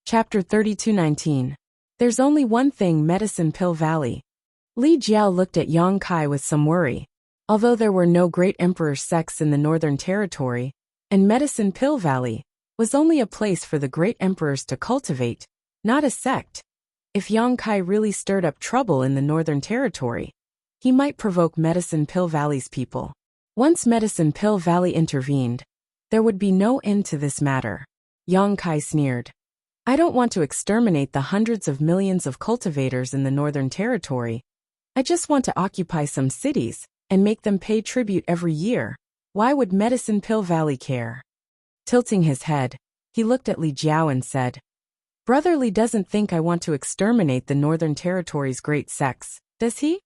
Chapter 32:19. There's only one thing, Medicine Pill Valley. Li Jiao looked at Yang Kai with some worry. Although there were no great emperor sects in the Northern Territory, and Medicine Pill Valley was only a place for the great emperors to cultivate, not a sect. If Yang Kai really stirred up trouble in the Northern Territory, he might provoke Medicine Pill Valley's people. Once Medicine Pill Valley intervened, there would be no end to this matter. Yang Kai sneered. I don't want to exterminate the hundreds of millions of cultivators in the Northern Territory. I just want to occupy some cities and make them pay tribute every year. Why would Medicine Pill Valley care? Tilting his head, he looked at Li Jiao and said, Brother Li doesn't think I want to exterminate the Northern Territory's great sects, does he?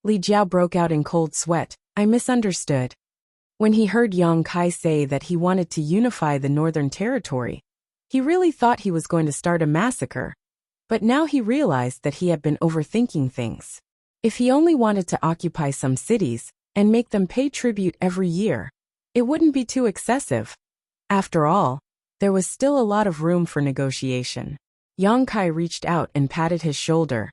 Li Jiao broke out in cold sweat. I misunderstood. When he heard Yang Kai say that he wanted to unify the Northern Territory, he really thought he was going to start a massacre. But now he realized that he had been overthinking things. If he only wanted to occupy some cities and make them pay tribute every year, it wouldn't be too excessive. After all, there was still a lot of room for negotiation. Yang Kai reached out and patted his shoulder.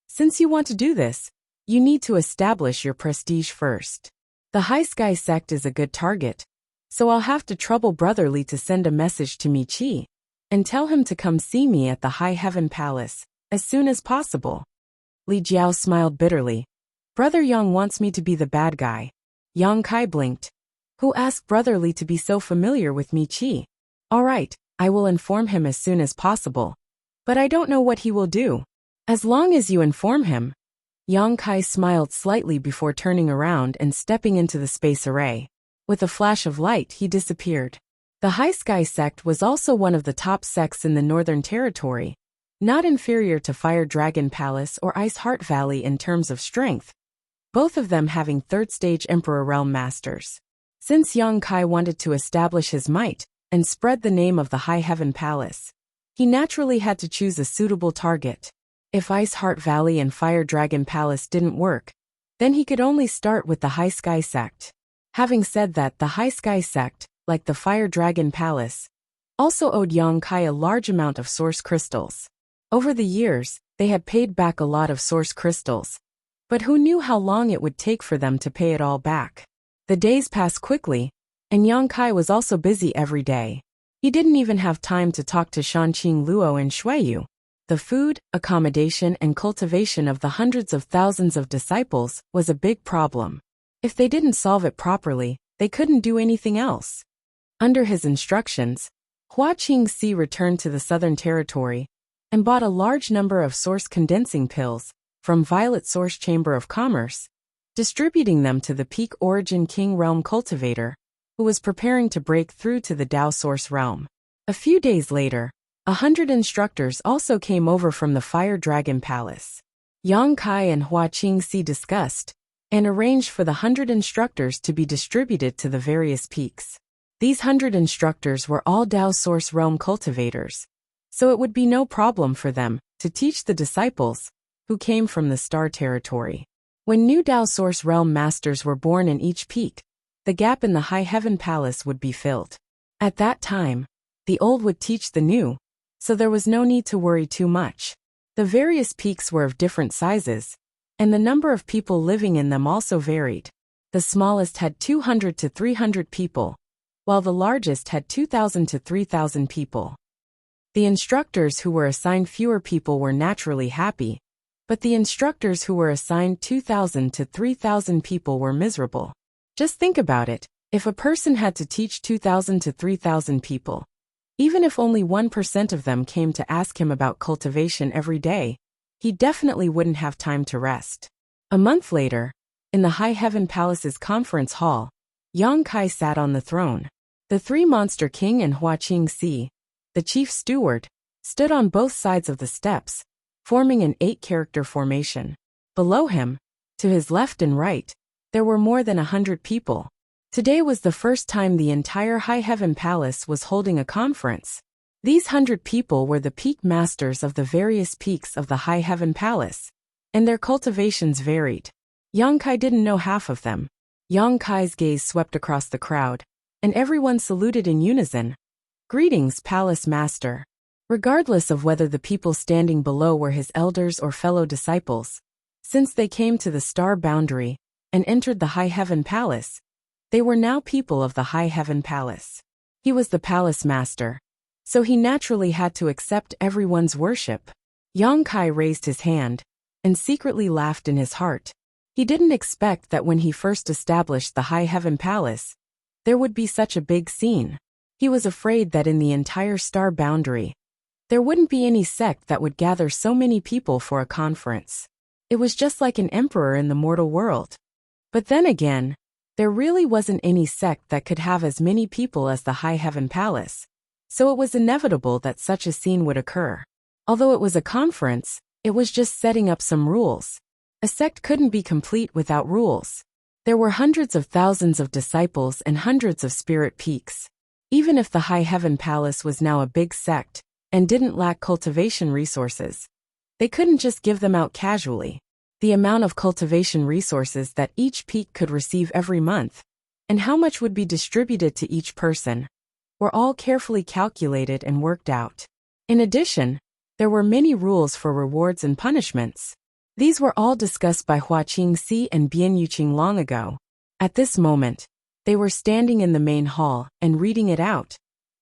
Since you want to do this, you need to establish your prestige first. The High Sky sect is a good target, so I'll have to trouble Brother Li to send a message to Mi Qi and tell him to come see me at the High Heaven Palace as soon as possible. Li Jiao smiled bitterly. Brother Yang wants me to be the bad guy. Yang Kai blinked. Who asked Brother Li to be so familiar with Mi Qi? All right, I will inform him as soon as possible. But I don't know what he will do. As long as you inform him. Yang Kai smiled slightly before turning around and stepping into the space array. With a flash of light, he disappeared. The High Sky sect was also one of the top sects in the Northern Territory, not inferior to Fire Dragon Palace or Ice Heart Valley in terms of strength, both of them having third-stage Emperor Realm Masters. Since Yang Kai wanted to establish his might and spread the name of the High Heaven Palace, he naturally had to choose a suitable target. If Ice Heart Valley and Fire Dragon Palace didn't work, then he could only start with the High Sky sect. Having said that, the High Sky sect, like the Fire Dragon Palace, also owed Yang Kai a large amount of source crystals. Over the years, they had paid back a lot of source crystals, but who knew how long it would take for them to pay it all back? The days passed quickly, and Yang Kai was also busy every day. He didn't even have time to talk to Shanqing Luo and Shuiyu. The food, accommodation, and cultivation of the hundreds of thousands of disciples was a big problem. If they didn't solve it properly, they couldn't do anything else. Under his instructions, Hua Qingxi returned to the Southern Territory and bought a large number of source condensing pills from Violet Source Chamber of Commerce, distributing them to the Peak Origin King Realm cultivator, who was preparing to break through to the Dao Source Realm. A few days later, 100 instructors also came over from the Fire Dragon Palace. Yang Kai and Hua Qingxi discussed and arranged for the 100 instructors to be distributed to the various peaks. These 100 instructors were all Dao Source Realm cultivators, so it would be no problem for them to teach the disciples who came from the Star Territory. When new Dao Source Realm Masters were born in each peak, the gap in the High Heaven Palace would be filled. At that time, the old would teach the new, so there was no need to worry too much. The various peaks were of different sizes, and the number of people living in them also varied. The smallest had 200 to 300 people, while the largest had 2,000 to 3,000 people. The instructors who were assigned fewer people were naturally happy, but the instructors who were assigned 2,000 to 3,000 people were miserable. Just think about it, if a person had to teach 2,000 to 3,000 people, even if only 1% of them came to ask him about cultivation every day, he definitely wouldn't have time to rest. A month later, in the High Heaven Palace's conference hall, Yang Kai sat on the throne. The three Monster King and Hua Qingxi, the chief steward, stood on both sides of the steps, forming an 8-character formation. Below him, to his left and right, there were more than 100 people. Today was the first time the entire High Heaven Palace was holding a conference. These 100 people were the peak masters of the various peaks of the High Heaven Palace, and their cultivations varied. Yang Kai didn't know half of them. Yang Kai's gaze swept across the crowd, and everyone saluted in unison. Greetings, Palace Master. regardless of whether the people standing below were his elders or fellow disciples. Since they came to the star boundary and entered the High Heaven Palace, they were now people of the High Heaven Palace. He was the palace master, so he naturally had to accept everyone's worship. Yang Kai raised his hand and secretly laughed in his heart. He didn't expect that when he first established the High Heaven Palace, there would be such a big scene. He was afraid that in the entire star boundary, there wouldn't be any sect that would gather so many people for a conference. It was just like an emperor in the mortal world. But then again, there really wasn't any sect that could have as many people as the High Heaven Palace, so it was inevitable that such a scene would occur. Although it was a conference, it was just setting up some rules. A sect couldn't be complete without rules. There were hundreds of thousands of disciples and hundreds of spirit peaks. Even if the High Heaven Palace was now a big sect and didn't lack cultivation resources, they couldn't just give them out casually. The amount of cultivation resources that each peak could receive every month, and how much would be distributed to each person, were all carefully calculated and worked out. In addition, there were many rules for rewards and punishments. These were all discussed by Hua Qingxi and Bian Yuqing long ago. At this moment, they were standing in the main hall and reading it out,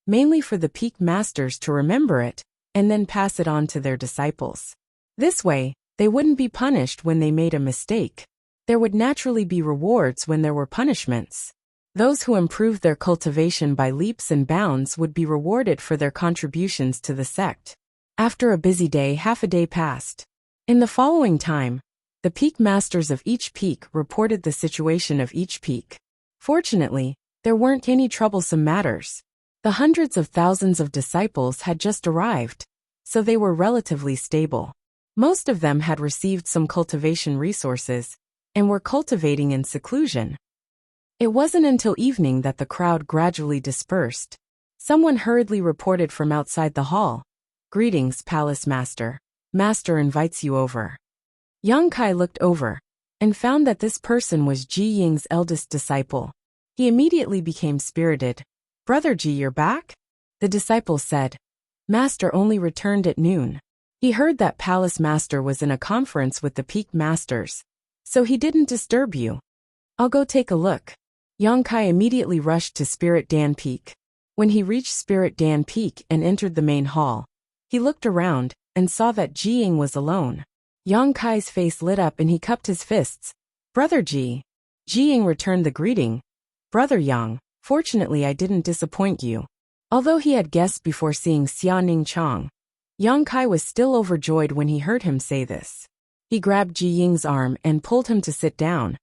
mainly for the peak masters to remember it and then pass it on to their disciples. This way, they wouldn't be punished when they made a mistake. There would naturally be rewards when there were punishments. Those who improved their cultivation by leaps and bounds would be rewarded for their contributions to the sect. After a busy day, half a day passed. In the following time, the peak masters of each peak reported the situation of each peak. Fortunately, there weren't any troublesome matters. The hundreds of thousands of disciples had just arrived, so they were relatively stable. Most of them had received some cultivation resources and were cultivating in seclusion. It wasn't until evening that the crowd gradually dispersed. Someone hurriedly reported from outside the hall. "Greetings, Palace Master. Master invites you over." Yang Kai looked over and found that this person was Ji Ying's eldest disciple. He immediately became spirited. "Brother Ji, you're back?" The disciple said. "Master only returned at noon. He heard that Palace Master was in a conference with the peak masters, so he didn't disturb you. I'll go take a look." Yang Kai immediately rushed to Spirit Dan Peak. When he reached Spirit Dan Peak and entered the main hall, he looked around and saw that Ji Ying was alone. Yang Kai's face lit up and he cupped his fists. "Brother Ji." Ji Ying returned the greeting. "Brother Yang, fortunately I didn't disappoint you." Although he had guessed before seeing Xia Ning Chang, Yang Kai was still overjoyed when he heard him say this. He grabbed Ji Ying's arm and pulled him to sit down.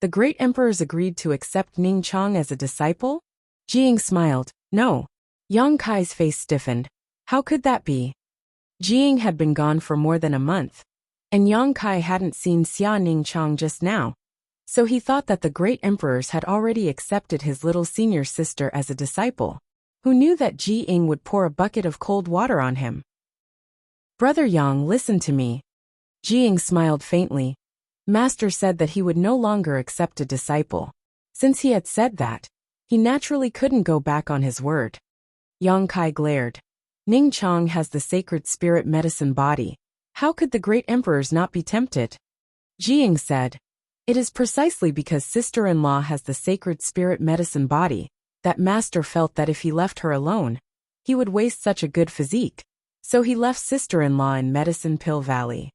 The great emperors agreed to accept Ning Chang as a disciple? Ji Ying smiled. "No." Yang Kai's face stiffened. How could that be? Ji Ying had been gone for more than a month, and Yang Kai hadn't seen Xia Ning Chang just now, so he thought that the great emperors had already accepted his little senior sister as a disciple. Who knew that Ji Ying would pour a bucket of cold water on him? "Brother Yang, listen to me." Ji Ying smiled faintly. Master said that he would no longer accept a disciple. Since he had said that, he naturally couldn't go back on his word. Yang Kai glared. Ning Chang has the sacred spirit medicine body. How could the great emperors not be tempted? Ji Ying said, "It is precisely because sister-in-law has the sacred spirit medicine body that Master felt that if he left her alone, he would waste such a good physique. So he left sister-in-law in Medicine Pill Valley."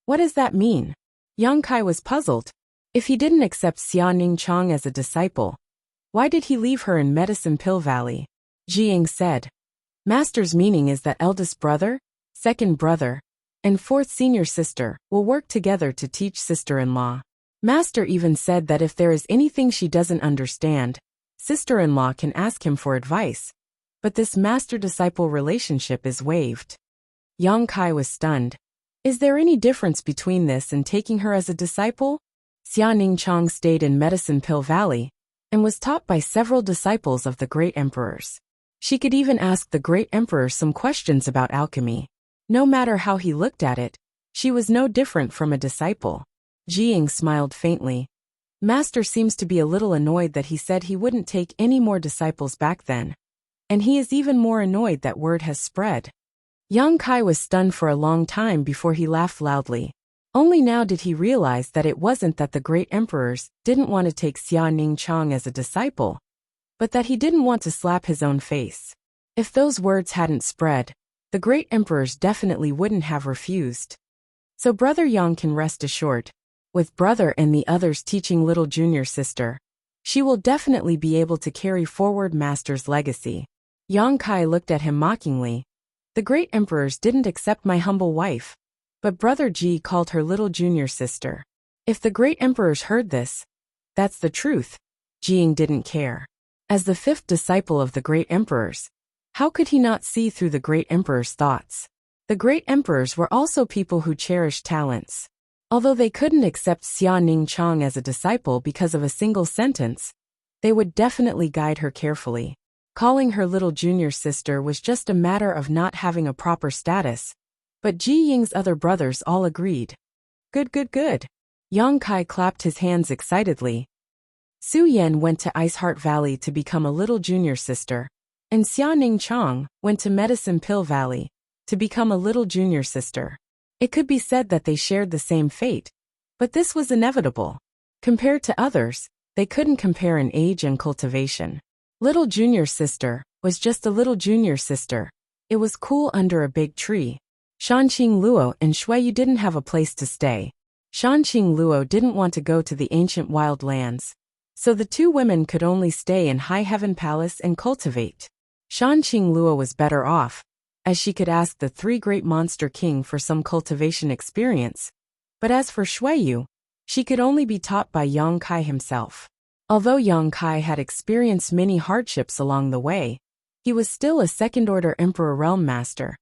What does that mean? Yang Kai was puzzled. If he didn't accept Xia Ning Chang as a disciple, why did he leave her in Medicine Pill Valley? Ji Ying said, "Master's meaning is that eldest brother, second brother, and fourth senior sister will work together to teach sister-in-law. Master even said that if there is anything she doesn't understand, sister-in-law can ask him for advice. But this master-disciple relationship is waived." Yang Kai was stunned. Is there any difference between this and taking her as a disciple? Xia Ning Chang stayed in Medicine Pill Valley and was taught by several disciples of the great emperors. She could even ask the great emperor some questions about alchemy. No matter how he looked at it, she was no different from a disciple. Ji Ying smiled faintly. Master seems to be a little annoyed that he said he wouldn't take any more disciples back then. And he is even more annoyed that word has spread. Yang Kai was stunned for a long time before he laughed loudly. Only now did he realize that it wasn't that the great emperors didn't want to take Xia Ningchang as a disciple, but that he didn't want to slap his own face. If those words hadn't spread, the great emperors definitely wouldn't have refused. So Brother Yang can rest assured, with brother and the others teaching little junior sister, she will definitely be able to carry forward master's legacy. Yang Kai looked at him mockingly. The great emperors didn't accept my humble wife, but Brother Ji called her little junior sister. If the great emperors heard this, that's the truth. Jiying didn't care. As the fifth disciple of the great emperors, how could he not see through the great emperor's thoughts? The great emperors were also people who cherished talents. Although they couldn't accept Xia Ningchang as a disciple because of a single sentence, they would definitely guide her carefully. Calling her little junior sister was just a matter of not having a proper status, but Ji Ying's other brothers all agreed. Good, good, good. Yang Kai clapped his hands excitedly. Su Yan went to Ice Heart Valley to become a little junior sister, and Xia Ningchang went to Medicine Pill Valley to become a little junior sister. It could be said that they shared the same fate, but this was inevitable. Compared to others, they couldn't compare in age and cultivation. Little junior sister was just a little junior sister. It was cool under a big tree. Shanqing Luo and Shuiyu didn't have a place to stay. Shanqing Luo didn't want to go to the ancient wild lands, so the two women could only stay in High Heaven Palace and cultivate. Shanqing Luo was better off, as she could ask the three great monster king for some cultivation experience. But as for Shuiyu, she could only be taught by Yang Kai himself. Although Yang Kai had experienced many hardships along the way, he was still a second-order Emperor Realm Master,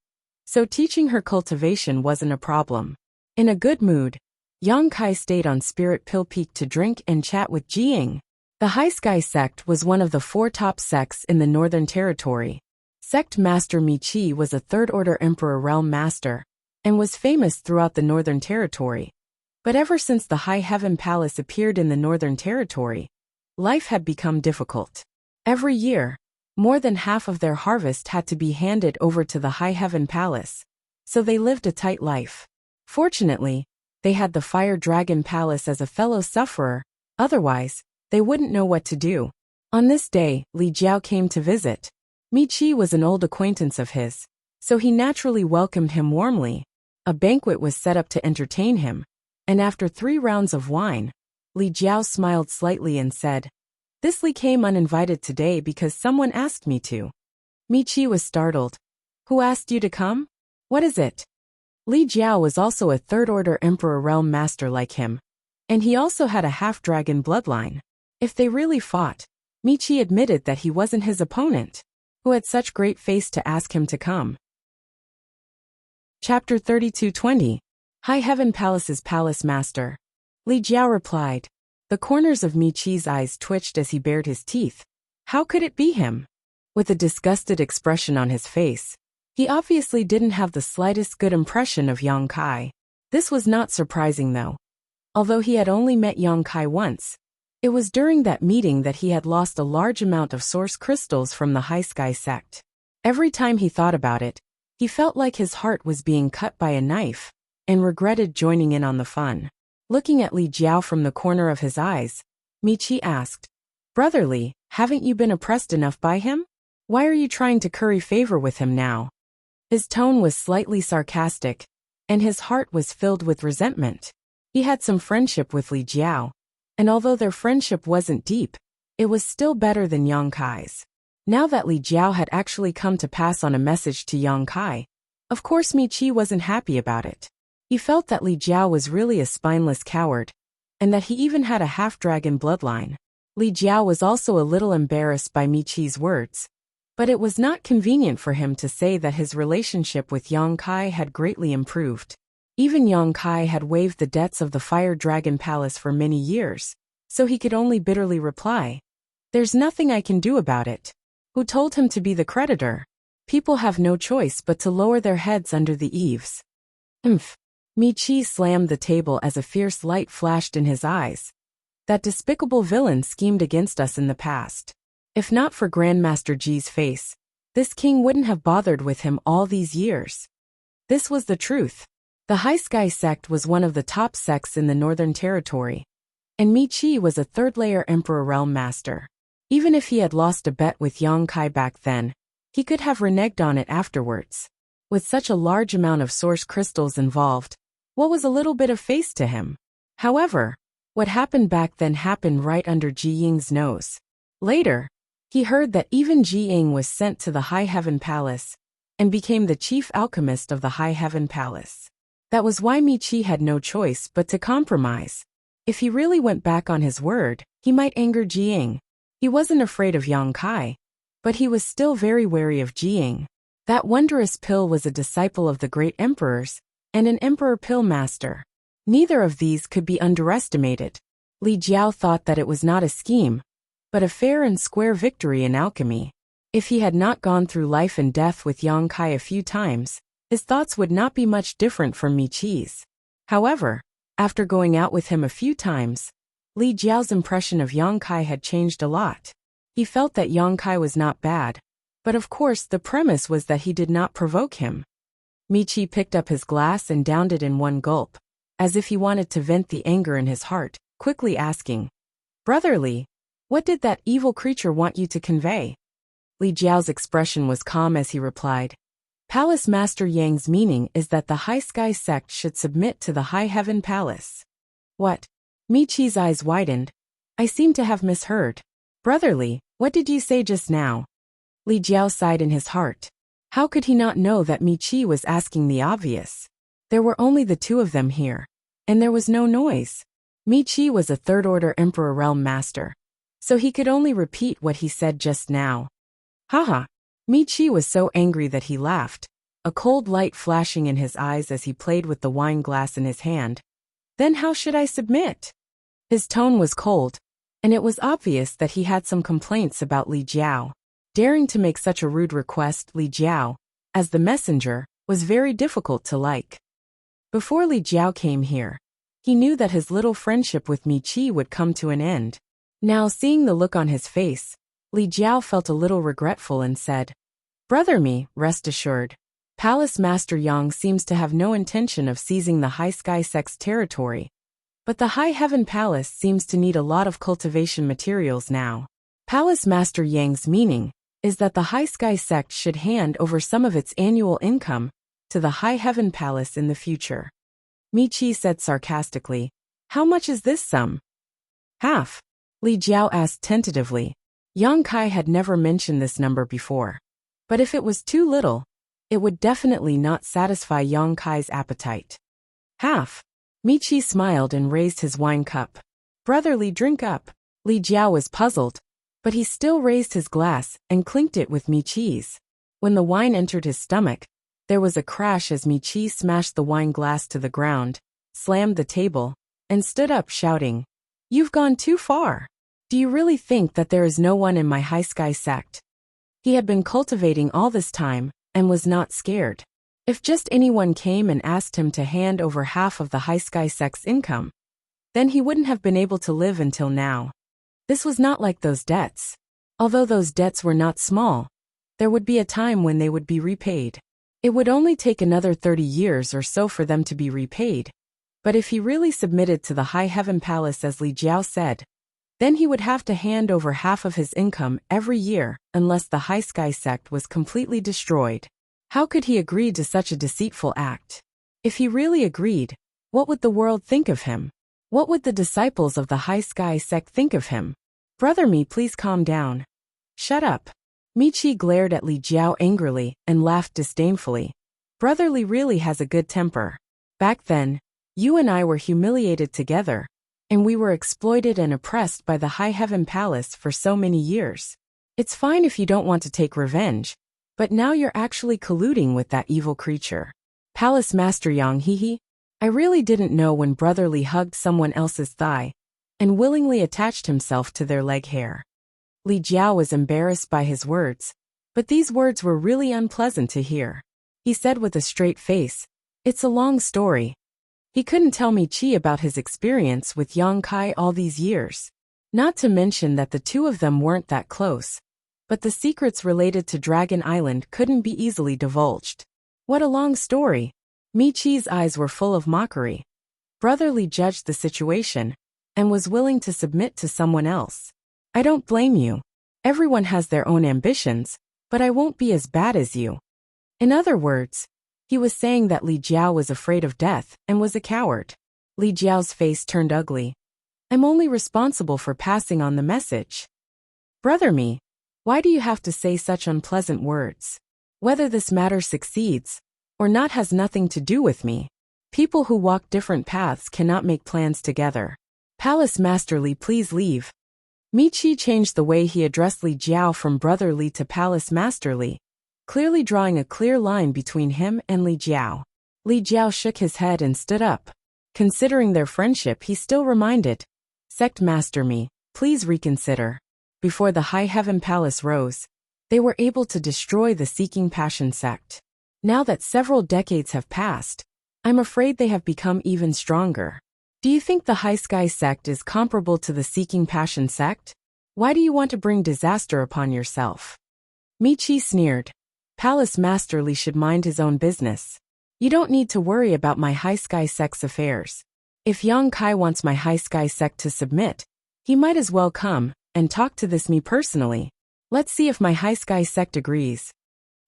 so teaching her cultivation wasn't a problem. In a good mood, Yang Kai stayed on Spirit Pill Peak to drink and chat with Jiying. The High Sky Sect was one of the 4 top sects in the Northern Territory. Sect Master Mi Chi was a third-order Emperor Realm Master, and was famous throughout the Northern Territory. But ever since the High Heaven Palace appeared in the Northern Territory, life had become difficult. Every year, more than half of their harvest had to be handed over to the High Heaven Palace, so they lived a tight life. Fortunately, they had the Fire Dragon Palace as a fellow sufferer, otherwise, they wouldn't know what to do. On this day, Li Jiao came to visit. Mi Chi was an old acquaintance of his, so he naturally welcomed him warmly. A banquet was set up to entertain him, and after 3 rounds of wine, Li Jiao smiled slightly and said, "This Li came uninvited today because someone asked me to." Mi Chi was startled. "Who asked you to come? What is it?" Li Jiao was also a third-order Emperor Realm Master like him, and he also had a half-dragon bloodline. If they really fought, Mi Chi admitted that he wasn't his opponent. Who had such great face to ask him to come? Chapter 3220. High Heaven Palace's Palace Master. Li Jiao replied. The corners of Mi Chi's eyes twitched as he bared his teeth. How could it be him? With a disgusted expression on his face, he obviously didn't have the slightest good impression of Yang Kai. This was not surprising though. Although he had only met Yang Kai once, it was during that meeting that he had lost a large amount of source crystals from the High Sky Sect. Every time he thought about it, he felt like his heart was being cut by a knife, and regretted joining in on the fun. Looking at Li Jiao from the corner of his eyes, Mi Chi asked, "Brother Li, haven't you been oppressed enough by him? Why are you trying to curry favor with him now?" His tone was slightly sarcastic, and his heart was filled with resentment. He had some friendship with Li Jiao, and although their friendship wasn't deep, it was still better than Yang Kai's. Now that Li Jiao had actually come to pass on a message to Yang Kai, of course Mi Chi wasn't happy about it. He felt that Li Jiao was really a spineless coward, and that he even had a half-dragon bloodline. Li Jiao was also a little embarrassed by Mi Chi's words, but it was not convenient for him to say that his relationship with Yang Kai had greatly improved. Even Yang Kai had waived the debts of the Fire Dragon Palace for many years, so he could only bitterly reply, "There's nothing I can do about it." Who told him to be the creditor? People have no choice but to lower their heads under the eaves. Mi Chi slammed the table as a fierce light flashed in his eyes. That despicable villain schemed against us in the past. If not for Grandmaster Ji's face, this king wouldn't have bothered with him all these years. This was the truth. The High Sky sect was one of the top sects in the Northern Territory, and Mi-Chi was a third-layer Emperor Realm Master. Even if he had lost a bet with Yang Kai back then, he could have reneged on it afterwards. With such a large amount of source crystals involved, what was a little bit of face to him? However, what happened back then happened right under Ji Ying's nose. Later, he heard that even Ji Ying was sent to the High Heaven Palace and became the chief alchemist of the High Heaven Palace. That was why Mi-Chi had no choice but to compromise. If he really went back on his word, he might anger Ji Ying. He wasn't afraid of Yang Kai, but he was still very wary of Ji Ying. That wondrous pill was a disciple of the great emperors and an emperor pill master. Neither of these could be underestimated. Li Jiao thought that it was not a scheme, but a fair and square victory in alchemy. If he had not gone through life and death with Yang Kai a few times, his thoughts would not be much different from Mi-Chi's. However, after going out with him a few times, Li Jiao's impression of Yang Kai had changed a lot. He felt that Yang Kai was not bad, but of course the premise was that he did not provoke him. Mi-Chi picked up his glass and downed it in one gulp, as if he wanted to vent the anger in his heart, quickly asking, "Brother Li, what did that evil creature want you to convey?" Li Jiao's expression was calm as he replied, "Palace Master Yang's meaning is that the High Sky sect should submit to the High Heaven Palace." "What?" Mi-Chi's eyes widened. "I seem to have misheard. Brother Li, what did you say just now?" Li Jiao sighed in his heart. How could he not know that Mi-Chi was asking the obvious? There were only the two of them here, and there was no noise. Mi-Chi was a third-order Emperor Realm Master, so he could only repeat what he said just now. Haha. Mi-Chi was so angry that he laughed, a cold light flashing in his eyes as he played with the wine glass in his hand. "Then how should I submit?" His tone was cold, and it was obvious that he had some complaints about Li Jiao. Daring to make such a rude request, Li Jiao, as the messenger, was very difficult to like. Before Li Jiao came here, he knew that his little friendship with Mi-Chi would come to an end. Now, seeing the look on his face, Li Jiao felt a little regretful and said, "Brother Mi, rest assured. Palace Master Yang seems to have no intention of seizing the High Sky sect's territory. But the High Heaven Palace seems to need a lot of cultivation materials now. Palace Master Yang's meaning is that the High Sky sect should hand over some of its annual income to the High Heaven Palace in the future." Mi-Chi said sarcastically, "How much is this sum?" "Half." Li Jiao asked tentatively. Yang Kai had never mentioned this number before. But if it was too little, it would definitely not satisfy Yang Kai's appetite. "Half." Mi-Chi smiled and raised his wine cup. "Brother Li, drink up." Li Jiao was puzzled, but he still raised his glass and clinked it with Mi-Chi's. When the wine entered his stomach, there was a crash as Mi-Chi smashed the wine glass to the ground, slammed the table, and stood up shouting, "You've gone too far. Do you really think that there is no one in my High Sky sect?" He had been cultivating all this time and was not scared. If just anyone came and asked him to hand over half of the High Sky sect's income, then he wouldn't have been able to live until now. This was not like those debts. Although those debts were not small, there would be a time when they would be repaid. It would only take another 30 years or so for them to be repaid. But if he really submitted to the High Heaven Palace as Li Jiao said, then he would have to hand over half of his income every year unless the High Sky sect was completely destroyed. How could he agree to such a deceitful act? If he really agreed, what would the world think of him? What would the disciples of the High Sky sect think of him? "Brother Mi, please calm down." "Shut up." Mi-Chi glared at Li Jiao angrily and laughed disdainfully. "Brother Li really has a good temper. Back then, you and I were humiliated together, and we were exploited and oppressed by the High Heaven Palace for so many years. It's fine if you don't want to take revenge, but now you're actually colluding with that evil creature. Palace Master Yang, hee. I really didn't know when Brother Li hugged someone else's thigh and willingly attached himself to their leg hair." Li Jiao was embarrassed by his words, but these words were really unpleasant to hear. He said with a straight face, "It's a long story." He couldn't tell Mi-Chi about his experience with Yang Kai all these years. Not to mention that the two of them weren't that close. But the secrets related to Dragon Island couldn't be easily divulged. "What a long story," Michi's eyes were full of mockery. Brother Li judged the situation and was willing to submit to someone else. I don't blame you. Everyone has their own ambitions, but I won't be as bad as you. In other words, he was saying that Li Jiao was afraid of death and was a coward. Li Jiao's face turned ugly. I'm only responsible for passing on the message. Brother Mi, why do you have to say such unpleasant words? Whether this matter succeeds or not has nothing to do with me. People who walk different paths cannot make plans together. Palace Master Li, please leave. Michi changed the way he addressed Li Jiao from Brother Li to Palace Master Li, clearly drawing a clear line between him and Li Jiao. Li Jiao shook his head and stood up. Considering their friendship, he still reminded, Sect Master Mi, please reconsider. Before the High Heaven Palace rose, they were able to destroy the Seeking Passion sect. Now that several decades have passed, I'm afraid they have become even stronger. Do you think the High Sky sect is comparable to the Seeking Passion sect? Why do you want to bring disaster upon yourself? Michi sneered. Palace Master Li should mind his own business. You don't need to worry about my High Sky sect's affairs. If Yang Kai wants my High Sky sect to submit, he might as well come and talk to this me personally. Let's see if my High Sky sect agrees.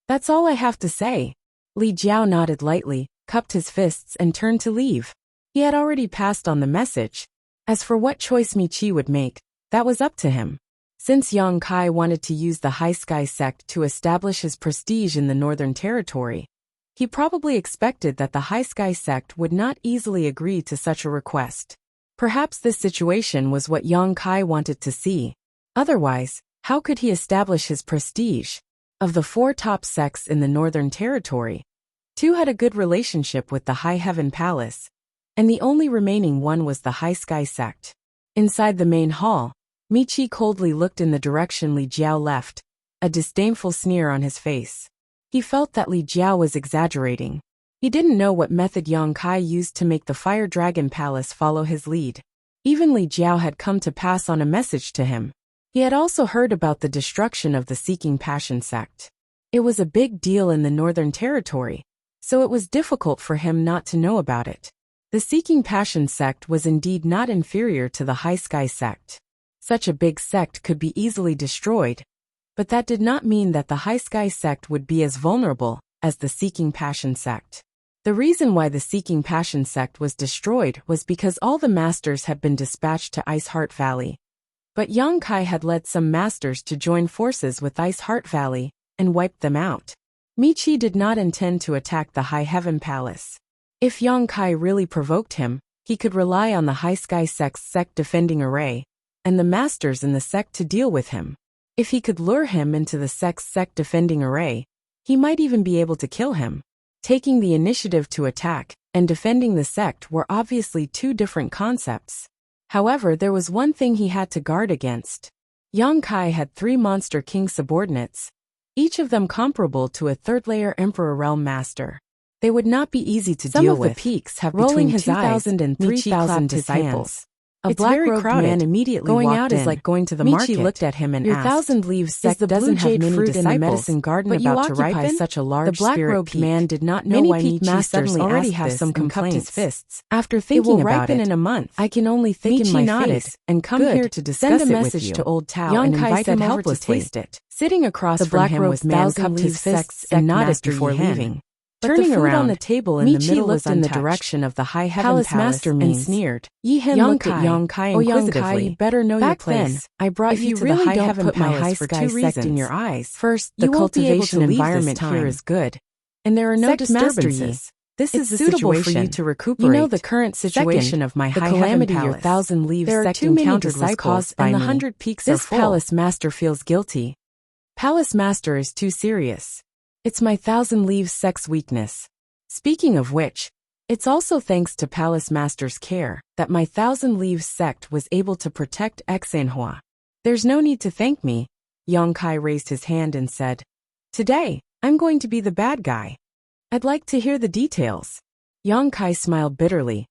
That's all I have to say. Li Jiao nodded lightly, cupped his fists and turned to leave. He had already passed on the message. As for what choice Michi would make, that was up to him. Since Yang Kai wanted to use the High Sky sect to establish his prestige in the Northern Territory, he probably expected that the High Sky sect would not easily agree to such a request. Perhaps this situation was what Yang Kai wanted to see. Otherwise, how could he establish his prestige? Of the 4 top sects in the Northern Territory, 2 had a good relationship with the High Heaven Palace, and the only remaining one was the High Sky sect. Inside the main hall, Michi coldly looked in the direction Li Jiao left, a disdainful sneer on his face. He felt that Li Jiao was exaggerating. He didn't know what method Yang Kai used to make the Fire Dragon Palace follow his lead. Even Li Jiao had come to pass on a message to him. He had also heard about the destruction of the Seeking Passion sect. It was a big deal in the Northern Territory, so it was difficult for him not to know about it. The Seeking Passion sect was indeed not inferior to the High Sky sect. Such a big sect could be easily destroyed, but that did not mean that the High Sky sect would be as vulnerable as the Seeking Passion sect. The reason why the Seeking Passion sect was destroyed was because all the masters had been dispatched to Ice Heart Valley. But Yang Kai had led some masters to join forces with Ice Heart Valley and wiped them out. Michi did not intend to attack the High Heaven Palace. If Yang Kai really provoked him, he could rely on the High Sky sect's sect defending array and the masters in the sect to deal with him. If he could lure him into the sect's sect defending array, he might even be able to kill him. Taking the initiative to attack and defending the sect were obviously 2 different concepts. However, there was one thing he had to guard against. Yang Kai had 3 Monster King subordinates, each of them comparable to a 3rd-layer Emperor Realm Master. They would not be easy to deal with. Some of the peaks have between 2,000 and 3,000 disciples. A black-robed man immediately going out is like going to the market. Michi looked at him and asked, "Your 1,000-leaf sect doesn't have many disciples in the medicine garden about to ripen?" Such a large the black-robed man did not know why Michi suddenly already have some complaints. His fists. After thinking about it, in a month. I can only think in my face and come here to discuss it with you. To old Tao and invite him over to taste it. Sitting across from him was man cupped his fists and nodded before leaving. Turning around on the table in the middle was in the direction of the High Heaven Palace and sneered. Yi-Hen looked at Yang Kai inquisitively. You better know your place. I brought you to the High Heaven Palace for 2 reasons. In your eyes. First, the cultivation environment here is good, and there are no disturbances. This is suitable for you to recuperate. You know the current situation of my High Heaven Palace. Your 1,000-leaf sect encountered was caused by me. And the 100 peaks are full. This Palace Master feels guilty. Palace Master is too serious. It's my 1,000-leaf sect's weakness. Speaking of which, it's also thanks to Palace Master's care that my 1,000-leaf sect was able to protect Xanhua. There's no need to thank me. Yang Kai raised his hand and said, "Today, I'm going to be the bad guy. I'd like to hear the details." Yang Kai smiled bitterly.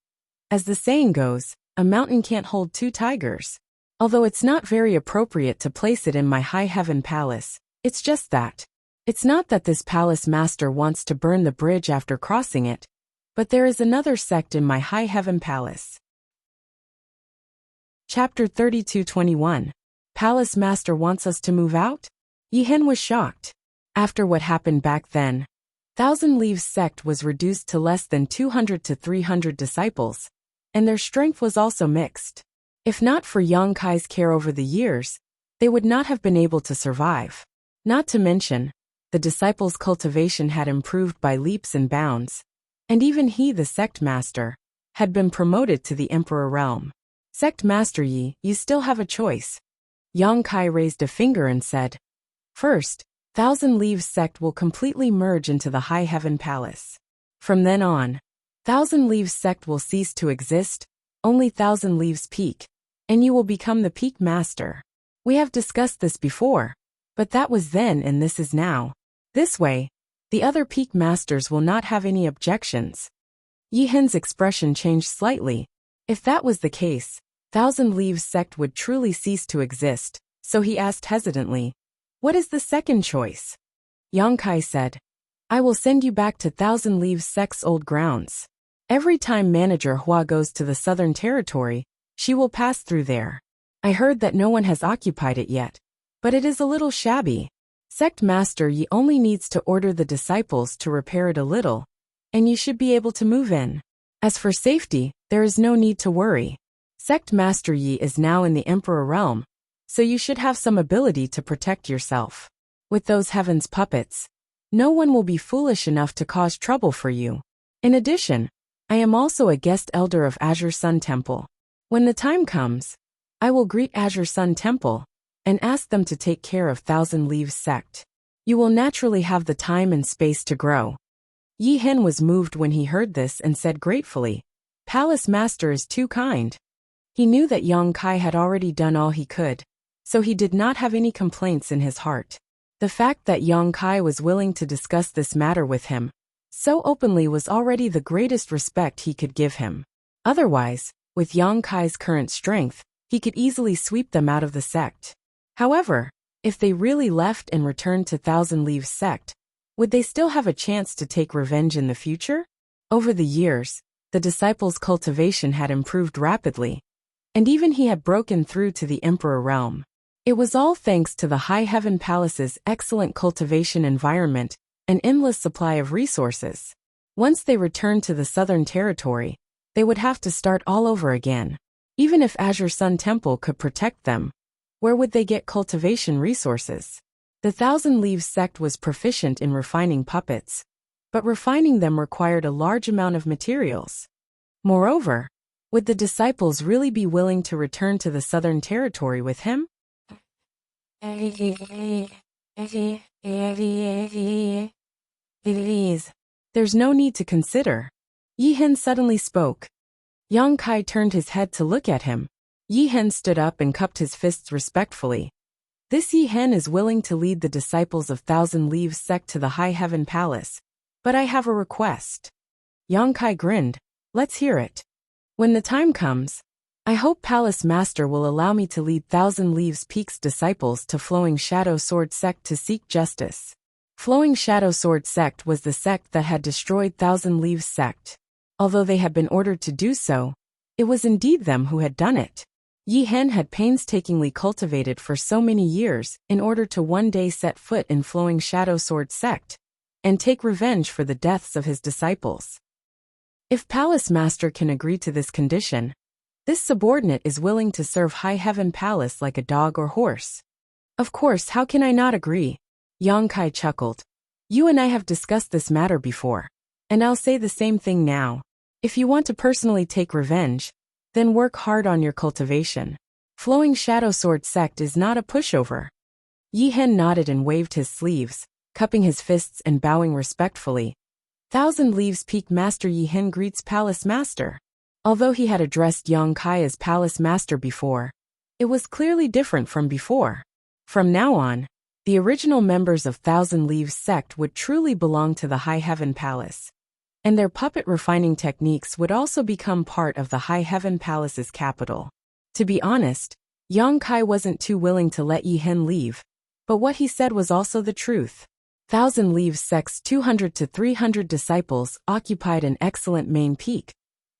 As the saying goes, a mountain can't hold 2 tigers. Although it's not very appropriate to place it in my High Heaven Palace, it's just that. It's not that this Palace Master wants to burn the bridge after crossing it. But there is another sect in my high heaven palace. Chapter 32:21. Palace Master wants us to move out? Yi Hen was shocked. After what happened back then, Thousand Leaves sect was reduced to less than 200 to 300 disciples, and their strength was also mixed. If not for Yang Kai's care over the years, they would not have been able to survive. Not to mention, the disciples' cultivation had improved by leaps and bounds, and even he, the sect master, had been promoted to the emperor realm. Sect Master Yi, you still have a choice. Yang Kai raised a finger and said, First, Thousand Leaves sect will completely merge into the High Heaven Palace. From then on, Thousand Leaves sect will cease to exist, only Thousand Leaves Peak, and you will become the Peak Master. We have discussed this before, but that was then and this is now. This way, the other Peak Masters will not have any objections. Yi Hen's expression changed slightly. If that was the case, Thousand Leaves sect would truly cease to exist, so he asked hesitantly, What is the second choice? Yang Kai said, I will send you back to Thousand Leaves sect's old grounds. Every time Manager Hua goes to the Southern Territory, she will pass through there. I heard that no one has occupied it yet, but it is a little shabby. Sect Master Yi only needs to order the disciples to repair it a little, and you should be able to move in. As for safety, there is no need to worry. Sect Master Yi is now in the Emperor realm, so you should have some ability to protect yourself. With those heavens puppets, no one will be foolish enough to cause trouble for you. In addition, I am also a guest elder of Azure Sun Temple. When the time comes, I will greet Azure Sun Temple and ask them to take care of Thousand Leaves sect. You will naturally have the time and space to grow. Yi Hen was moved when he heard this and said gratefully, Palace Master is too kind. He knew that Yang Kai had already done all he could, so he did not have any complaints in his heart. The fact that Yang Kai was willing to discuss this matter with him so openly was already the greatest respect he could give him. Otherwise, with Yang Kai's current strength, he could easily sweep them out of the sect. However, if they really left and returned to Thousand Leaves sect, would they still have a chance to take revenge in the future? Over the years, the disciples' cultivation had improved rapidly, and even he had broken through to the Emperor realm. It was all thanks to the High Heaven Palace's excellent cultivation environment and endless supply of resources. Once they returned to the Southern Territory, they would have to start all over again. Even if Azure Sun Temple could protect them, where would they get cultivation resources? The Thousand Leaves sect was proficient in refining puppets, but refining them required a large amount of materials. Moreover, would the disciples really be willing to return to the Southern Territory with him? There's no need to consider. Yi Hen suddenly spoke. Yang Kai turned his head to look at him. Yi Hen stood up and cupped his fists respectfully. This Yi Hen is willing to lead the disciples of Thousand Leaves sect to the High Heaven Palace, but I have a request. Yang Kai grinned. Let's hear it. When the time comes, I hope Palace Master will allow me to lead Thousand Leaves Peak's disciples to Flowing Shadow Sword sect to seek justice. Flowing Shadow Sword sect was the sect that had destroyed Thousand Leaves sect. Although they had been ordered to do so, it was indeed them who had done it. Yi Hen had painstakingly cultivated for so many years in order to one day set foot in Flowing Shadow Sword sect and take revenge for the deaths of his disciples. If Palace Master can agree to this condition, this subordinate is willing to serve High Heaven Palace like a dog or horse. Of course, how can I not agree? Yang Kai chuckled. You and I have discussed this matter before, and I'll say the same thing now. If you want to personally take revenge, then work hard on your cultivation. Flowing Shadow Sword sect is not a pushover. Yi Hen nodded and waved his sleeves, cupping his fists and bowing respectfully. Thousand Leaves Peak Master Yi Hen greets Palace Master. Although he had addressed Yang Kai as Palace Master before, it was clearly different from before. From now on, the original members of Thousand Leaves sect would truly belong to the High Heaven Palace, and their puppet refining techniques would also become part of the High Heaven Palace's capital. To be honest, Yang Kai wasn't too willing to let Yi Hen leave, but what he said was also the truth. Thousand Leaves Sect's 200 to 300 disciples occupied an excellent main peak,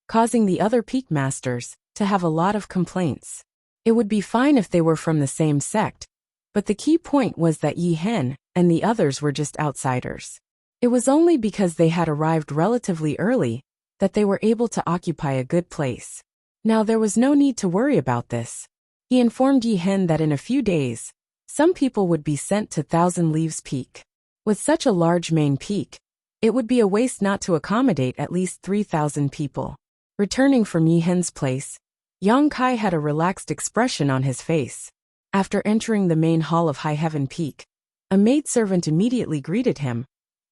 causing the other peak masters to have a lot of complaints. It would be fine if they were from the same sect, but the key point was that Yi Hen and the others were just outsiders. It was only because they had arrived relatively early that they were able to occupy a good place. Now there was no need to worry about this. He informed Yi Hen that in a few days, some people would be sent to Thousand Leaves Peak. With such a large main peak, it would be a waste not to accommodate at least 3,000 people. Returning from Yi Hen's place, Yang Kai had a relaxed expression on his face. After entering the main hall of High Heaven Peak, a maidservant immediately greeted him.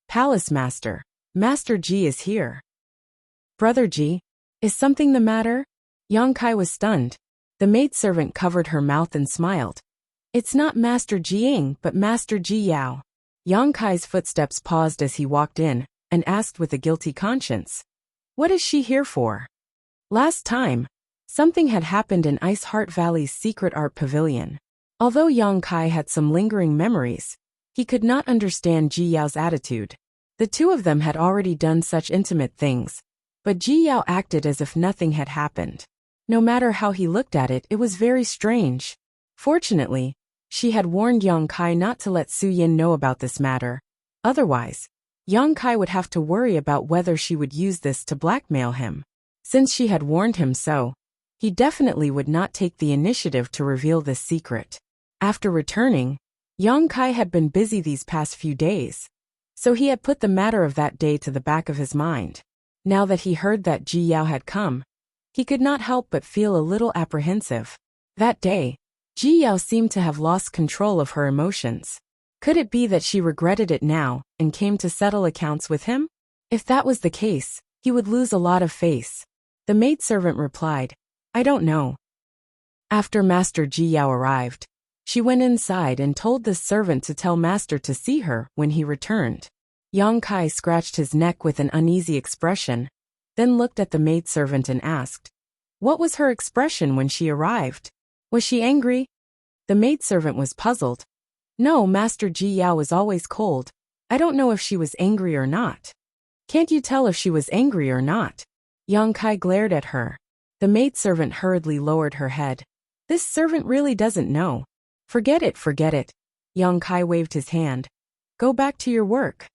"Palace Master, Master Ji is here." "Brother Ji, is something the matter?" Yang Kai was stunned. The maidservant covered her mouth and smiled. "It's not Master Jiang but Master Ji Yao." Yang Kai's footsteps paused as he walked in, and asked with a guilty conscience, "What is she here for?" Last time, something had happened in Ice Heart Valley's secret art pavilion. Although Yang Kai had some lingering memories, he could not understand Ji Yao's attitude. The two of them had already done such intimate things, but Ji Yao acted as if nothing had happened. No matter how he looked at it, it was very strange. Fortunately, she had warned Yang Kai not to let Su Yin know about this matter. Otherwise, Yang Kai would have to worry about whether she would use this to blackmail him. Since she had warned him so, he definitely would not take the initiative to reveal this secret. After returning, Yang Kai had been busy these past few days, so he had put the matter of that day to the back of his mind. Now that he heard that Ji Yao had come, he could not help but feel a little apprehensive. That day, Ji Yao seemed to have lost control of her emotions. Could it be that she regretted it now and came to settle accounts with him? If that was the case, he would lose a lot of face. The maidservant replied, "I don't know." After Master Ji Yao arrived, she went inside and told the servant to tell Master to see her when he returned. Yang Kai scratched his neck with an uneasy expression, then looked at the maidservant and asked, "What was her expression when she arrived? Was she angry?" The maidservant was puzzled. "No, Master Ji Yao was always cold. I don't know if she was angry or not." "Can't you tell if she was angry or not?" Yang Kai glared at her. The maidservant hurriedly lowered her head. "This servant really doesn't know. Forget it, forget it." Yang Kai waved his hand. "Go back to your work."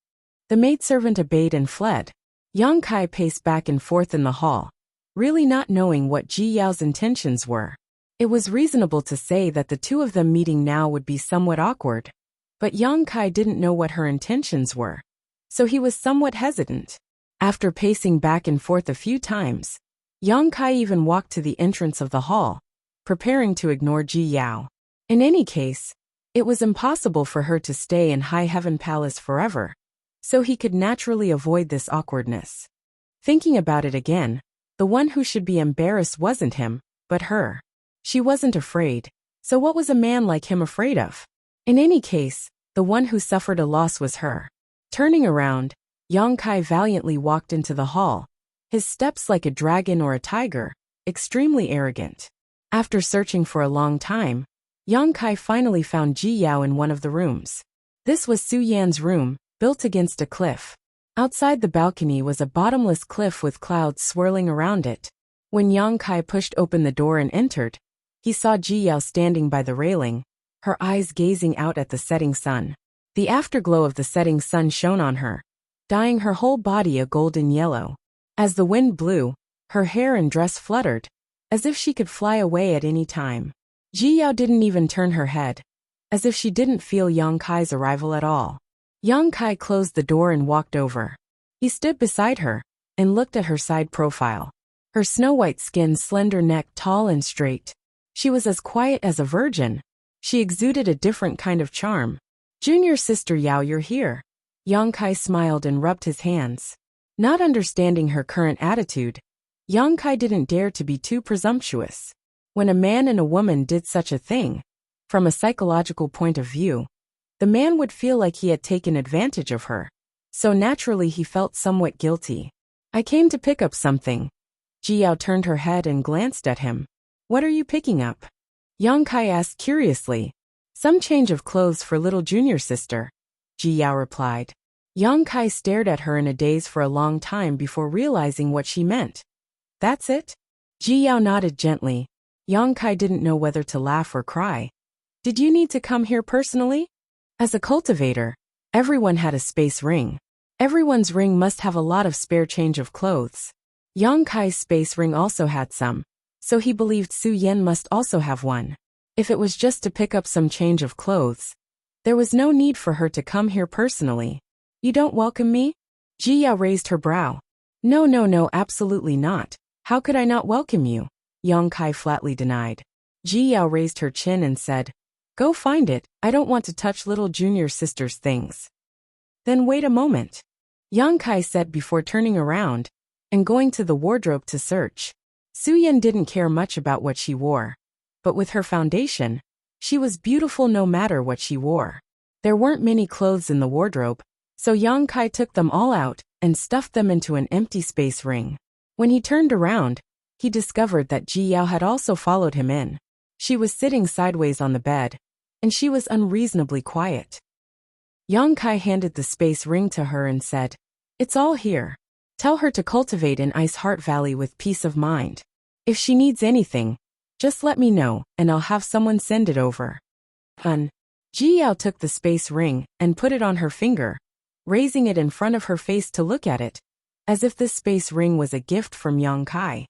The maidservant obeyed and fled. Yang Kai paced back and forth in the hall, really not knowing what Ji Yao's intentions were. It was reasonable to say that the two of them meeting now would be somewhat awkward, but Yang Kai didn't know what her intentions were, so he was somewhat hesitant. After pacing back and forth a few times, Yang Kai even walked to the entrance of the hall, preparing to ignore Ji Yao. In any case, it was impossible for her to stay in High Heaven Palace forever, so he could naturally avoid this awkwardness. Thinking about it again, the one who should be embarrassed wasn't him, but her. She wasn't afraid, so what was a man like him afraid of? In any case, the one who suffered a loss was her. Turning around, Yang Kai valiantly walked into the hall, his steps like a dragon or a tiger, extremely arrogant. After searching for a long time, Yang Kai finally found Ji Yao in one of the rooms. This was Su Yan's room, built against a cliff. Outside the balcony was a bottomless cliff with clouds swirling around it. When Yang Kai pushed open the door and entered, he saw Ji Yao standing by the railing, her eyes gazing out at the setting sun. The afterglow of the setting sun shone on her, dyeing her whole body a golden yellow. As the wind blew, her hair and dress fluttered, as if she could fly away at any time. Ji Yao didn't even turn her head, as if she didn't feel Yang Kai's arrival at all. Yang Kai closed the door and walked over. He stood beside her, and looked at her side profile. Her snow-white skin, slender neck, tall and straight. She was as quiet as a virgin. She exuded a different kind of charm. "Junior sister Yao, you're here." Yang Kai smiled and rubbed his hands. Not understanding her current attitude, Yang Kai didn't dare to be too presumptuous. When a man and a woman did such a thing, from a psychological point of view, the man would feel like he had taken advantage of her, so naturally he felt somewhat guilty. "I came to pick up something." Ji Yao turned her head and glanced at him. "What are you picking up?" Yang Kai asked curiously. "Some change of clothes for little junior sister." Ji Yao replied. Yang Kai stared at her in a daze for a long time before realizing what she meant. That's it? Ji Yao nodded gently. Yang Kai didn't know whether to laugh or cry. Did you need to come here personally? As a cultivator, everyone had a space ring. Everyone's ring must have a lot of spare change of clothes. Yang Kai's space ring also had some, so he believed Su Yan must also have one. If it was just to pick up some change of clothes, there was no need for her to come here personally. You don't welcome me? Ji Yao raised her brow. No, absolutely not. How could I not welcome you? Yang Kai flatly denied. Ji Yao raised her chin and said, Go find it, I don't want to touch little junior sister's things. Then wait a moment. Yang Kai said before turning around and going to the wardrobe to search. Su Yan didn't care much about what she wore, but with her foundation, she was beautiful no matter what she wore. There weren't many clothes in the wardrobe, so Yang Kai took them all out and stuffed them into an empty space ring. When he turned around, he discovered that Ji Yao had also followed him in. She was sitting sideways on the bed, and she was unreasonably quiet. Yang Kai handed the space ring to her and said, It's all here. Tell her to cultivate in Ice Heart Valley with peace of mind. If she needs anything, just let me know, and I'll have someone send it over. Ji Yao took the space ring and put it on her finger, raising it in front of her face to look at it, as if this space ring was a gift from Yang Kai.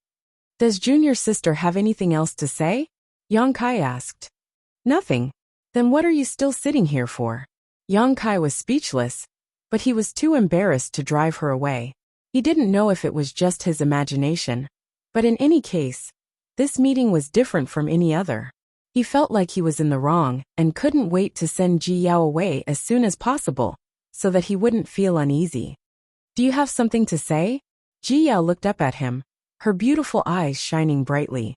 Does junior sister have anything else to say? Yang Kai asked. Nothing. Then what are you still sitting here for? Yang Kai was speechless, but he was too embarrassed to drive her away. He didn't know if it was just his imagination, but in any case, this meeting was different from any other. He felt like he was in the wrong and couldn't wait to send Ji Yao away as soon as possible, so that he wouldn't feel uneasy. Do you have something to say? Ji Yao looked up at him, her beautiful eyes shining brightly.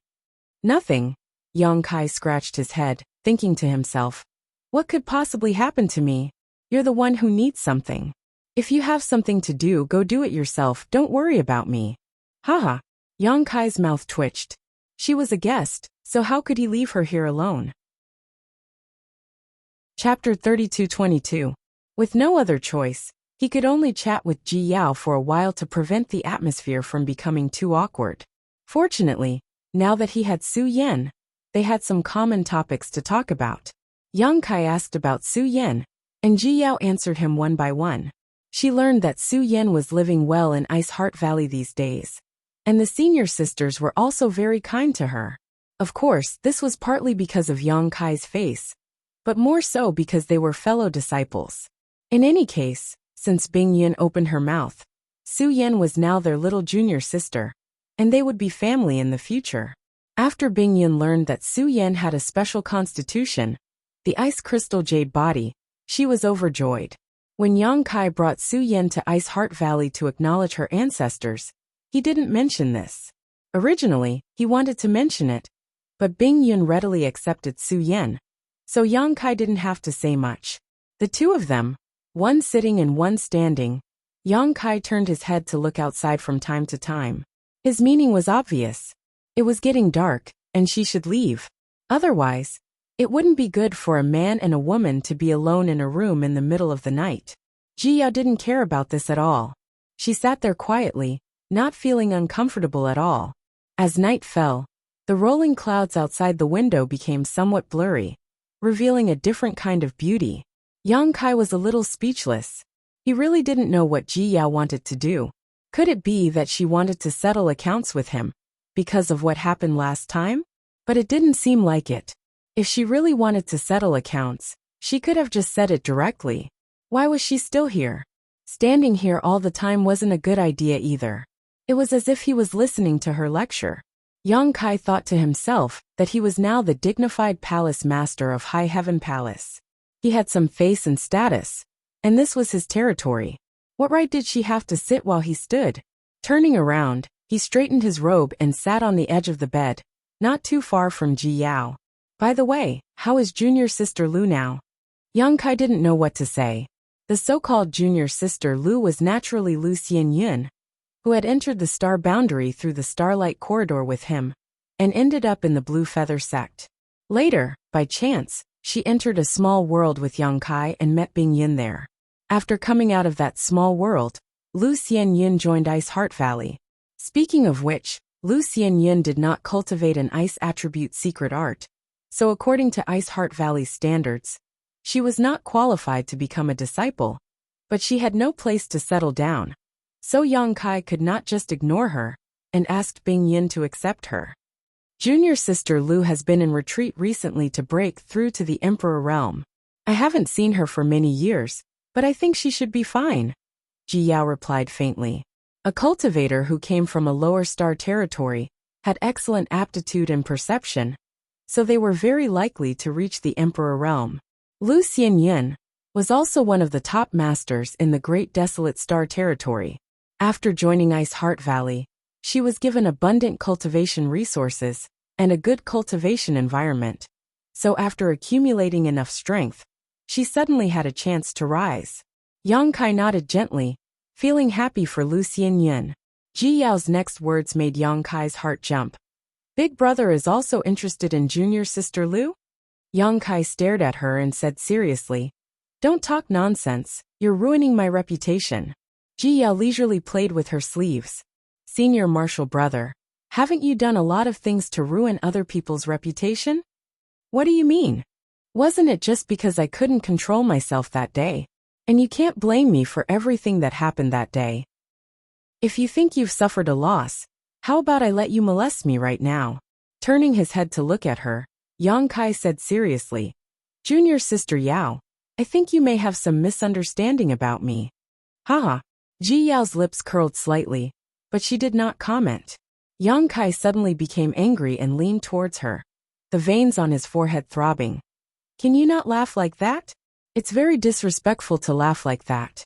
Nothing. Yang Kai scratched his head, thinking to himself, What could possibly happen to me? You're the one who needs something. If you have something to do, go do it yourself, don't worry about me. Haha. Yang Kai's mouth twitched. She was a guest, so how could he leave her here alone? Chapter 32-22. With no other choice, he could only chat with Ji Yao for a while to prevent the atmosphere from becoming too awkward. Fortunately, now that he had Su Yan, they had some common topics to talk about. Yang Kai asked about Su Yan, and Ji Yao answered him one by one. She learned that Su Yan was living well in Ice Heart Valley these days, and the senior sisters were also very kind to her. Of course, this was partly because of Yang Kai's face, but more so because they were fellow disciples. In any case, since Bing Yun opened her mouth, Su Yan was now their little junior sister, and they would be family in the future. After Bing Yun learned that Su Yan had a special constitution, the ice crystal jade body, she was overjoyed. When Yang Kai brought Su Yan to Ice Heart Valley to acknowledge her ancestors, he didn't mention this. Originally, he wanted to mention it, but Bing Yun readily accepted Su Yan, so Yang Kai didn't have to say much. The two of them, one sitting and one standing, Yang Kai turned his head to look outside from time to time. His meaning was obvious. It was getting dark, and she should leave. Otherwise, it wouldn't be good for a man and a woman to be alone in a room in the middle of the night. Ji Yao didn't care about this at all. She sat there quietly, not feeling uncomfortable at all. As night fell, the rolling clouds outside the window became somewhat blurry, revealing a different kind of beauty. Yang Kai was a little speechless. He really didn't know what Ji Yao wanted to do. Could it be that she wanted to settle accounts with him because of what happened last time? But it didn't seem like it. If she really wanted to settle accounts, she could have just said it directly. Why was she still here? Standing here all the time wasn't a good idea either. It was as if he was listening to her lecture. Yang Kai thought to himself that he was now the dignified palace master of High Heaven Palace. He had some face and status, and this was his territory. What right did she have to sit while he stood? Turning around, he straightened his robe and sat on the edge of the bed, not too far from Ji Yao. By the way, how is junior sister Lu now? Yang Kai didn't know what to say. The so-called junior sister Lu was naturally Lu Xianyun, who had entered the star boundary through the starlight corridor with him, and ended up in the Blue Feather sect. Later, by chance, she entered a small world with Yang Kai and met Bing Yin there. After coming out of that small world, Lu Xianyin joined Ice Heart Valley. Speaking of which, Lu Xianyin did not cultivate an ice attribute secret art, so according to Ice Heart Valley's standards, she was not qualified to become a disciple, but she had no place to settle down, so Yang Kai could not just ignore her, and asked Bing Yin to accept her. Junior sister Lu has been in retreat recently to break through to the Emperor realm. I haven't seen her for many years, but I think she should be fine, Ji Yao replied faintly. A cultivator who came from a lower star territory, had excellent aptitude and perception, so they were very likely to reach the Emperor realm. Lu Xianyin was also one of the top masters in the Great Desolate Star territory. After joining Ice Heart Valley, she was given abundant cultivation resources and a good cultivation environment. So after accumulating enough strength, she suddenly had a chance to rise. Yang Kai nodded gently, feeling happy for Lu Xianyin. Ji Yao's next words made Yang Kai's heart jump. Big brother is also interested in junior sister Lu? Yang Kai stared at her and said seriously, "Don't talk nonsense, you're ruining my reputation." Ji Yao leisurely played with her sleeves. Senior martial brother, haven't you done a lot of things to ruin other people's reputation? What do you mean? Wasn't it just because I couldn't control myself that day? And you can't blame me for everything that happened that day. If you think you've suffered a loss, how about I let you molest me right now? Turning his head to look at her, Yang Kai said seriously, "Junior sister Yao, I think you may have some misunderstanding about me." Haha. Ji Yao's lips curled slightly, but she did not comment. Yang Kai suddenly became angry and leaned towards her, the veins on his forehead throbbing. "Can you not laugh like that? It's very disrespectful to laugh like that."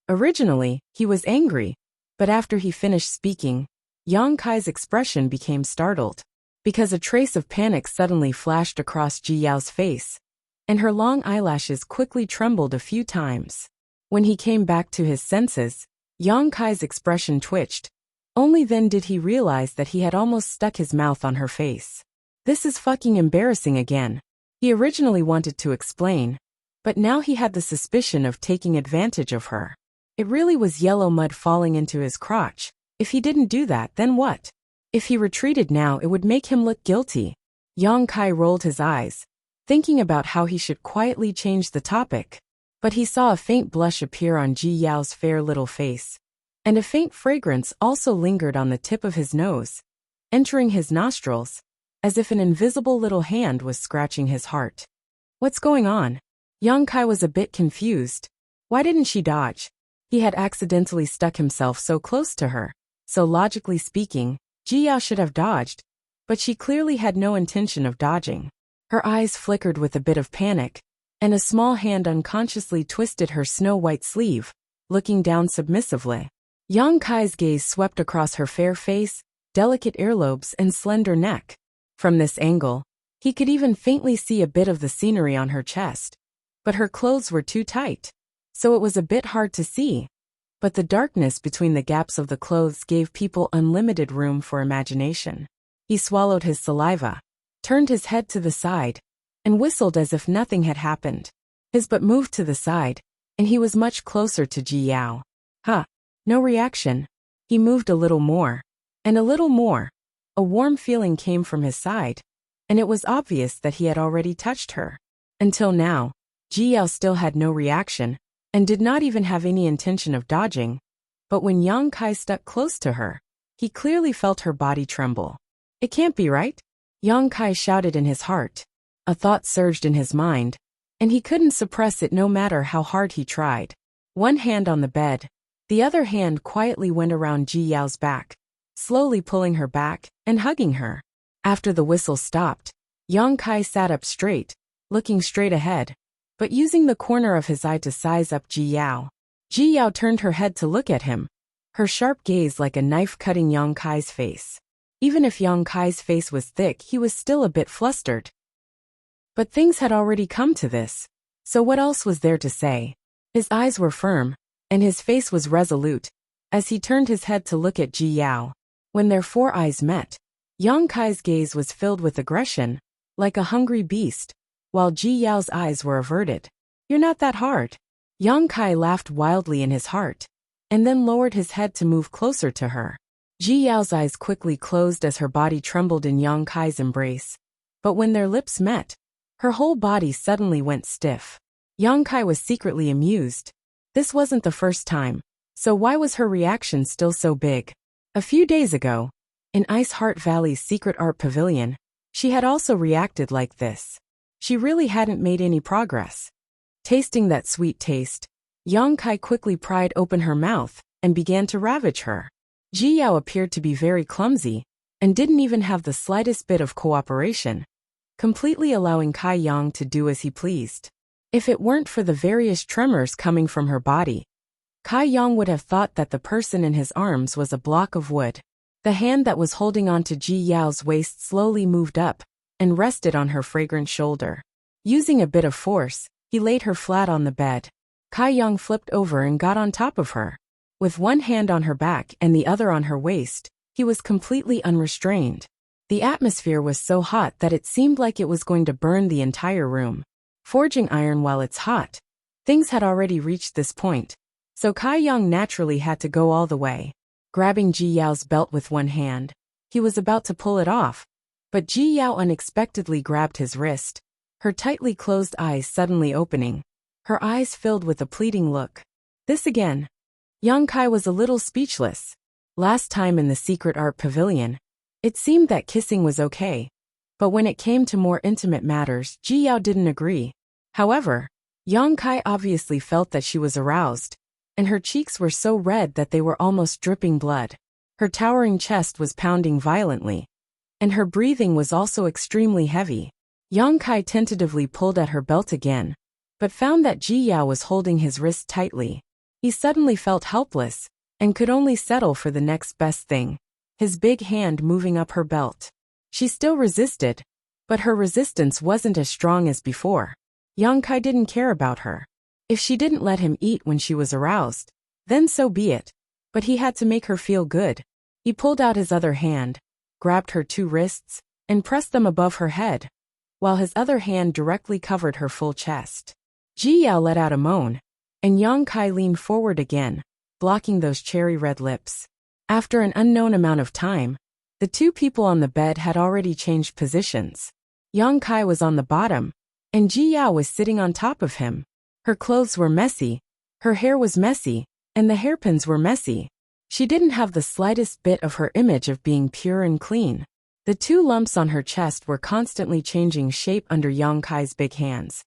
Originally, he was angry, but after he finished speaking, Yang Kai's expression became startled, because a trace of panic suddenly flashed across Ji Yao's face, and her long eyelashes quickly trembled a few times. When he came back to his senses, Yang Kai's expression twitched. Only then did he realize that he had almost stuck his mouth on her face. This is fucking embarrassing again. He originally wanted to explain, but now he had the suspicion of taking advantage of her. It really was yellow mud falling into his crotch. If he didn't do that, then what? If he retreated now, it would make him look guilty. Yang Kai rolled his eyes, thinking about how he should quietly change the topic. But he saw a faint blush appear on Ji Yao's fair little face, and a faint fragrance also lingered on the tip of his nose, entering his nostrils, as if an invisible little hand was scratching his heart. What's going on? Yang Kai was a bit confused. Why didn't she dodge? He had accidentally stuck himself so close to her, so logically speaking, Ji Yao should have dodged, but she clearly had no intention of dodging. Her eyes flickered with a bit of panic, and a small hand unconsciously twisted her snow-white sleeve, looking down submissively. Yang Kai's gaze swept across her fair face, delicate earlobes and slender neck. From this angle, he could even faintly see a bit of the scenery on her chest, but her clothes were too tight, so it was a bit hard to see. But the darkness between the gaps of the clothes gave people unlimited room for imagination. He swallowed his saliva, turned his head to the side, and whistled as if nothing had happened. His butt moved to the side, and he was much closer to Ji Yao. Huh. No reaction. He moved a little more, and a little more. A warm feeling came from his side, and it was obvious that he had already touched her. Until now, Ji Yao still had no reaction, and did not even have any intention of dodging, but when Yang Kai stuck close to her, he clearly felt her body tremble. It can't be right? Yang Kai shouted in his heart. A thought surged in his mind, and he couldn't suppress it no matter how hard he tried. One hand on the bed, the other hand quietly went around Ji Yao's back, slowly pulling her back and hugging her. After the whistle stopped, Yang Kai sat up straight, looking straight ahead, but using the corner of his eye to size up Ji Yao. Ji Yao turned her head to look at him, her sharp gaze like a knife cutting Yang Kai's face. Even if Yang Kai's face was thick, he was still a bit flustered. But things had already come to this, so what else was there to say? His eyes were firm, and his face was resolute, as he turned his head to look at Ji Yao. When their four eyes met, Yang Kai's gaze was filled with aggression, like a hungry beast, while Ji Yao's eyes were averted. You're not that hard. Yang Kai laughed wildly in his heart, and then lowered his head to move closer to her. Ji Yao's eyes quickly closed as her body trembled in Yang Kai's embrace. But when their lips met, her whole body suddenly went stiff. Yang Kai was secretly amused. This wasn't the first time, so why was her reaction still so big? A few days ago, in Ice Heart Valley's secret art pavilion, she had also reacted like this. She really hadn't made any progress. Tasting that sweet taste, Yang Kai quickly pried open her mouth and began to ravage her. Ji Yao appeared to be very clumsy and didn't even have the slightest bit of cooperation, completely allowing Kai Yang to do as he pleased. If it weren't for the various tremors coming from her body, Kai Yang would have thought that the person in his arms was a block of wood. The hand that was holding onto Ji Yao's waist slowly moved up and rested on her fragrant shoulder. Using a bit of force, he laid her flat on the bed. Kai Yang flipped over and got on top of her. With one hand on her back and the other on her waist, he was completely unrestrained. The atmosphere was so hot that it seemed like it was going to burn the entire room. Forging iron while it's hot. Things had already reached this point, so Kai Yang naturally had to go all the way. Grabbing Ji Yao's belt with one hand, he was about to pull it off, but Ji Yao unexpectedly grabbed his wrist, her tightly closed eyes suddenly opening, her eyes filled with a pleading look. This again. Yang Kai was a little speechless. Last time in the secret art pavilion, it seemed that kissing was okay, but when it came to more intimate matters, Ji Yao didn't agree. However, Yang Kai obviously felt that she was aroused, and her cheeks were so red that they were almost dripping blood. Her towering chest was pounding violently, and her breathing was also extremely heavy. Yang Kai tentatively pulled at her belt again, but found that Ji Yao was holding his wrist tightly. He suddenly felt helpless, and could only settle for the next best thing, his big hand moving up her belt. She still resisted, but her resistance wasn't as strong as before. Yang Kai didn't care about her. If she didn't let him eat when she was aroused, then so be it, but he had to make her feel good. He pulled out his other hand, grabbed her two wrists, and pressed them above her head, while his other hand directly covered her full chest. Ji Yao let out a moan, and Yang Kai leaned forward again, blocking those cherry-red lips. After an unknown amount of time, the two people on the bed had already changed positions. Yang Kai was on the bottom, and Ji Yao was sitting on top of him. Her clothes were messy, her hair was messy, and the hairpins were messy. She didn't have the slightest bit of her image of being pure and clean. The two lumps on her chest were constantly changing shape under Yang Kai's big hands,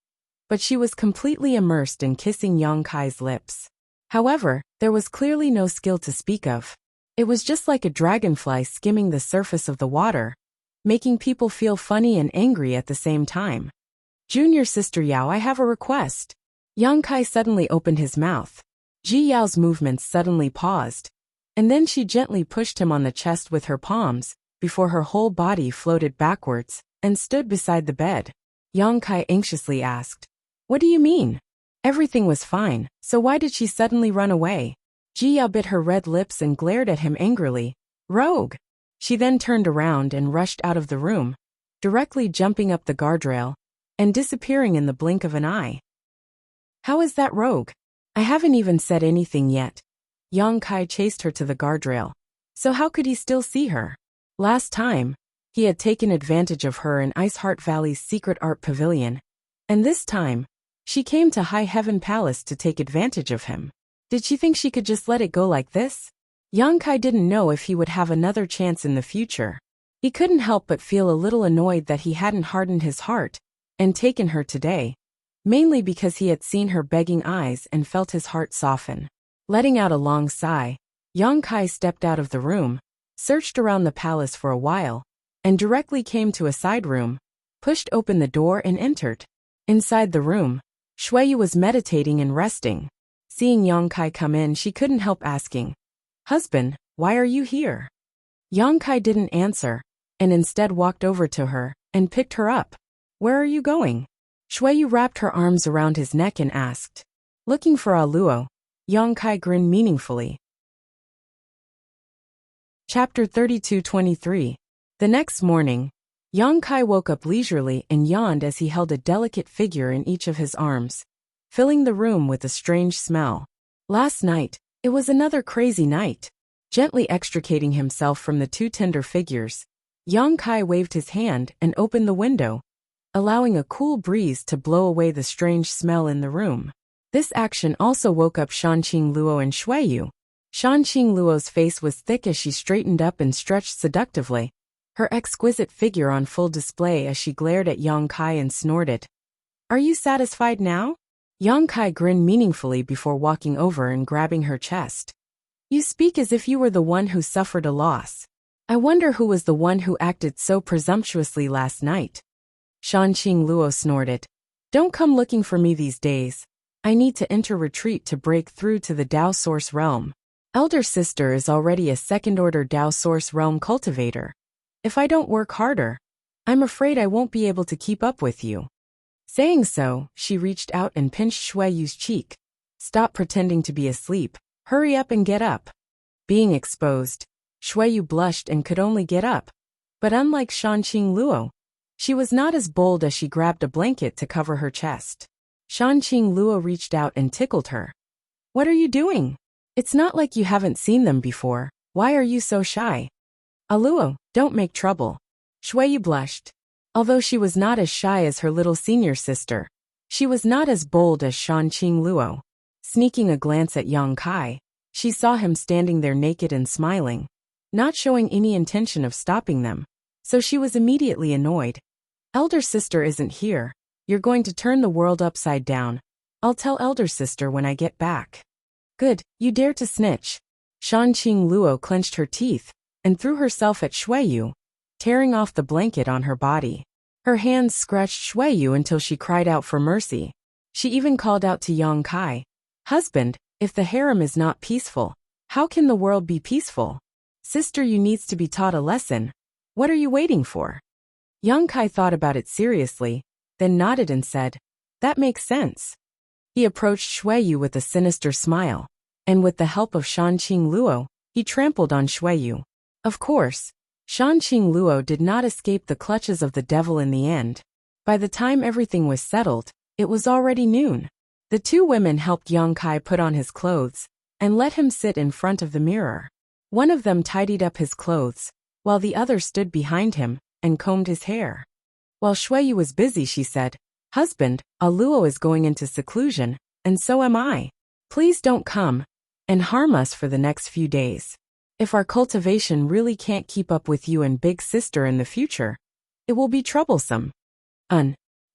but she was completely immersed in kissing Yang Kai's lips. However, there was clearly no skill to speak of. It was just like a dragonfly skimming the surface of the water, making people feel funny and angry at the same time. Junior Sister Yao, I have a request. Yang Kai suddenly opened his mouth. Ji Yao's movements suddenly paused, and then she gently pushed him on the chest with her palms, before her whole body floated backwards, and stood beside the bed. Yang Kai anxiously asked, "What do you mean? Everything was fine, so why did she suddenly run away?" Ji Yao bit her red lips and glared at him angrily. "Rogue!" She then turned around and rushed out of the room, directly jumping up the guardrail, and disappearing in the blink of an eye. "How is that rogue? I haven't even said anything yet." Yang Kai chased her to the guardrail. So how could he still see her? Last time, he had taken advantage of her in Ice Heart Valley's secret art pavilion, and this time, she came to High Heaven Palace to take advantage of him. Did she think she could just let it go like this? Yang Kai didn't know if he would have another chance in the future. He couldn't help but feel a little annoyed that he hadn't hardened his heart and taken her today, mainly because he had seen her begging eyes and felt his heart soften. Letting out a long sigh, Yang Kai stepped out of the room, searched around the palace for a while, and directly came to a side room, pushed open the door and entered. Inside the room, Shuiyu was meditating and resting. Seeing Yang Kai come in, she couldn't help asking, "Husband, why are you here?" Yang Kai didn't answer, and instead walked over to her and picked her up. "Where are you going?" Shuiyu wrapped her arms around his neck and asked. "Looking for Aluo." Yang Kai grinned meaningfully. Chapter 32-23. The next morning, Yang Kai woke up leisurely and yawned as he held a delicate figure in each of his arms. filling the room with a strange smell. Last night, it was another crazy night. Gently extricating himself from the two tender figures, Yang Kai waved his hand and opened the window, allowing a cool breeze to blow away the strange smell in the room. This action also woke up Shanqing Luo and Shuiyu. Shanqing Luo's face was thick as she straightened up and stretched seductively, her exquisite figure on full display as she glared at Yang Kai and snorted. "Are you satisfied now?" Yang Kai grinned meaningfully before walking over and grabbing her chest. "You speak as if you were the one who suffered a loss. I wonder who was the one who acted so presumptuously last night." Shanqing Luo snorted. "Don't come looking for me these days. I need to enter retreat to break through to the Dao Source Realm. Elder sister is already a second-order Dao Source Realm cultivator. If I don't work harder, I'm afraid I won't be able to keep up with you." Saying so, she reached out and pinched Shuiyu's cheek. "Stop pretending to be asleep. Hurry up and get up." Being exposed, Shuiyu blushed and could only get up. But unlike Shanqing Luo, she was not as bold as she grabbed a blanket to cover her chest. Shanqing Luo reached out and tickled her. "What are you doing? It's not like you haven't seen them before. Why are you so shy?" "Luo, don't make trouble." Shuiyu blushed. Although she was not as shy as her little senior sister, she was not as bold as Shanqing Luo. Sneaking a glance at Yang Kai, she saw him standing there naked and smiling, not showing any intention of stopping them, so she was immediately annoyed. "Elder sister isn't here. You're going to turn the world upside down. I'll tell elder sister when I get back." "Good, you dare to snitch." Shanqing Luo clenched her teeth and threw herself at Shuiyu, tearing off the blanket on her body. Her hands scratched Shuiyu until she cried out for mercy. She even called out to Yang Kai, "Husband, if the harem is not peaceful, how can the world be peaceful? Sister, you needs to be taught a lesson. What are you waiting for?" Yang Kai thought about it seriously, then nodded and said, "That makes sense." He approached Shuiyu with a sinister smile, and with the help of Shanqing Luo, he trampled on Shuiyu. Of course, Shanqing Luo did not escape the clutches of the devil in the end. By the time everything was settled, it was already noon. The two women helped Yang Kai put on his clothes and let him sit in front of the mirror. One of them tidied up his clothes, while the other stood behind him and combed his hair. While Shuiyu was busy, she said, "Husband, Luo is going into seclusion, and so am I. Please don't come and harm us for the next few days. If our cultivation really can't keep up with you and big sister in the future, it will be troublesome."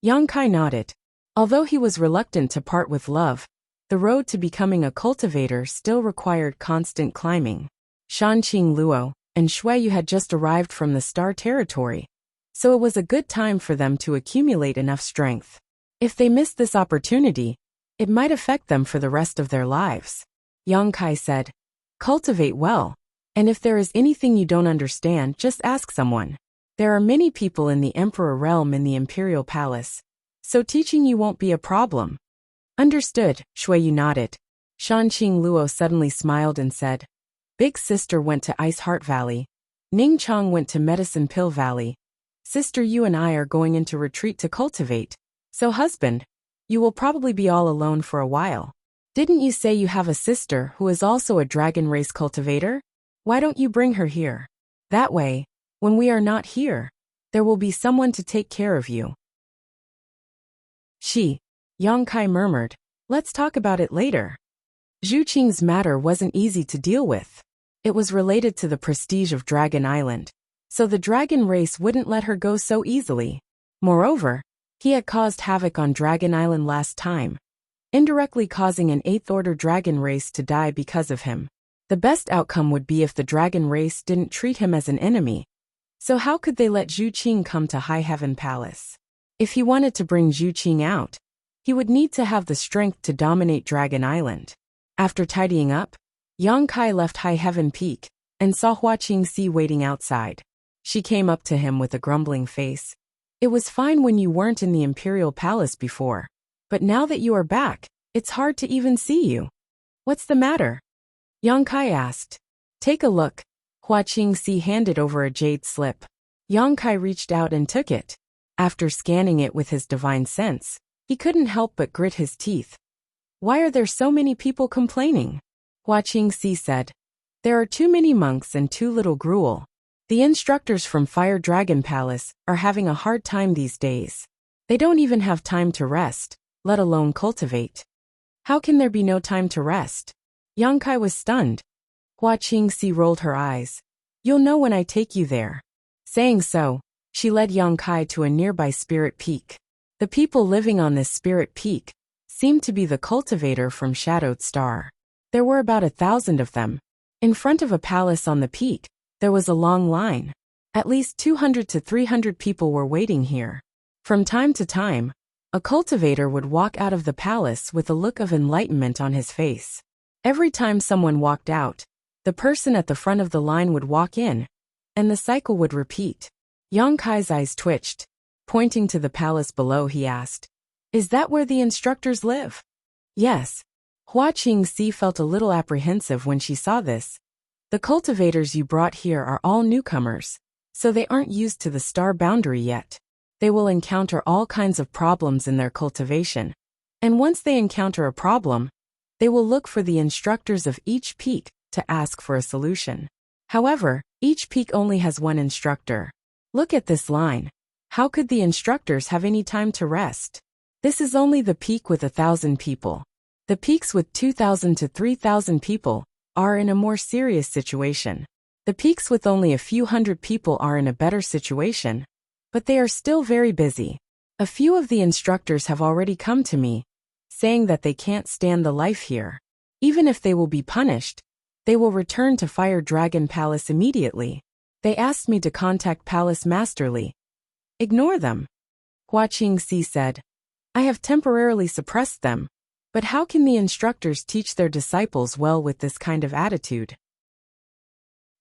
Yang Kai nodded. Although he was reluctant to part with love, the road to becoming a cultivator still required constant climbing. Shanqing Luo and Shuiyu had just arrived from the Star Territory, so it was a good time for them to accumulate enough strength. If they missed this opportunity, it might affect them for the rest of their lives. Yang Kai said, "Cultivate well. And if there is anything you don't understand, just ask someone. There are many people in the Emperor realm in the Imperial Palace, so teaching you won't be a problem." "Understood," Shuiyu nodded. Shanqing Luo suddenly smiled and said, "Big sister went to Ice Heart Valley. Ning Chong went to Medicine Pill Valley. Sister, you and I are going into retreat to cultivate. So husband, you will probably be all alone for a while. Didn't you say you have a sister who is also a dragon race cultivator? Why don't you bring her here? That way, when we are not here, there will be someone to take care of you." Yang Kai murmured, "Let's talk about it later." Zhu Qing's matter wasn't easy to deal with. It was related to the prestige of Dragon Island, so the dragon race wouldn't let her go so easily. Moreover, he had caused havoc on Dragon Island last time, indirectly causing an 8th Order dragon race to die because of him. The best outcome would be if the dragon race didn't treat him as an enemy. So how could they let Zhu Qing come to High Heaven Palace? If he wanted to bring Zhu Qing out, he would need to have the strength to dominate Dragon Island. After tidying up, Yang Kai left High Heaven Peak and saw Hua Qingxi waiting outside. She came up to him with a grumbling face. "It was fine when you weren't in the Imperial Palace before, but now that you are back, it's hard to even see you. What's the matter?" Yang Kai asked. "Take a look." Hua Qingxi handed over a jade slip. Yang Kai reached out and took it. After scanning it with his divine sense, he couldn't help but grit his teeth. Why are there so many people complaining? Hua Qingxi said. There are too many monks and too little gruel. The instructors from Fire Dragon Palace are having a hard time these days. They don't even have time to rest, let alone cultivate. How can there be no time to rest? Yang Kai was stunned. Hua Qingxi rolled her eyes. You'll know when I take you there. Saying so, she led Yang Kai to a nearby spirit peak. The people living on this spirit peak seemed to be the cultivator from Shadowed Star. There were about 1,000 of them. In front of a palace on the peak, there was a long line. At least 200 to 300 people were waiting here. From time to time, a cultivator would walk out of the palace with a look of enlightenment on his face. Every time someone walked out, the person at the front of the line would walk in, and the cycle would repeat. Yang Kai's eyes twitched. Pointing to the palace below, he asked, Is that where the instructors live? Yes. Hua Qingxi felt a little apprehensive when she saw this. The cultivators you brought here are all newcomers, so they aren't used to the star boundary yet. They will encounter all kinds of problems in their cultivation, and once they encounter a problem, they will look for the instructors of each peak to ask for a solution. However, each peak only has one instructor. Look at this line. How could the instructors have any time to rest? This is only the peak with 1,000 people. The peaks with 2,000 to 3,000 people are in a more serious situation. The peaks with only a few hundred people are in a better situation, but they are still very busy. A few of the instructors have already come to me, saying that they can't stand the life here. Even if they will be punished, they will return to Fire Dragon Palace immediately. They asked me to contact Palace Master Li. Ignore them. Hua Qingxi said. I have temporarily suppressed them, but how can the instructors teach their disciples well with this kind of attitude?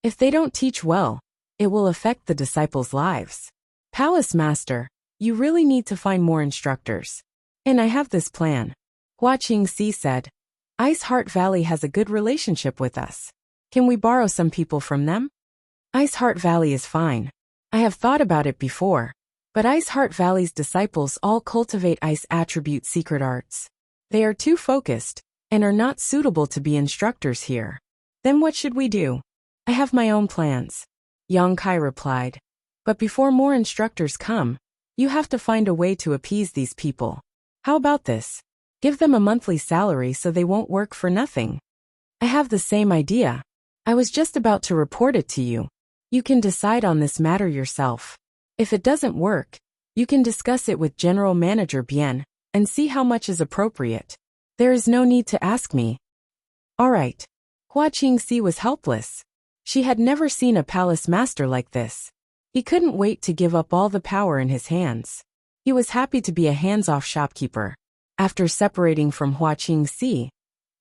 If they don't teach well, it will affect the disciples' lives. Palace Master, you really need to find more instructors. And I have this plan. Hua Qingxi said. Ice Heart Valley has a good relationship with us. Can we borrow some people from them? Ice Heart Valley is fine. I have thought about it before, but Ice Heart Valley's disciples all cultivate ice attribute secret arts. They are too focused and are not suitable to be instructors here. Then what should we do? I have my own plans. Yang Kai replied. But before more instructors come, you have to find a way to appease these people. How about this? Give them a monthly salary so they won't work for nothing. I have the same idea. I was just about to report it to you. You can decide on this matter yourself. If it doesn't work, you can discuss it with General Manager Bien and see how much is appropriate. There is no need to ask me. All right. Hua Qingxi was helpless. She had never seen a palace master like this. He couldn't wait to give up all the power in his hands. He was happy to be a hands-off shopkeeper. After separating from Hua Qingxi,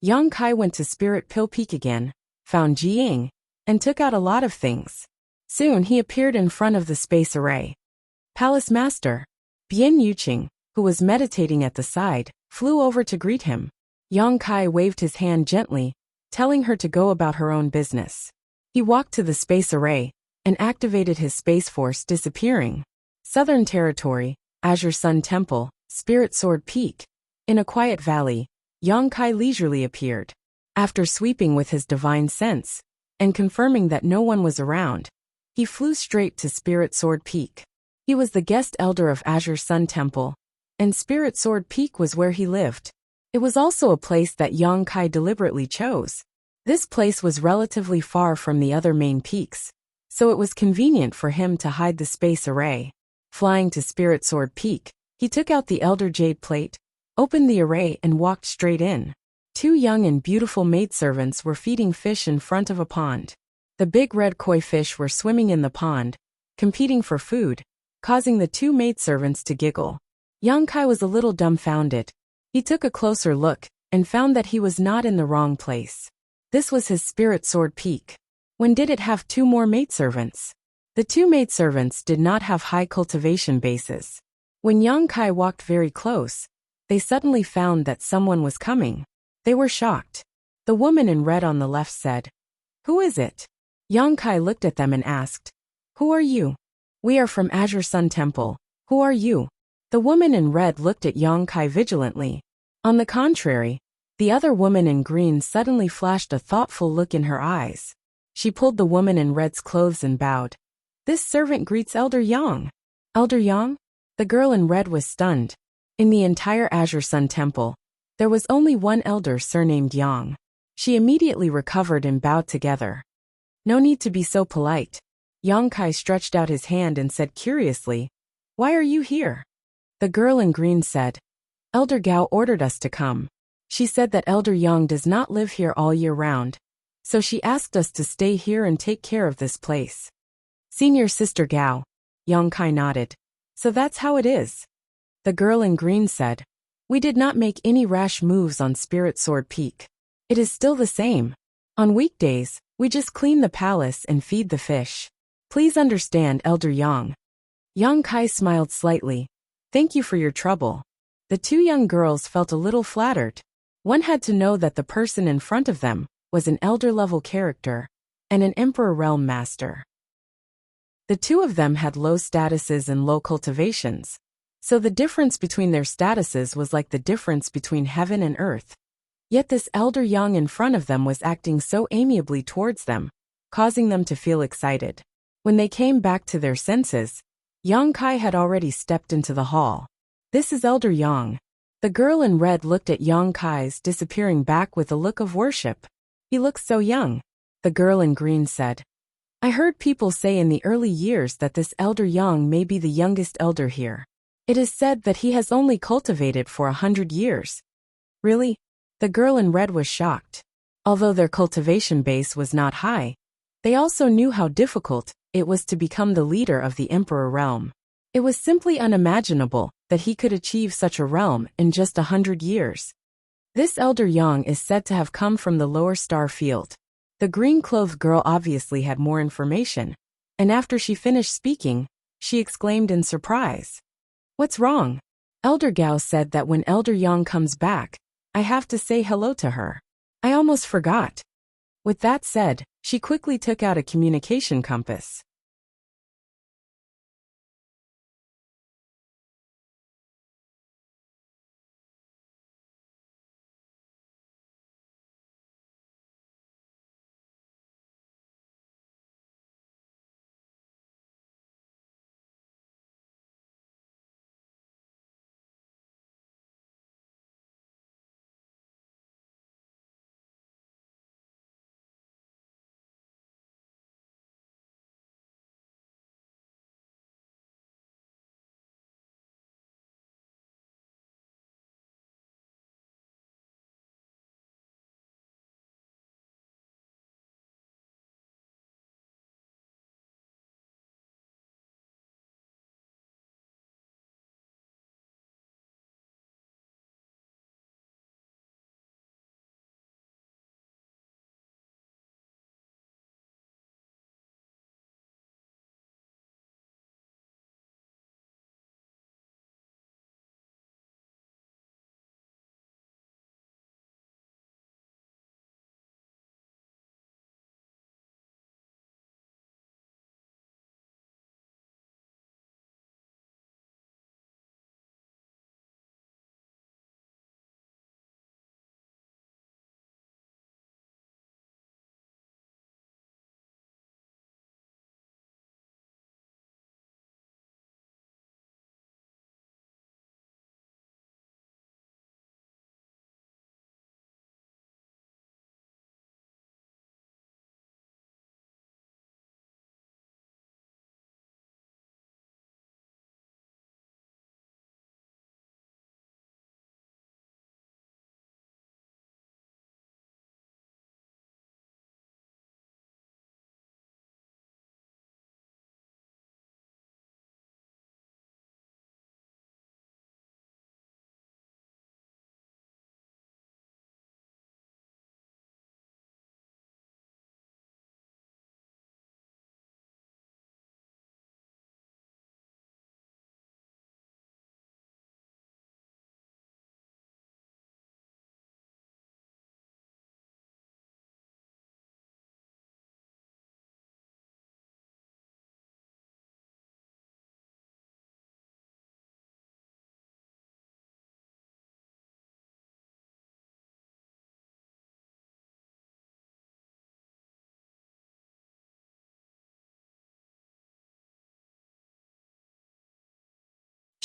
Yang Kai went to Spirit Pill Peak again, found Jiying, and took out a lot of things. Soon he appeared in front of the space array. Palace Master, Bian Yuqing, who was meditating at the side, flew over to greet him. Yang Kai waved his hand gently, telling her to go about her own business. He walked to the space array and activated his space force, disappearing. Southern Territory, Azure Sun Temple, Spirit Sword Peak. In a quiet valley, Yang Kai leisurely appeared. After sweeping with his divine sense and confirming that no one was around, he flew straight to Spirit Sword Peak. He was the guest elder of Azure Sun Temple, and Spirit Sword Peak was where he lived. It was also a place that Yang Kai deliberately chose. This place was relatively far from the other main peaks, so it was convenient for him to hide the space array. Flying to Spirit Sword Peak, he took out the Elder Jade Plate, opened the array and walked straight in. Two young and beautiful maidservants were feeding fish in front of a pond. The big red koi fish were swimming in the pond, competing for food, causing the two maidservants to giggle. Yang Kai was a little dumbfounded. He took a closer look and found that he was not in the wrong place. This was his Spirit Sword Peak. When did it have two more maidservants? The two maidservants did not have high cultivation bases. When Yang Kai walked very close, they suddenly found that someone was coming. They were shocked. The woman in red on the left said, "Who is it?" Yang Kai looked at them and asked, "Who are you?" "We are from Azure Sun Temple. Who are you?" The woman in red looked at Yang Kai vigilantly. On the contrary, The other woman in green suddenly flashed a thoughtful look in her eyes. She pulled the woman in red's clothes and bowed. This servant greets Elder Yang. Elder Yang? The girl in red was stunned. In the entire Azure Sun Temple, there was only one elder surnamed Yang. She immediately recovered and bowed together. No need to be so polite. Yang Kai stretched out his hand and said curiously, "Why are you here?" The girl in green said, "Elder Gao ordered us to come. She said that Elder Yang does not live here all year round, so she asked us to stay here and take care of this place." "Senior Sister Gao," Yang Kai nodded. "So that's how it is." The girl in green said, "We did not make any rash moves on Spirit Sword Peak. It is still the same. On weekdays, we just clean the palace and feed the fish. Please understand, Elder Yang." Yang Kai smiled slightly. "Thank you for your trouble." The two young girls felt a little flattered. One had to know that the person in front of them was an elder-level character and an Emperor Realm Master. The two of them had low statuses and low cultivations, so the difference between their statuses was like the difference between heaven and earth. Yet this Elder Yang in front of them was acting so amiably towards them, causing them to feel excited. When they came back to their senses, Yang Kai had already stepped into the hall. "This is Elder Yang." The girl in red looked at Yang Kai's disappearing back with a look of worship. "He looks so young." The girl in green said, "I heard people say in the early years that this Elder Yang may be the youngest elder here. It is said that he has only cultivated for 100 years. "Really?" The girl in red was shocked. Although their cultivation base was not high, they also knew how difficult it was to become the leader of the Emperor realm. It was simply unimaginable that he could achieve such a realm in just 100 years. This Elder Yang is said to have come from the lower star field. The green-clothed girl obviously had more information, and after she finished speaking, she exclaimed in surprise, "What's wrong?" Elder Gao said that when Elder Yang comes back, I have to say hello to her. I almost forgot. With that said, she quickly took out a communication compass.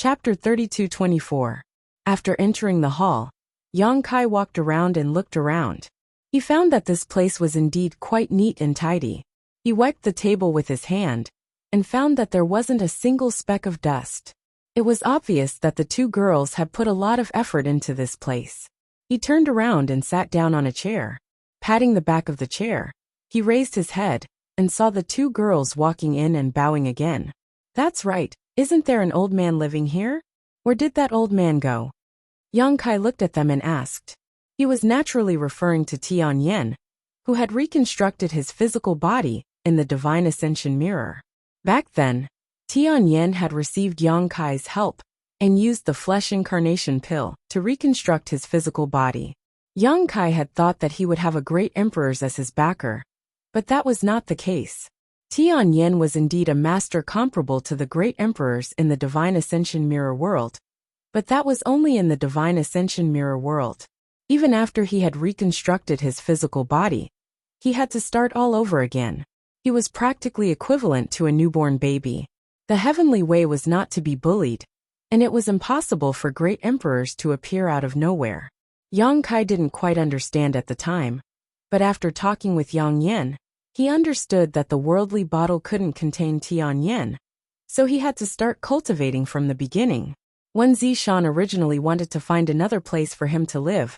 Chapter 32-24. After entering the hall, Yang Kai walked around and looked around. He found that this place was indeed quite neat and tidy. He wiped the table with his hand, and found that there wasn't a single speck of dust. It was obvious that the two girls had put a lot of effort into this place. He turned around and sat down on a chair. Patting the back of the chair, he raised his head, and saw the two girls walking in and bowing again. That's right, isn't there an old man living here? Where did that old man go? Yang Kai looked at them and asked. He was naturally referring to Tianyan, who had reconstructed his physical body in the Divine Ascension Mirror. Back then, Tianyan had received Yang Kai's help and used the flesh incarnation pill to reconstruct his physical body. Yang Kai had thought that he would have a great emperor as his backer, but that was not the case. Tianyan was indeed a master comparable to the great emperors in the Divine Ascension Mirror world, but that was only in the Divine Ascension Mirror world. Even after he had reconstructed his physical body, he had to start all over again. He was practically equivalent to a newborn baby. The heavenly way was not to be bullied, and it was impossible for great emperors to appear out of nowhere. Yang Kai didn't quite understand at the time, but after talking with Yang Yan, he understood that the worldly bottle couldn't contain Tianyan, so he had to start cultivating from the beginning. Wen Zishan originally wanted to find another place for him to live,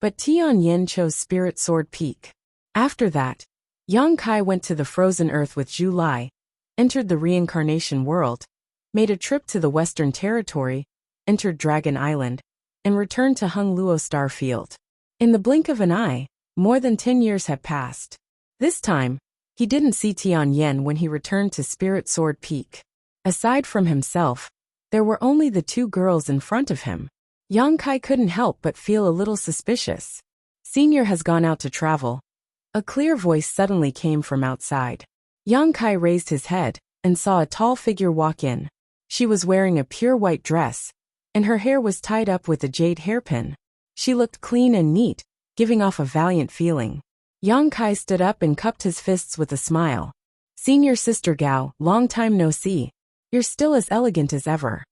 but Tianyan chose Spirit Sword Peak. After that, Yang Kai went to the frozen earth with Zhu Lai, entered the reincarnation world, made a trip to the Western Territory, entered Dragon Island, and returned to Hung Luo Star Field. In the blink of an eye, more than 10 years had passed. This time, he didn't see Tianyan when he returned to Spirit Sword Peak. Aside from himself, there were only the two girls in front of him. Yang Kai couldn't help but feel a little suspicious. Senior has gone out to travel. A clear voice suddenly came from outside. Yang Kai raised his head and saw a tall figure walk in. She was wearing a pure white dress, and her hair was tied up with a jade hairpin. She looked clean and neat, giving off a valiant feeling. Yang Kai stood up and cupped his fists with a smile. Senior Sister Gao, long time no see. You're still as elegant as ever.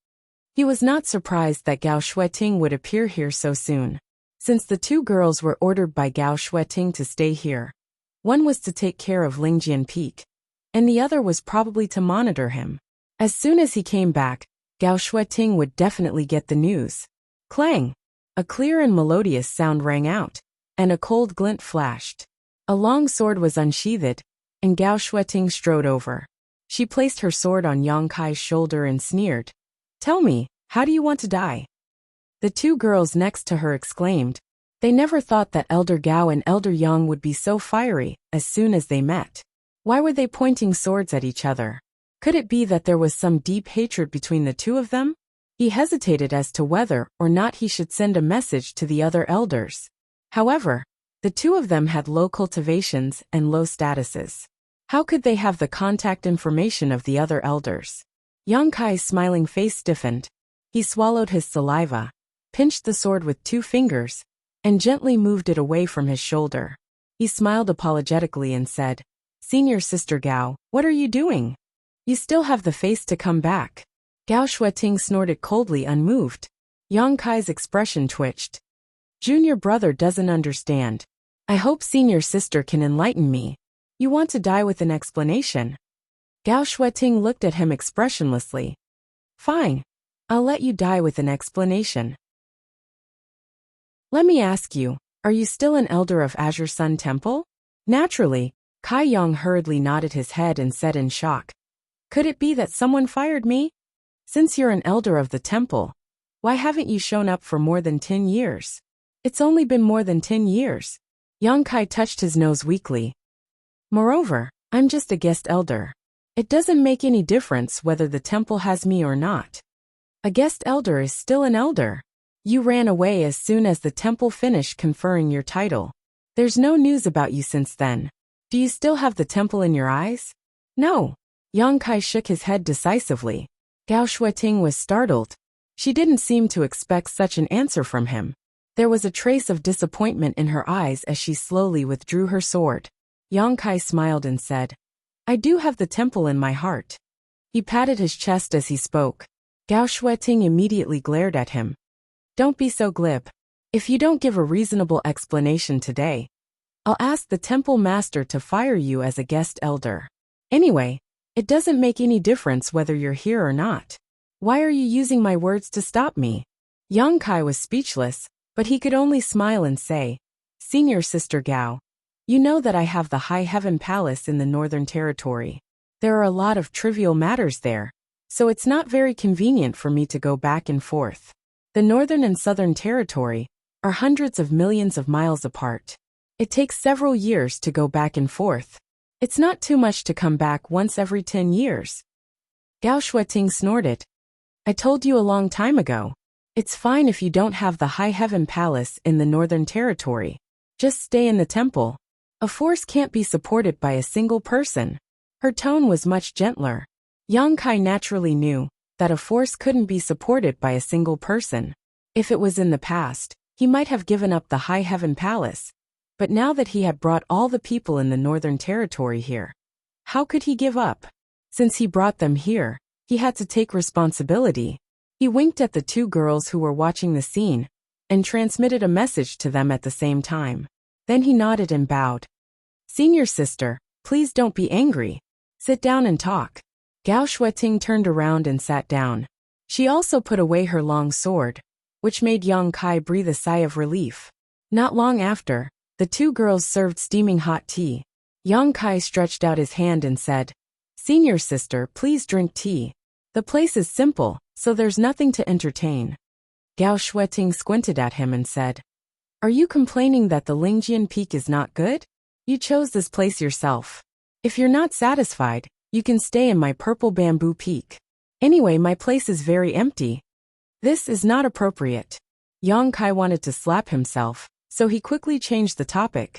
He was not surprised that Gao Shueting would appear here so soon. Since the two girls were ordered by Gao Shueting to stay here, one was to take care of Lingjian Peak, and the other was probably to monitor him. As soon as he came back, Gao Shueting would definitely get the news. Clang! A clear and melodious sound rang out, and a cold glint flashed. A long sword was unsheathed, and Gao Shueting strode over. She placed her sword on Yang Kai's shoulder and sneered. Tell me, how do you want to die? The two girls next to her exclaimed. They never thought that Elder Gao and Elder Yang would be so fiery as soon as they met. Why were they pointing swords at each other? Could it be that there was some deep hatred between the two of them? He hesitated as to whether or not he should send a message to the other elders. However, the two of them had low cultivations and low statuses. How could they have the contact information of the other elders? Yang Kai's smiling face stiffened. He swallowed his saliva, pinched the sword with 2 fingers, and gently moved it away from his shoulder. He smiled apologetically and said, Senior Sister Gao, what are you doing? You still have the face to come back. Gao Shueting snorted coldly, unmoved. Yang Kai's expression twitched. Junior brother doesn't understand. I hope Senior Sister can enlighten me. You want to die with an explanation? Gao Shueting looked at him expressionlessly. Fine. I'll let you die with an explanation. Let me ask you, are you still an elder of Azure Sun Temple? Naturally, Kai Yang hurriedly nodded his head and said in shock. Could it be that someone fired me? Since you're an elder of the temple, why haven't you shown up for more than 10 years? It's only been more than 10 years. Yang Kai touched his nose weakly. Moreover, I'm just a guest elder. It doesn't make any difference whether the temple has me or not. A guest elder is still an elder. You ran away as soon as the temple finished conferring your title. There's no news about you since then. Do you still have the temple in your eyes? No. Yang Kai shook his head decisively. Gao Shueting was startled. She didn't seem to expect such an answer from him. There was a trace of disappointment in her eyes as she slowly withdrew her sword. Yang Kai smiled and said, I do have the temple in my heart. He patted his chest as he spoke. Gao Shueting immediately glared at him. Don't be so glib. If you don't give a reasonable explanation today, I'll ask the temple master to fire you as a guest elder. Anyway, it doesn't make any difference whether you're here or not. Why are you using my words to stop me? Yang Kai was speechless, but he could only smile and say, Senior Sister Gao, you know that I have the High Heaven Palace in the Northern Territory. There are a lot of trivial matters there, so it's not very convenient for me to go back and forth. The Northern and Southern Territory are hundreds of millions of miles apart. It takes several years to go back and forth. It's not too much to come back once every 10 years. Gao Shueting snorted. I told you a long time ago. It's fine if you don't have the High Heaven Palace in the Northern Territory. Just stay in the temple. A force can't be supported by a single person. Her tone was much gentler. Yang Kai naturally knew that a force couldn't be supported by a single person. If it was in the past, he might have given up the High Heaven Palace. But now that he had brought all the people in the Northern Territory here, how could he give up? Since he brought them here, he had to take responsibility. He winked at the two girls who were watching the scene and transmitted a message to them at the same time. Then he nodded and bowed. Senior sister, please don't be angry. Sit down and talk. Gao Shueting turned around and sat down. She also put away her long sword, which made Yang Kai breathe a sigh of relief. Not long after, the two girls served steaming hot tea. Yang Kai stretched out his hand and said, Senior sister, please drink tea. The place is simple, so there's nothing to entertain. Gao Shueting squinted at him and said, Are you complaining that the Lingjian Peak is not good? You chose this place yourself. If you're not satisfied, you can stay in my purple bamboo peak. Anyway, my place is very empty. This is not appropriate. Yang Kai wanted to slap himself, so he quickly changed the topic.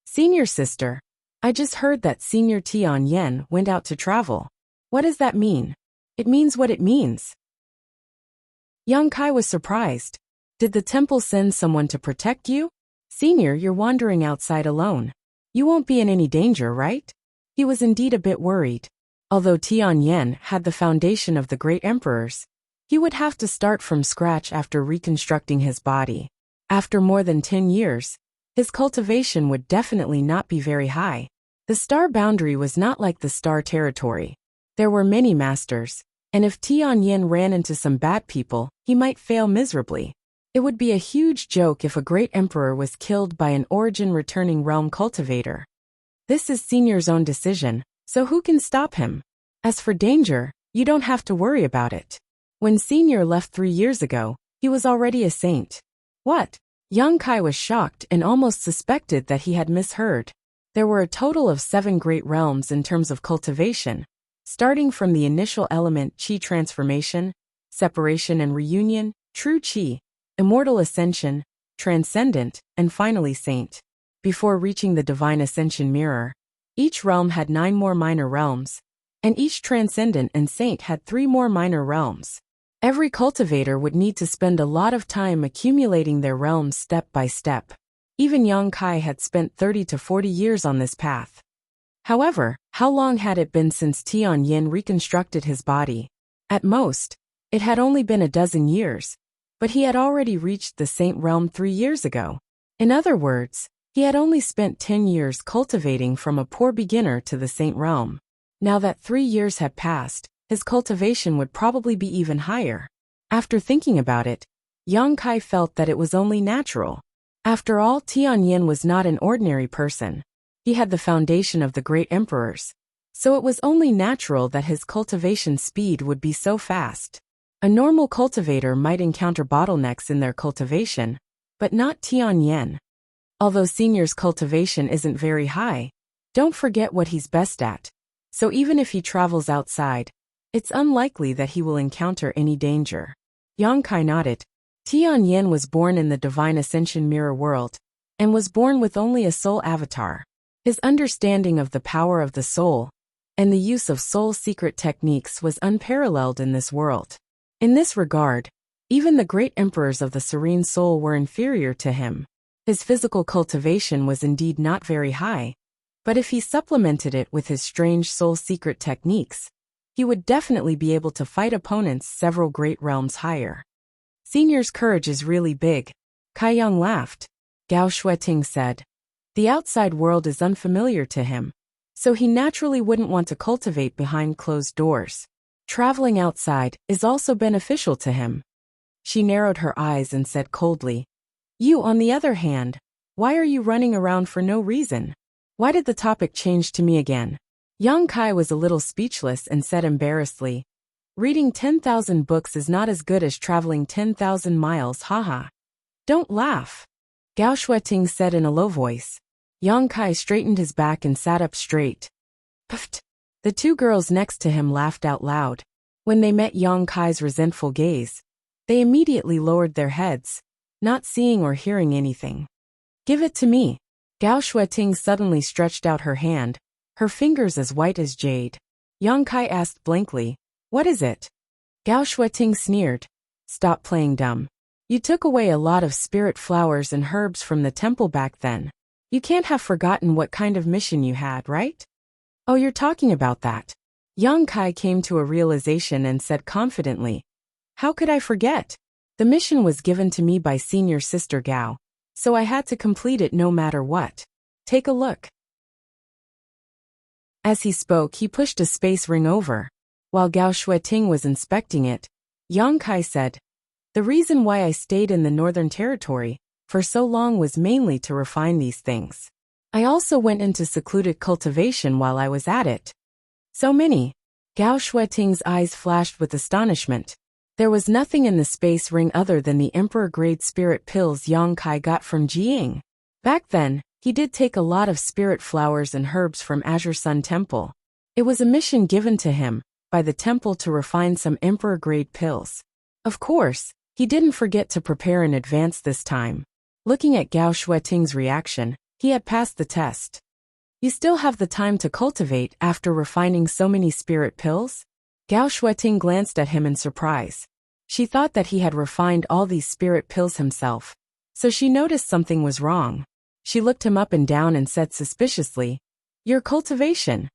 Senior sister, I just heard that Senior Tianyan went out to travel. What does that mean? It means what it means. Yang Kai was surprised. Did the temple send someone to protect you? Senior, you're wandering outside alone. You won't be in any danger, right? He was indeed a bit worried. Although Tianyan had the foundation of the great emperors, he would have to start from scratch after reconstructing his body. After more than 10 years, his cultivation would definitely not be very high. The star boundary was not like the star territory. There were many masters, and if Tianyan ran into some bad people, he might fail miserably. It would be a huge joke if a great emperor was killed by an origin-returning realm cultivator. This is Senior's own decision, so who can stop him? As for danger, you don't have to worry about it. When Senior left 3 years ago, he was already a saint. What? Yang Kai was shocked and almost suspected that he had misheard. There were a total of 7 great realms in terms of cultivation, starting from the initial element Qi transformation, separation and reunion, true Qi, immortal ascension, transcendent, and finally saint. Before reaching the divine ascension mirror, each realm had 9 more minor realms, and each transcendent and saint had 3 more minor realms. Every cultivator would need to spend a lot of time accumulating their realms step by step. Even Yang Kai had spent 30 to 40 years on this path. However, how long had it been since Tianyan reconstructed his body? At most, it had only been a dozen years, but he had already reached the saint realm 3 years ago. In other words, he had only spent 10 years cultivating from a poor beginner to the saint realm. Now that 3 years had passed, his cultivation would probably be even higher. After thinking about it, Yang Kai felt that it was only natural. After all, Tianyan was not an ordinary person. He had the foundation of the great emperors, so it was only natural that his cultivation speed would be so fast. A normal cultivator might encounter bottlenecks in their cultivation, but not Tianyan. Although Senior's cultivation isn't very high, don't forget what he's best at. So even if he travels outside, it's unlikely that he will encounter any danger. Yang Kai nodded. Tianyan was born in the divine ascension mirror world, and was born with only a soul avatar. His understanding of the power of the soul, and the use of soul secret techniques was unparalleled in this world. In this regard, even the great emperors of the serene soul were inferior to him. His physical cultivation was indeed not very high, but if he supplemented it with his strange soul secret techniques, he would definitely be able to fight opponents several great realms higher. Senior's courage is really big. Kai Yang laughed. Gao Shueting said. The outside world is unfamiliar to him, so he naturally wouldn't want to cultivate behind closed doors. Traveling outside is also beneficial to him. She narrowed her eyes and said coldly, You, on the other hand, why are you running around for no reason? Why did the topic change to me again? Yang Kai was a little speechless and said embarrassedly, Reading 10,000 books is not as good as traveling 10,000 miles, haha. Don't laugh. Gao Shueting said in a low voice. Yang Kai straightened his back and sat up straight. Puffed. The two girls next to him laughed out loud. When they met Yang Kai's resentful gaze, they immediately lowered their heads, not seeing or hearing anything. Give it to me. Gao Shueting suddenly stretched out her hand, her fingers as white as jade. Yang Kai asked blankly, What is it? Gao Shueting sneered. Stop playing dumb. You took away a lot of spirit flowers and herbs from the temple back then. You can't have forgotten what kind of mission you had, right? Oh, you're talking about that. Yang Kai came to a realization and said confidently, How could I forget? The mission was given to me by senior sister Gao, so I had to complete it no matter what. Take a look. As he spoke, he pushed a space ring over. While Gao Shueting was inspecting it, Yang Kai said, The reason why I stayed in the Northern Territory for so long was mainly to refine these things. I also went into secluded cultivation while I was at it. So many. Gao Shueting's eyes flashed with astonishment. There was nothing in the space ring other than the emperor-grade spirit pills Yang Kai got from Jiying. Back then, he did take a lot of spirit flowers and herbs from Azure Sun Temple. It was a mission given to him by the temple to refine some emperor-grade pills. Of course, he didn't forget to prepare in advance this time. Looking at Gao Shueting's reaction, he had passed the test. You still have the time to cultivate after refining so many spirit pills? Gao Shueting glanced at him in surprise. She thought that he had refined all these spirit pills himself, so she noticed something was wrong. She looked him up and down and said suspiciously, Your cultivation.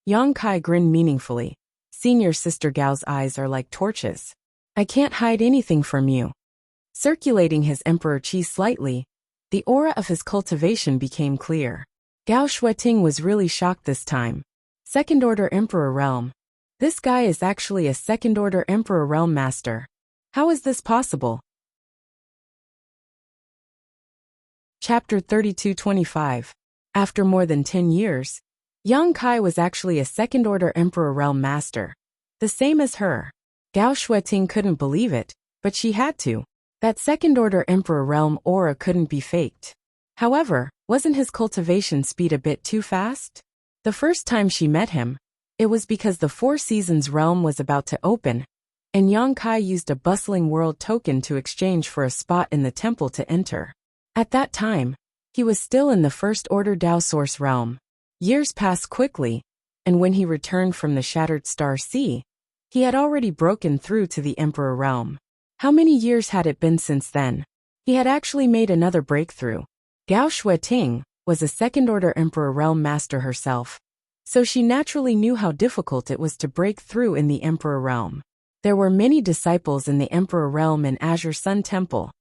Yang Kai grinned meaningfully. Senior sister Gao's eyes are like torches. I can't hide anything from you. Circulating his emperor chi slightly, the aura of his cultivation became clear. Gao Shueting was really shocked this time. Second-order Emperor Realm. This guy is actually a second-order Emperor Realm Master. How is this possible? Chapter 3225. After more than 10 years, Yang Kai was actually a second-order Emperor Realm Master. The same as her. Gao Shueting couldn't believe it, but she had to. That second-order Emperor Realm aura couldn't be faked. However, wasn't his cultivation speed a bit too fast? The first time she met him, it was because the Four Seasons realm was about to open, and Yang Kai used a bustling world token to exchange for a spot in the temple to enter. At that time, he was still in the first-order Dao Source realm. Years passed quickly, and when he returned from the Shattered Star Sea, he had already broken through to the Emperor realm. How many years had it been since then? He had actually made another breakthrough. Gao Shueting was a second-order Emperor Realm Master herself, so she naturally knew how difficult it was to break through in the Emperor Realm. There were many disciples in the Emperor Realm in Azure Sun Temple,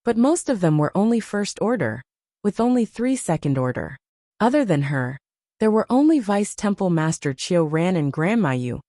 but most of them were only First Order, with only 3 Second Order. Other than her, there were only Vice Temple Master Qiu Ran and Grandma Yu,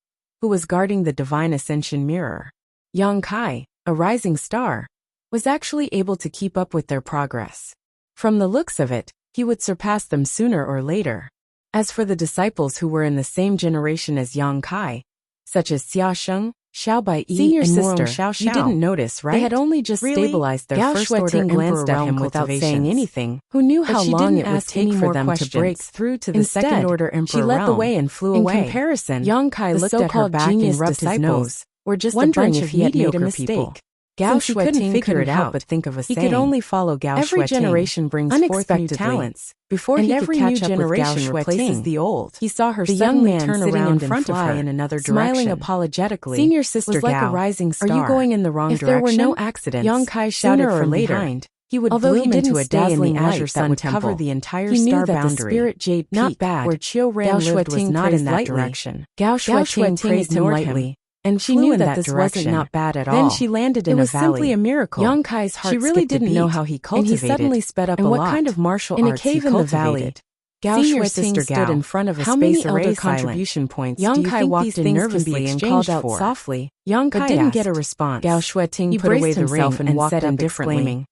who was guarding the Divine Ascension Mirror. Yang Kai, a rising star, was actually able to keep up with their progress. From the looks of it, he would surpass them sooner or later. As for the disciples who were in the same generation as Yang Kai, such as Xia Sheng, Xiao Bai Yi, Senior and sister, Xiao Xiao. you didn't notice, right? They had only just Really? stabilized their Gao first-order Shueting glanced Emperor at him realm without saying cultivations. anything. Who knew But how she long didn't it would ask take any for more them questions. to break through to the Instead, second-order Emperor she led the realm. way and flew In away. comparison, Yang Kai the looked at her so-called back genius and rubbed his disciples nose, were just wondering a bunch if of he had made a mediocre mistake. people. Gao Since he couldn't Shueting figure couldn't it help out, but think of a he saying. could only follow Gao Every Shueting. generation brings forth new Unexpectedly, talents. Before and he every could new catch up with Gao generation replaces Shueting, the old. he saw her The suddenly young man turn sitting around in front and of fly her, in another smiling direction. apologetically, Senior sister was like Gao, a rising star. are you going in the wrong If direction? there were no accidents, Yang Kai shouted sooner or from later, behind. He would Although bloom he didn't into a stay in dazzling the azure azure sun sun temple, cover the entire he knew star that the boundary. spirit jade Not peak bad. where Chiu Ran lived was not in that direction. Gao Shueting praised him lightly, and she flew knew in that that this direction. wasn't not bad at all. Then she landed in It a was valley. simply a miracle. Young Kai's heart She really skipped a didn't know beat, how he and cultivated. he suddenly sped up and a what lot. kind of martial In a arts he cave in the valley, cultivated. Gao Senior Shueting sister stood Gao, in front of a how space many array elder silent. contribution points Young do you Kai think walked these in things nervously can be and exchanged called out for? softly. Young but Kai didn't asked. get a response. Gao Shueting He put away braced the himself ring and walked said up indifferently, exclaiming,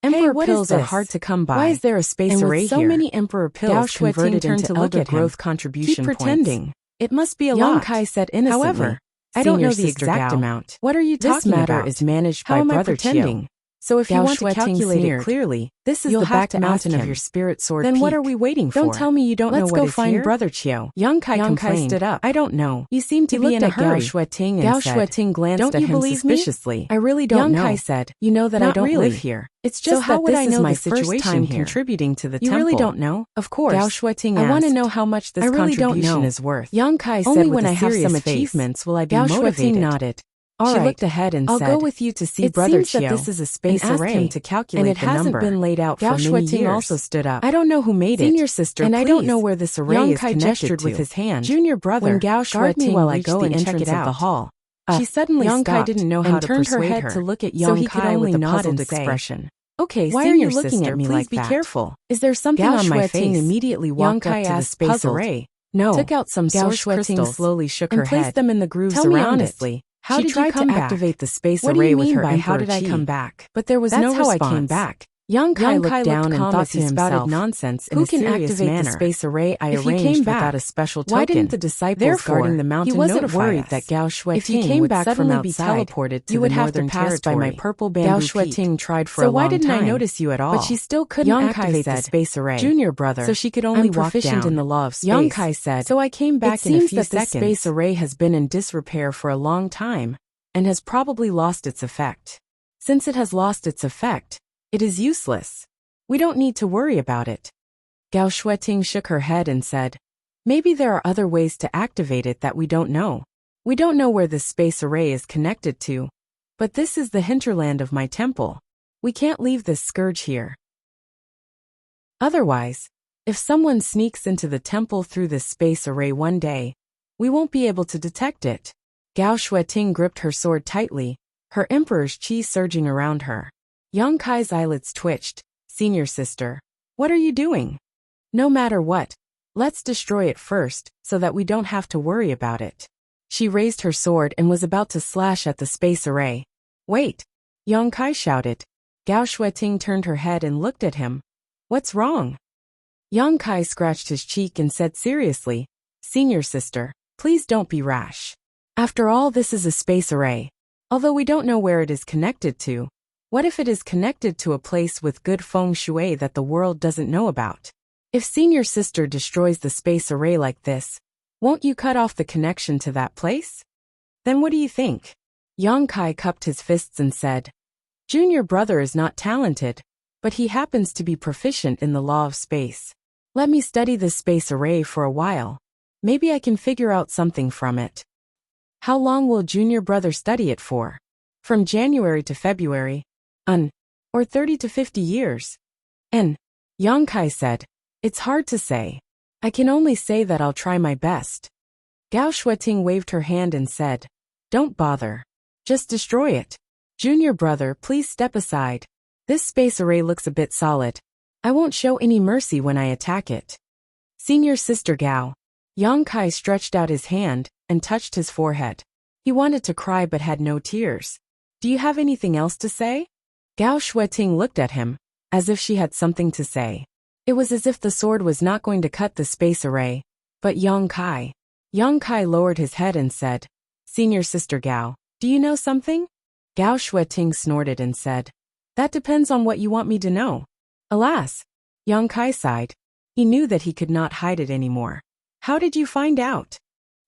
"Emperor "Hey, what is pills are this? hard to come by. Why is there a space and array with so here?" many emperor Gao pills Shueting converted turned into to look elder at him. growth contribution Keep points. pretending. It must be a Young lot. Kai said innocently. However, I don't Senior know the sister exact Gao, amount. What are you This talking matter about? is managed How by am I Brother pretending? Chiu. So if Gao you want to Shueting calculate it sneered. clearly, This is you'll the have back to mountain ask of him. your spirit sword Then peak. what are we waiting for? Don't tell me you don't know Let's what go is find here. Brother Chiu. Young Kai complained. stood up. I don't know. You seem to He be in looked a at Gao hurry. Shueting and Gao said, Shueting glanced "Don't at you him believe me? suspiciously. I really don't Young know." Kai said, "You know that I "Not don't really. live here. It's just So how that would this I is know my the first situation time here? contributing to the You temple." really don't know?" Of course. Gao Shueting I want to asked. know how much this "I really don't contribution know. is worth. Young Kai Only said when with I a have some serious face. achievements will I be Gao motivated. Shueting nodded. All She right. looked ahead and I'll said, go with you to see "It Brother seems that Chiu this is a space and ask array, him to calculate and it the hasn't number." been laid out Gao for many Shueting years. also stood up. I don't know who made Senior it, sister, and I don't please. know where this array Young is Kai connected gestured to. with his hand. Junior brother, When Gao guard me Shueting while I reached go the and check entrance it of the out. hall. She suddenly Young Kai stopped didn't know how and to turned her persuade head her, to look at so Young he could Kai only with a nod puzzled and say, expression. "Okay, Why Senior are you looking sister, at me please like be that? careful. Is there something Gao on my Shueting face?" immediately Young walked Kai up to the asked, space puzzled. array, No. took out some Gao source Shueting crystals, slowly shook and her placed head. them in the grooves Tell me around honestly, it. how She did you tried come to back? activate the space What do array you with mean her by how Emperor did I Chi, come back? but there was That's no how response. I came back. Young Kai Young looked Kai down looked and calm thought as to he himself, spouted nonsense in "Who a can serious activate manner. the space array I If he arranged came back, without a special token? why didn't the disciples Therefore, guarding the mountain he wasn't notify worried us? that Gao Shueting If you came would back from suddenly be outside, teleported to you would the have to northern pass by my territory. purple Gao bamboo peak. Shueting tried for So a why long didn't I time, notice you at all? but she still couldn't Young activate Kai the said, space array. "Junior brother, so she could only I'm walk proficient down. in the law of space." Young Kai said, "So I came back "It in a seems few that this seconds. space array has been in disrepair for a long time, and has probably lost its effect. Since it has lost its effect, it is useless. We don't need to worry about it." Gao Shueting shook her head and said, "Maybe there are other ways to activate it that we don't know. We don't know where this space array is connected to, but this is the hinterland of my temple. We can't leave this scourge here. Otherwise, if someone sneaks into the temple through this space array one day, we won't be able to detect it." Gao Shueting gripped her sword tightly, her emperor's chi surging around her. Young Kai's eyelids twitched. "Senior sister, what are you doing? No matter what, let's destroy it first, so that we don't have to worry about it." She raised her sword and was about to slash at the space array. "Wait!" Young Kai shouted. Gao Shueting turned her head and looked at him. "What's wrong?" Young Kai scratched his cheek and said seriously, "Senior sister, please don't be rash. After all, this is a space array. Although we don't know where it is connected to, what if it is connected to a place with good feng shui that the world doesn't know about? If senior sister destroys the space array like this, won't you cut off the connection to that place? Then what do you think?" Young Kai cupped his fists and said, "Junior brother is not talented, but he happens to be proficient in the law of space. Let me study this space array for a while. Maybe I can figure out something from it." "How long will junior brother study it for?" "From January to February. Or 30 to 50 years. Young Kai said, "It's hard to say. I can only say that I'll try my best." Gao Shueting waved her hand and said, "Don't bother. Just destroy it. Junior brother, please step aside. This space array looks a bit solid. I won't show any mercy when I attack it." "Senior sister Gao." Young Kai stretched out his hand and touched his forehead. He wanted to cry but had no tears. "Do you have anything else to say?" Gao Shueting looked at him, as if she had something to say. It was as if the sword was not going to cut the space array, but Young Kai lowered his head and said, "Senior sister Gao, do you know something?" Gao Shueting snorted and said, "That depends on what you want me to know." Alas, Young Kai sighed. He knew that he could not hide it anymore. "How did you find out?"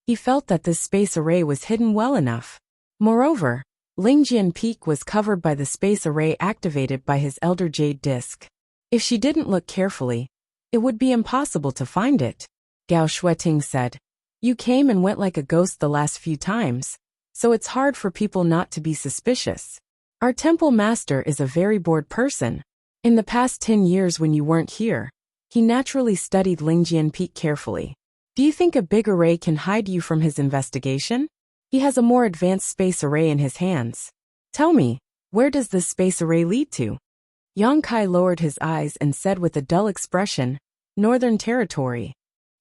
He felt that this space array was hidden well enough. Moreover, Lingjian Peak was covered by the space array activated by his Elder Jade Disc. If she didn't look carefully, it would be impossible to find it. Gao Shueting said, "You came and went like a ghost the last few times, so it's hard for people not to be suspicious. Our temple master is a very bored person. In the past 10 years when you weren't here, he naturally studied Lingjian Peak carefully. Do you think a big array can hide you from his investigation? He has a more advanced space array in his hands. Tell me, where does this space array lead to? Yang Kai lowered his eyes and said with a dull expression, Northern Territory.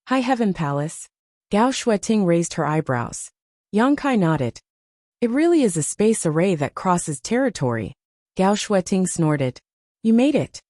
High Heaven Palace. Gao Shueting raised her eyebrows. Yang Kai nodded. It really is a space array that crosses territory. Gao Shueting snorted. You made it.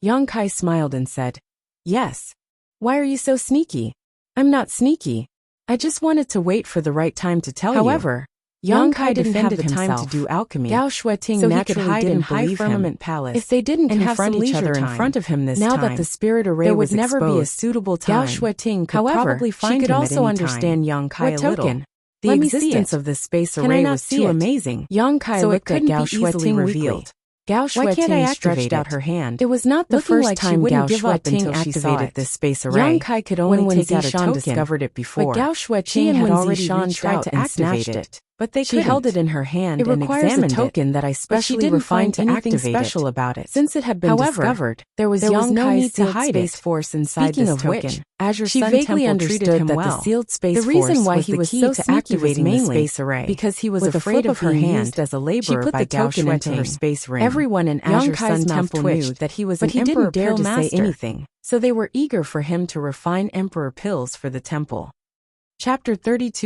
Yang Kai smiled and said, Yes. Why are you so sneaky? I'm not sneaky. I just wanted to wait for the right time to tell you. However, Yang Kai didn't have the time to do alchemy, Gao Shueting so naturally he could hide in High Firmament Palace. If they didn't confront each other in front of him this now time, that the spirit array there was would never be a exposed, suitable time. Gao Shueting could However, probably find she could him also at any understand time. Yang Kai What a little. token? The Let me see existence it. of this space Can I array not was see too it? amazing. Yang Kai So it looked at couldn't Gao be easily Shueting revealed. weakly. Gao Why can't I Shueting stretched activate out it? her hand. It was not the Looking first like time she Gao wouldn't give up Shueting until she saw activated it. this space array. Yang Kai could only When take out a Zishan token, discovered it before. but Gao She Shueting and had Wen already Zishan reached tried out to and activate snatched it, it. but they She couldn't. held it in her hand It and requires a examined token that I but she specially didn't refined find to anything activate special it. about it. Since it had been However, discovered, there was Yang no Kai's need to sealed hide space it. force inside Speaking this of token. which, Azure She Sun vaguely Temple understood treated him that well. the sealed space The reason force why was he the was key so to sneaky was activating the mainly space array, because he was with a afraid flip of of her being hand, used as a she laborer put by the Gao token into her Shueting. space ring. Everyone in Yang Azure Kai's Sun mouth Temple knew twitched, that he was but an he didn't emperor dare pill to master, say anything. so they were eager for him to refine emperor pills for the temple. Chapter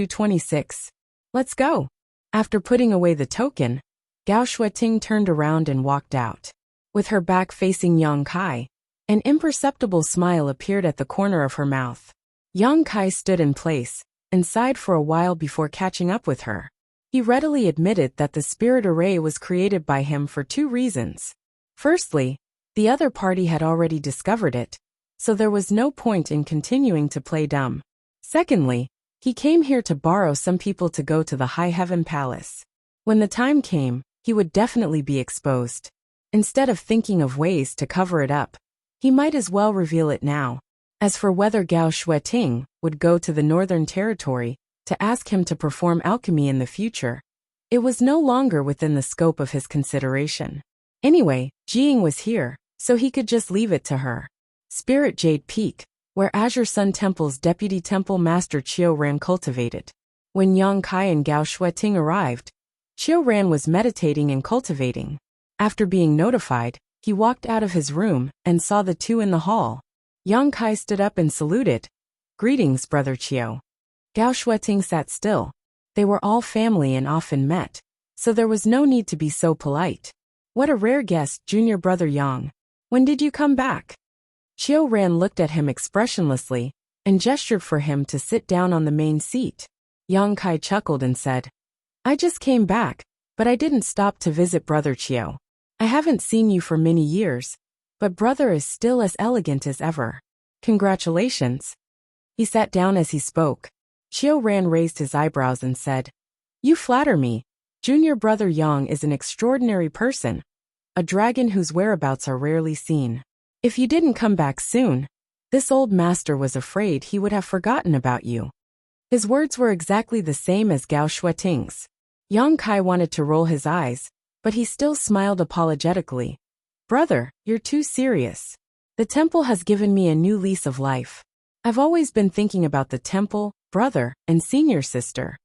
32:26. Let's go. After putting away the token, Gao Shueting turned around and walked out. With her back facing Yang Kai, an imperceptible smile appeared at the corner of her mouth. Yang Kai stood in place and sighed for a while before catching up with her. He readily admitted that the spirit array was created by him for two reasons. Firstly, the other party had already discovered it, so there was no point in continuing to play dumb. Secondly, he came here to borrow some people to go to the High Heaven Palace. When the time came, he would definitely be exposed. Instead of thinking of ways to cover it up, he might as well reveal it now. As for whether Gao Shueting would go to the Northern Territory to ask him to perform alchemy in the future, it was no longer within the scope of his consideration. Anyway, Jiying was here, so he could just leave it to her. Spirit Jade Peak, where Azure Sun Temple's deputy temple master Qiu Ran cultivated. When Yang Kai and Gao Shueting arrived, Qiu Ran was meditating and cultivating. After being notified, he walked out of his room and saw the two in the hall. Yang Kai stood up and saluted. Greetings, Brother Qiu. Gao Shueting sat still. They were all family and often met, so there was no need to be so polite. What a rare guest, Junior Brother Yang. When did you come back? Qiu Ran looked at him expressionlessly and gestured for him to sit down on the main seat. Yang Kai chuckled and said, I just came back, but I didn't stop to visit Brother Qiu. I haven't seen you for many years, but Brother is still as elegant as ever. Congratulations. He sat down as he spoke. Qiu Ran raised his eyebrows and said, You flatter me. Junior Brother Yang is an extraordinary person, a dragon whose whereabouts are rarely seen. If you didn't come back soon, this old master was afraid he would have forgotten about you. His words were exactly the same as Gao Shueting's. Yang Kai wanted to roll his eyes, but he still smiled apologetically. Brother, you're too serious. The temple has given me a new lease of life. I've always been thinking about the temple, brother, and senior sister.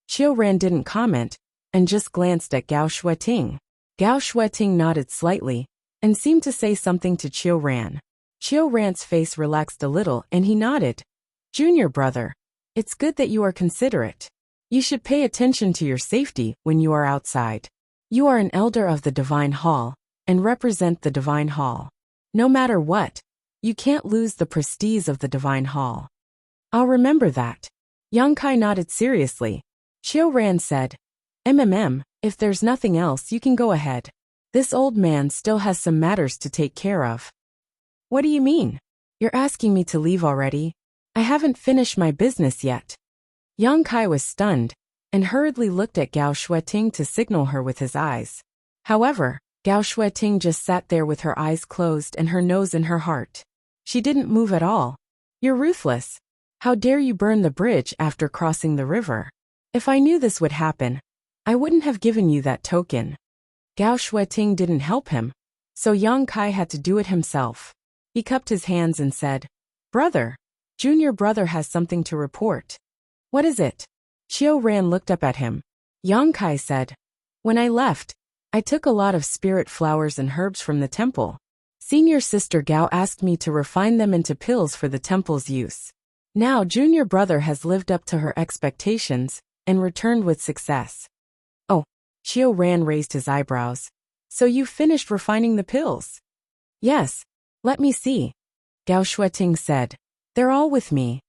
Qiu Ran didn't comment, and just glanced at Gao Shueting. Gao Shueting nodded slightly, and seemed to say something to Qiu Ran. Qiu Ran's face relaxed a little and he nodded. Junior brother, it's good that you are considerate. You should pay attention to your safety when you are outside. You are an elder of the Divine Hall, and represent the Divine Hall. No matter what, you can't lose the prestige of the Divine Hall. I'll remember that. Yang Kai nodded seriously. Qiu Ran said, if there's nothing else you can go ahead. This old man still has some matters to take care of. What do you mean? You're asking me to leave already? I haven't finished my business yet. Yang Kai was stunned, and hurriedly looked at Gao Shueting to signal her with his eyes. However, Gao Shueting just sat there with her eyes closed and her nose in her heart. She didn't move at all. You're ruthless. How dare you burn the bridge after crossing the river? If I knew this would happen, I wouldn't have given you that token. Gao Shueting didn't help him, so Yang Kai had to do it himself. He cupped his hands and said, "Brother, junior brother has something to report." "What is it?" Xiao Ran looked up at him. Yang Kai said, "When I left, I took a lot of spirit flowers and herbs from the temple. Senior sister Gao asked me to refine them into pills for the temple's use. Now junior brother has lived up to her expectations and returned with success." "Oh," Xiao Ran raised his eyebrows. "So you finished refining the pills?" "Yes. Let me see," Gao Shueting said. "They're all with me."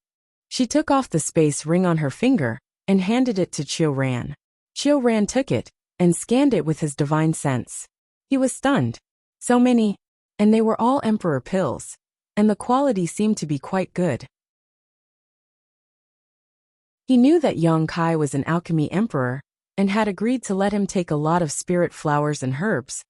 She took off the space ring on her finger and handed it to Xiao Ran. Xiao Ran took it and scanned it with his divine sense. He was stunned. So many, and they were all emperor pills, and the quality seemed to be quite good. He knew that Yang Kai was an alchemy emperor and had agreed to let him take a lot of spirit flowers and herbs,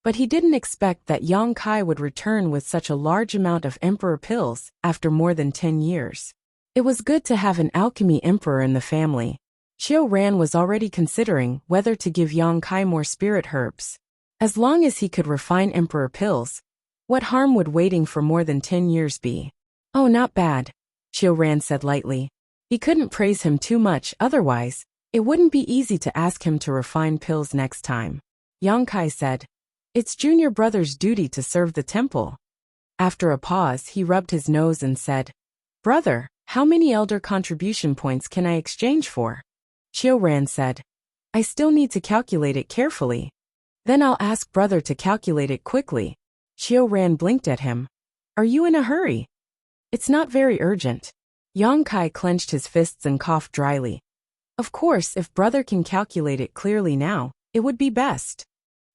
but he didn't expect that Yang Kai would return with such a large amount of emperor pills after more than 10 years. It was good to have an alchemy emperor in the family. Xiao Ran was already considering whether to give Yang Kai more spirit herbs. As long as he could refine emperor pills, what harm would waiting for more than 10 years be? "Oh, not bad," Xiao Ran said lightly. He couldn't praise him too much, otherwise, it wouldn't be easy to ask him to refine pills next time. Yang Kai said, "It's junior brother's duty to serve the temple." After a pause, he rubbed his nose and said, "Brother, how many elder contribution points can I exchange for?" Xiao Ran said, "I still need to calculate it carefully. Then I'll ask brother to calculate it quickly." Xiao Ran blinked at him. "Are you in a hurry?" "It's not very urgent." Yang Kai clenched his fists and coughed dryly. "Of course, if brother can calculate it clearly now, it would be best."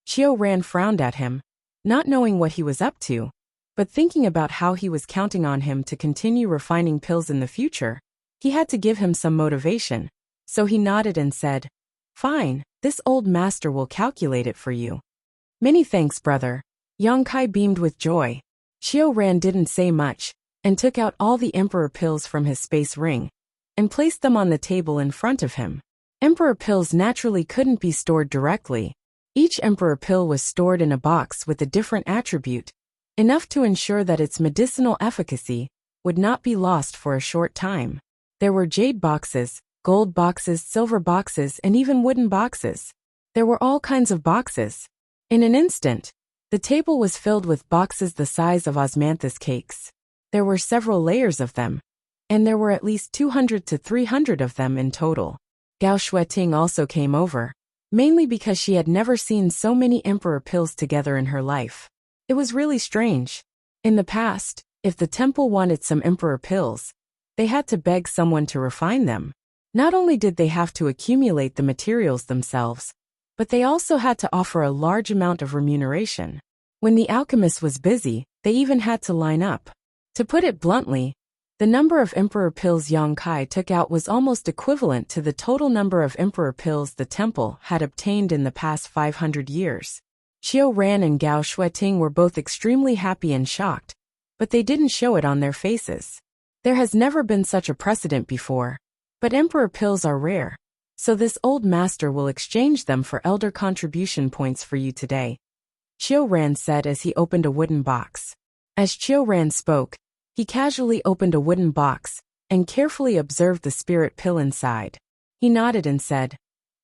Xiao Ran frowned at him, not knowing what he was up to, but thinking about how he was counting on him to continue refining pills in the future. He had to give him some motivation, so he nodded and said, "Fine, this old master will calculate it for you." "Many thanks, brother." Yang Kai beamed with joy. Xiao Ran didn't say much, and took out all the emperor pills from his space ring, and placed them on the table in front of him. Emperor pills naturally couldn't be stored directly. Each emperor pill was stored in a box with a different attribute, enough to ensure that its medicinal efficacy would not be lost for a short time. There were jade boxes, gold boxes, silver boxes, and even wooden boxes. There were all kinds of boxes. In an instant, the table was filled with boxes the size of osmanthus cakes. There were several layers of them, and there were at least 200 to 300 of them in total. Gao Shueting also came over, mainly because she had never seen so many emperor pills together in her life. It was really strange. In the past, if the temple wanted some emperor pills, they had to beg someone to refine them. Not only did they have to accumulate the materials themselves, but they also had to offer a large amount of remuneration. When the alchemist was busy, they even had to line up. To put it bluntly, the number of emperor pills Yang Kai took out was almost equivalent to the total number of emperor pills the temple had obtained in the past 500 years. Xiao Ran and Gao Shueting were both extremely happy and shocked, but they didn't show it on their faces. There has never been such a precedent before, but emperor pills are rare, so this old master will exchange them for elder contribution points for you today, Xiao Ran said as he opened a wooden box. As Xiao Ran spoke, he casually opened a wooden box and carefully observed the spirit pill inside. He nodded and said,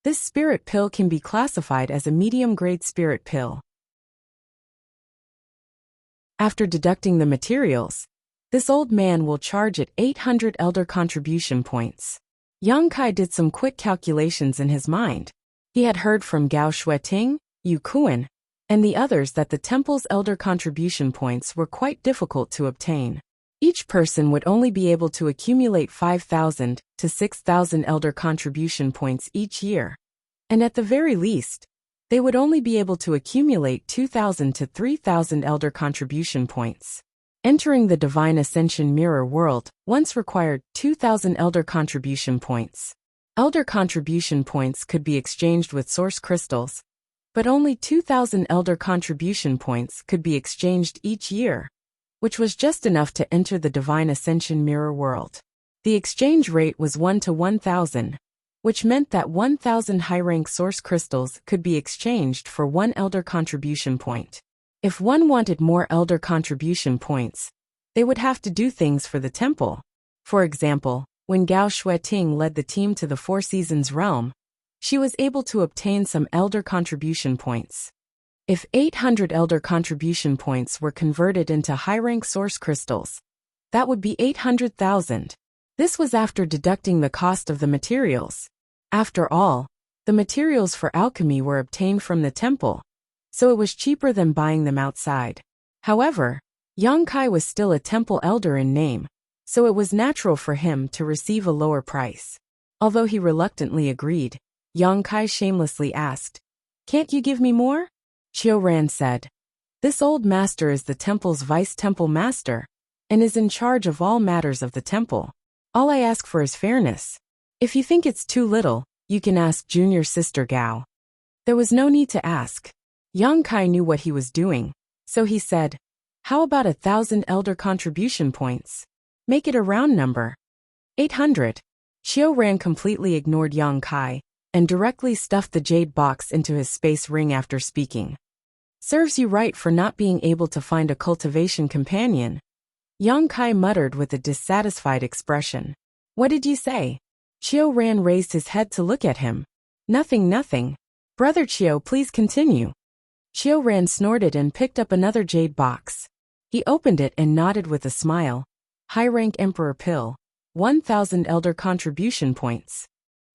"This spirit pill can be classified as a medium-grade spirit pill. After deducting the materials, this old man will charge it 800 elder contribution points." Yang Kai did some quick calculations in his mind. He had heard from Gao Shueting, Yu Kuan, and the others that the temple's elder contribution points were quite difficult to obtain. Each person would only be able to accumulate 5,000 to 6,000 elder contribution points each year. And at the very least, they would only be able to accumulate 2,000 to 3,000 elder contribution points. Entering the Divine Ascension Mirror world once required 2,000 elder contribution points. Elder contribution points could be exchanged with source crystals, but only 2,000 elder contribution points could be exchanged each year, which was just enough to enter the Divine Ascension Mirror world. The exchange rate was 1 to 1,000, which meant that 1,000 high-rank source crystals could be exchanged for 1 elder contribution point. If one wanted more elder contribution points, they would have to do things for the temple. For example, when Gao Shueting led the team to the Four Seasons realm, she was able to obtain some elder contribution points. If 800 elder contribution points were converted into high-rank source crystals, that would be 800,000. This was after deducting the cost of the materials. After all, the materials for alchemy were obtained from the temple, so it was cheaper than buying them outside. However, Yang Kai was still a temple elder in name, so it was natural for him to receive a lower price. Although he reluctantly agreed, Yang Kai shamelessly asked, "Can't you give me more?" Qiu Ran said, "This old master is the temple's vice-temple master, and is in charge of all matters of the temple. All I ask for is fairness. If you think it's too little, you can ask junior sister Gao." There was no need to ask. Yang Kai knew what he was doing, so he said, "How about 1,000 elder contribution points? Make it a round number." 800. Qiu Ran completely ignored Yang Kai and directly stuffed the jade box into his space ring after speaking. "Serves you right for not being able to find a cultivation companion," Yang Kai muttered with a dissatisfied expression. "What did you say?" Qiu Ran raised his head to look at him. Nothing. Brother Qiu, please continue." Qiu Ran snorted and picked up another jade box. He opened it and nodded with a smile. "High-rank Emperor Pill, 1,000 elder contribution points."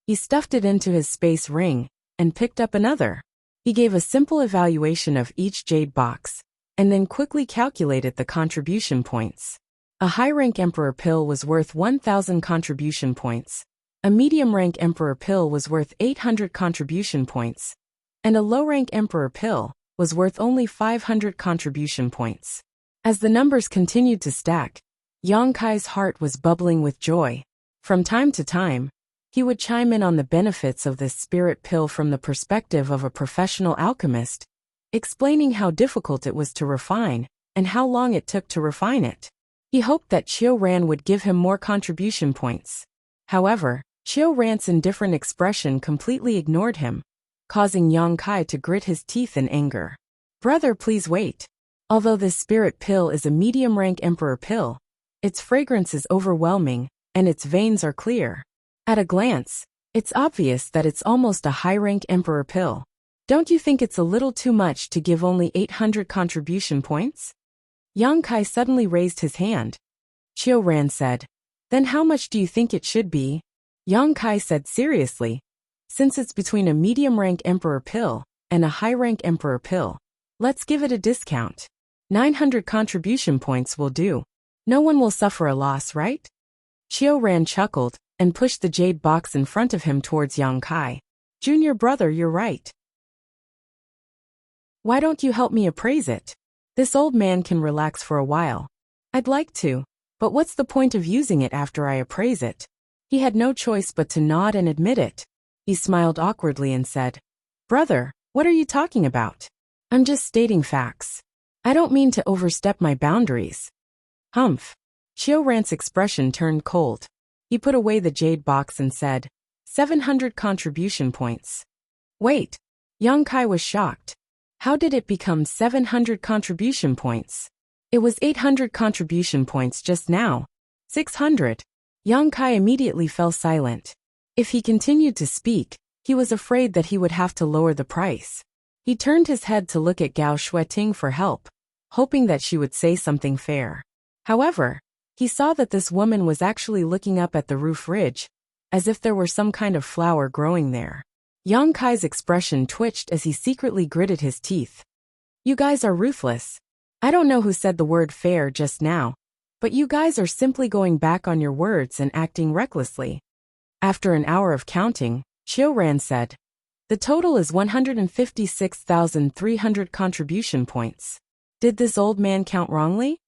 He stuffed it into his space ring and picked up another. He gave a simple evaluation of each jade box and then quickly calculated the contribution points. A high-rank Emperor Pill was worth 1,000 contribution points, a medium-rank Emperor Pill was worth 800 contribution points, and a low-rank Emperor Pill was worth only 500 contribution points. As the numbers continued to stack, Yang Kai's heart was bubbling with joy. From time to time, he would chime in on the benefits of this spirit pill from the perspective of a professional alchemist, explaining how difficult it was to refine and how long it took to refine it. He hoped that Qiu Ran would give him more contribution points. However, Qiu Ran's indifferent expression completely ignored him, causing Yang Kai to grit his teeth in anger. "Brother, please wait. Although this spirit pill is a medium-rank Emperor Pill, its fragrance is overwhelming, and its veins are clear. At a glance, it's obvious that it's almost a high-rank Emperor Pill. Don't you think it's a little too much to give only 800 contribution points?" Yang Kai suddenly raised his hand. Qiu Ran said, "Then how much do you think it should be?" Yang Kai said seriously, "Since it's between a medium-rank Emperor Pill and a high-rank Emperor Pill, let's give it a discount. 900 contribution points will do. No one will suffer a loss, right?" Qiu Ran chuckled and pushed the jade box in front of him towards Yang Kai. "Junior brother, you're right. Why don't you help me appraise it? This old man can relax for a while." "I'd like to, but what's the point of using it after I appraise it?" He had no choice but to nod and admit it. He smiled awkwardly and said, "Brother, what are you talking about? I'm just stating facts. I don't mean to overstep my boundaries." "Humph." Qiu Ran's expression turned cold. He put away the jade box and said, 700 contribution points. Wait. Yang Kai was shocked. How did it become 700 contribution points? It was 800 contribution points just now. 600. Yang Kai immediately fell silent. If he continued to speak, he was afraid that he would have to lower the price. He turned his head to look at Gao Shueting for help, hoping that she would say something fair. However, he saw that this woman was actually looking up at the roof ridge, as if there were some kind of flower growing there. Yang Kai's expression twitched as he secretly gritted his teeth. You guys are ruthless. I don't know who said the word fair just now, but you guys are simply going back on your words and acting recklessly. After an hour of counting, Qiu Ran said, the total is 156,300 contribution points. Did this old man count wrongly?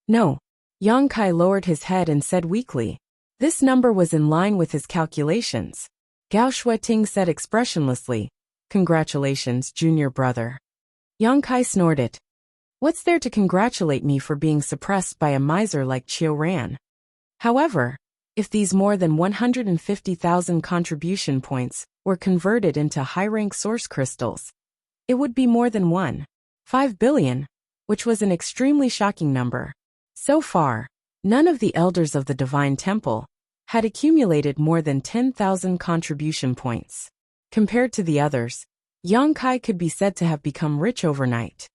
No. Yang Kai lowered his head and said weakly. This number was in line with his calculations. Gao Shueting said expressionlessly, Congratulations, junior brother. Yang Kai snorted. What's there to congratulate me for being suppressed by a miser like Qiu Ran? However, if these more than 150,000 contribution points were converted into high-rank source crystals, it would be more than 1.5 billion. which was an extremely shocking number. So far, none of the elders of the Divine Temple had accumulated more than 10,000 contribution points. Compared to the others, Yang Kai could be said to have become rich overnight.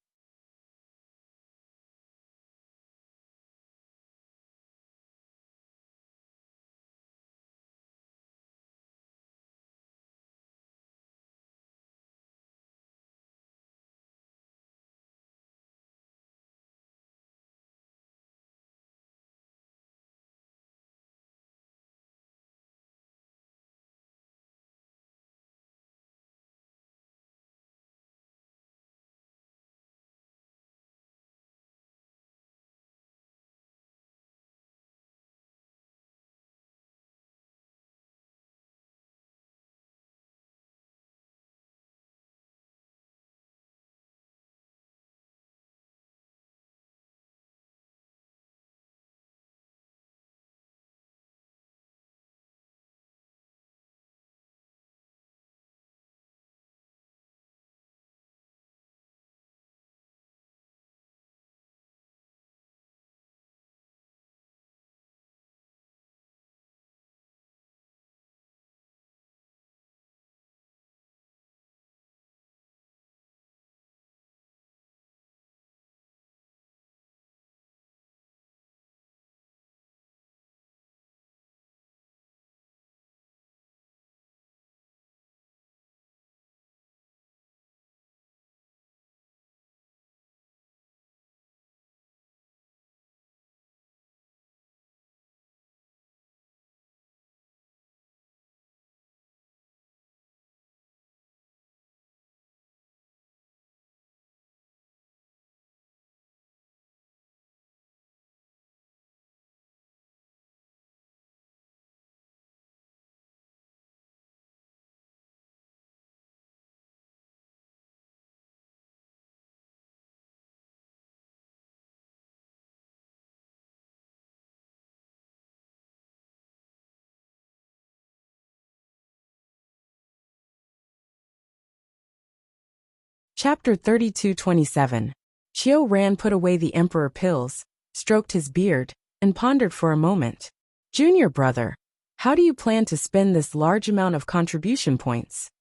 Chapter 32:27. Qiu Ran put away the emperor pills, stroked his beard, and pondered for a moment. Junior brother, how do you plan to spend this large amount of contribution points?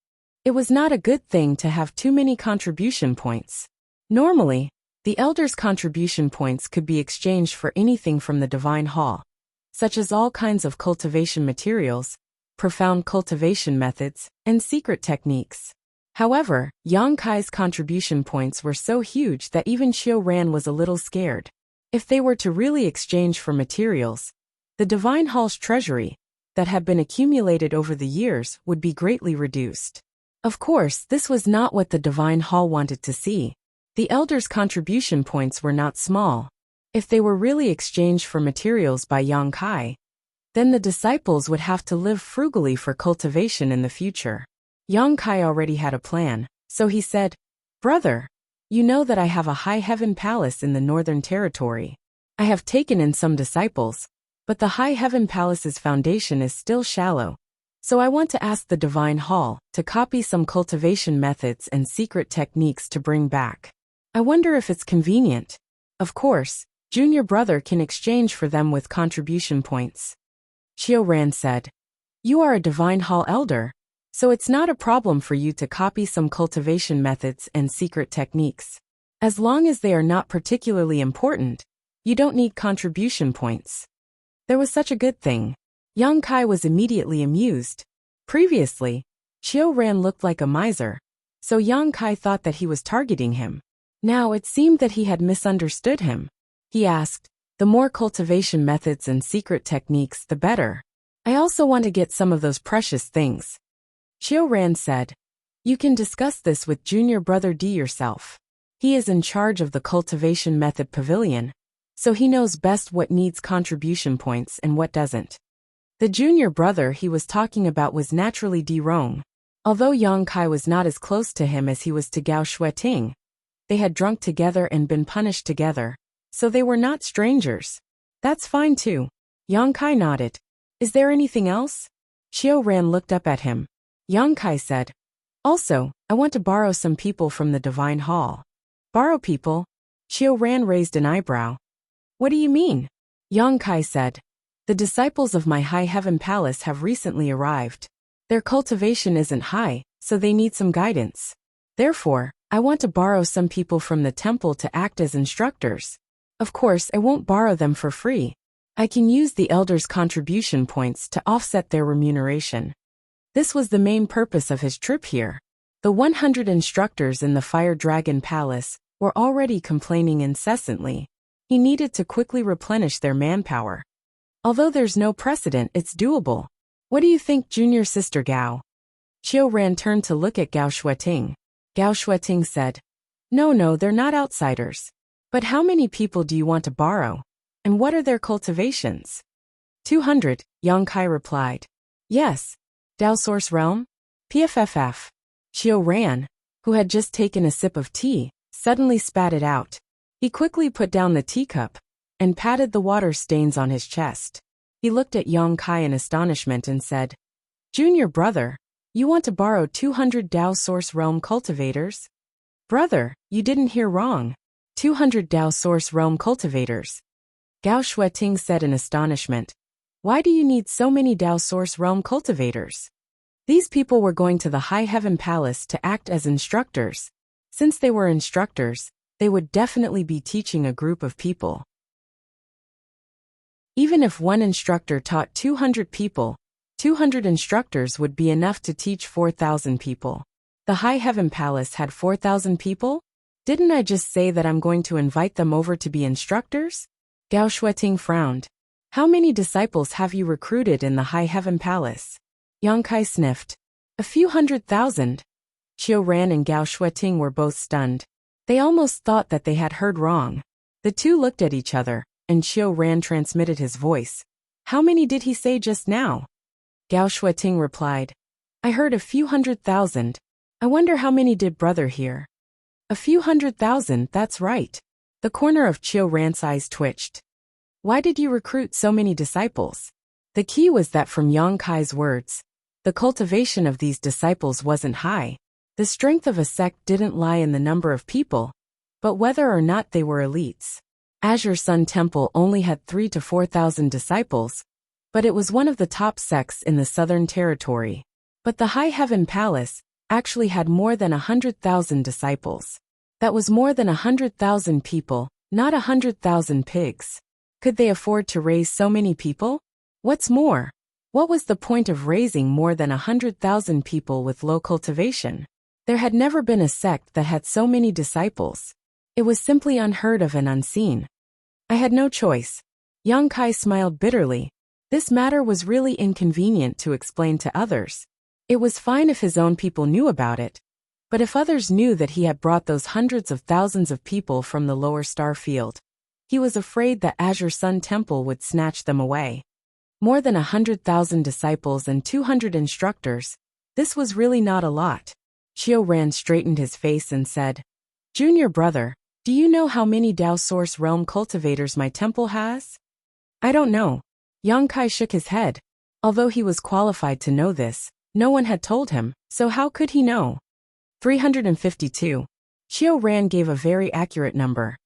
It was not a good thing to have too many contribution points. Normally, the elders' contribution points could be exchanged for anything from the Divine Hall, such as all kinds of cultivation materials, profound cultivation methods, and secret techniques. However, Yang Kai's contribution points were so huge that even Qiu Ran was a little scared. If they were to really exchange for materials, the Divine Hall's treasury, that had been accumulated over the years, would be greatly reduced. Of course, this was not what the Divine Hall wanted to see. The elders' contribution points were not small. If they were really exchanged for materials by Yang Kai, then the disciples would have to live frugally for cultivation in the future. Yang Kai already had a plan, so he said, "Brother, you know that I have a high heaven palace in the Northern Territory. I have taken in some disciples, but the high heaven palace's foundation is still shallow. So I want to ask the Divine Hall to copy some cultivation methods and secret techniques to bring back. I wonder if it's convenient. Of course, junior brother can exchange for them with contribution points." Qiu Ran said, "You are a Divine Hall elder, so it's not a problem for you to copy some cultivation methods and secret techniques. As long as they are not particularly important, you don't need contribution points." There was such a good thing. Yang Kai was immediately amused. Previously, Qiu Ran looked like a miser, so Yang Kai thought that he was targeting him. Now it seemed that he had misunderstood him. He asked, "The more cultivation methods and secret techniques, the better. I also want to get some of those precious things." Qiu Ran said, "You can discuss this with junior brother D yourself. He is in charge of the cultivation method pavilion, so he knows best what needs contribution points and what doesn't." The junior brother he was talking about was naturally Di Rong. Although Yang Kai was not as close to him as he was to Gao Shueting, they had drunk together and been punished together, so they were not strangers. "That's fine too." Yang Kai nodded. "Is there anything else?" Qiu Ran looked up at him. Yang Kai said, "Also, I want to borrow some people from the Divine Hall." "Borrow people? Xiao Ran raised an eyebrow. What do you mean? Yang Kai said. The disciples of my high heaven palace have recently arrived. Their cultivation isn't high, so they need some guidance. Therefore, I want to borrow some people from the temple to act as instructors. Of course, I won't borrow them for free. I can use the elders' contribution points to offset their remuneration. This was the main purpose of his trip here. The 100 instructors in the Fire Dragon Palace were already complaining incessantly. He needed to quickly replenish their manpower. Although there's no precedent, it's doable. What do you think, junior sister Gao? Xiao Ran turned to look at Gao Shueting. Gao Shueting said, No, they're not outsiders. But how many people do you want to borrow? And what are their cultivations? 200, Yang Kai replied. Yes. Dao Source Realm? PFFF. Xiao Ran, who had just taken a sip of tea, suddenly spat it out. He quickly put down the teacup and patted the water stains on his chest. He looked at Yang Kai in astonishment and said, Junior brother, you want to borrow 200 Dao Source Realm cultivators? Brother, you didn't hear wrong. 200 Dao Source Realm cultivators. Gao Shueting said in astonishment. Why do you need so many Dao Source Realm cultivators? These people were going to the High Heaven Palace to act as instructors. Since they were instructors, they would definitely be teaching a group of people. Even if one instructor taught 200 people, 200 instructors would be enough to teach 4,000 people. The High Heaven Palace had 4,000 people? Didn't I just say that I'm going to invite them over to be instructors? Gao Shueting frowned. How many disciples have you recruited in the High Heaven Palace? Yang Kai sniffed. A few 100,000. Xiao Ran and Gao Shueting were both stunned. They almost thought that they had heard wrong. The two looked at each other, and Xiao Ran transmitted his voice. How many did he say just now? Gao Shueting replied. I heard a few 100,000. I wonder how many did brother hear? A few 100,000, that's right. The corner of Xiao Ran's eyes twitched. Why did you recruit so many disciples? The key was that from Yang Kai's words, the cultivation of these disciples wasn't high. The strength of a sect didn't lie in the number of people, but whether or not they were elites. Azure Sun Temple only had 3,000 to 4,000 disciples, but it was one of the top sects in the Southern Territory. But the High Heaven Palace actually had more than 100,000 disciples. That was more than 100,000 people, not 100,000 pigs. Could they afford to raise so many people? What's more, what was the point of raising more than 100,000 people with low cultivation? There had never been a sect that had so many disciples. It was simply unheard of and unseen. I had no choice. Yang Kai smiled bitterly. This matter was really inconvenient to explain to others. It was fine if his own people knew about it. But if others knew that he had brought those hundreds of thousands of people from the lower star field, he was afraid that Azure Sun Temple would snatch them away. More than 100,000 disciples and 200 instructors. This was really not a lot. Xiao Ran straightened his face and said, Junior brother, do you know how many Dao Source Realm cultivators my temple has? I don't know. Yang Kai shook his head. Although he was qualified to know this, no one had told him, so how could he know? 352. Xiao Ran gave a very accurate number.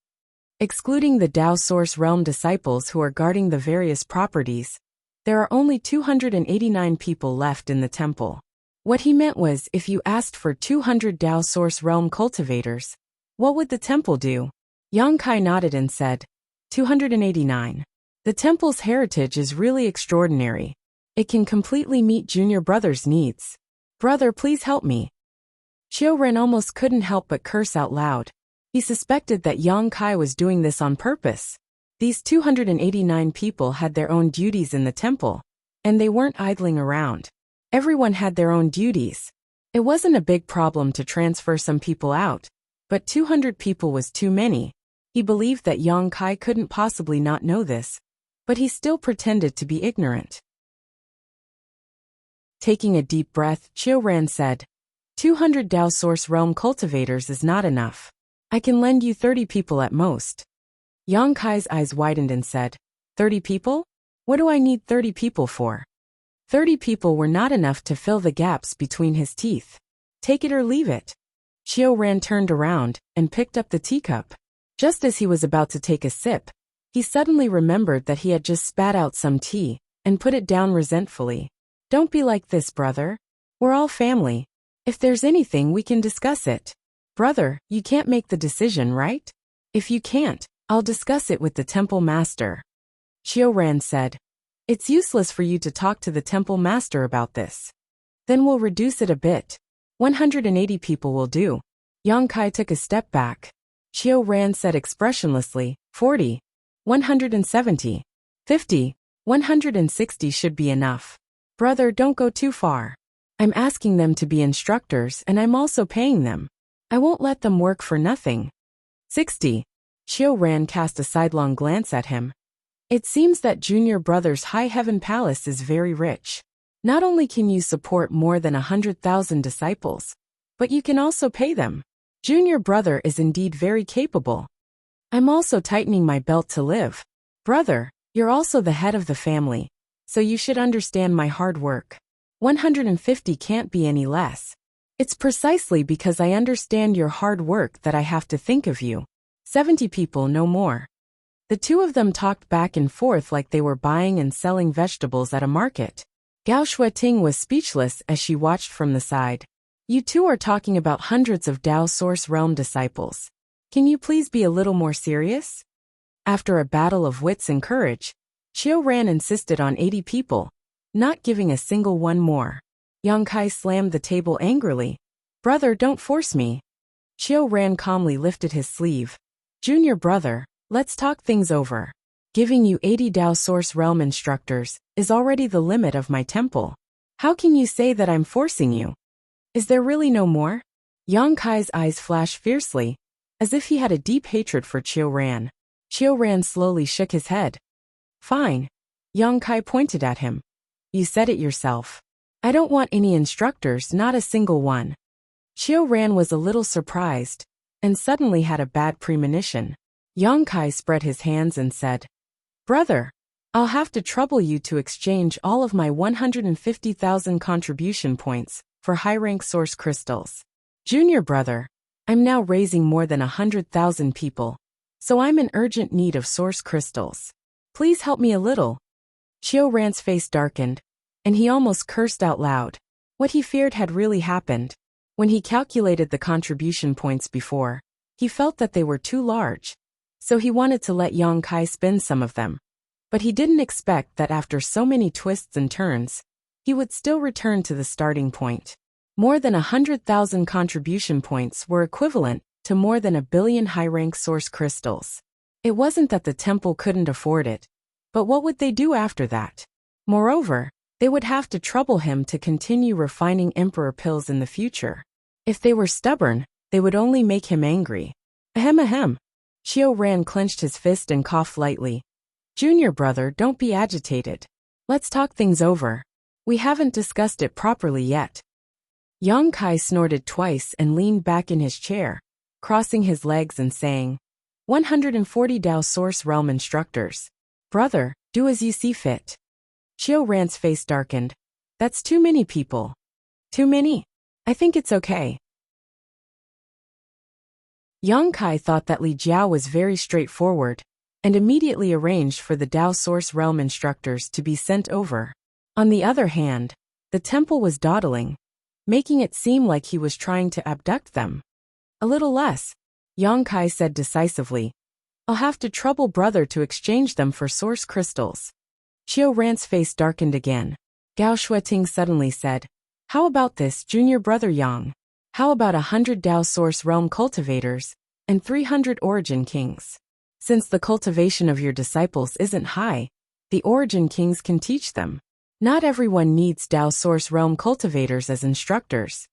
Excluding the Dao Source Realm disciples who are guarding the various properties, there are only 289 people left in the temple. What he meant was, if you asked for 200 Dao Source Realm cultivators, what would the temple do? Yang Kai nodded and said, 289. The temple's heritage is really extraordinary. It can completely meet junior brother's needs. Brother, please help me. Xiao Ran almost couldn't help but curse out loud. He suspected that Yang Kai was doing this on purpose. These 289 people had their own duties in the temple, and they weren't idling around. Everyone had their own duties. It wasn't a big problem to transfer some people out, but 200 people was too many. He believed that Yang Kai couldn't possibly not know this, but he still pretended to be ignorant. Taking a deep breath, Xiao Ran said, 200 Dao Source Realm cultivators is not enough. I can lend you 30 people at most. Yang Kai's eyes widened and said, 30 people? What do I need 30 people for? 30 people were not enough to fill the gaps between his teeth. Take it or leave it. Xiao Ran turned around and picked up the teacup. Just as he was about to take a sip, he suddenly remembered that he had just spat out some tea and put it down resentfully. Don't be like this, brother. We're all family. If there's anything, we can discuss it. Brother, you can't make the decision, right? If you can't, I'll discuss it with the temple master. Qiu Ran said. It's useless for you to talk to the temple master about this. Then we'll reduce it a bit. 180 people will do. Yang Kai took a step back. Qiu Ran said expressionlessly, 40. 170. 50. 160 should be enough. Brother, don't go too far. I'm asking them to be instructors and I'm also paying them. I won't let them work for nothing. 60. Qiu Ran cast a sidelong glance at him. It seems that Junior Brother's High Heaven Palace is very rich. Not only can you support more than 100,000 disciples, but you can also pay them. Junior Brother is indeed very capable. I'm also tightening my belt to live. Brother, you're also the head of the family, so you should understand my hard work. 150 can't be any less. It's precisely because I understand your hard work that I have to think of you. 70 people, no more. The two of them talked back and forth like they were buying and selling vegetables at a market. Gao Shueting was speechless as she watched from the side. You two are talking about hundreds of Dao Source Realm disciples. Can you please be a little more serious? After a battle of wits and courage, Qiu Ran insisted on 80 people, not giving a single one more. Yang Kai slammed the table angrily. Brother, don't force me. Qiu Ran calmly lifted his sleeve. Junior Brother, let's talk things over. Giving you 80 Dao Source Realm instructors is already the limit of my temple. How can you say that I'm forcing you? Is there really no more? Yang Kai's eyes flashed fiercely, as if he had a deep hatred for Qiu Ran. Qiu Ran slowly shook his head. Fine. Yang Kai pointed at him. You said it yourself. I don't want any instructors, not a single one. Qiu Ran was a little surprised, and suddenly had a bad premonition. Yang Kai spread his hands and said, Brother, I'll have to trouble you to exchange all of my 150,000 contribution points for high-rank source crystals. Junior Brother, I'm now raising more than 100,000 people, so I'm in urgent need of source crystals. Please help me a little. Qiu Ran's face darkened, and he almost cursed out loud. What he feared had really happened. When he calculated the contribution points before, he felt that they were too large, so he wanted to let Yang Kai spend some of them. But he didn't expect that after so many twists and turns, he would still return to the starting point. More than 100,000 contribution points were equivalent to more than 1 billion high-rank source crystals. It wasn't that the temple couldn't afford it, but what would they do after that? Moreover, they would have to trouble him to continue refining emperor pills in the future. If they were stubborn, they would only make him angry. Ahem ahem. Qiu Ran clenched his fist and coughed lightly. Junior Brother, don't be agitated. Let's talk things over. We haven't discussed it properly yet. Yang Kai snorted twice and leaned back in his chair, crossing his legs and saying, 140 Dao Source Realm instructors. Brother, do as you see fit. Qiu Ran's face darkened. That's too many people. Too many? I think it's okay. Yang Kai thought that Li Jiao was very straightforward, and immediately arranged for the Dao Source Realm instructors to be sent over. On the other hand, the temple was dawdling, making it seem like he was trying to abduct them. A little less, Yang Kai said decisively. I'll have to trouble Brother to exchange them for source crystals. Qiu Ran's face darkened again. Gao Shueting suddenly said, How about this, Junior Brother Yang? How about 100 Dao Source Realm cultivators and 300 Origin Kings? Since the cultivation of your disciples isn't high, the Origin Kings can teach them. Not everyone needs Dao Source Realm cultivators as instructors.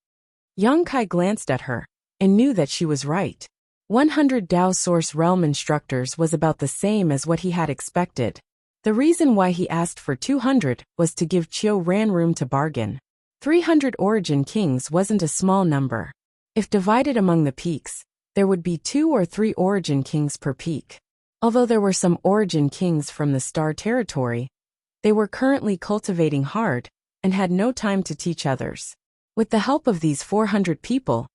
Yang Kai glanced at her and knew that she was right. 100 Dao Source Realm instructors was about the same as what he had expected. The reason why he asked for 200 was to give Qiu Ran room to bargain. 300 Origin Kings wasn't a small number. If divided among the peaks, there would be 2 or 3 Origin Kings per peak. Although there were some Origin Kings from the Star Territory, they were currently cultivating hard and had no time to teach others. With the help of these 400 people,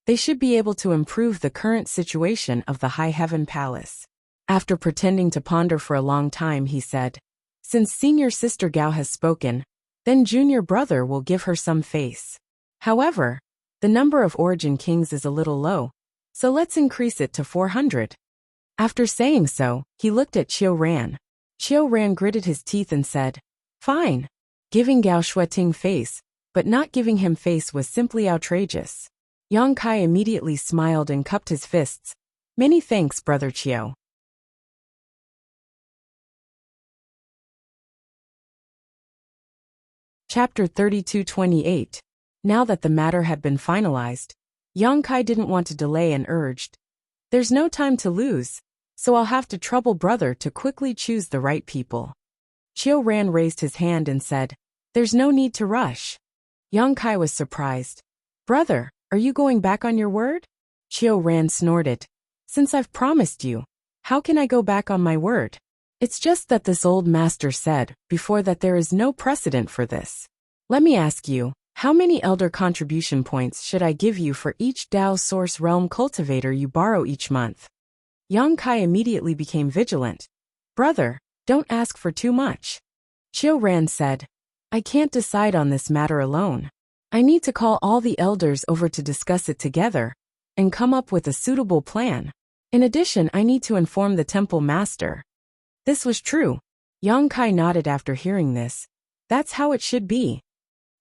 They should be able to improve the current situation of the High Heaven Palace. After pretending to ponder for a long time, he said, "Since senior sister Gao has spoken, then junior brother will give her some face. However, the number of origin kings is a little low, so let's increase it to 400. After saying so, he looked at Qiu Ran. Qiu Ran gritted his teeth and said, "Fine." Giving Gao Shueting face, but not giving him face was simply outrageous. Yang Kai immediately smiled and cupped his fists. "Many thanks, Brother Qiu." Chapter 32:28. Now that the matter had been finalized, Yang Kai didn't want to delay and urged, "There's no time to lose, so I'll have to trouble brother to quickly choose the right people." Qiu Ran raised his hand and said, "There's no need to rush." Yang Kai was surprised. "Brother, are you going back on your word?" Qiu Ran snorted. "Since I've promised you, how can I go back on my word? It's just that this old master said before that there is no precedent for this. Let me ask you, how many elder contribution points should I give you for each Dao Source Realm cultivator you borrow each month?" Yang Kai immediately became vigilant. "Brother, don't ask for too much." Qiu Ran said, "I can't decide on this matter alone. I need to call all the elders over to discuss it together and come up with a suitable plan. In addition, I need to inform the temple master." This was true. Yang Kai nodded after hearing this. That's how it should be.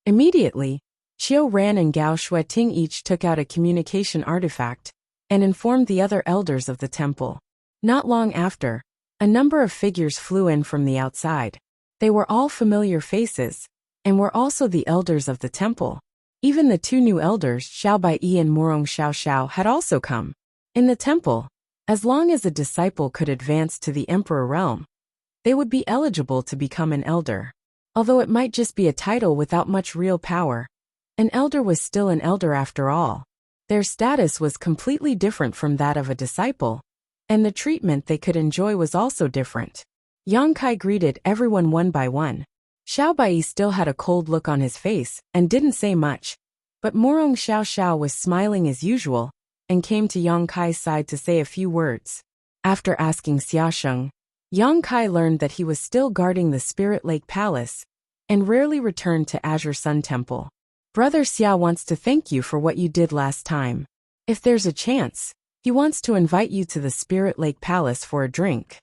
Immediately, Qiu Ran and Gao Shueting each took out a communication artifact and informed the other elders of the temple. Not long after, a number of figures flew in from the outside. They were all familiar faces, and were also the elders of the temple. Even the two new elders, Xiao Baiyi and Murong Xiao, had also come. In the temple, as long as a disciple could advance to the emperor realm, they would be eligible to become an elder. Although it might just be a title without much real power, an elder was still an elder after all. Their status was completely different from that of a disciple, and the treatment they could enjoy was also different. Yang Kai greeted everyone one by one. Xiao Baiyi still had a cold look on his face and didn't say much, but Murong Xiao was smiling as usual and came to Yang Kai's side to say a few words. After asking Xiaosheng, Yang Kai learned that he was still guarding the Spirit Lake Palace and rarely returned to Azure Sun Temple. "Brother Xia wants to thank you for what you did last time. If there's a chance, he wants to invite you to the Spirit Lake Palace for a drink."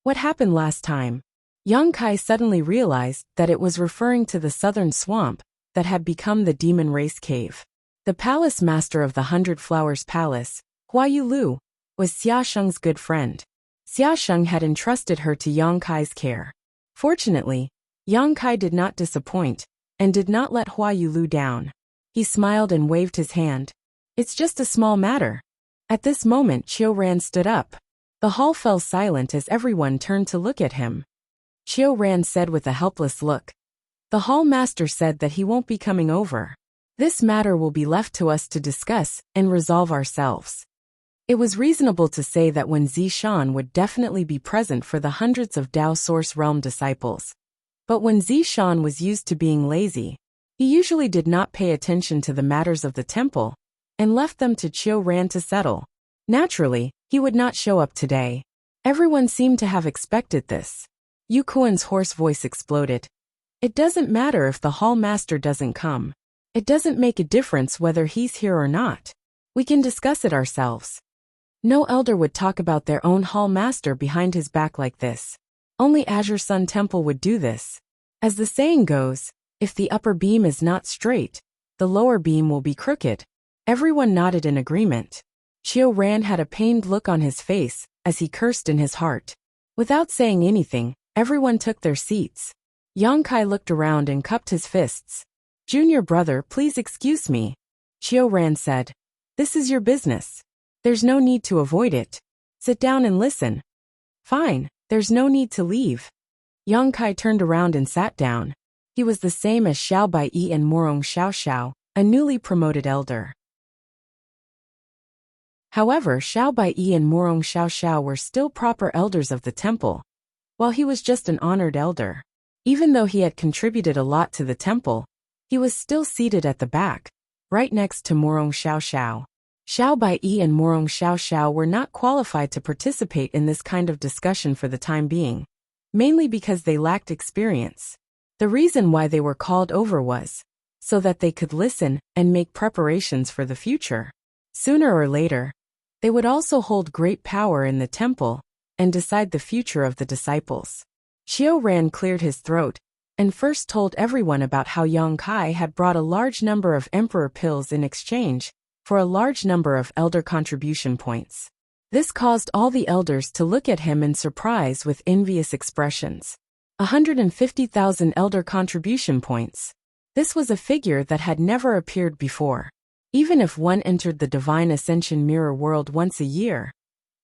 What happened last time? Yang Kai suddenly realized that it was referring to the southern swamp that had become the Demon Race Cave. The palace master of the Hundred Flowers Palace, Huayu Lu, was Xiaosheng's good friend. Xiaosheng had entrusted her to Yang Kai's care. Fortunately, Yang Kai did not disappoint and did not let Huayu Lu down. He smiled and waved his hand. "It's just a small matter." At this moment, Qiu Ran stood up. The hall fell silent as everyone turned to look at him. Qiu Ran said with a helpless look, "The hall master said that he won't be coming over. This matter will be left to us to discuss and resolve ourselves." It was reasonable to say that when Zishan would definitely be present for the hundreds of Dao Source Realm disciples. But when Zishan was used to being lazy, he usually did not pay attention to the matters of the temple and left them to Qiu Ran to settle. Naturally, he would not show up today. Everyone seemed to have expected this. Yu Kuan's hoarse voice exploded. "It doesn't matter if the hall master doesn't come. It doesn't make a difference whether he's here or not. We can discuss it ourselves." No elder would talk about their own hall master behind his back like this. Only Azure Sun Temple would do this. As the saying goes, if the upper beam is not straight, the lower beam will be crooked. Everyone nodded in agreement. Qiu Ran had a pained look on his face as he cursed in his heart. Without saying anything, everyone took their seats. Yang Kai looked around and cupped his fists. "Junior brother, please excuse me," Qiu Ran said. "This is your business. There's no need to avoid it. Sit down and listen." "Fine, there's no need to leave." Yang Kai turned around and sat down. He was the same as Xiao Baiyi and Murong Xiao, a newly promoted elder. However, Xiao Baiyi and Murong Xiao were still proper elders of the temple, while he was just an honored elder. Even though he had contributed a lot to the temple, he was still seated at the back, right next to Murong Xiao. Xiao Bai and Morong Xiao were not qualified to participate in this kind of discussion for the time being, mainly because they lacked experience. The reason why they were called over was so that they could listen and make preparations for the future. Sooner or later, they would also hold great power in the temple and decide the future of the disciples. Xiao Ran cleared his throat and first told everyone about how Yang Kai had brought a large number of emperor pills in exchange for a large number of elder contribution points. This caused all the elders to look at him in surprise with envious expressions. 150,000 elder contribution points. This was a figure that had never appeared before. Even if one entered the Divine Ascension Mirror world once a year,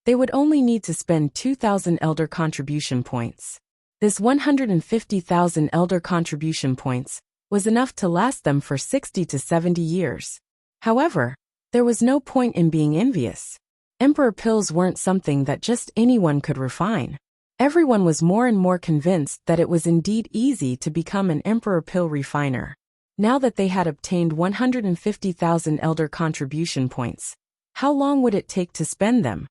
they would only need to spend 2,000 elder contribution points. This 150,000 elder contribution points was enough to last them for 60 to 70 years. However, there was no point in being envious. Emperor pills weren't something that just anyone could refine. Everyone was more and more convinced that it was indeed easy to become an emperor pill refiner. Now that they had obtained 150,000 elder contribution points, how long would it take to spend them?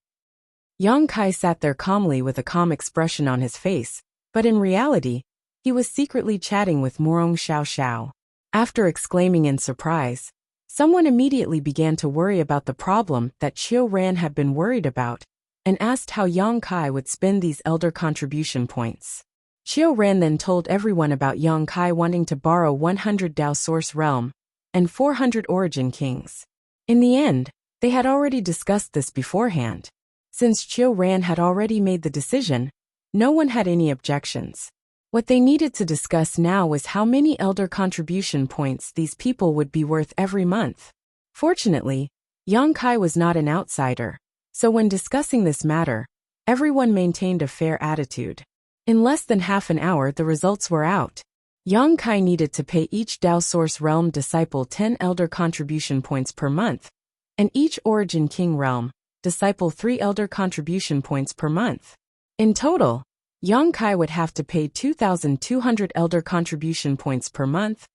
Yang Kai sat there calmly with a calm expression on his face, but in reality, he was secretly chatting with Morong Xiao. After exclaiming in surprise, someone immediately began to worry about the problem that Xiao Ran had been worried about, and asked how Yang Kai would spend these elder contribution points. Xiao Ran then told everyone about Yang Kai wanting to borrow 100 Dao Source Realm and 400 Origin Kings. In the end, they had already discussed this beforehand. Since Xiao Ran had already made the decision, no one had any objections. What they needed to discuss now was how many elder contribution points these people would be worth every month. Fortunately, Yang Kai was not an outsider, so when discussing this matter, everyone maintained a fair attitude. In less than half an hour the results were out. Yang Kai needed to pay each Dao Source Realm disciple 10 elder contribution points per month, and each Origin King Realm disciple 3 elder contribution points per month. In total, Yang Kai would have to pay 2,200 elder contribution points per month,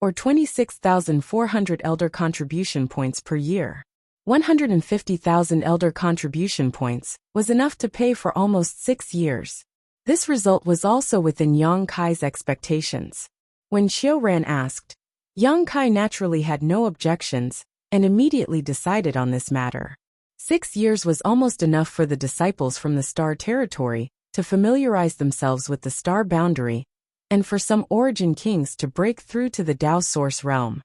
or 26,400 elder contribution points per year. 150,000 elder contribution points was enough to pay for almost 6 years. This result was also within Yang Kai's expectations. When Xiao Ran asked, Yang Kai naturally had no objections and immediately decided on this matter. 6 years was almost enough for the disciples from the Star Territory to familiarize themselves with the star boundary, and for some Origin Kings to break through to the Dao Source Realm.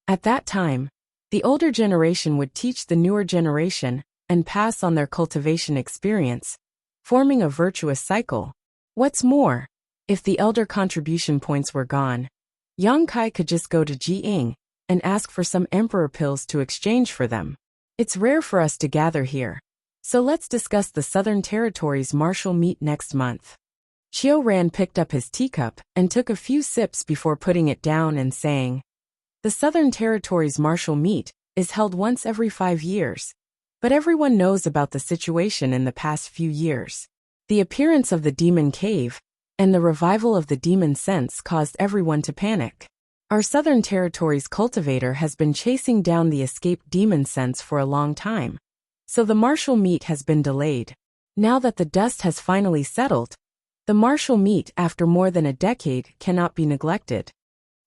At that time, the older generation would teach the newer generation and pass on their cultivation experience, forming a virtuous cycle. What's more, if the elder contribution points were gone, Yang Kai could just go to Jiying and ask for some emperor pills to exchange for them. It's rare for us to gather here, so let's discuss the Southern Territory's martial meet next month. Xiao Ran picked up his teacup and took a few sips before putting it down and saying, the Southern Territory's martial meet is held once every 5 years, but everyone knows about the situation in the past few years. The appearance of the demon cave and the revival of the demon sense caused everyone to panic. Our Southern Territory's cultivator has been chasing down the escaped demon sense for a long time, so the martial meet has been delayed. Now that the dust has finally settled, the martial meet after more than a decade cannot be neglected.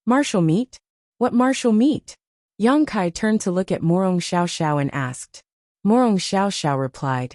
Martial meet? What martial meet? Yang Kai turned to look at Morong Xiao and asked. Morong Xiao replied,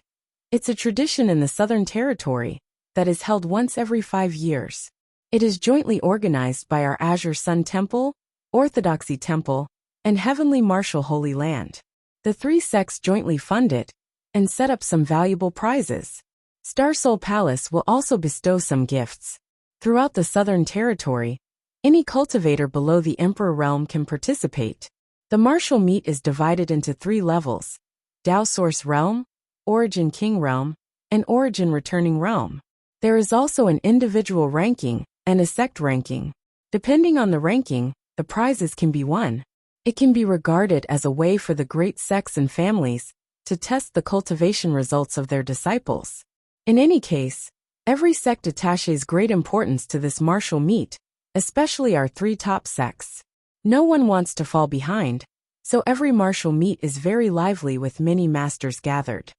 it's a tradition in the Southern Territory that is held once every 5 years. It is jointly organized by our Azure Sun Temple, Orthodoxy Temple, and Heavenly Martial Holy Land. The 3 sects jointly fund it and set up some valuable prizes. Star Soul Palace will also bestow some gifts. Throughout the Southern Territory, any cultivator below the Emperor Realm can participate. The martial meet is divided into 3 levels: Dao Source Realm, Origin King Realm, and Origin Returning Realm. There is also an individual ranking and a sect ranking. Depending on the ranking, the prizes can be won. It can be regarded as a way for the great sects and families to test the cultivation results of their disciples. In any case, every sect attaches great importance to this martial meet, especially our 3 top sects. No one wants to fall behind, So every martial meet is very lively with many masters gathered.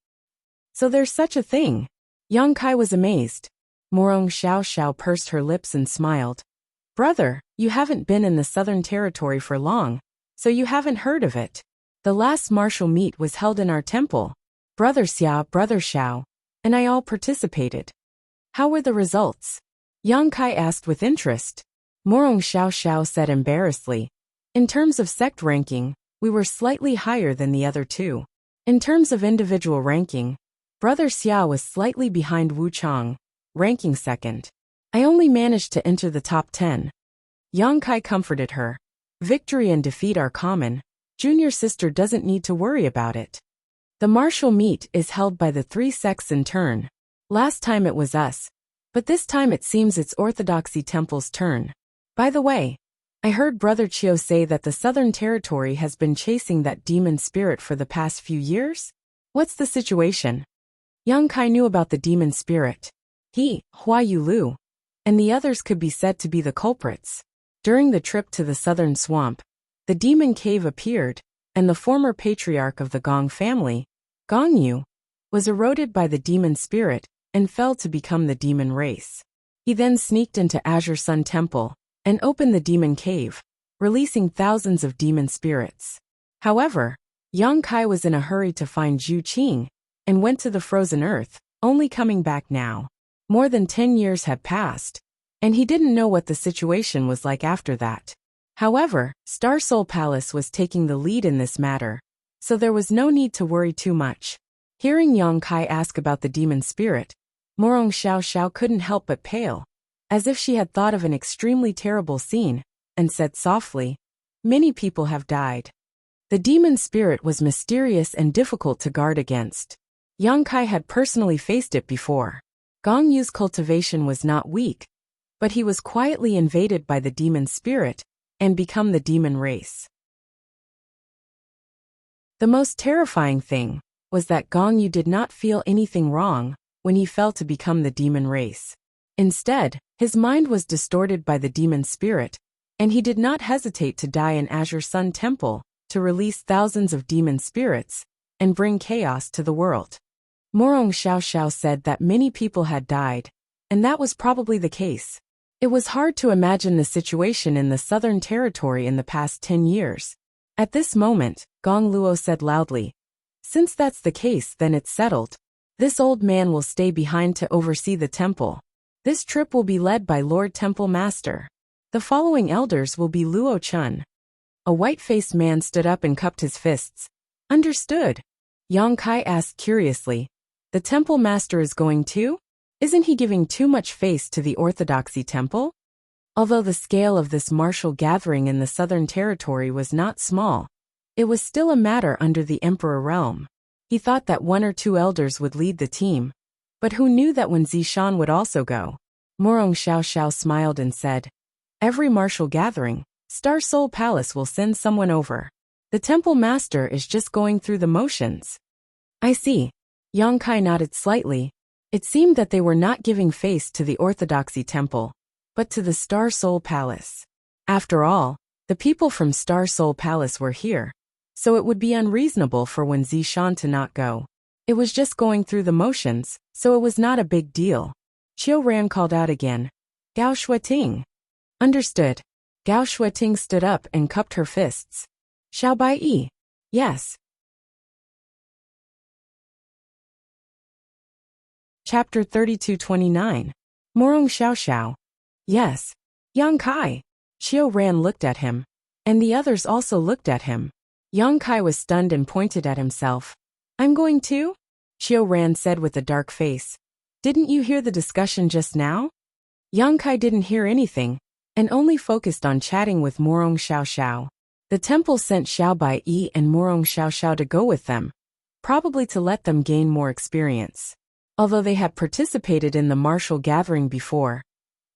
So there's such a thing. Yang Kai was amazed. Morong Xiao Xiao pursed her lips and smiled. Brother, you haven't been in the Southern Territory for long, so you haven't heard of it. The last martial meet was held in our temple. Brother Xiao, and I all participated. How were the results? Yang Kai asked with interest. Morong Xiao Xiao said embarrassedly. In terms of sect ranking, we were slightly higher than the other two. In terms of individual ranking, Brother Xiao was slightly behind Wu Chang, ranking second. I only managed to enter the top 10. Yang Kai comforted her. Victory and defeat are common. Junior sister doesn't need to worry about it. The martial meet is held by the 3 sects in turn. Last time it was us, but this time it seems it's Orthodoxy Temple's turn. By the way, I heard Brother Chio say that the Southern Territory has been chasing that demon spirit for the past few years? What's the situation? Yang Kai knew about the demon spirit. He, Hua Yulu, and the others could be said to be the culprits. During the trip to the southern swamp, the demon cave appeared, and the former patriarch of the Gong family, Gong Yu, was eroded by the demon spirit and fell to become the demon race. He then sneaked into Azure Sun Temple and opened the demon cave, releasing thousands of demon spirits. However, Yang Kai was in a hurry to find Zhu Qing and went to the frozen earth, only coming back now. More than 10 years had passed, and he didn't know what the situation was like after that. However, Star Soul Palace was taking the lead in this matter, so there was no need to worry too much. Hearing Yang Kai ask about the demon spirit, Morong Xiao Xiao couldn't help but pale, as if she had thought of an extremely terrible scene, and said softly, "Many people have died." The demon spirit was mysterious and difficult to guard against. Yang Kai had personally faced it before. Gong Yu's cultivation was not weak, but he was quietly invaded by the demon spirit and become the demon race. The most terrifying thing was that Gong Yu did not feel anything wrong when he fell to become the demon race. Instead, his mind was distorted by the demon spirit, and he did not hesitate to die in Azure Sun Temple to release thousands of demon spirits and bring chaos to the world. Morong Xiao Xiao said that many people had died, and that was probably the case. It was hard to imagine the situation in the Southern Territory in the past 10 years. At this moment, Gong Luo said loudly, "Since that's the case, then it's settled. This old man will stay behind to oversee the temple. This trip will be led by Lord Temple Master. The following elders will be Luo Chun." A white-faced man stood up and cupped his fists. "Understood." Yang Kai asked curiously, "The temple master is going too? Isn't he giving too much face to the Orthodoxy Temple?" Although the scale of this martial gathering in the Southern Territory was not small, it was still a matter under the Emperor realm. He thought that 1 or 2 elders would lead the team, but who knew that Wen Zishan would also go? Morong Xiao Xiao smiled and said, "Every martial gathering, Star Soul Palace will send someone over. The temple master is just going through the motions." "I see." Yang Kai nodded slightly. It seemed that they were not giving face to the Orthodoxy Temple, but to the Star Soul Palace. After all, the people from Star Soul Palace were here, so it would be unreasonable for Wen Zishan to not go. It was just going through the motions, so it was not a big deal. Qiu Ran called out again, "Gao Shuating." "Understood." Gao Shuating stood up and cupped her fists. "Xiao Bai Yi." "Yes." Chapter 32-29. Morong Xiao Xiao. "Yes." "Yang Kai." Qiu Ran looked at him, and the others also looked at him. Yang Kai was stunned and pointed at himself. "I'm going too?" Qiu Ran said with a dark face. "Didn't you hear the discussion just now?" Yang Kai didn't hear anything, and only focused on chatting with Morong Xiao Xiao. The temple sent Xiao Bai Yi and Morong Xiao Xiao to go with them, probably to let them gain more experience. Although they had participated in the martial gathering before,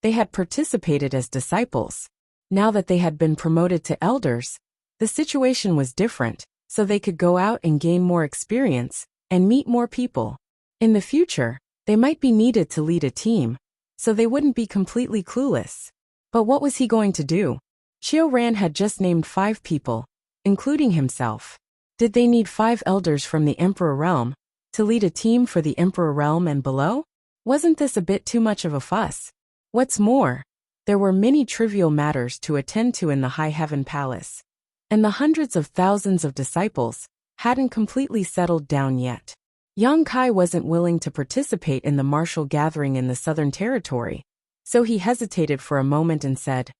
they had participated as disciples. Now that they had been promoted to elders, the situation was different, so they could go out and gain more experience and meet more people. In the future, they might be needed to lead a team, so they wouldn't be completely clueless. But what was he going to do? Qiu Ran had just named 5 people. including himself. Did they need 5 elders from the Emperor realm to lead a team for the Emperor realm and below? Wasn't this a bit too much of a fuss? What's more, there were many trivial matters to attend to in the High Heaven Palace, and the hundreds of thousands of disciples hadn't completely settled down yet. Yang Kai wasn't willing to participate in the martial gathering in the Southern Territory, so he hesitated for a moment and said,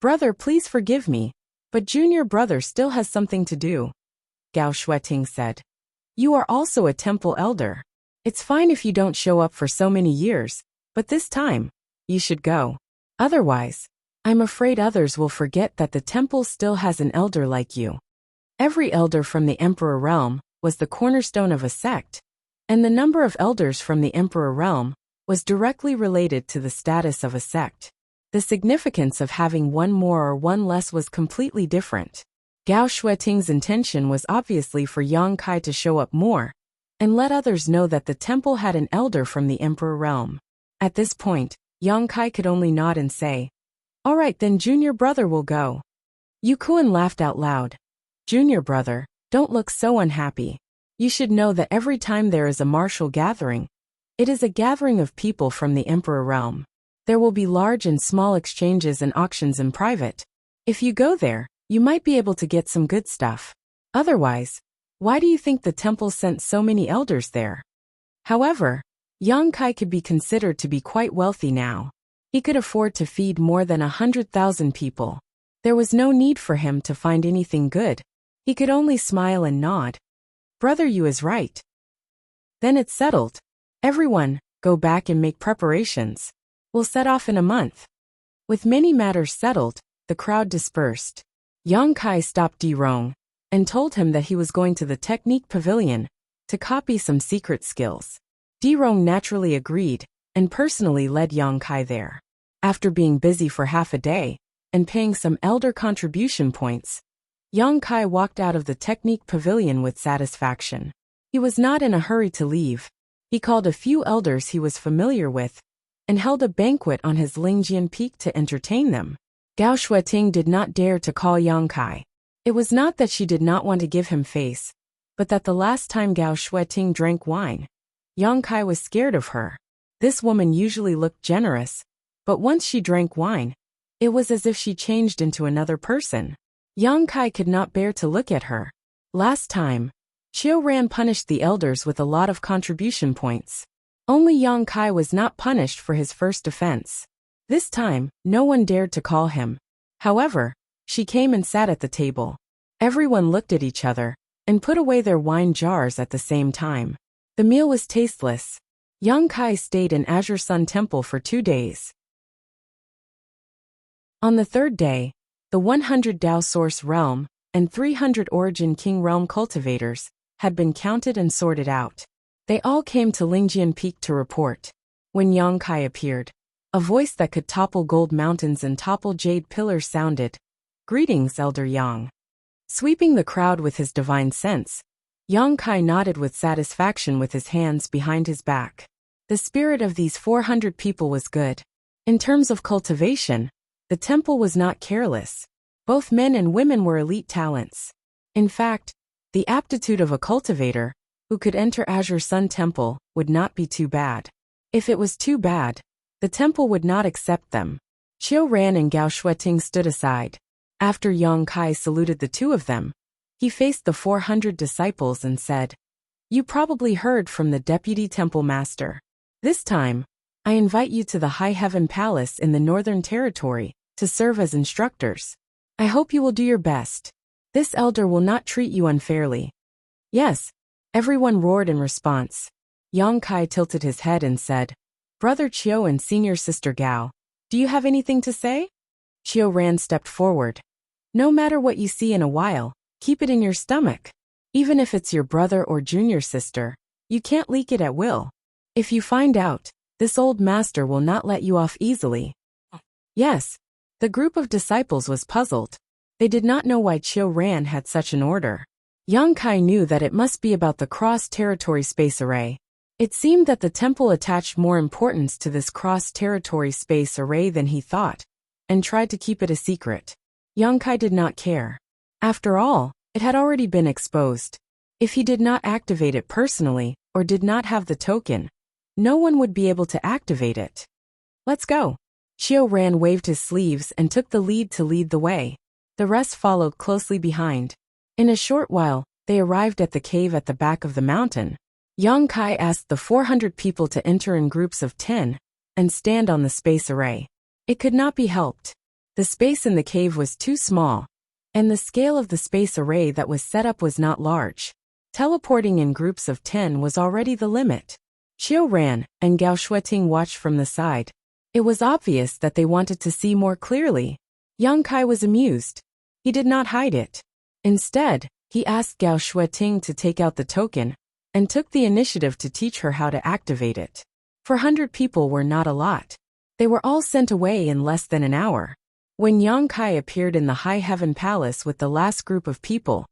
"Brother, please forgive me, but junior brother still has something to do." Gao Shueting said, "You are also a temple elder. It's fine if you don't show up for so many years, but this time, you should go. Otherwise, I'm afraid others will forget that the temple still has an elder like you." Every elder from the Emperor realm was the cornerstone of a sect, and the number of elders from the Emperor realm was directly related to the status of a sect. The significance of having one more or one less was completely different. Gao Shueting's intention was obviously for Yang Kai to show up more and let others know that the temple had an elder from the Emperor realm. At this point, Yang Kai could only nod and say, "All right, then junior brother will go." Yu Kuan laughed out loud. "Junior brother, don't look so unhappy. You should know that every time there is a martial gathering, it is a gathering of people from the Emperor realm. There will be large and small exchanges and auctions in private. If you go there, you might be able to get some good stuff. Otherwise, why do you think the temple sent so many elders there?" However, Yang Kai could be considered to be quite wealthy now. He could afford to feed more than 100,000 people. There was no need for him to find anything good. He could only smile and nod. "Brother Yu is right." "Then it's settled. Everyone, go back and make preparations. We'll set off in a month." With many matters settled, the crowd dispersed. Yang Kai stopped Di Rong and told him that he was going to the Technique Pavilion to copy some secret skills. Di Rong naturally agreed and personally led Yang Kai there. After being busy for half a day and paying some elder contribution points, Yang Kai walked out of the Technique Pavilion with satisfaction. He was not in a hurry to leave. He called a few elders he was familiar with and held a banquet on his Lingjian Peak to entertain them. Gao Shueting did not dare to call Yang Kai. It was not that she did not want to give him face, but that the last time Gao Shueting drank wine, Yang Kai was scared of her. This woman usually looked generous, but once she drank wine, it was as if she changed into another person. Yang Kai could not bear to look at her. Last time, Qiu Ran punished the elders with a lot of contribution points. Only Yang Kai was not punished for his first offense. This time, no one dared to call him. However, she came and sat at the table. Everyone looked at each other and put away their wine jars at the same time. The meal was tasteless. Yang Kai stayed in Azure Sun Temple for 2 days. On the 3rd day, the 100 Dao Source Realm and 300 Origin King Realm cultivators had been counted and sorted out. They all came to Lingjian Peak to report. When Yang Kai appeared, a voice that could topple gold mountains and topple jade pillars sounded, "Greetings, Elder Yang." Sweeping the crowd with his divine sense, Yang Kai nodded with satisfaction with his hands behind his back. The spirit of these 400 people was good. In terms of cultivation, the temple was not careless. Both men and women were elite talents. In fact, the aptitude of a cultivator who could enter Azure Sun Temple would not be too bad. If it was too bad, the temple would not accept them. Qiu Ran and Gao Shueting stood aside. After Yang Kai saluted the two of them, he faced the 400 disciples and said, "You probably heard from the Deputy Temple Master. This time, I invite you to the High Heaven Palace in the Northern Territory to serve as instructors. I hope you will do your best. This elder will not treat you unfairly." "Yes," everyone roared in response. Yang Kai tilted his head and said, "Brother Qiu and senior sister Gao, do you have anything to say?" Qiu Ran stepped forward. "No matter what you see in a while, keep it in your stomach. Even if it's your brother or junior sister, you can't leak it at will. If you find out, this old master will not let you off easily." Yes, the group of disciples was puzzled. They did not know why Qiu Ran had such an order. Yang Kai knew that it must be about the cross-territory space array. It seemed that the temple attached more importance to this cross-territory space array than he thought, and tried to keep it a secret. Yang Kai did not care. After all, It had already been exposed. If he did not activate it personally, or did not have the token, no one would be able to activate it. Let's go. Xiao Ran waved his sleeves and took the lead to lead the way. The rest followed closely behind. In a short while, they arrived at the cave at the back of the mountain. Yang Kai asked the 400 people to enter in groups of 10 and stand on the space array. It could not be helped. The space in the cave was too small, and the scale of the space array that was set up was not large. Teleporting in groups of 10 was already the limit. Xiao Ran and Gao Shueting watched from the side. It was obvious that they wanted to see more clearly. Yang Kai was amused. He did not hide it. Instead, he asked Gao Shueting to take out the token and took the initiative to teach her how to activate it. 400 people were not a lot. They were all sent away in less than an hour. When Yang Kai appeared in the High Heaven Palace with the last group of people,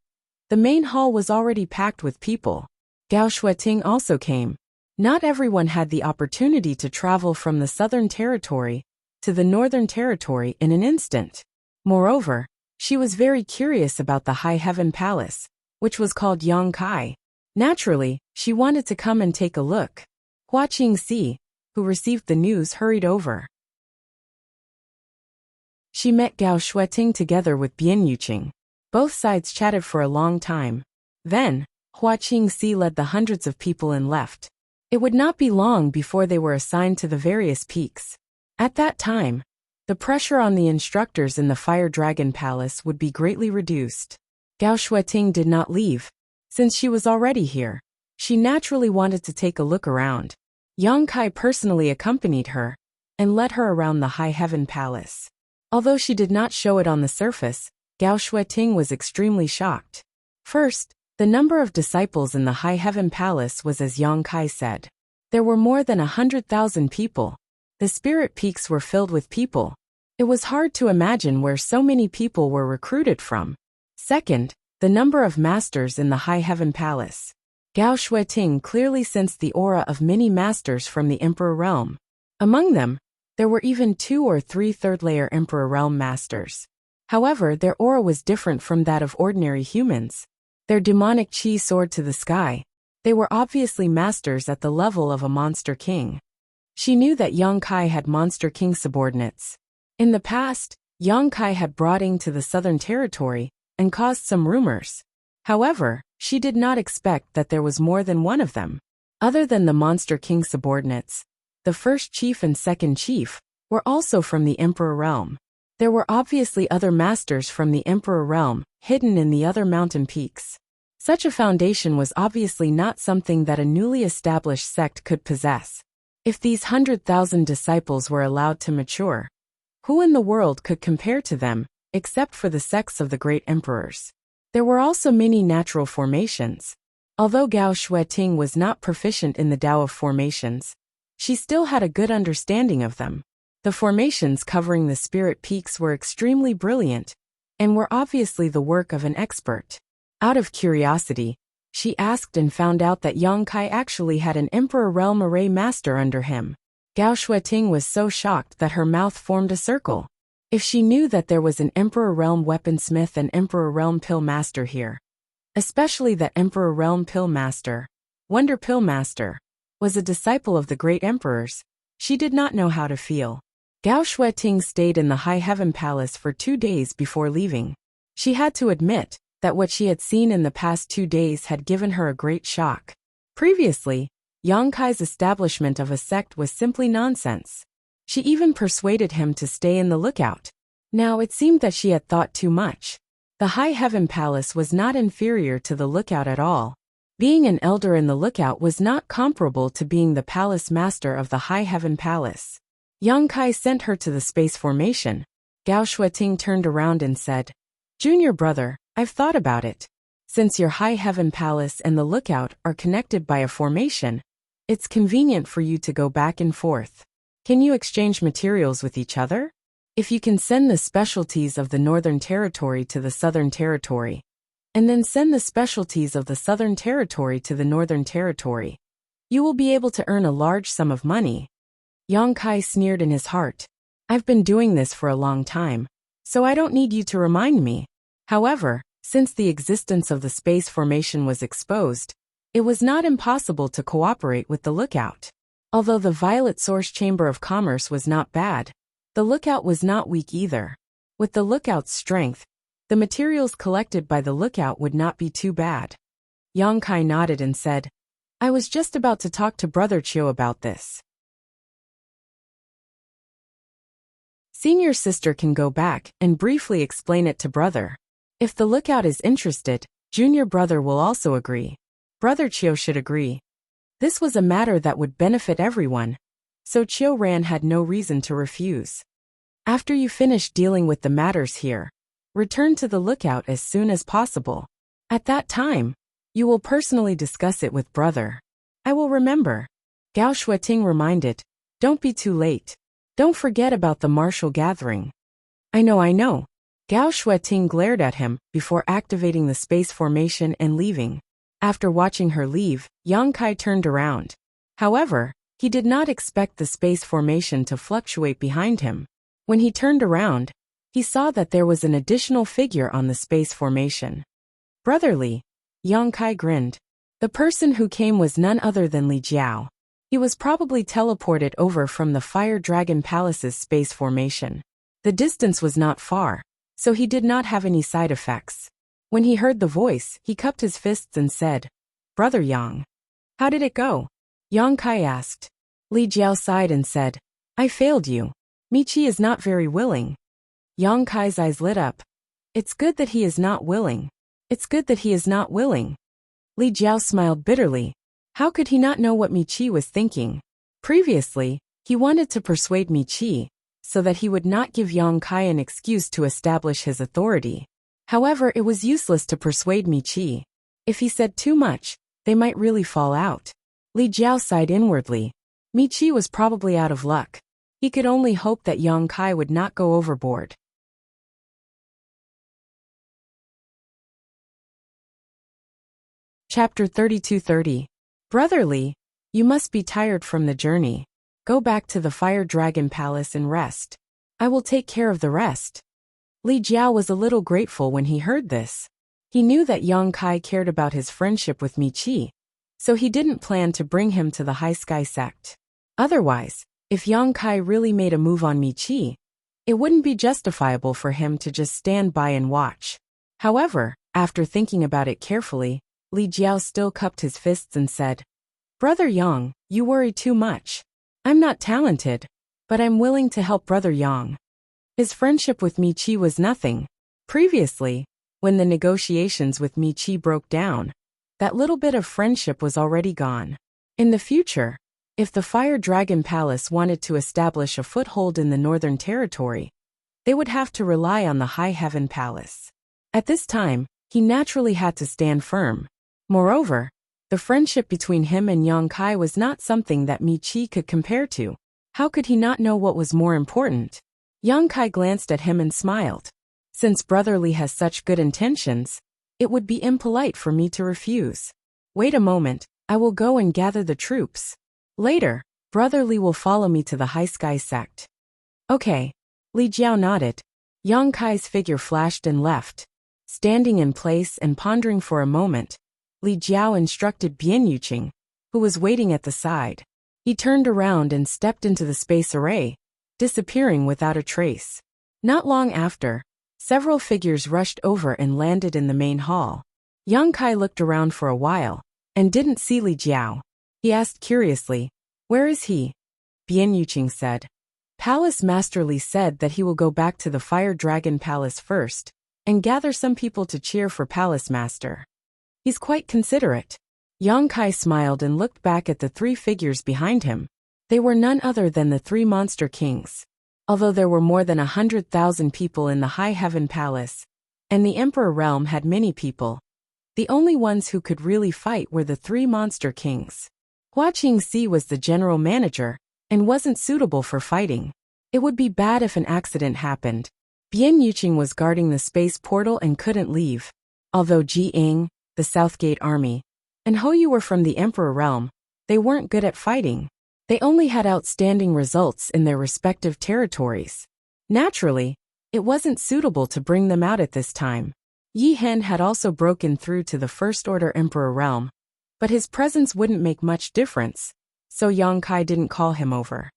the main hall was already packed with people. Gao Shueting also came. Not everyone had the opportunity to travel from the Southern Territory to the Northern Territory in an instant. Moreover, she was very curious about the High Heaven Palace, which was called Yang Kai. Naturally, she wanted to come and take a look. Hua Qingxi, who received the news, hurried over. She met Gao Shueting together with Bian Yuqing. Both sides chatted for a long time. Then, Hua Qingxi led the hundreds of people and left. It would not be long before they were assigned to the various peaks. At that time, the pressure on the instructors in the Fire Dragon Palace would be greatly reduced. Gao Shueting did not leave. Since she was already here, she naturally wanted to take a look around. Yang Kai personally accompanied her and led her around the High Heaven Palace. Although she did not show it on the surface, Gao Shueting was extremely shocked. First, the number of disciples in the High Heaven Palace was as Yang Kai said. There were more than 100,000 people. The spirit peaks were filled with people. It was hard to imagine where so many people were recruited from. Second, the number of masters in the High Heaven Palace. Gao Shueting clearly sensed the aura of many masters from the Emperor Realm. Among them, there were even 2 or 3 third-layer Emperor Realm masters. However, their aura was different from that of ordinary humans. Their demonic chi soared to the sky. They were obviously masters at the level of a monster king. She knew that Yang Kai had monster king subordinates. In the past, Yang Kai had brought into the Southern Territory and caused some rumors. However, she did not expect that there was more than one of them. Other than the monster king subordinates, the first chief and second chief were also from the Emperor Realm. There were obviously other masters from the Emperor Realm hidden in the other mountain peaks. Such a foundation was obviously not something that a newly established sect could possess. If these 100,000 disciples were allowed to mature, who in the world could compare to them, except for the sects of the great emperors? There were also many natural formations. Although Gao Shueting was not proficient in the Tao of formations, she still had a good understanding of them. The formations covering the spirit peaks were extremely brilliant and were obviously the work of an expert. Out of curiosity, she asked and found out that Yang Kai actually had an Emperor Realm Array Master under him. Gao Shueting was so shocked that her mouth formed a circle. If she knew that there was an Emperor Realm Weaponsmith and Emperor Realm Pill Master here, especially that Emperor Realm Pill Master, Wonder Pill Master, was a disciple of the great emperors, she did not know how to feel. Gao Shueting stayed in the High Heaven Palace for 2 days before leaving. She had to admit that what she had seen in the past 2 days had given her a great shock. Previously, Yang Kai's establishment of a sect was simply nonsense. She even persuaded him to stay in the lookout. Now it seemed that she had thought too much. The High Heaven Palace was not inferior to the lookout at all. Being an elder in the lookout was not comparable to being the palace master of the High Heaven Palace. Yang Kai sent her to the space formation. Gao Shueting turned around and said, "Junior brother, I've thought about it. Since your High Heaven Palace and the lookout are connected by a formation, it's convenient for you to go back and forth. Can you exchange materials with each other? If you can send the specialties of the Northern Territory to the Southern Territory, and then send the specialties of the Southern Territory to the Northern Territory, you will be able to earn a large sum of money." Yang Kai sneered in his heart. "I've been doing this for a long time, so I don't need you to remind me. However, Since the existence of the space formation was exposed, it was not impossible to cooperate with the lookout. Although the Violet Source Chamber of Commerce was not bad, the lookout was not weak either. With the lookout's strength, the materials collected by the lookout would not be too bad. Yang Kai nodded and said, I was just about to talk to Brother Chiu about this. Senior sister can go back and briefly explain it to brother. If the lookout is interested, junior brother will also agree. Brother Chiu should agree. This was a matter that would benefit everyone, so Chiu Ran had no reason to refuse. After you finish dealing with the matters here, return to the lookout as soon as possible. At that time, you will personally discuss it with brother. I will remember. Gao Shueting reminded, don't be too late. Don't forget about the martial gathering. I know. Gao Shueting glared at him before activating the space formation and leaving. After watching her leave, Yang Kai turned around. However, he did not expect the space formation to fluctuate behind him. When he turned around, he saw that there was an additional figure on the space formation. Brotherly, Yang Kai grinned. The person who came was none other than Li Jiao. He was probably teleported over from the Fire Dragon Palace's space formation. The distance was not far, so he did not have any side effects. When he heard the voice, he cupped his fists and said, Brother Yang. How did it go? Yang Kai asked. Li Jiao sighed and said, I failed you. Michi is not very willing. Yang Kai's eyes lit up. It's good that he is not willing. It's good that he is not willing. Li Jiao smiled bitterly. How could he not know what Michi was thinking? Previously, he wanted to persuade Michi, so that he would not give Yang Kai an excuse to establish his authority. However, it was useless to persuade Michi. If he said too much, they might really fall out. Li Jiao sighed inwardly. Michi was probably out of luck. He could only hope that Yang Kai would not go overboard. Chapter 3230. Brotherly, you must be tired from the journey. Go back to the Fire Dragon Palace and rest. I will take care of the rest. Li Jiao was a little grateful when he heard this. He knew that Yang Kai cared about his friendship with Michi, so he didn't plan to bring him to the High Sky sect. Otherwise, if Yang Kai really made a move on Michi, it wouldn't be justifiable for him to just stand by and watch. However, after thinking about it carefully, Li Jiao still cupped his fists and said, Brother Yang, you worry too much. I'm not talented, but I'm willing to help Brother Yang. His friendship with Michi was nothing. Previously, when the negotiations with Michi broke down, that little bit of friendship was already gone. In the future, if the Fire Dragon Palace wanted to establish a foothold in the Northern Territory, they would have to rely on the High Heaven Palace. At this time, he naturally had to stand firm. Moreover, the friendship between him and Yang Kai was not something that Michi could compare to. How could he not know what was more important? Yang Kai glanced at him and smiled. Since Brotherly has such good intentions, it would be impolite for me to refuse. Wait a moment, I will go and gather the troops. Later, Brotherly will follow me to the High Sky sect. Okay. Li Jiao nodded. Yang Kai's figure flashed and left. Standing in place and pondering for a moment, Li Jiao instructed Bian Yuqing, who was waiting at the side. He turned around and stepped into the space array, disappearing without a trace. Not long after, several figures rushed over and landed in the main hall. Yang Kai looked around for a while, and didn't see Li Jiao. He asked curiously, Where is he? Bian Yuqing said. Palace Master Li said that he will go back to the Fire Dragon Palace first, and gather some people to cheer for Palace Master. He's quite considerate. Yang Kai smiled and looked back at the three figures behind him. They were none other than the three monster kings. Although there were more than 100,000 people in the High Heaven Palace, and the Emperor Realm had many people, the only ones who could really fight were the three monster kings. Hua Qingxi was the general manager, and wasn't suitable for fighting. It would be bad if an accident happened. Bian Yuqing was guarding the space portal and couldn't leave. Although Ji Ying, the Southgate Army, and Hou Yu were from the Emperor Realm, they weren't good at fighting. They only had outstanding results in their respective territories. Naturally, it wasn't suitable to bring them out at this time. Yi Hen had also broken through to the First Order Emperor realm, but his presence wouldn't make much difference, so Yang Kai didn't call him over.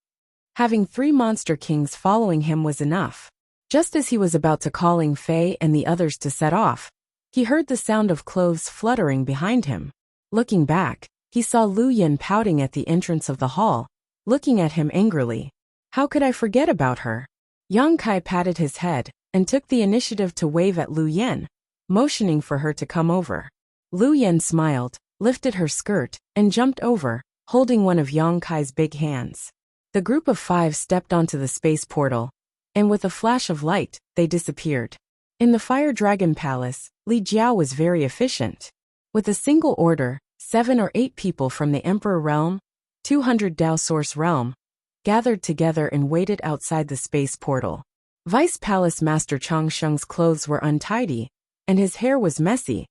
Having 3 monster kings following him was enough. Just as he was about to calling Fei and the others to set off, he heard the sound of clothes fluttering behind him. Looking back, he saw Lu Yin pouting at the entrance of the hall, looking at him angrily. How could I forget about her? Yang Kai patted his head and took the initiative to wave at Lu Yin, motioning for her to come over. Lu Yin smiled, lifted her skirt, and jumped over, holding one of Yang Kai's big hands. The group of 5 stepped onto the space portal, and with a flash of light, they disappeared. In the Fire Dragon Palace, Li Jiao was very efficient. With a single order, 7 or 8 people from the Emperor Realm, 200 Dao Source Realm, gathered together and waited outside the space portal. Vice Palace Master Chang Sheng's clothes were untidy, and his hair was messy,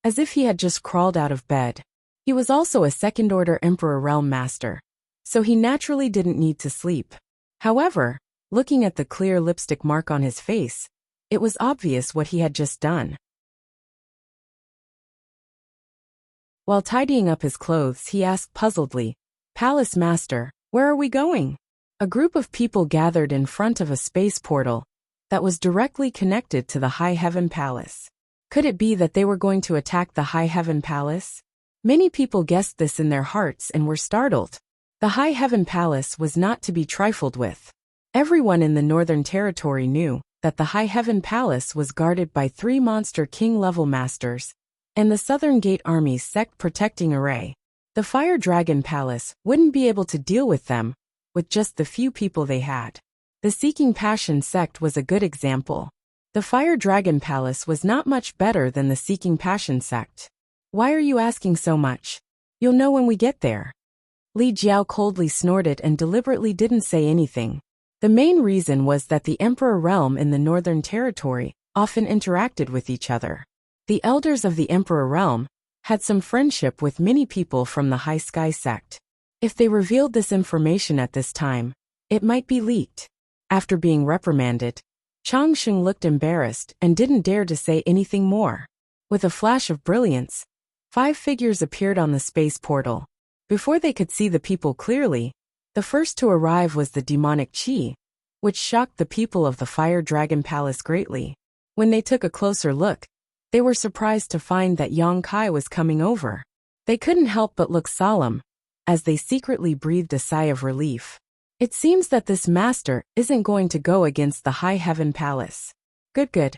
as if he had just crawled out of bed. He was also a second-order Emperor Realm Master, so he naturally didn't need to sleep. However, looking at the clear lipstick mark on his face, it was obvious what he had just done. While tidying up his clothes, he asked puzzledly, "Palace Master, where are we going?" A group of people gathered in front of a space portal that was directly connected to the High Heaven Palace. Could it be that they were going to attack the High Heaven Palace? Many people guessed this in their hearts and were startled. The High Heaven Palace was not to be trifled with. Everyone in the Northern Territory knew that the High Heaven Palace was guarded by 3 monster king-level masters, and the Southern Gate Army's sect protecting array. The Fire Dragon Palace wouldn't be able to deal with them, with just the few people they had. The Seeking Passion sect was a good example. The Fire Dragon Palace was not much better than the Seeking Passion sect. Why are you asking so much? You'll know when we get there. Li Jiao coldly snorted and deliberately didn't say anything. The main reason was that the Emperor Realm and the Northern Territory often interacted with each other. The elders of the Emperor Realm had some friendship with many people from the High Sky sect. If they revealed this information at this time, it might be leaked. After being reprimanded, Chang Sheng looked embarrassed and didn't dare to say anything more. With a flash of brilliance, 5 figures appeared on the space portal. Before they could see the people clearly, the first to arrive was the demonic Qi, which shocked the people of the Fire Dragon Palace greatly. When they took a closer look, they were surprised to find that Yang Kai was coming over. They couldn't help but look solemn, as they secretly breathed a sigh of relief. It seems that this master isn't going to go against the High Heaven Palace. Good.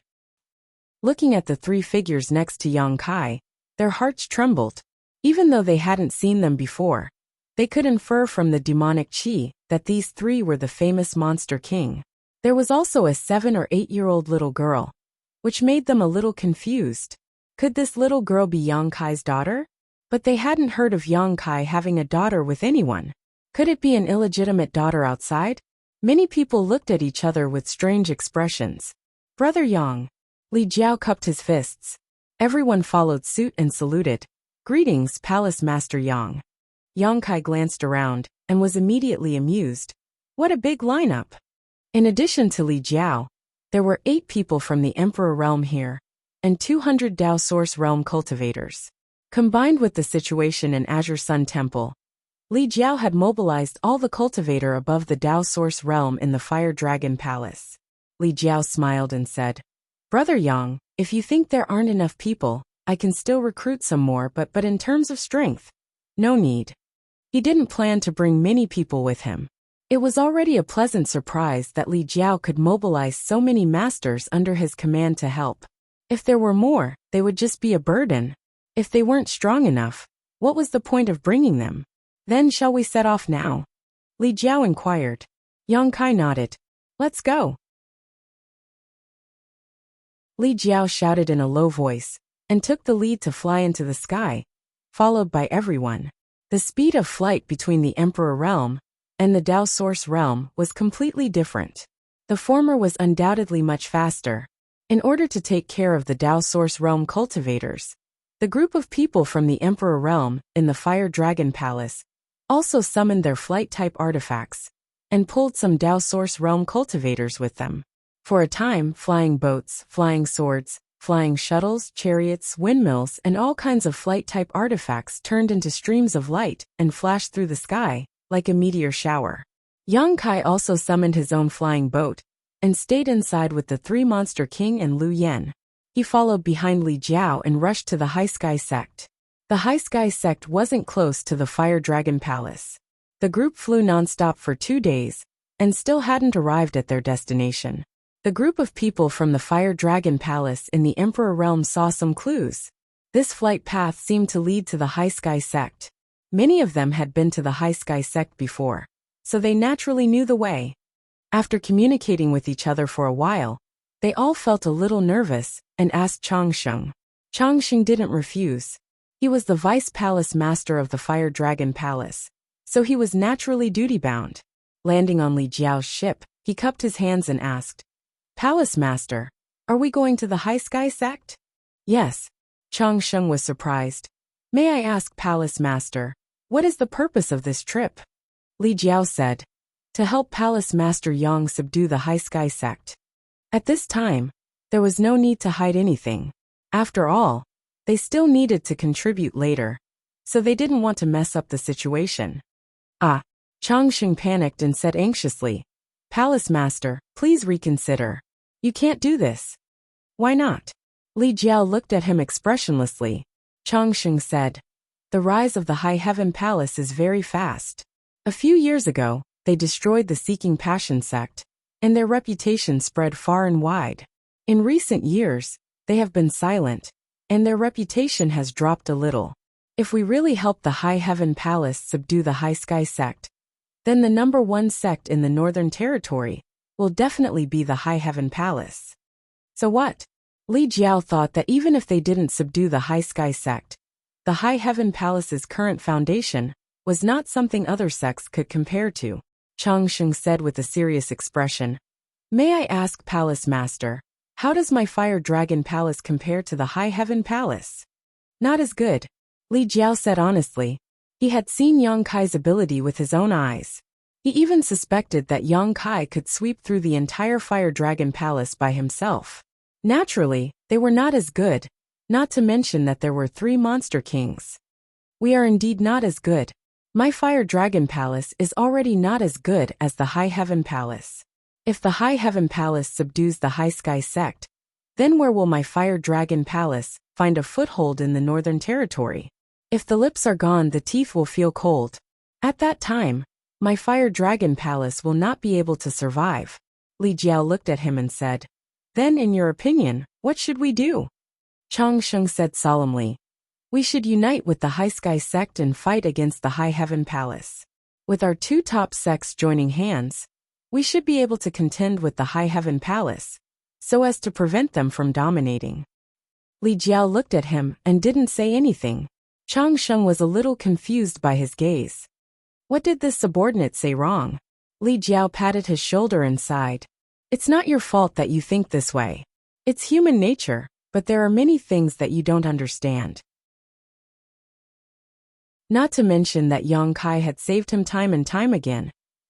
Looking at the 3 figures next to Yang Kai, their hearts trembled. Even though they hadn't seen them before, they could infer from the demonic Qi that these 3 were the famous Monster King. There was also a 7 or 8-year-old little girl, which made them a little confused. Could this little girl be Yang Kai's daughter? But they hadn't heard of Yang Kai having a daughter with anyone. Could it be an illegitimate daughter outside? Many people looked at each other with strange expressions. Brother Yang. Li Jiao cupped his fists. Everyone followed suit and saluted. Greetings, Palace Master Yang. Yang Kai glanced around and was immediately amused. What a big lineup. In addition to Li Jiao, there were 8 people from the Emperor Realm here, and 200 Dao Source Realm cultivators. Combined with the situation in Azure Sun Temple, Li Jiao had mobilized all the cultivator above the Dao Source Realm in the Fire Dragon Palace. Li Jiao smiled and said, Brother Yang, if you think there aren't enough people, I can still recruit some more, but in terms of strength, no need. He didn't plan to bring many people with him. It was already a pleasant surprise that Li Jiao could mobilize so many masters under his command to help. If there were more, they would just be a burden. If they weren't strong enough, what was the point of bringing them? Then shall we set off now? Li Jiao inquired. Yang Kai nodded. Let's go. Li Jiao shouted in a low voice, and took the lead to fly into the sky, followed by everyone. The speed of flight between the Emperor Realm and the Dao Source Realm was completely different. The former was undoubtedly much faster. In order to take care of the Dao Source Realm cultivators, the group of people from the Emperor Realm in the Fire Dragon Palace also summoned their flight-type artifacts and pulled some Dao Source Realm cultivators with them. For a time, flying boats, flying swords, Flying shuttles, chariots, windmills, and all kinds of flight-type artifacts turned into streams of light and flashed through the sky, like a meteor shower. Yang Kai also summoned his own flying boat and stayed inside with the three Monster King and Lu Yen. He followed behind Li Jiao and rushed to the High Sky Sect. The High Sky Sect wasn't close to the Fire Dragon Palace. The group flew non-stop for 2 days and still hadn't arrived at their destination. The group of people from the Fire Dragon Palace in the Emperor Realm saw some clues. This flight path seemed to lead to the High Sky Sect. Many of them had been to the High Sky Sect before, so they naturally knew the way. After communicating with each other for a while, they all felt a little nervous and asked Changsheng. Changsheng didn't refuse. He was the Vice Palace Master of the Fire Dragon Palace, so he was naturally duty-bound. Landing on Li Jiao's ship, he cupped his hands and asked, "Palace Master, are we going to the High Sky Sect?" "Yes." Changsheng was surprised. "May I ask, Palace Master, what is the purpose of this trip?" Li Jiao said, "To help Palace Master Yang subdue the High Sky Sect." At this time, there was no need to hide anything. After all, they still needed to contribute later, so they didn't want to mess up the situation. Changsheng panicked and said anxiously, "Palace Master, please reconsider. You can't do this." "Why not?" Li Jiao looked at him expressionlessly. Changsheng said, "The rise of the High Heaven Palace is very fast. A few years ago, they destroyed the Seeking Passion sect, and their reputation spread far and wide. In recent years, they have been silent, and their reputation has dropped a little. If we really help the High Heaven Palace subdue the High Sky Sect, then the #1 sect in the Northern Territory will definitely be the High Heaven Palace." So what? Li Jiao thought that even if they didn't subdue the High Sky Sect, the High Heaven Palace's current foundation was not something other sects could compare to. Changsheng said with a serious expression, "May I ask, Palace Master, how does my Fire Dragon Palace compare to the High Heaven Palace?" "Not as good," Li Jiao said honestly. He had seen Yang Kai's ability with his own eyes. He even suspected that Yang Kai could sweep through the entire Fire Dragon Palace by himself. Naturally, they were not as good, not to mention that there were 3 Monster Kings. "We are indeed not as good. My Fire Dragon Palace is already not as good as the High Heaven Palace. If the High Heaven Palace subdues the High Sky Sect, then where will my Fire Dragon Palace find a foothold in the Northern Territory? If the lips are gone, the teeth will feel cold. At that time, my Fire Dragon Palace will not be able to survive." Li Jiao looked at him and said, "Then in your opinion, what should we do?" Changsheng said solemnly, "We should unite with the High Sky Sect and fight against the High Heaven Palace. With our 2 top sects joining hands, we should be able to contend with the High Heaven Palace, so as to prevent them from dominating." Li Jiao looked at him and didn't say anything. Changsheng was a little confused by his gaze. What did this subordinate say wrong? Li Jiao patted his shoulder and sighed. "It's not your fault that you think this way. It's human nature, but there are many things that you don't understand." Not to mention that Yang Kai had saved him time and time again,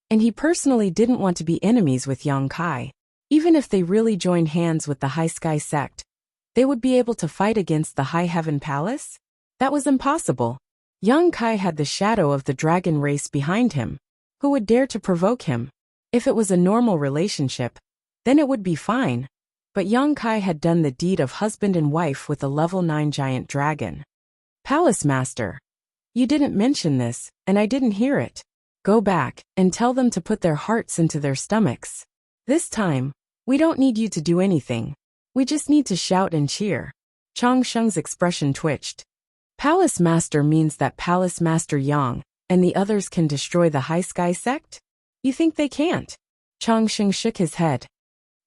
and he personally didn't want to be enemies with Yang Kai. Even if they really joined hands with the High Sky Sect, they would be able to fight against the High Heaven Palace? That was impossible. Yang Kai had the shadow of the dragon race behind him. Who would dare to provoke him? If it was a normal relationship, then it would be fine. But Yang Kai had done the deed of husband and wife with a level 9 giant dragon. "Palace Master, you didn't mention this, and I didn't hear it. Go back and tell them to put their hearts into their stomachs. This time, we don't need you to do anything. We just need to shout and cheer." Changsheng's expression twitched. "Palace Master means that Palace Master Yang and the others can destroy the High Sky Sect? You think they can't?" Changsheng shook his head.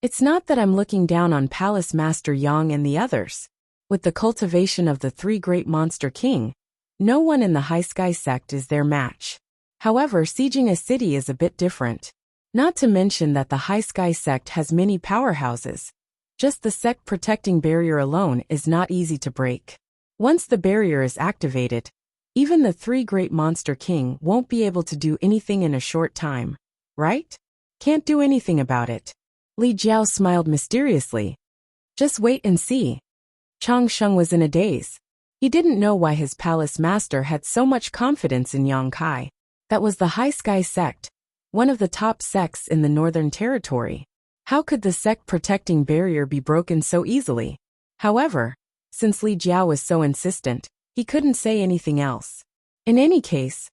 "It's not that I'm looking down on Palace Master Yang and the others. With the cultivation of the 3 great Monster King, no one in the High Sky Sect is their match. However, sieging a city is a bit different. Not to mention that the High Sky Sect has many powerhouses. Just the sect protecting barrier alone is not easy to break. Once the barrier is activated, even the 3 great Monster King won't be able to do anything in a short time, right? Can't do anything about it." Li Jiao smiled mysteriously. "Just wait and see. Chang Sheng was in a daze. He didn't know why his palace master had so much confidence in Yang Kai. That was the High Sky sect, one of the top sects in the Northern Territory. How could the sect protecting barrier be broken so easily? However, since Li Jiao was so insistent, he couldn't say anything else. In any case,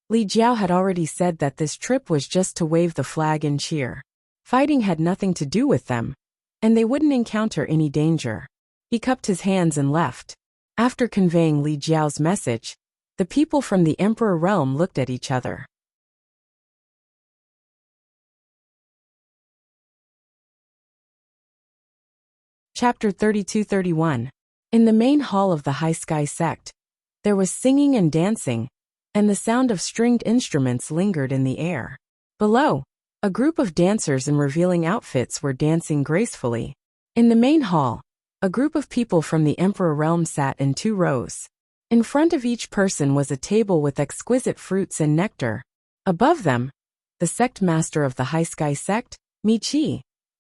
Li Jiao had already said that this trip was just to wave the flag and cheer. Fighting had nothing to do with them, and they wouldn't encounter any danger. He cupped his hands and left. After conveying Li Jiao's message, the people from the Emperor realm looked at each other. Chapter 32-31. In the main hall of the High Sky sect, there was singing and dancing, and the sound of stringed instruments lingered in the air. Below, a group of dancers in revealing outfits were dancing gracefully. In the main hall, a group of people from the Emperor realm sat in 2 rows. In front of each person was a table with exquisite fruits and nectar. Above them, the sect master of the High Sky sect, Mi Qi,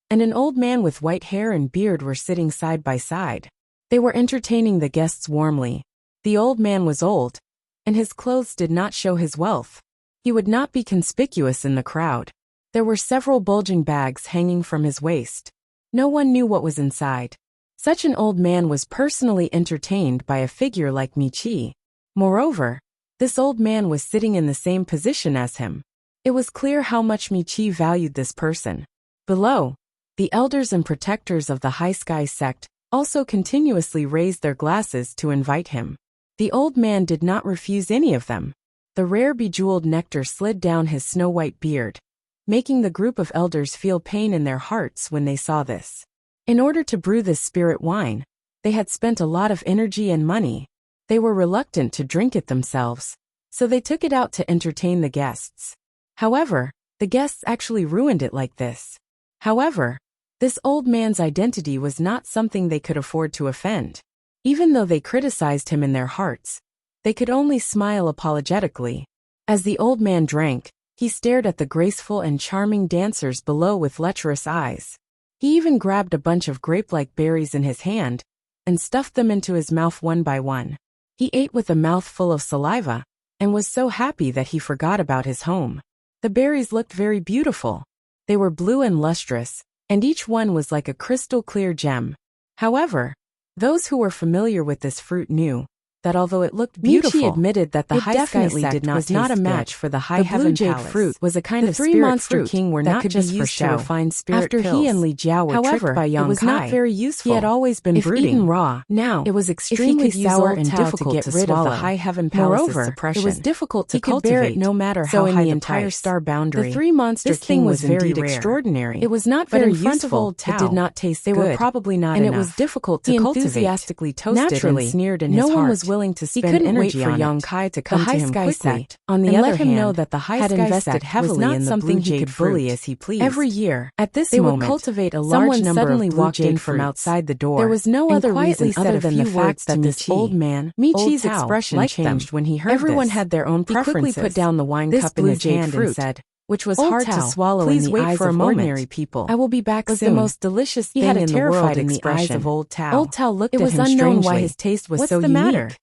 and an old man with white hair and beard were sitting side by side. They were entertaining the guests warmly. The old man was old, and his clothes did not show his wealth. He would not be conspicuous in the crowd. There were several bulging bags hanging from his waist. No one knew what was inside. Such an old man was personally entertained by a figure like Mi Qi. Moreover, this old man was sitting in the same position as him. It was clear how much Mi Qi valued this person. Below, the elders and protectors of the High Sky sect also continuously raised their glasses to invite him. The old man did not refuse any of them. The rare bejeweled nectar slid down his snow-white beard, making the group of elders feel pain in their hearts when they saw this. In order to brew this spirit wine, they had spent a lot of energy and money. They were reluctant to drink it themselves, so they took it out to entertain the guests. However, the guests actually ruined it like this. However, this old man's identity was not something they could afford to offend. Even though they criticized him in their hearts, they could only smile apologetically. As the old man drank, he stared at the graceful and charming dancers below with lecherous eyes. He even grabbed a bunch of grape-like berries in his hand and stuffed them into his mouth one by one. He ate with a mouth full of saliva and was so happy that he forgot about his home. The berries looked very beautiful. They were blue and lustrous, and each one was like a crystal-clear gem. However, those who were familiar with this fruit knew that although it looked beautiful, Michi admitted that the High Sky sect was not a match for the High Heaven Palace. Fruit was a kind of spirit fruit. The 3 monster king were not just for show. Refine spirit After pills. He and Li Jiao were tricked by Yang Kai, it was not very useful. He had always been brooding. Eaten raw, now it was extremely sour and difficult to get rid of the High Heaven Palace's suppression. It was difficult to cultivate. He could bear it no matter how high the entire star boundary. The 3 monster king was very extraordinary. It was not very useful. It did not taste good. They were probably not enough. And it was difficult to cultivate. He enthusiastically toasted and sneered in his heart. No one was willing to spend energy for Yang Kai to come to him quickly. On the other hand, know that the High Sky invested heavily in the blue jade bully as he pleased. Every year, at this moment, would cultivate a large number of blue jade from outside the door. There was no other reason other than the fact that this old man, Michi's expression changed when he heard this. Everyone had their own preferences. He quickly put down the wine cup in his hand and said, which was hard to swallow in the eyes of ordinary people. I will be back soon. The most delicious thing in the world in the eyes of Old Tao. Old Tao looked at him strangely. It was unknown why his taste was so unique.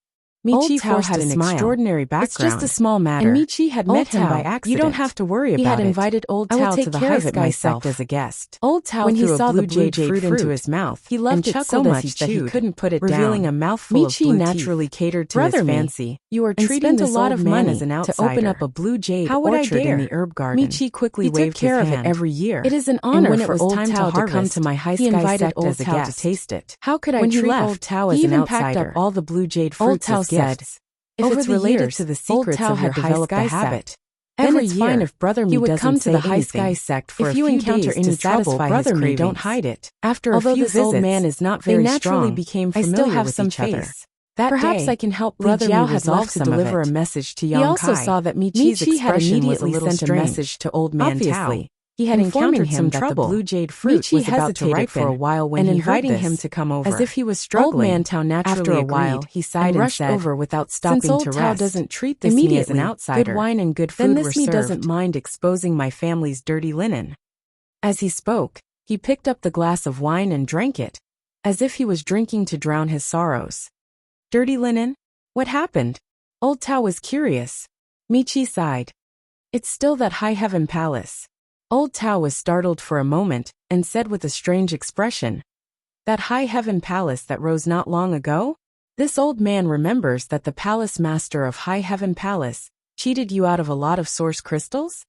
Michi had an extraordinary background. It's just a small matter. And Michi had met him by accident. You don't have to worry about it. He had invited Old Tao to the High Sky sect as a guest. Old Tao, when he saw the blue jade fruit into his mouth, he loved it so much that he couldn't put it down, revealing a mouthful of blue teeth. Michi naturally catered to his fancy. You are treating this a lot of money as an outsider to open up a blue jade orchard in the herb garden. Michi quickly waved his hand. He took care of it every year. It is an honor for Old Tao to come to my High Sky sect as a guest to taste it. How could I treat Old Tao as an outsider? He even packed up all the blue jade fruits as gifts. If it's related to the secrets of your High Sky habit, then it's fine if Brother Mi doesn't come to the High Sky sect for a few days to satisfy his cravings. Don't hide it. After a few visits, this old man is not very strong. Became familiar I still have some faith. Perhaps I can help Brother Mi resolve to deliver a message to Yang Kai. He also saw that Michi's expression was a little sent a message to Old Man Tao. He had encountered some trouble. The blue jade fruit was about to ripen for a while when he inviting him to come over. As if he was struggling. Old Man Tao naturally after a while, he sighed and rushed over without stopping to rest. Since Old Tao doesn't treat this me as an outsider, good wine and good food were served. Then this me doesn't mind exposing my family's dirty linen. As he spoke, he picked up the glass of wine and drank it. as if he was drinking to drown his sorrows. Dirty linen? What happened? Old Tao was curious. Michi sighed. It's still that high heaven palace. Old Tao was startled for a moment and said with a strange expression, that high heaven palace that rose not long ago? This old man remembers that the palace master of high heaven palace cheated you out of a lot of source crystals?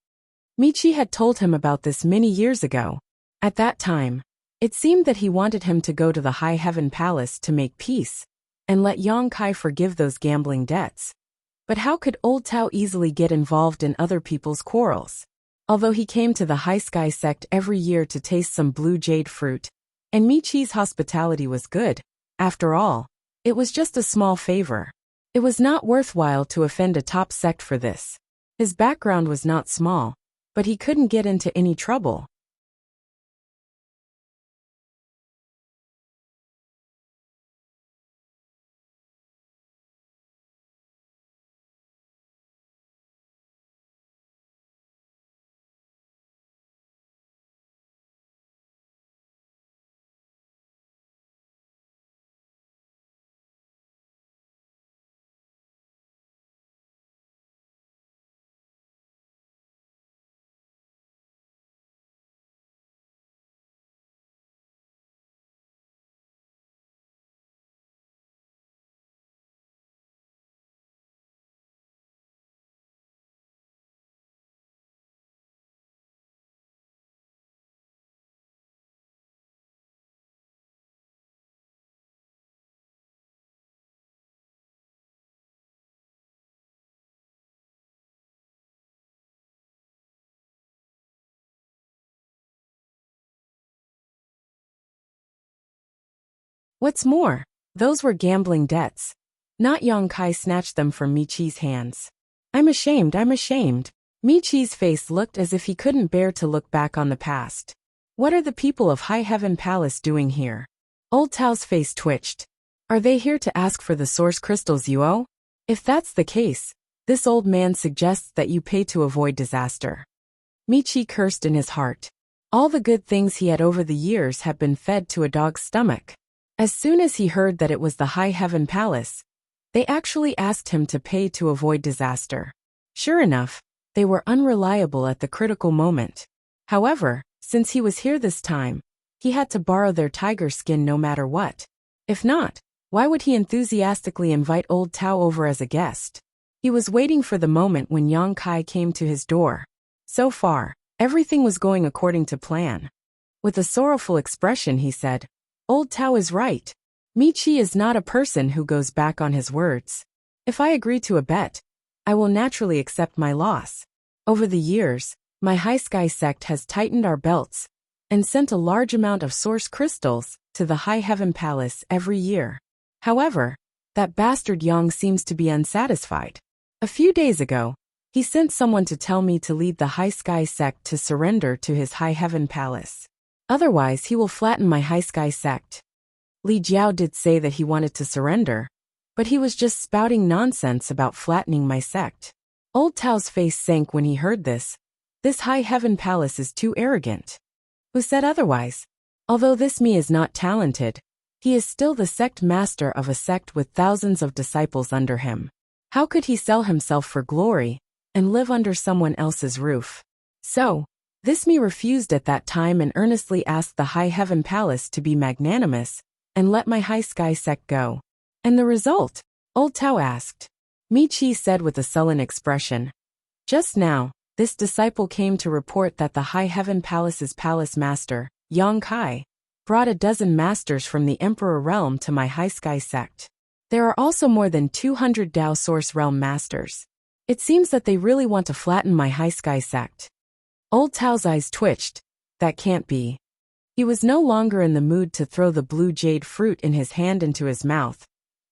Michi had told him about this many years ago. At that time, it seemed that he wanted him to go to the high heaven palace to make peace and let Yang Kai forgive those gambling debts. But how could Old Tao easily get involved in other people's quarrels? Although he came to the High Sky sect every year to taste some blue jade fruit, and Michi's hospitality was good, after all, it was just a small favor. It was not worthwhile to offend a top sect for this. His background was not small, but he couldn't get into any trouble. What's more, those were gambling debts. Not Yang Kai snatched them from Michi's hands. I'm ashamed. Michi's face looked as if he couldn't bear to look back on the past. What are the people of High Heaven Palace doing here? Old Tao's face twitched. Are they here to ask for the source crystals you owe? If that's the case, this old man suggests that you pay to avoid disaster. Michi cursed in his heart. All the good things he had over the years had been fed to a dog's stomach. As soon as he heard that it was the High Heaven Palace, they actually asked him to pay to avoid disaster. Sure enough, they were unreliable at the critical moment. However, since he was here this time, he had to borrow their tiger skin no matter what. If not, why would he enthusiastically invite Old Tao over as a guest? He was waiting for the moment when Yang Kai came to his door. So far, everything was going according to plan. With a sorrowful expression he said, Old Tao is right. Michi is not a person who goes back on his words. If I agree to a bet, I will naturally accept my loss. Over the years, my High Sky sect has tightened our belts and sent a large amount of source crystals to the High Heaven Palace every year. However, that bastard Yang seems to be unsatisfied. A few days ago, he sent someone to tell me to lead the High Sky sect to surrender to his High Heaven Palace. Otherwise, he will flatten my High Sky sect. Li Jiao did say that he wanted to surrender, but he was just spouting nonsense about flattening my sect. Old Tao's face sank when he heard this. This High Heaven Palace is too arrogant. Who said otherwise? Although this me is not talented, he is still the sect master of a sect with thousands of disciples under him. How could he sell himself for glory and live under someone else's roof? So, this me refused at that time and earnestly asked the High Heaven Palace to be magnanimous and let my High Sky sect go. And the result? Old Tao asked. Michi said with a sullen expression. Just now, this disciple came to report that the High Heaven Palace's palace master, Yang Kai, brought a dozen masters from the Emperor Realm to my High Sky sect. There are also more than 200 Dao Source Realm masters. It seems that they really want to flatten my High Sky sect. Old Tao's eyes twitched. That can't be. He was no longer in the mood to throw the blue jade fruit in his hand into his mouth,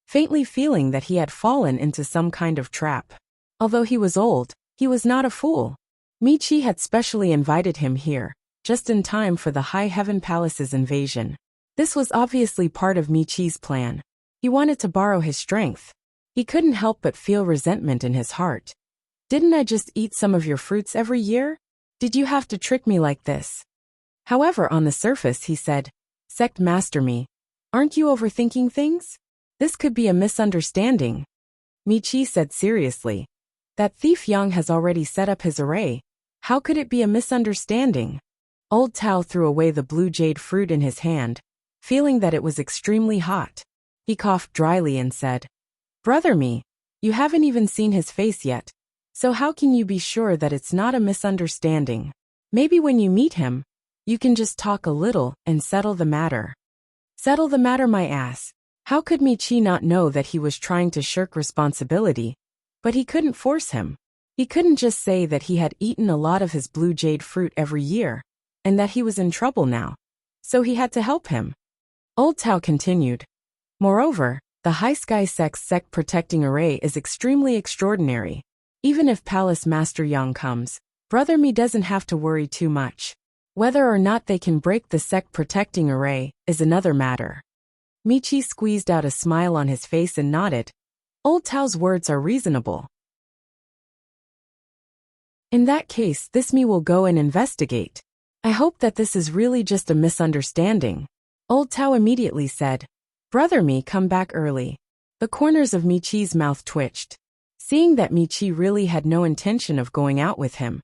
faintly feeling that he had fallen into some kind of trap. Although he was old, he was not a fool. Michi had specially invited him here, just in time for the High Heaven Palace's invasion. This was obviously part of Michi's plan. He wanted to borrow his strength. He couldn't help but feel resentment in his heart. Didn't I just eat some of your fruits every year? Did you have to trick me like this? However, on the surface he said, Sect Master me, Aren't you overthinking things? This could be a misunderstanding. Michi said seriously. That thief Yang has already set up his array. How could it be a misunderstanding? Old Tao threw away the blue jade fruit in his hand, feeling that it was extremely hot. He coughed dryly and said, Brother me, you haven't even seen his face yet, so how can you be sure that it's not a misunderstanding? Maybe when you meet him, you can just talk a little and settle the matter. Settle the matter, my ass. How could Michi not know that he was trying to shirk responsibility? But he couldn't force him. He couldn't just say that he had eaten a lot of his blue jade fruit every year, and that he was in trouble now. So he had to help him. Old Tao continued. Moreover, the High Sky sect protecting array is extremely extraordinary. Even if Palace Master Yang comes, Brother Me doesn't have to worry too much. Whether or not they can break the sect protecting array is another matter. Michi squeezed out a smile on his face and nodded. Old Tao's words are reasonable. In that case, this me will go and investigate. I hope that this is really just a misunderstanding. Old Tao immediately said, Brother me, come back early. The corners of Michi's mouth twitched. Seeing that Michi really had no intention of going out with him,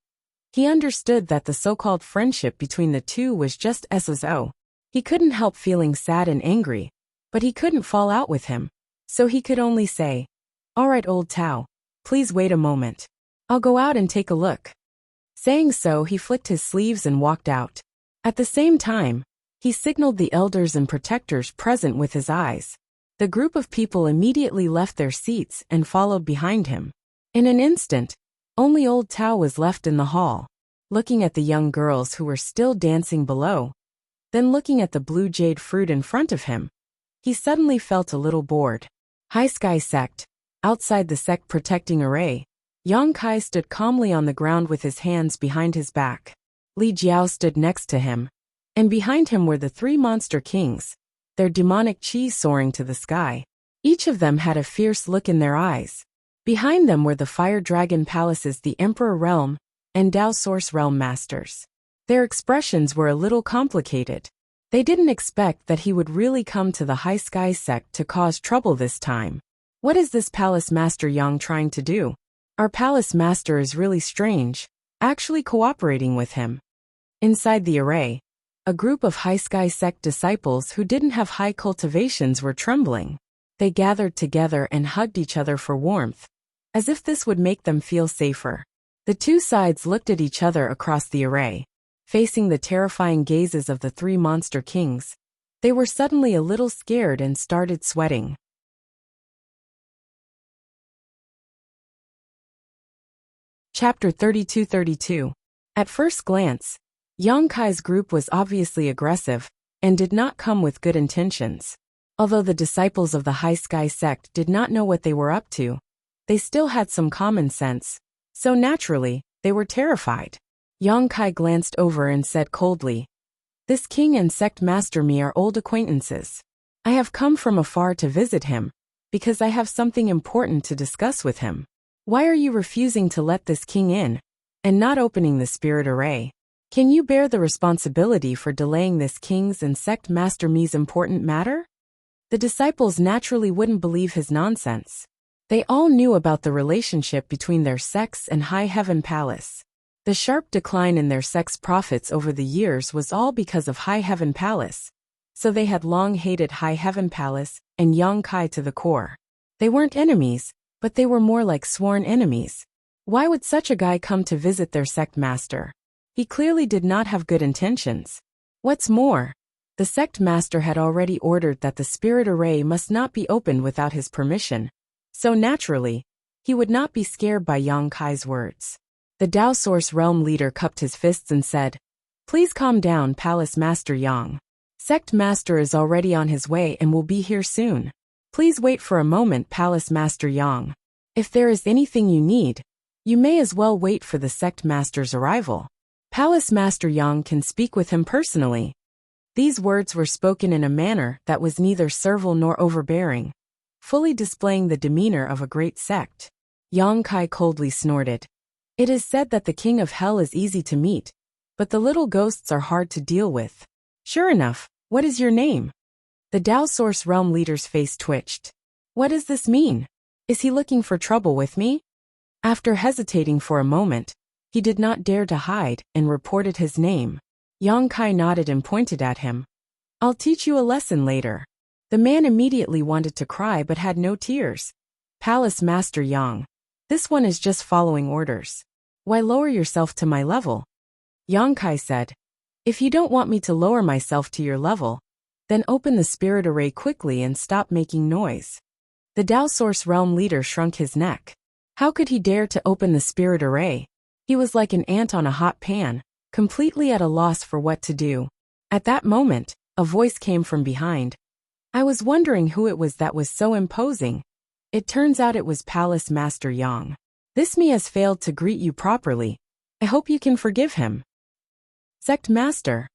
he understood that the so-called friendship between the two was just so. He couldn't help feeling sad and angry, but he couldn't fall out with him, so he could only say, All right, Old Tao, please wait a moment. I'll go out and take a look. Saying so, he flicked his sleeves and walked out. At the same time, he signaled the elders and protectors present with his eyes. The group of people immediately left their seats and followed behind him. In an instant, only Old Tao was left in the hall, looking at the young girls who were still dancing below, then looking at the blue jade fruit in front of him. He suddenly felt a little bored. High Sky Sect, outside the sect protecting array, Yang Kai stood calmly on the ground with his hands behind his back. Li Jiao stood next to him, and behind him were the three monster kings, their demonic chi soaring to the sky. Each of them had a fierce look in their eyes. Behind them were the Fire Dragon Palaces, the Emperor Realm, and Dao Source Realm Masters. Their expressions were a little complicated. They didn't expect that he would really come to the High Sky Sect to cause trouble this time. What is this Palace Master Yang trying to do? Our Palace Master is really strange, actually cooperating with him. Inside the array, a group of High Sky Sect disciples who didn't have high cultivations were trembling. They gathered together and hugged each other for warmth, as if this would make them feel safer. The two sides looked at each other across the array. Facing the terrifying gazes of the three monster kings, they were suddenly a little scared and started sweating. Chapter 32-32. At first glance, Yang Kai's group was obviously aggressive and did not come with good intentions. Although the disciples of the High Sky Sect did not know what they were up to, they still had some common sense, so naturally, they were terrified. Yang Kai glanced over and said coldly, This king and sect master me are old acquaintances. I have come from afar to visit him, because I have something important to discuss with him. Why are you refusing to let this king in, and not opening the spirit array? Can you bear the responsibility for delaying this king's and sect master me's important matter? The disciples naturally wouldn't believe his nonsense. They all knew about the relationship between their sects and High Heaven Palace. The sharp decline in their sect's profits over the years was all because of High Heaven Palace, so they had long hated High Heaven Palace and Yang Kai to the core. They weren't enemies, but they were more like sworn enemies. Why would such a guy come to visit their sect master? He clearly did not have good intentions. What's more, the sect master had already ordered that the spirit array must not be opened without his permission, so naturally, he would not be scared by Yang Kai's words. The Dao Source Realm leader cupped his fists and said, Please calm down, Palace Master Yang. Sect Master is already on his way and will be here soon. Please wait for a moment, Palace Master Yang. If there is anything you need, you may as well wait for the Sect Master's arrival. Palace Master Yang can speak with him personally. These words were spoken in a manner that was neither servile nor overbearing, fully displaying the demeanor of a great sect. Yang Kai coldly snorted. It is said that the king of hell is easy to meet, but the little ghosts are hard to deal with. Sure enough, what is your name? The Dao Source Realm leader's face twitched. What does this mean? Is he looking for trouble with me? After hesitating for a moment, he did not dare to hide and reported his name. Yang Kai nodded and pointed at him. I'll teach you a lesson later. The man immediately wanted to cry but had no tears. Palace Master Yang. This one is just following orders. Why lower yourself to my level? Yang Kai said. If you don't want me to lower myself to your level, then open the spirit array quickly and stop making noise. The Dao Source Realm leader shrunk his neck. How could he dare to open the spirit array? He was like an ant on a hot pan, completely at a loss for what to do. At that moment, a voice came from behind. I was wondering who it was that was so imposing. It turns out it was Palace Master Yang. This me has failed to greet you properly. I hope you can forgive him. Sect Master.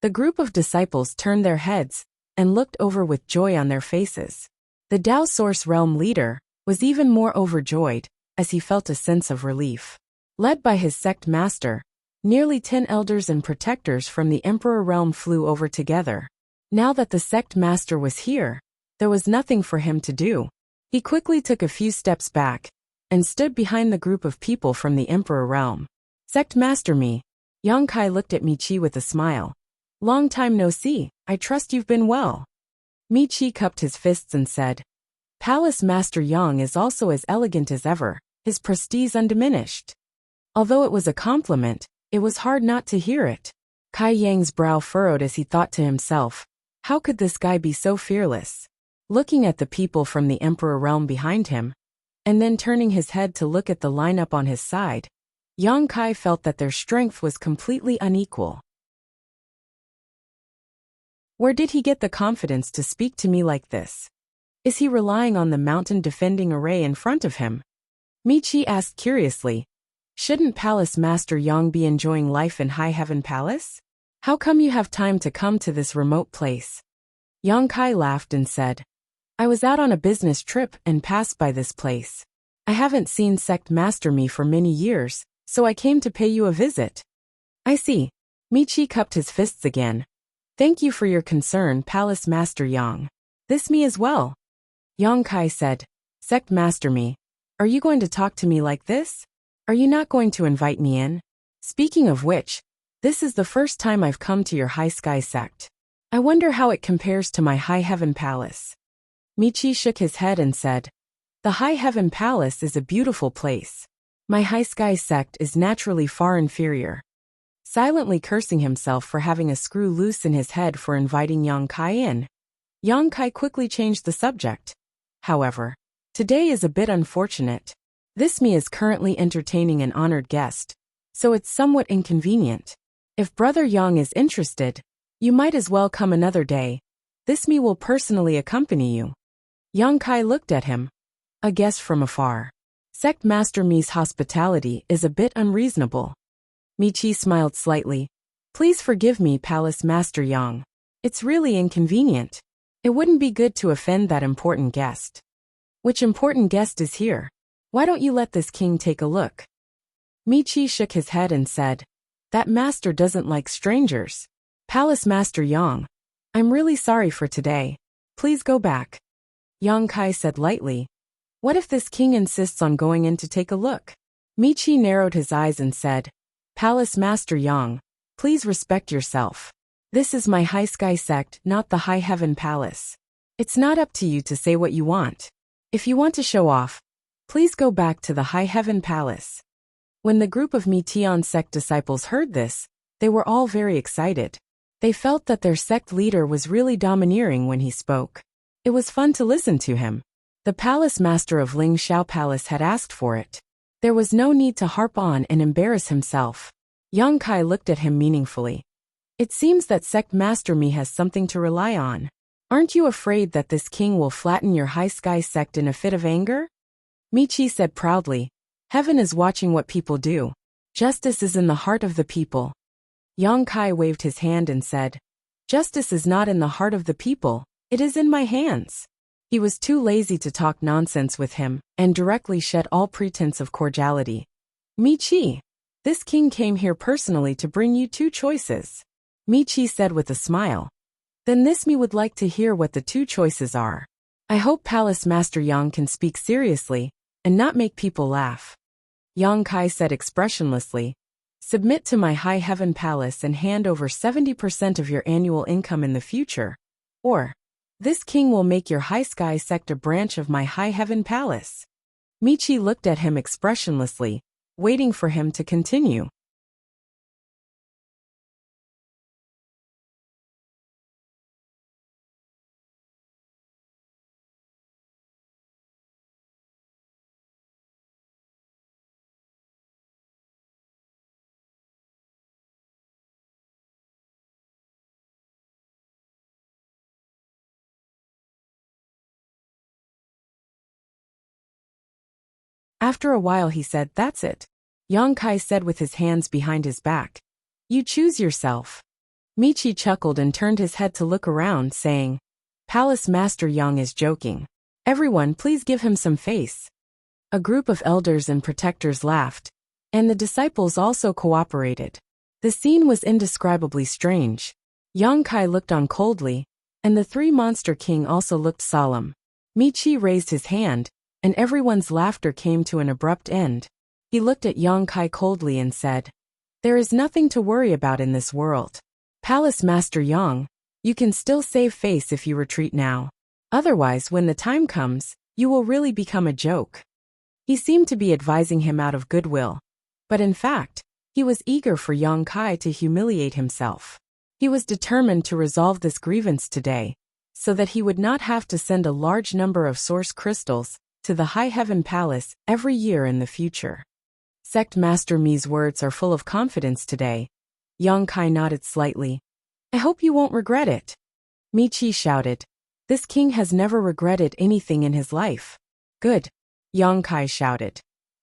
The group of disciples turned their heads and looked over with joy on their faces. The Dao Source Realm leader was even more overjoyed as he felt a sense of relief. Led by his sect master, nearly 10 elders and protectors from the Emperor Realm flew over together. Now that the sect master was here, there was nothing for him to do. He quickly took a few steps back and stood behind the group of people from the Emperor Realm. Sect Master Mi. Yang Kai looked at Mi-Chi with a smile. Long time no see, I trust you've been well. Mi-Chi cupped his fists and said, Palace Master Yang is also as elegant as ever, his prestige undiminished. Although it was a compliment, it was hard not to hear it. Kai Yang's brow furrowed as he thought to himself, how could this guy be so fearless? Looking at the people from the Emperor Realm behind him, and then turning his head to look at the lineup on his side, Yang Kai felt that their strength was completely unequal. Where did he get the confidence to speak to me like this? Is he relying on the mountain defending array in front of him? Mi-Chi asked curiously. Shouldn't Palace Master Yang be enjoying life in High Heaven Palace? How come you have time to come to this remote place? Yang Kai laughed and said, I was out on a business trip and passed by this place. I haven't seen Sect Master Mi for many years, so I came to pay you a visit. I see. Mi-Chi cupped his fists again. Thank you for your concern, Palace Master Yang. This me as well. Yang Kai said, Sect Master Mi, are you going to talk to me like this? Are you not going to invite me in? Speaking of which, this is the first time I've come to your High Sky sect. I wonder how it compares to my High Heaven Palace. Mi-Chi shook his head and said, The High Heaven Palace is a beautiful place. My High Sky sect is naturally far inferior. Silently cursing himself for having a screw loose in his head for inviting Yang Kai in, Yang Kai quickly changed the subject. However, today is a bit unfortunate. This me is currently entertaining an honored guest, so it's somewhat inconvenient. If Brother Yang is interested, you might as well come another day. This me will personally accompany you. Yang Kai looked at him. A guest from afar. Sect Master Mi's hospitality is a bit unreasonable. Mi-Chi smiled slightly. Please forgive me, Palace Master Yang. It's really inconvenient. It wouldn't be good to offend that important guest. Which important guest is here? Why don't you let this king take a look? Mi-Chi shook his head and said, That master doesn't like strangers. Palace Master Yang, I'm really sorry for today. Please go back. Yang Kai said lightly, What if this king insists on going in to take a look? Mi-Chi narrowed his eyes and said, Palace Master Yang, please respect yourself. This is my High Sky sect, not the High Heaven Palace. It's not up to you to say what you want. If you want to show off, please go back to the High Heaven Palace. When the group of Mi-Tian sect disciples heard this, they were all very excited. They felt that their sect leader was really domineering when he spoke. It was fun to listen to him. The palace master of Ling Shao Palace had asked for it. There was no need to harp on and embarrass himself. Yang Kai looked at him meaningfully. It seems that Sect Master Mi has something to rely on. Aren't you afraid that this king will flatten your High Sky sect in a fit of anger? Mi-Chi said proudly, Heaven is watching what people do. Justice is in the heart of the people. Yang Kai waved his hand and said, Justice is not in the heart of the people, it is in my hands. He was too lazy to talk nonsense with him, and directly shed all pretense of cordiality. Mi-Chi, this king came here personally to bring you two choices. Mi-Chi said with a smile. Then this me would like to hear what the two choices are. I hope Palace Master Yang can speak seriously and not make people laugh. Yang Kai said expressionlessly, submit to my High Heaven Palace and hand over 70% of your annual income in the future. Or, this king will make your High Sky Sect a branch of my High Heaven Palace. Michi looked at him expressionlessly, waiting for him to continue. After a while he said, that's it. Yang Kai said with his hands behind his back. You choose yourself. Michi chuckled and turned his head to look around, saying, Palace Master Yang is joking. Everyone please give him some face. A group of elders and protectors laughed, and the disciples also cooperated. The scene was indescribably strange. Yang Kai looked on coldly, and the three monster king also looked solemn. Michi raised his hand, and everyone's laughter came to an abrupt end. He looked at Yang Kai coldly and said, there is nothing to worry about in this world. Palace Master Yang, you can still save face if you retreat now. Otherwise, when the time comes, you will really become a joke. He seemed to be advising him out of goodwill, but in fact, he was eager for Yang Kai to humiliate himself. He was determined to resolve this grievance today, so that he would not have to send a large number of source crystals to the High Heaven Palace every year in the future. Sect Master Mi's words are full of confidence today. Yang Kai nodded slightly. I hope you won't regret it. Michi shouted. This king has never regretted anything in his life. Good. Yang Kai shouted.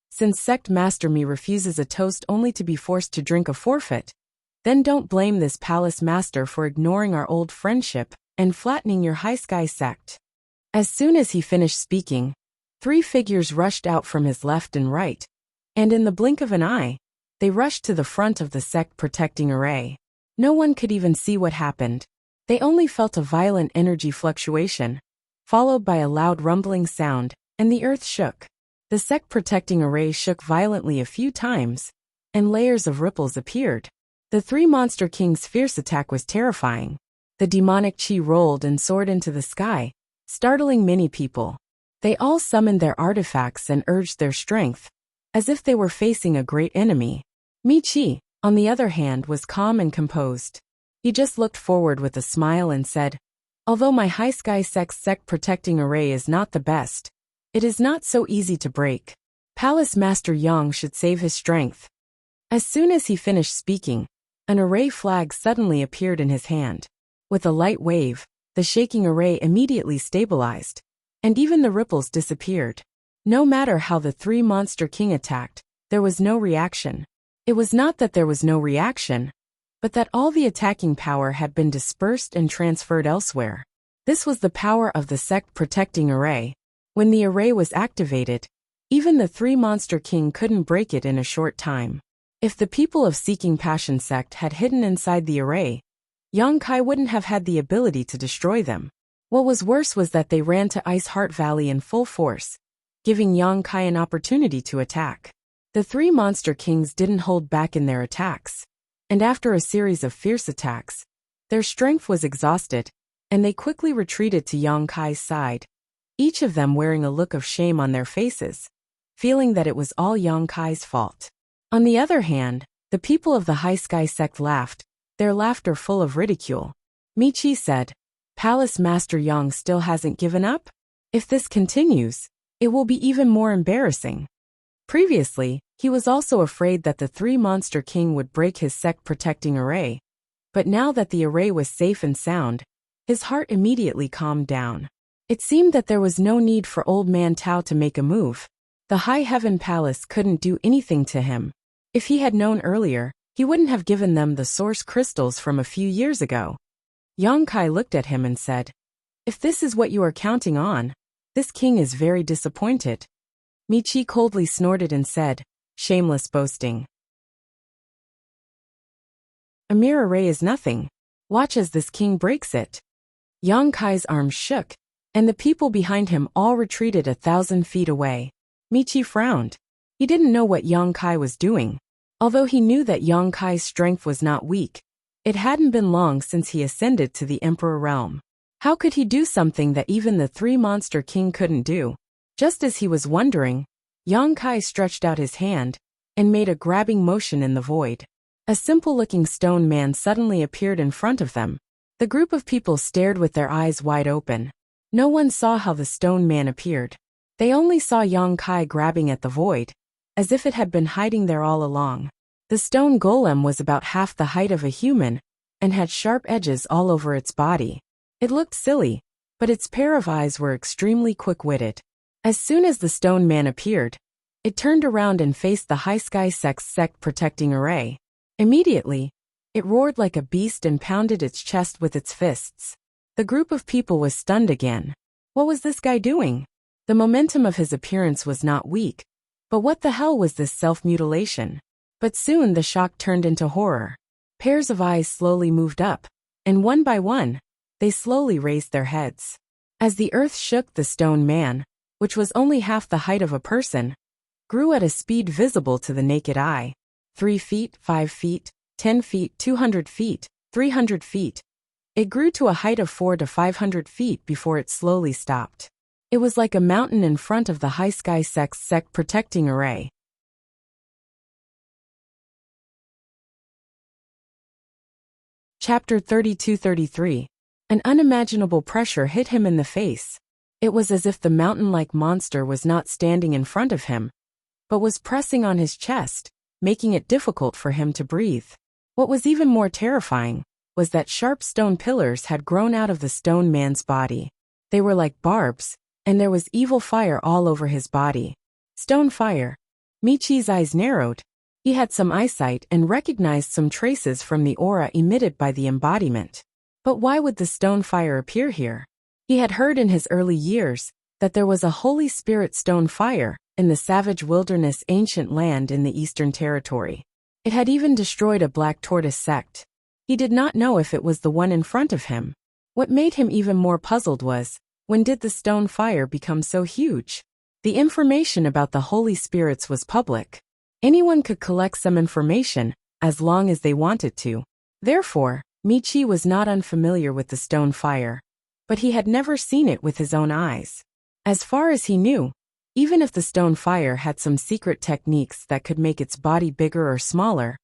Since Sect Master Mi refuses a toast only to be forced to drink a forfeit, then don't blame this palace master for ignoring our old friendship and flattening your High Sky Sect. As soon as he finished speaking, 3 figures rushed out from his left and right, and in the blink of an eye, they rushed to the front of the sect protecting array. No one could even see what happened. They only felt a violent energy fluctuation, followed by a loud rumbling sound, and the earth shook. The sect protecting array shook violently a few times, and layers of ripples appeared. The 3 monster kings' fierce attack was terrifying. The demonic chi rolled and soared into the sky, startling many people. They all summoned their artifacts and urged their strength, as if they were facing a great enemy. Michi, on the other hand, was calm and composed. He just looked forward with a smile and said, although my High Sky Sect protecting array is not the best, it is not so easy to break. Palace Master Yang should save his strength. As soon as he finished speaking, an array flag suddenly appeared in his hand. With a light wave, the shaking array immediately stabilized, and even the ripples disappeared. No matter how the 3 monster king attacked, there was no reaction. It was not that there was no reaction, but that all the attacking power had been dispersed and transferred elsewhere. This was the power of the sect protecting array. When the array was activated, even the 3 monster king couldn't break it in a short time. If the people of Seeking Passion sect had hidden inside the array, Yang Kai wouldn't have had the ability to destroy them. What was worse was that they ran to Ice Heart Valley in full force, giving Yang Kai an opportunity to attack. The 3 monster kings didn't hold back in their attacks, and after a series of fierce attacks, their strength was exhausted, and they quickly retreated to Yang Kai's side, each of them wearing a look of shame on their faces, feeling that it was all Yang Kai's fault. On the other hand, the people of the High Sky Sect laughed, their laughter full of ridicule. Michi said, Palace Master Yang still hasn't given up? If this continues, it will be even more embarrassing. Previously, he was also afraid that the 3 monster king would break his sect protecting array, but now that the array was safe and sound, his heart immediately calmed down. It seemed that there was no need for Old Man Tao to make a move. The High Heaven Palace couldn't do anything to him. If he had known earlier, he wouldn't have given them the source crystals from a few years ago. Yang Kai looked at him and said, if this is what you are counting on, this king is very disappointed. Michi coldly snorted and said, shameless boasting. A mere array is nothing. Watch as this king breaks it. Yang Kai's arms shook, and the people behind him all retreated 1,000 feet away. Michi frowned. He didn't know what Yang Kai was doing. Although he knew that Yang Kai's strength was not weak, it hadn't been long since he ascended to the Emperor realm. How could he do something that even the three-monster king couldn't do? Just as he was wondering, Yang Kai stretched out his hand and made a grabbing motion in the void. A simple-looking stone man suddenly appeared in front of them. The group of people stared with their eyes wide open. No one saw how the stone man appeared. They only saw Yang Kai grabbing at the void, as if it had been hiding there all along. The stone golem was about half the height of a human and had sharp edges all over its body. It looked silly, but its pair of eyes were extremely quick-witted. As soon as the stone man appeared, it turned around and faced the High Sky sect protecting array. Immediately, it roared like a beast and pounded its chest with its fists. The group of people was stunned again. What was this guy doing? The momentum of his appearance was not weak, but what the hell was this self-mutilation? But soon the shock turned into horror. Pairs of eyes slowly moved up, and one by one, they slowly raised their heads. As the earth shook, the stone man, which was only half the height of a person, grew at a speed visible to the naked eye. 3 feet, 5 feet, 10 feet, 200 feet, 300 feet. It grew to a height of 400 to 500 feet before it slowly stopped. It was like a mountain in front of the High Sky sect protecting array. Chapter 32-33. An unimaginable pressure hit him in the face. It was as if the mountain-like monster was not standing in front of him, but was pressing on his chest, making it difficult for him to breathe. What was even more terrifying was that sharp stone pillars had grown out of the stone man's body. They were like barbs, and there was evil fire all over his body. Stone fire. Michi's eyes narrowed. He had some eyesight and recognized some traces from the aura emitted by the embodiment. But why would the stone fire appear here? He had heard in his early years that there was a Holy Spirit stone fire in the savage wilderness ancient land in the Eastern Territory. It had even destroyed a Black Tortoise sect. He did not know if it was the one in front of him. What made him even more puzzled was, when did the stone fire become so huge? The information about the Holy Spirits was public. Anyone could collect some information, as long as they wanted to. Therefore, Michi was not unfamiliar with the stone fire, but he had never seen it with his own eyes. As far as he knew, even if the stone fire had some secret techniques that could make its body bigger or smaller,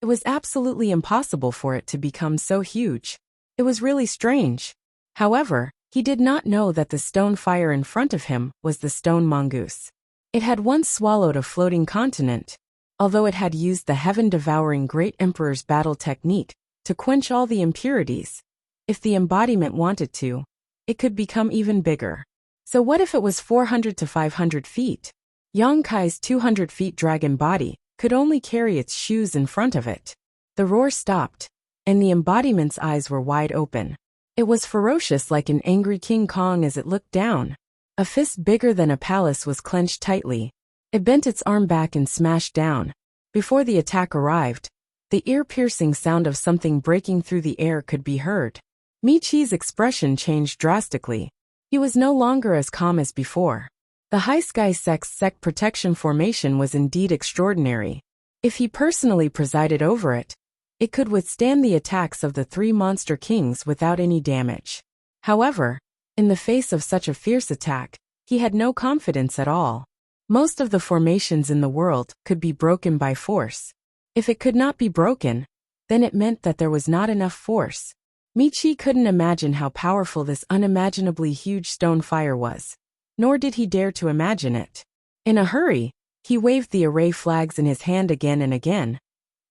it was absolutely impossible for it to become so huge. It was really strange. However, he did not know that the stone fire in front of him was the stone mongoose. It had once swallowed a floating continent, although it had used the heaven-devouring Great Emperor's battle technique to quench all the impurities. If the embodiment wanted to, it could become even bigger. So what if it was 400 to 500 feet? Yang Kai's 200 feet dragon body could only carry its shoes in front of it. The roar stopped, and the embodiment's eyes were wide open. It was ferocious like an angry King Kong as it looked down. A fist bigger than a palace was clenched tightly. It bent its arm back and smashed down. Before the attack arrived, the ear-piercing sound of something breaking through the air could be heard. Michi's expression changed drastically. He was no longer as calm as before. The High Sky sect protection formation was indeed extraordinary. If he personally presided over it, it could withstand the attacks of the three monster kings without any damage. However, in the face of such a fierce attack, he had no confidence at all. Most of the formations in the world could be broken by force. If it could not be broken, then it meant that there was not enough force. Michi couldn't imagine how powerful this unimaginably huge stone fire was, nor did he dare to imagine it. In a hurry, he waved the array flags in his hand again and again,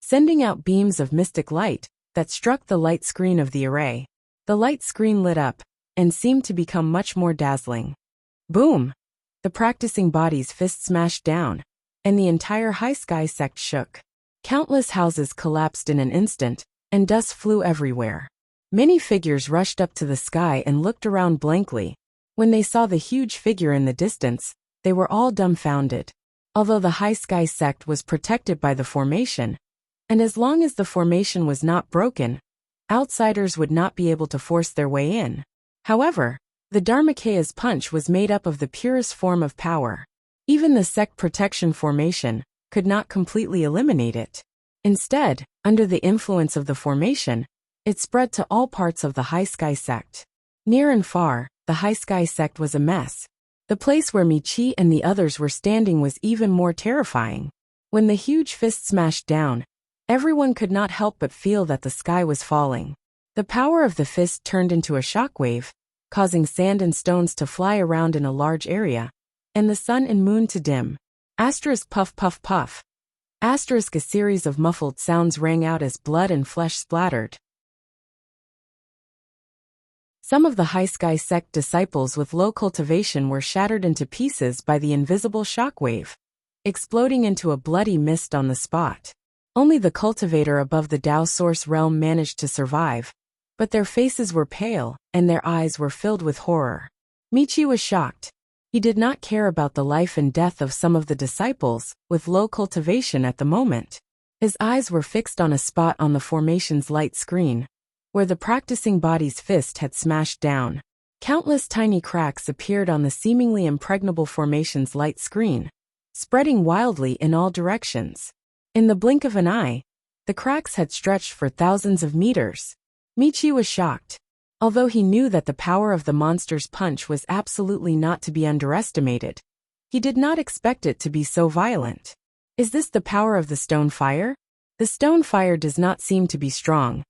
sending out beams of mystic light that struck the light screen of the array. The light screen lit up and seemed to become much more dazzling. Boom! The practicing body's fist smashed down, and the entire High Sky sect shook. Countless houses collapsed in an instant, and dust flew everywhere. Many figures rushed up to the sky and looked around blankly. When they saw the huge figure in the distance, they were all dumbfounded. Although the High Sky sect was protected by the formation, and as long as the formation was not broken, outsiders would not be able to force their way in. However, the Dharmakeya's punch was made up of the purest form of power. Even the sect protection formation could not completely eliminate it. Instead, under the influence of the formation, it spread to all parts of the High Sky sect. Near and far, the High Sky sect was a mess. The place where Michi and the others were standing was even more terrifying. When the huge fist smashed down, everyone could not help but feel that the sky was falling. The power of the fist turned into a shockwave, causing sand and stones to fly around in a large area, and the sun and moon to dim. Asterisk puff puff puff. Asterisk a series of muffled sounds rang out as blood and flesh splattered. Some of the High Sky sect disciples with low cultivation were shattered into pieces by the invisible shockwave, exploding into a bloody mist on the spot. Only the cultivator above the Tao source realm managed to survive, but their faces were pale, and their eyes were filled with horror. Michi was shocked. He did not care about the life and death of some of the disciples with low cultivation at the moment. His eyes were fixed on a spot on the formation's light screen, where the practicing body's fist had smashed down. Countless tiny cracks appeared on the seemingly impregnable formation's light screen, spreading wildly in all directions. In the blink of an eye, the cracks had stretched for thousands of meters. Michi was shocked. Although he knew that the power of the monster's punch was absolutely not to be underestimated, he did not expect it to be so violent. Is this the power of the stone fire? The stone fire does not seem to be strong.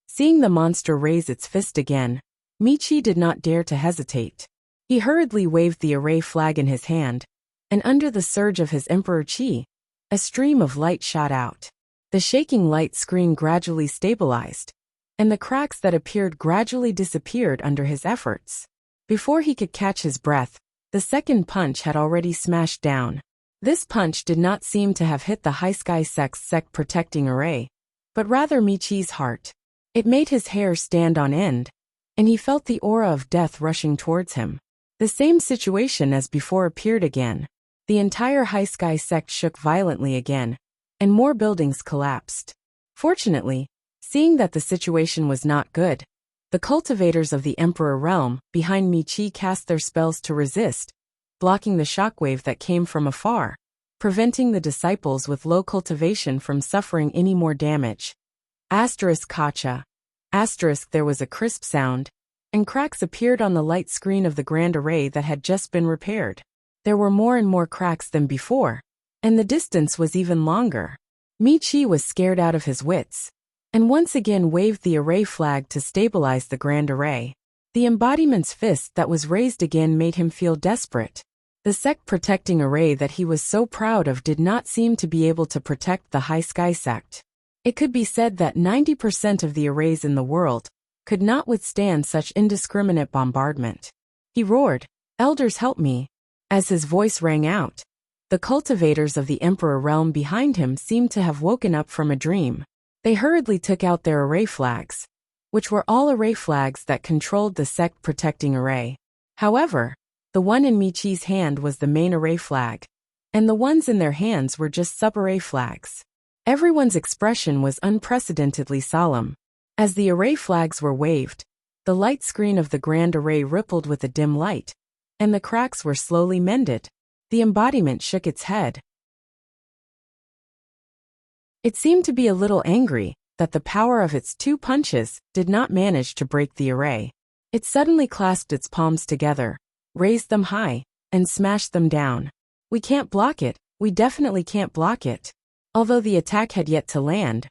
Seeing the monster raise its fist again, Michi did not dare to hesitate. He hurriedly waved the array flag in his hand, and under the surge of his Emperor Chi, a stream of light shot out. The shaking light screen gradually stabilized, and the cracks that appeared gradually disappeared under his efforts. Before he could catch his breath, the second punch had already smashed down. This punch did not seem to have hit the High Sky sect's sect protecting array, but rather Michi's heart. It made his hair stand on end, and he felt the aura of death rushing towards him. The same situation as before appeared again. The entire High Sky sect shook violently again, and more buildings collapsed. Fortunately, seeing that the situation was not good, the cultivators of the Emperor realm behind Michi cast their spells to resist, blocking the shockwave that came from afar, preventing the disciples with low cultivation from suffering any more damage. Asterisk kacha. Asterisk there was a crisp sound, and cracks appeared on the light screen of the grand array that had just been repaired. There were more and more cracks than before, and the distance was even longer. Michi was scared out of his wits, and once again waved the array flag to stabilize the grand array. The embodiment's fist that was raised again made him feel desperate. The sect protecting array that he was so proud of did not seem to be able to protect the High Sky sect. It could be said that 90% of the arrays in the world could not withstand such indiscriminate bombardment. He roared, "Elders, help me!" As his voice rang out, the cultivators of the Emperor realm behind him seemed to have woken up from a dream. They hurriedly took out their array flags, which were all array flags that controlled the sect protecting array. However, the one in Michi's hand was the main array flag, and the ones in their hands were just sub-array flags. Everyone's expression was unprecedentedly solemn. As the array flags were waved, the light screen of the grand array rippled with a dim light, and the cracks were slowly mended. The embodiment shook its head. It seemed to be a little angry that the power of its two punches did not manage to break the array. It suddenly clasped its palms together, raised them high, and smashed them down. "We can't block it, we definitely can't block it." Although the attack had yet to land,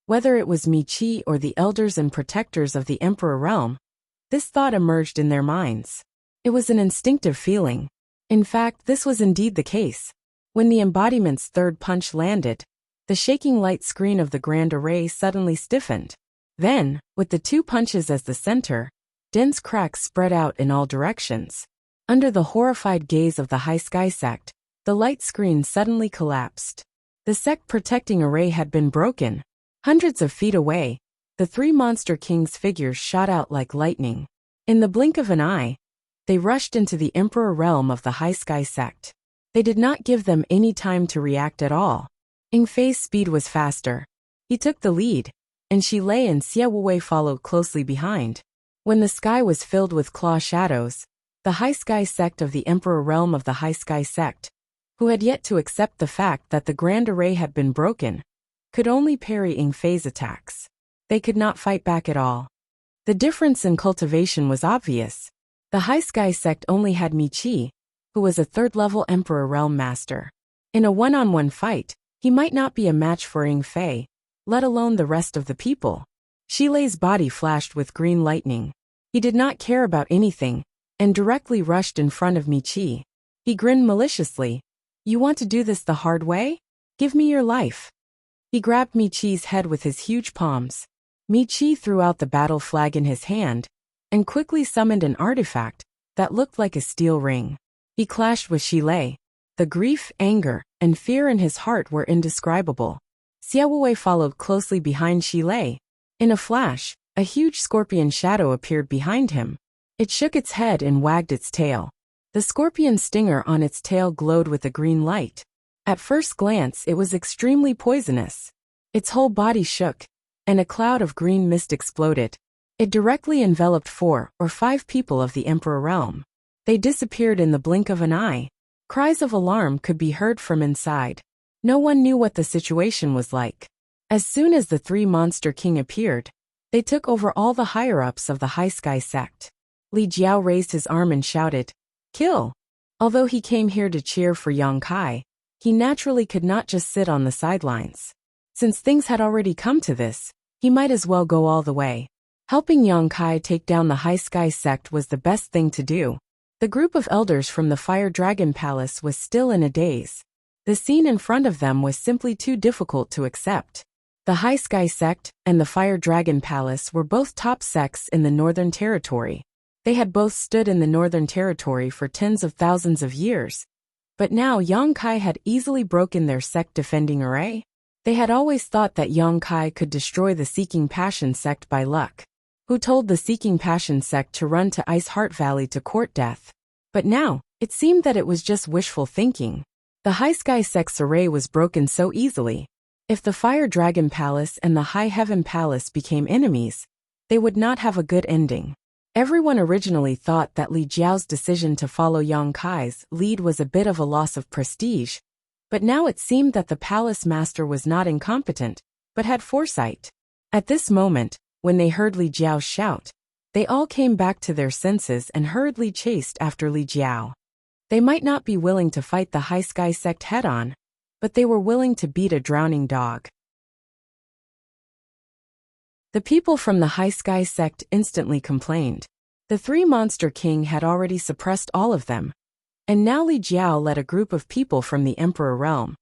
whether it was Michi or the elders and protectors of the Emperor realm, this thought emerged in their minds. It was an instinctive feeling. In fact, this was indeed the case. When the embodiment's third punch landed, the shaking light screen of the grand array suddenly stiffened. Then, with the two punches as the center, dense cracks spread out in all directions. Under the horrified gaze of the High Sky sect, the light screen suddenly collapsed. The sect protecting array had been broken. Hundreds of feet away, the three monster kings' figures shot out like lightning. In the blink of an eye, they rushed into the Emperor realm of the High Sky sect. They did not give them any time to react at all. Yingfei's speed was faster. He took the lead, and Shilei and Xiaowei followed closely behind. When the sky was filled with claw shadows, the High Sky sect of the Emperor realm of the High Sky sect, who had yet to accept the fact that the Grand Array had been broken, could only parry phase attacks. They could not fight back at all. The difference in cultivation was obvious. The High Sky sect only had Michi, who was a third-level Emperor realm master. In a one-on-one fight, he might not be a match for Fei, let alone the rest of the people. Shilei's body flashed with green lightning. He did not care about anything, and directly rushed in front of Michi. He grinned maliciously. "You want to do this the hard way? Give me your life." He grabbed Michi's head with his huge palms. Michi threw out the battle flag in his hand, and quickly summoned an artifact that looked like a steel ring. He clashed with Shilei. The grief, anger, and fear in his heart were indescribable. Xiaowei followed closely behind Shilei. In a flash, a huge scorpion shadow appeared behind him. It shook its head and wagged its tail. The scorpion stinger on its tail glowed with a green light. At first glance, it was extremely poisonous. Its whole body shook, and a cloud of green mist exploded. It directly enveloped 4 or 5 people of the Emperor realm. They disappeared in the blink of an eye. Cries of alarm could be heard from inside. No one knew what the situation was like. As soon as the 3 Monster King appeared, they took over all the higher-ups of the High Sky sect. Li Jiao raised his arm and shouted, "Kill!" Although he came here to cheer for Yang Kai, he naturally could not just sit on the sidelines. Since things had already come to this, he might as well go all the way. Helping Yang Kai take down the High Sky sect was the best thing to do. The group of elders from the Fire Dragon Palace was still in a daze. The scene in front of them was simply too difficult to accept. The High Sky sect and the Fire Dragon Palace were both top sects in the Northern Territory. They had both stood in the Northern Territory for tens of thousands of years. But now Yang Kai had easily broken their sect defending array. They had always thought that Yang Kai could destroy the Seeking Passion sect by luck. Who told the Seeking Passion sect to run to Ice Heart Valley to court death? But now, it seemed that it was just wishful thinking. The High Sky sect's array was broken so easily. If the Fire Dragon Palace and the High Heaven Palace became enemies, they would not have a good ending. Everyone originally thought that Li Jiao's decision to follow Yang Kai's lead was a bit of a loss of prestige, but now it seemed that the palace master was not incompetent, but had foresight. At this moment, when they heard Li Jiao shout, they all came back to their senses and hurriedly chased after Li Jiao. They might not be willing to fight the High Sky sect head-on, but they were willing to beat a drowning dog. The people from the High Sky sect instantly complained. The 3 Monster King had already suppressed all of them, and now Li Jiao led a group of people from the Emperor realm,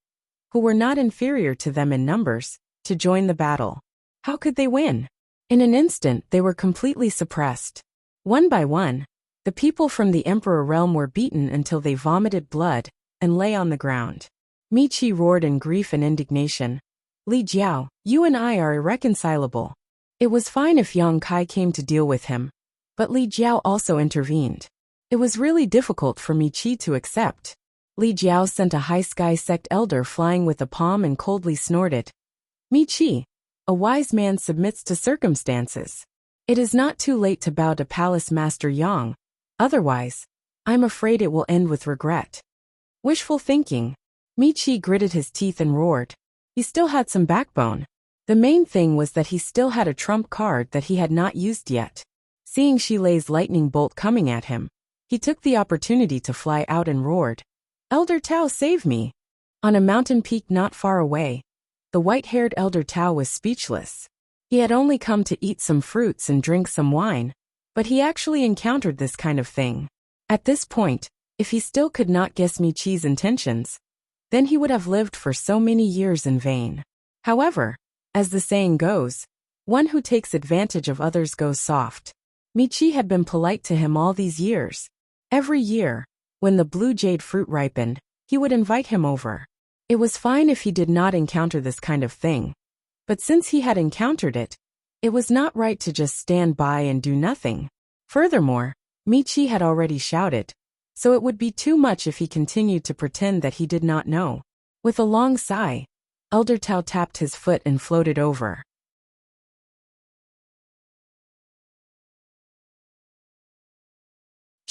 who were not inferior to them in numbers, to join the battle. How could they win? In an instant, they were completely suppressed. One by one, the people from the Emperor realm were beaten until they vomited blood and lay on the ground. Michi roared in grief and indignation. "Li Jiao, you and I are irreconcilable." It was fine if Yang Kai came to deal with him, but Li Jiao also intervened. It was really difficult for Michi to accept. Li Jiao sent a High Sky sect elder flying with a palm and coldly snorted. "Michi, a wise man submits to circumstances. It is not too late to bow to Palace Master Yang. Otherwise, I'm afraid it will end with regret." Wishful thinking. Michi gritted his teeth and roared. He still had some backbone. The main thing was that he still had a trump card that he had not used yet. Seeing Shilei's lightning bolt coming at him, he took the opportunity to fly out and roared, "Elder Tao, save me!" On a mountain peak not far away, the white-haired Elder Tao was speechless. He had only come to eat some fruits and drink some wine, but he actually encountered this kind of thing. At this point, if he still could not guess Michi's intentions, then he would have lived for so many years in vain. However, as the saying goes, one who takes advantage of others goes soft. Michi had been polite to him all these years. Every year, when the blue jade fruit ripened, he would invite him over. It was fine if he did not encounter this kind of thing. But since he had encountered it, it was not right to just stand by and do nothing. Furthermore, Michi had already shouted, so it would be too much if he continued to pretend that he did not know. With a long sigh, Elder Tao tapped his foot and floated over.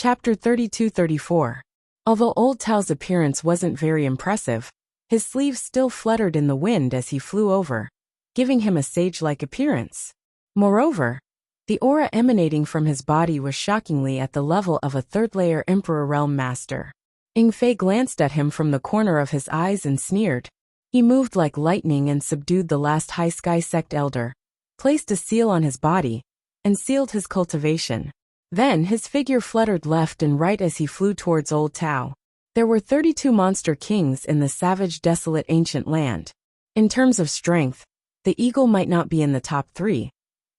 Chapter 32-34. Although Old Tao's appearance wasn't very impressive, his sleeves still fluttered in the wind as he flew over, giving him a sage-like appearance. Moreover, the aura emanating from his body was shockingly at the level of a third-layer Emperor Realm Master. Ying Fei glanced at him from the corner of his eyes and sneered. He moved like lightning and subdued the last High Sky Sect elder, placed a seal on his body, and sealed his cultivation. Then his figure fluttered left and right as he flew towards Old Tao. There were 32 monster kings in the savage, desolate ancient land. In terms of strength, the eagle might not be in the top 3.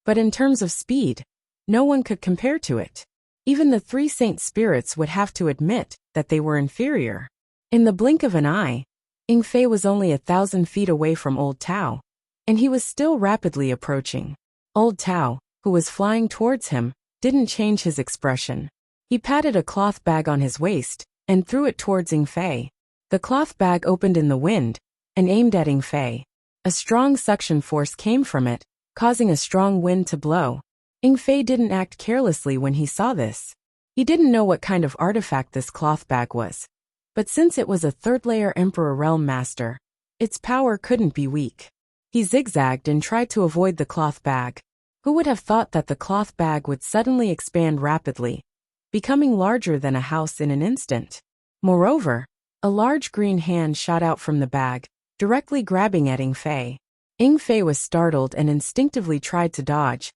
But in terms of speed, no one could compare to it. Even the 3 saint spirits would have to admit that they were inferior. In the blink of an eye, Ying Fei was only 1,000 feet away from Old Tao, and he was still rapidly approaching. Old Tao, who was flying towards him, didn't change his expression. He patted a cloth bag on his waist and threw it towards Ying Fei. The cloth bag opened in the wind and aimed at Ying Fei. A strong suction force came from it, causing a strong wind to blow. Ying Fei didn't act carelessly when he saw this. He didn't know what kind of artifact this cloth bag was. But since it was a third-layer Emperor Realm Master, its power couldn't be weak. He zigzagged and tried to avoid the cloth bag. Who would have thought that the cloth bag would suddenly expand rapidly, becoming larger than a house in an instant? Moreover, a large green hand shot out from the bag, directly grabbing at Ying Fei. Ying Fei was startled and instinctively tried to dodge,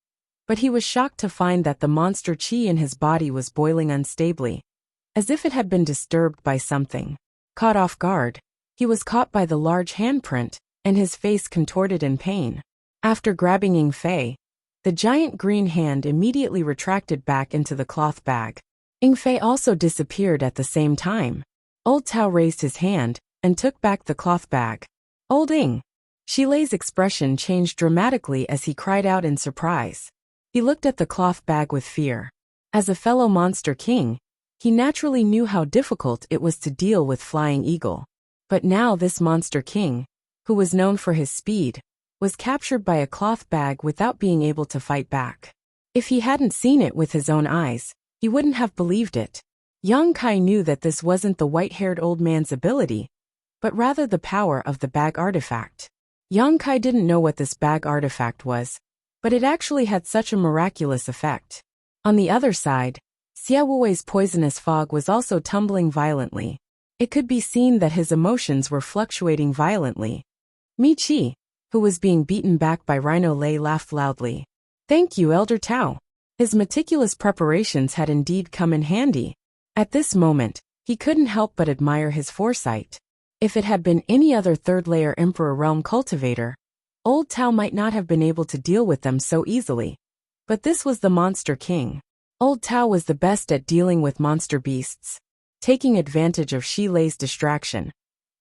but he was shocked to find that the monster qi in his body was boiling unstably, as if it had been disturbed by something. Caught off guard, he was caught by the large handprint, and his face contorted in pain. After grabbing Ying Fei, the giant green hand immediately retracted back into the cloth bag. Ying Fei also disappeared at the same time. Old Tao raised his hand and took back the cloth bag. "Old Ying." Shilei's expression changed dramatically as he cried out in surprise. He looked at the cloth bag with fear. As a fellow monster king, he naturally knew how difficult it was to deal with Flying Eagle. But now this monster king, who was known for his speed, was captured by a cloth bag without being able to fight back. If he hadn't seen it with his own eyes, he wouldn't have believed it. Yang Kai knew that this wasn't the white-haired old man's ability, but rather the power of the bag artifact. Yang Kai didn't know what this bag artifact was, but it actually had such a miraculous effect. On the other side, Xia Wuwei's poisonous fog was also tumbling violently. It could be seen that his emotions were fluctuating violently. Mi Qi, who was being beaten back by Rhino Lei, laughed loudly. "Thank you, Elder Tao." His meticulous preparations had indeed come in handy. At this moment, he couldn't help but admire his foresight. If it had been any other third-layer Emperor Realm cultivator, Old Tao might not have been able to deal with them so easily. But this was the Monster King. Old Tao was the best at dealing with monster beasts. Taking advantage of Shilei's distraction,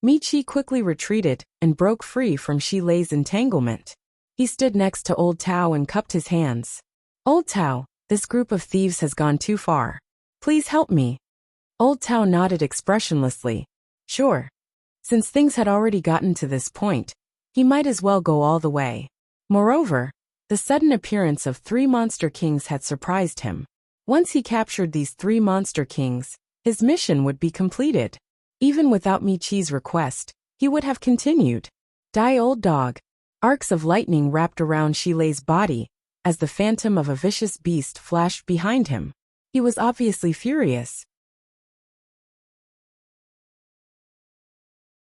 Mi Qi quickly retreated and broke free from Shilei's entanglement. He stood next to Old Tao and cupped his hands. "Old Tao, this group of thieves has gone too far. Please help me." Old Tao nodded expressionlessly. Sure. Since things had already gotten to this point, he might as well go all the way. Moreover, the sudden appearance of 3 monster kings had surprised him. Once he captured these 3 monster kings, his mission would be completed. Even without Mi Qi's request, he would have continued. "Die, old dog." Arcs of lightning wrapped around Shilei's body as the phantom of a vicious beast flashed behind him. He was obviously furious.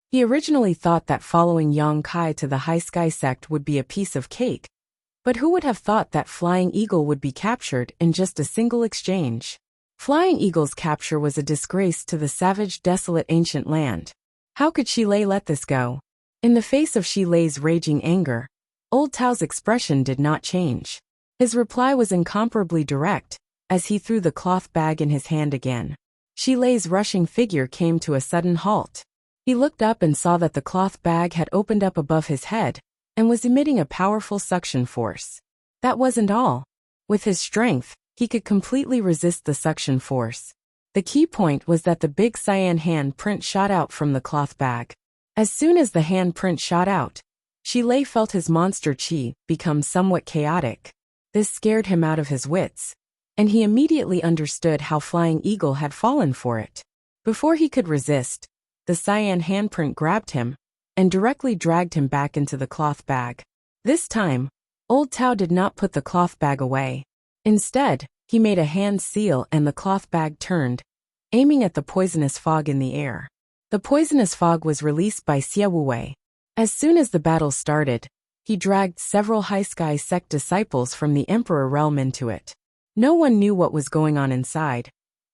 He originally thought that following Yang Kai to the High Sky Sect would be a piece of cake. But who would have thought that Flying Eagle would be captured in just a single exchange? Flying Eagle's capture was a disgrace to the savage, desolate ancient land. How could Shilei let this go? In the face of Shilei's raging anger, Old Tao's expression did not change. His reply was incomparably direct, as he threw the cloth bag in his hand again. Shilei's rushing figure came to a sudden halt. He looked up and saw that the cloth bag had opened up above his head and was emitting a powerful suction force. That wasn't all. With his strength, he could completely resist the suction force. The key point was that the big cyan hand print shot out from the cloth bag. As soon as the hand print shot out, Shilei felt his monster qi become somewhat chaotic. This scared him out of his wits. and he immediately understood how Flying Eagle had fallen for it. Before he could resist, the cyan handprint grabbed him and directly dragged him back into the cloth bag. This time, Old Tao did not put the cloth bag away. Instead, he made a hand seal and the cloth bag turned, aiming at the poisonous fog in the air. The poisonous fog was released by Xie Wuwei. As soon as the battle started, he dragged several High Sky Sect disciples from the Emperor realm into it. No one knew what was going on inside,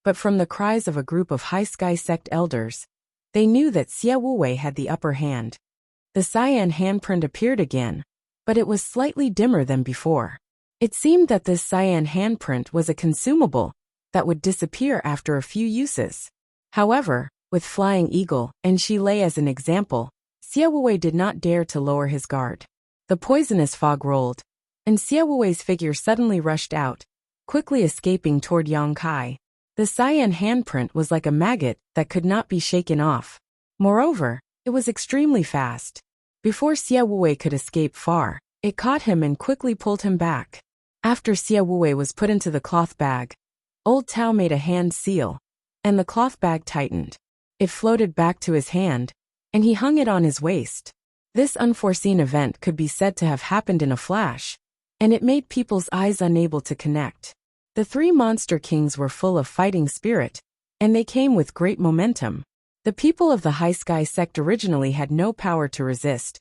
but from the cries of a group of High Sky Sect elders, they knew that Xie Wuwei had the upper hand. The cyan handprint appeared again, but it was slightly dimmer than before. It seemed that this cyan handprint was a consumable that would disappear after a few uses. However, with Flying Eagle and Shi Lei as an example, Xie Wuwei did not dare to lower his guard. The poisonous fog rolled, and Xie Wuwei's figure suddenly rushed out, quickly escaping toward Yang Kai. The cyan handprint was like a maggot that could not be shaken off. Moreover, it was extremely fast. Before Xie Wuwei could escape far, it caught him and quickly pulled him back. After Xie Wuwei was put into the cloth bag, Old Tao made a hand seal, and the cloth bag tightened. It floated back to his hand, and he hung it on his waist. This unforeseen event could be said to have happened in a flash, and it made people's eyes unable to connect. The three monster kings were full of fighting spirit, and they came with great momentum. The people of the High Sky Sect originally had no power to resist,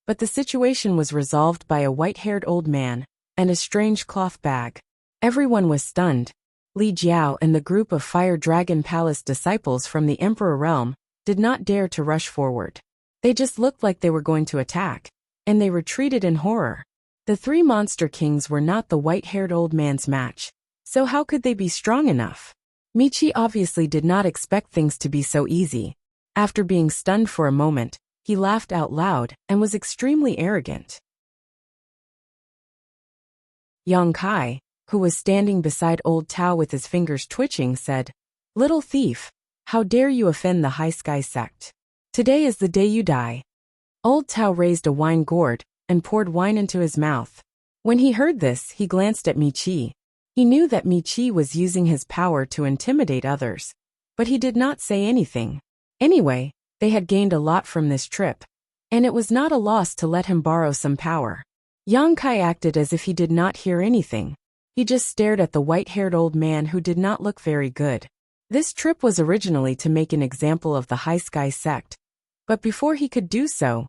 but the situation was resolved by a white-haired old man and a strange cloth bag. Everyone was stunned. Li Jiao and the group of Fire Dragon Palace disciples from the Emperor realm did not dare to rush forward. They just looked like they were going to attack, and they retreated in horror. The three monster kings were not the white-haired old man's match, so how could they be strong enough? Michi obviously did not expect things to be so easy. After being stunned for a moment, he laughed out loud and was extremely arrogant. Yang Kai, who was standing beside Old Tao with his fingers twitching, said, "Little thief, how dare you offend the High Sky Sect? Today is the day you die." Old Tao raised a wine gourd and poured wine into his mouth. When he heard this, he glanced at Michi. He knew that Michi was using his power to intimidate others, but he did not say anything. Anyway, they had gained a lot from this trip, and it was not a loss to let him borrow some power. Yang Kai acted as if he did not hear anything. He just stared at the white-haired old man who did not look very good. This trip was originally to make an example of the High Sky Sect, but before he could do so,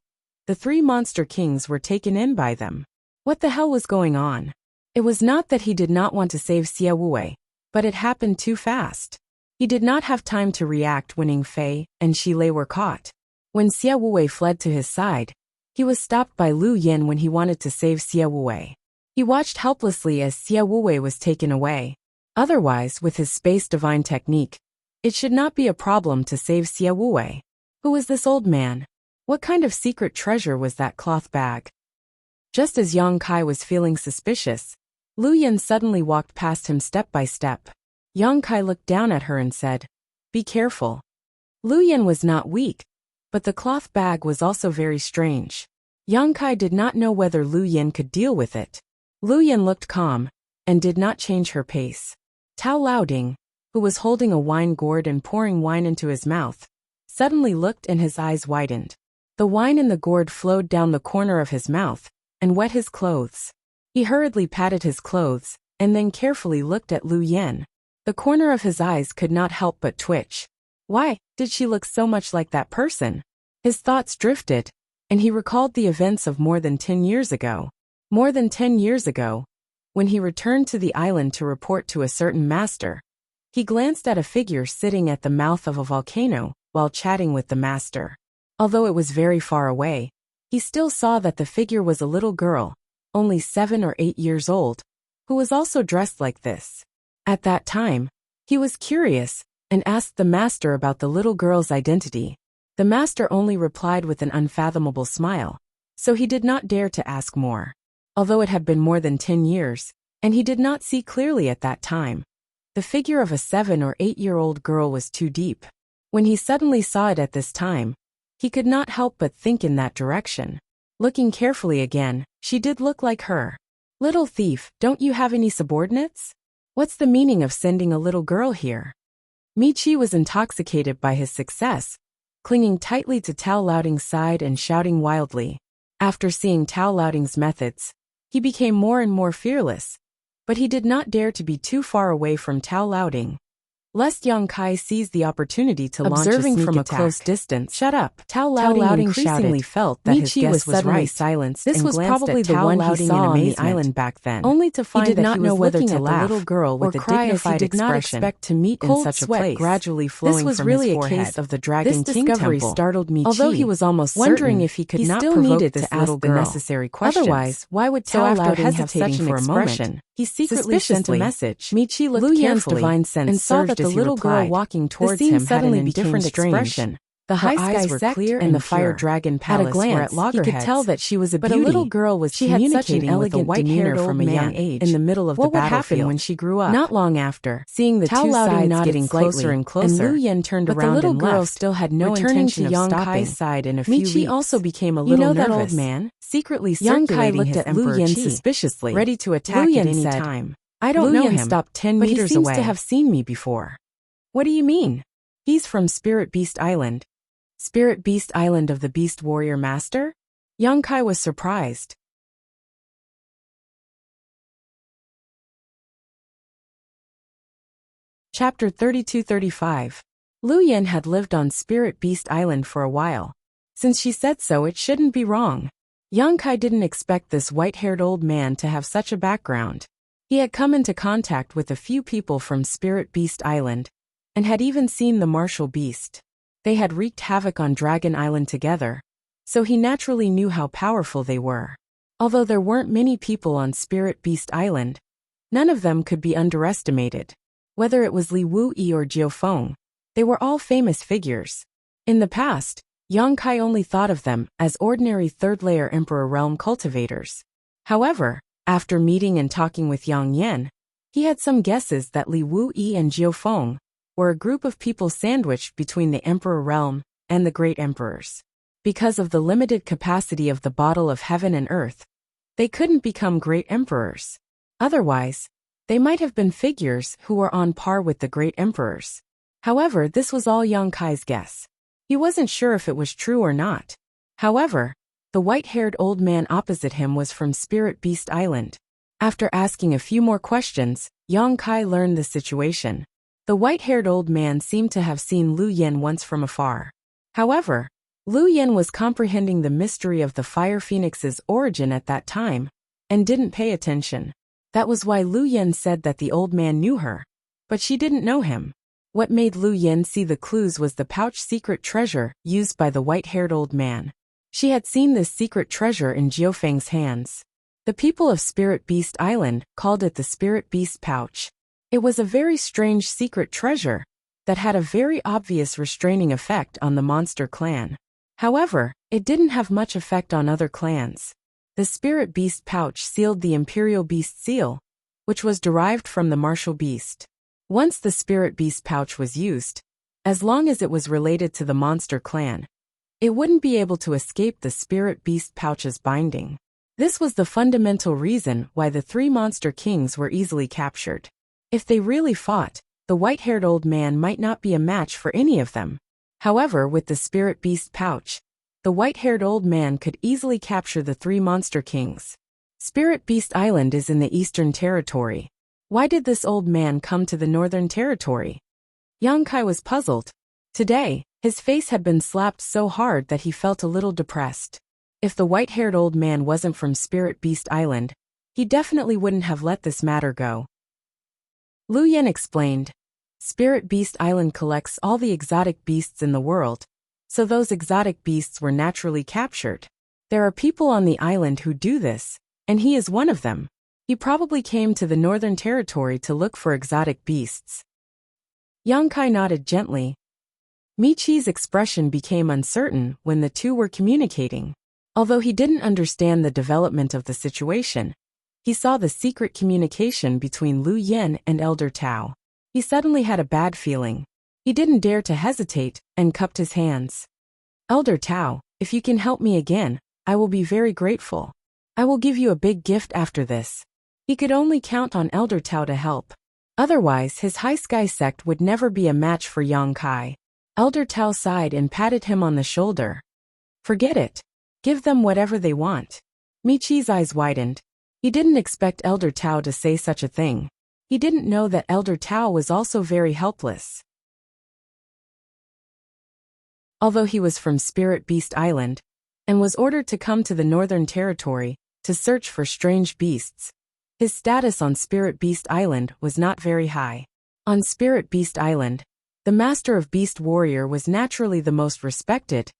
the three monster kings were taken in by them. What the hell was going on? It was not that he did not want to save Xie Wuwei, but it happened too fast. He did not have time to react when Ning Fei and Shi Lei were caught. When Xie Wuwei fled to his side, he was stopped by Lu Yin when he wanted to save Xie Wuwei. He watched helplessly as Xie Wuwei was taken away. Otherwise, with his space divine technique, it should not be a problem to save Xie Wuwei. Who was this old man? What kind of secret treasure was that cloth bag? Just as Yang Kai was feeling suspicious, Lu Yin suddenly walked past him step by step. Yang Kai looked down at her and said, "Be careful." Lu Yin was not weak, but the cloth bag was also very strange. Yang Kai did not know whether Lu Yin could deal with it. Lu Yin looked calm and did not change her pace. Tao Laoding, who was holding a wine gourd and pouring wine into his mouth, suddenly looked and his eyes widened. The wine in the gourd flowed down the corner of his mouth and wet his clothes. He hurriedly patted his clothes and then carefully looked at Lu Yin. The corner of his eyes could not help but twitch. Why did she look so much like that person? His thoughts drifted, and he recalled the events of more than 10 years ago. More than 10 years ago, when he returned to the island to report to a certain master, he glanced at a figure sitting at the mouth of a volcano while chatting with the master. Although it was very far away, he still saw that the figure was a little girl, only 7 or 8 years old, who was also dressed like this. At that time, he was curious and asked the master about the little girl's identity. The master only replied with an unfathomable smile, so he did not dare to ask more. Although it had been more than 10 years, and he did not see clearly at that time, the figure of a 7 or 8-year-old girl was too deep. When he suddenly saw it at this time, he could not help but think in that direction. Looking carefully again, she did look like her. "Little thief, don't you have any subordinates?" What's the meaning of sending a little girl here? Michi was intoxicated by his success, clinging tightly to Tao Laoting's side and shouting wildly. After seeing Tao Laoting's methods, he became more and more fearless, but he did not dare to be too far away from Tao Laoting, lest Yang Kai seize the opportunity to launch a sneak Observing from a attack. close distance, Shut up. Tao Laoting increasingly shouted. felt that his Michi guess was was suddenly right. silenced This and was glanced probably at the Tao one he Laoting saw in on the amazement, island back then, only to find did that not he know was whether looking to at the laugh little girl with or a cry, as he dignified did not expression. expect to meet in Cold such a sweat place. gradually flowing This was from really his a forehead. case of the Dragon This King discovery Temple. startled Michi, Although he was almost wondering certain, if he could he not still provoke needed this to little ask the girl. necessary questions. Otherwise, why would So Tao after Laoting have hesitating such an for a expression? moment, he secretly sent a Suspiciously, message. Michi looked Lu Yan's carefully divine sense and saw that surged the as he little girl replied. walking The towards scene him had suddenly an became indifferent strange. expression. The Her high eyes skies were were clear clear and and the Fire pure. Dragon At a Palace were at glance, he could loggerheads. tell that she was a But a beauty. little girl was She had such an communicating with a elegant white demeanor hair from a young age. in the middle of What the would happen battlefield when she grew up? Not long after, seeing the Tao two Laoting sides nodded getting slightly, closer and closer, and Lu Yan turned but around the little and girl left, still had no returning intention to of Yang stopping. Kai's side in a few Michi weeks. also became a You little know that nervous, old man? secretly Yang Kai circulating looked his at Lu emperor Yan chi, suspiciously, ready to attack Lu at Yan any said, time. I don't Lu know Yan him, stopped 10 but he meters seems away. to have seen me before. What do you mean? He's from Spirit Beast Island. Spirit Beast Island of the Beast Warrior Master? Yang Kai was surprised. Chapter 32-35. Lu Yan had lived on Spirit Beast Island for a while. Since she said so, it shouldn't be wrong. Yang Kai didn't expect this white-haired old man to have such a background. He had come into contact with a few people from Spirit Beast Island, and had even seen the martial beast. They had wreaked havoc on Dragon Island together, so he naturally knew how powerful they were. Although there weren't many people on Spirit Beast Island, none of them could be underestimated. Whether it was Li Wuyi or Jiao Feng, they were all famous figures. In the past, Yang Kai only thought of them as ordinary third-layer Emperor Realm cultivators. However, after meeting and talking with Yang Yan, he had some guesses that Li Wuyi and Jiao Feng were a group of people sandwiched between the Emperor Realm and the Great Emperors. Because of the limited capacity of the Bottle of Heaven and Earth, they couldn't become Great Emperors. Otherwise, they might have been figures who were on par with the Great Emperors. However, this was all Yang Kai's guess. He wasn't sure if it was true or not. However, the white-haired old man opposite him was from Spirit Beast Island. After asking a few more questions, Yang Kai learned the situation. The white-haired old man seemed to have seen Lu Yan once from afar. However, Lu Yan was comprehending the mystery of the Fire Phoenix's origin at that time, and didn't pay attention. That was why Lu Yan said that the old man knew her, but she didn't know him. What made Lu Yan see the clues was the pouch secret treasure used by the white-haired old man. She had seen this secret treasure in Jiao Feng's hands. The people of Spirit Beast Island called it the Spirit Beast Pouch. It was a very strange secret treasure that had a very obvious restraining effect on the monster clan. However, it didn't have much effect on other clans. The Spirit Beast Pouch sealed the Imperial Beast Seal, which was derived from the martial beast. Once the Spirit Beast Pouch was used, as long as it was related to the monster clan, it wouldn't be able to escape the Spirit Beast Pouch's binding. This was the fundamental reason why the three monster kings were easily captured. If they really fought, the white-haired old man might not be a match for any of them. However, with the Spirit Beast Pouch, the white-haired old man could easily capture the three monster kings. Spirit Beast Island is in the Eastern Territory. Why did this old man come to the Northern Territory? Yang Kai was puzzled. Today, his face had been slapped so hard that he felt a little depressed. If the white-haired old man wasn't from Spirit Beast Island, he definitely wouldn't have let this matter go. Lu Yan explained, Spirit Beast Island collects all the exotic beasts in the world, so those exotic beasts were naturally captured. There are people on the island who do this, and he is one of them. He probably came to the Northern Territory to look for exotic beasts. Yang Kai nodded gently. Michi's expression became uncertain when the two were communicating. Although he didn't understand the development of the situation, he saw the secret communication between Lu Yan and Elder Tao. He suddenly had a bad feeling. He didn't dare to hesitate and cupped his hands. Elder Tao, if you can help me again, I will be very grateful. I will give you a big gift after this. He could only count on Elder Tao to help. Otherwise, his high sky sect would never be a match for Yang Kai. Elder Tao sighed and patted him on the shoulder. Forget it. Give them whatever they want. Michi's eyes widened. He didn't expect Elder Tao to say such a thing. He didn't know that Elder Tao was also very helpless. Although he was from Spirit Beast Island, and was ordered to come to the Northern Territory to search for strange beasts, his status on Spirit Beast Island was not very high. On Spirit Beast Island, the Master of Beast Warrior was naturally the most respected,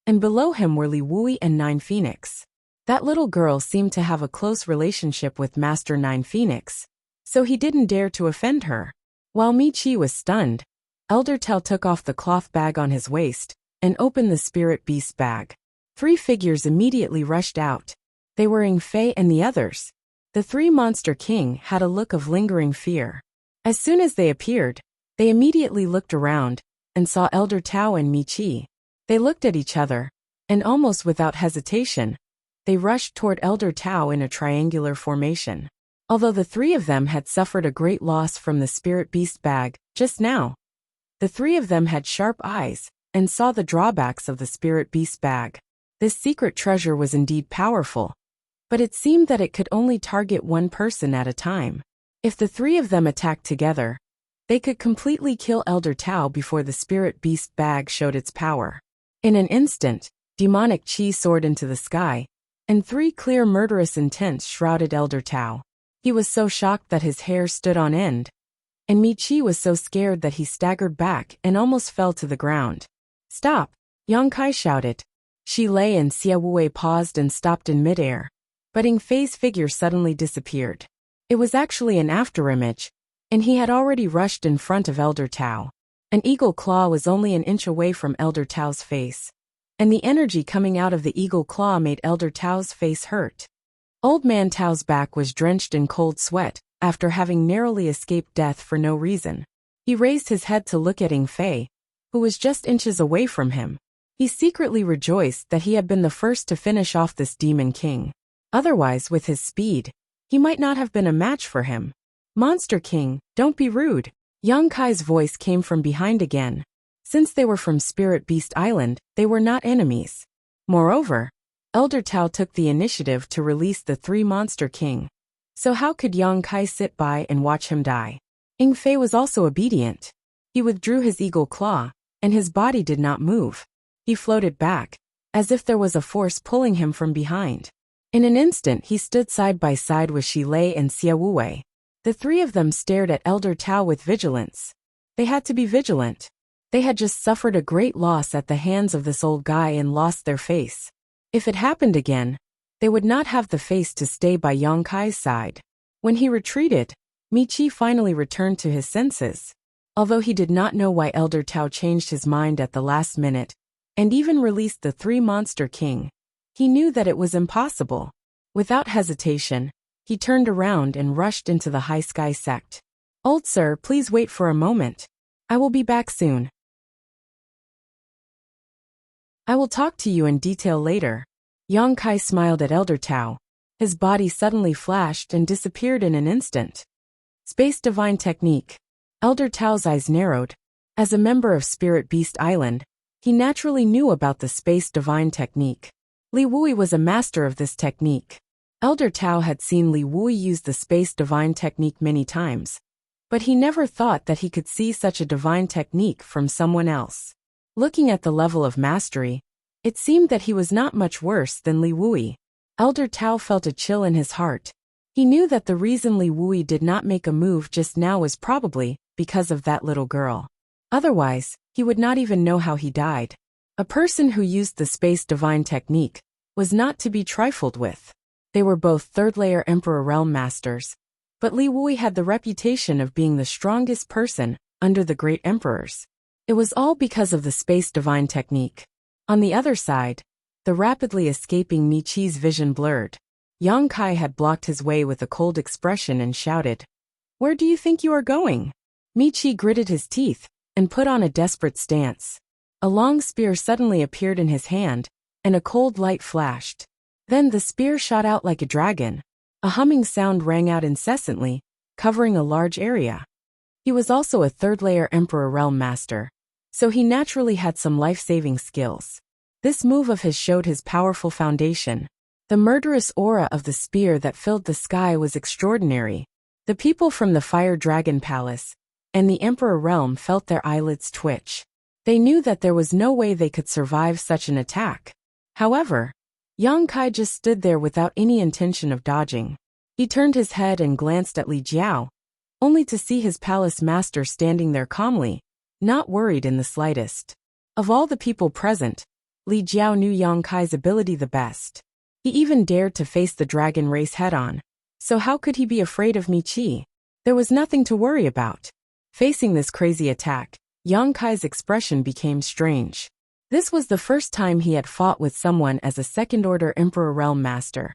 and below him were Li Wui and Nine Phoenix. That little girl seemed to have a close relationship with Master Nine Phoenix, so he didn't dare to offend her. While Michi was stunned, Elder Tao took off the cloth bag on his waist and opened the Spirit Beast bag. 3 figures immediately rushed out. They were Ing Fei and the others. The 3 Monster King had a look of lingering fear. As soon as they appeared, they immediately looked around and saw Elder Tao and Michi. They looked at each other, and almost without hesitation, they rushed toward Elder Tao in a triangular formation. Although the 3 of them had suffered a great loss from the Spirit Beast bag just now, the 3 of them had sharp eyes and saw the drawbacks of the Spirit Beast bag. This secret treasure was indeed powerful, but it seemed that it could only target one person at a time. If the 3 of them attacked together, they could completely kill Elder Tao before the Spirit Beast bag showed its power. In an instant, demonic chi soared into the sky, and 3 clear murderous intents shrouded Elder Tao. He was so shocked that his hair stood on end, and Michi was so scared that he staggered back and almost fell to the ground. Stop! Yang Kai shouted. Shi Lei and Xia Wei paused and stopped in midair, but Ing Fei's figure suddenly disappeared. It was actually an afterimage, and he had already rushed in front of Elder Tao. An eagle claw was only an inch away from Elder Tao's face, and the energy coming out of the eagle claw made Elder Tao's face hurt. Old Man Tao's back was drenched in cold sweat after having narrowly escaped death for no reason. He raised his head to look at Ing Fei, who was just inches away from him. He secretly rejoiced that he had been the first to finish off this demon king. Otherwise, with his speed, he might not have been a match for him. Monster King, don't be rude. Yang Kai's voice came from behind again. Since they were from Spirit Beast Island, they were not enemies. Moreover, Elder Tao took the initiative to release the 3 Monster King. So how could Yang Kai sit by and watch him die? Ing Fei was also obedient. He withdrew his eagle claw, and his body did not move. He floated back, as if there was a force pulling him from behind. In an instant he stood side by side with Shi Lei and Xia Wei. The 3 of them stared at Elder Tao with vigilance. They had to be vigilant. They had just suffered a great loss at the hands of this old guy and lost their face. If it happened again, they would not have the face to stay by Yang Kai's side. When he retreated, Michi finally returned to his senses. Although he did not know why Elder Tao changed his mind at the last minute, and even released the 3 Monster King, he knew that it was impossible. Without hesitation, he turned around and rushed into the High Sky sect. Old sir, please wait for a moment. I will be back soon. I will talk to you in detail later. Yang Kai smiled at Elder Tao. His body suddenly flashed and disappeared in an instant. Space Divine Technique. Elder Tao's eyes narrowed. As a member of Spirit Beast Island, he naturally knew about the Space Divine Technique. Li Wui was a master of this technique. Elder Tao had seen Li Wui use the Space Divine Technique many times, but he never thought that he could see such a divine technique from someone else. Looking at the level of mastery, it seemed that he was not much worse than Li Wui. Elder Tao felt a chill in his heart. He knew that the reason Li Wui did not make a move just now was probably because of that little girl. Otherwise, he would not even know how he died. A person who used the Space Divine Technique was not to be trifled with. They were both third-layer Emperor Realm Masters, but Li Wui had the reputation of being the strongest person under the Great Emperors. It was all because of the Space Divine Technique. On the other side, the rapidly escaping Michi's vision blurred. Yang Kai had blocked his way with a cold expression and shouted, "Where do you think you are going?" Michi gritted his teeth and put on a desperate stance. A long spear suddenly appeared in his hand, and a cold light flashed. Then the spear shot out like a dragon. A humming sound rang out incessantly, covering a large area. He was also a third-layer Emperor Realm Master, so he naturally had some life-saving skills. This move of his showed his powerful foundation. The murderous aura of the spear that filled the sky was extraordinary. The people from the Fire Dragon Palace and the Emperor Realm felt their eyelids twitch. They knew that there was no way they could survive such an attack. However, Yang Kai just stood there without any intention of dodging. He turned his head and glanced at Li Jiao, only to see his palace master standing there calmly, not worried in the slightest. Of all the people present, Li Jiao knew Yang Kai's ability the best. He even dared to face the dragon race head-on. So how could he be afraid of Mi Qi? There was nothing to worry about. Facing this crazy attack, Yang Kai's expression became strange. This was the first time he had fought with someone as a second-order Emperor Realm Master.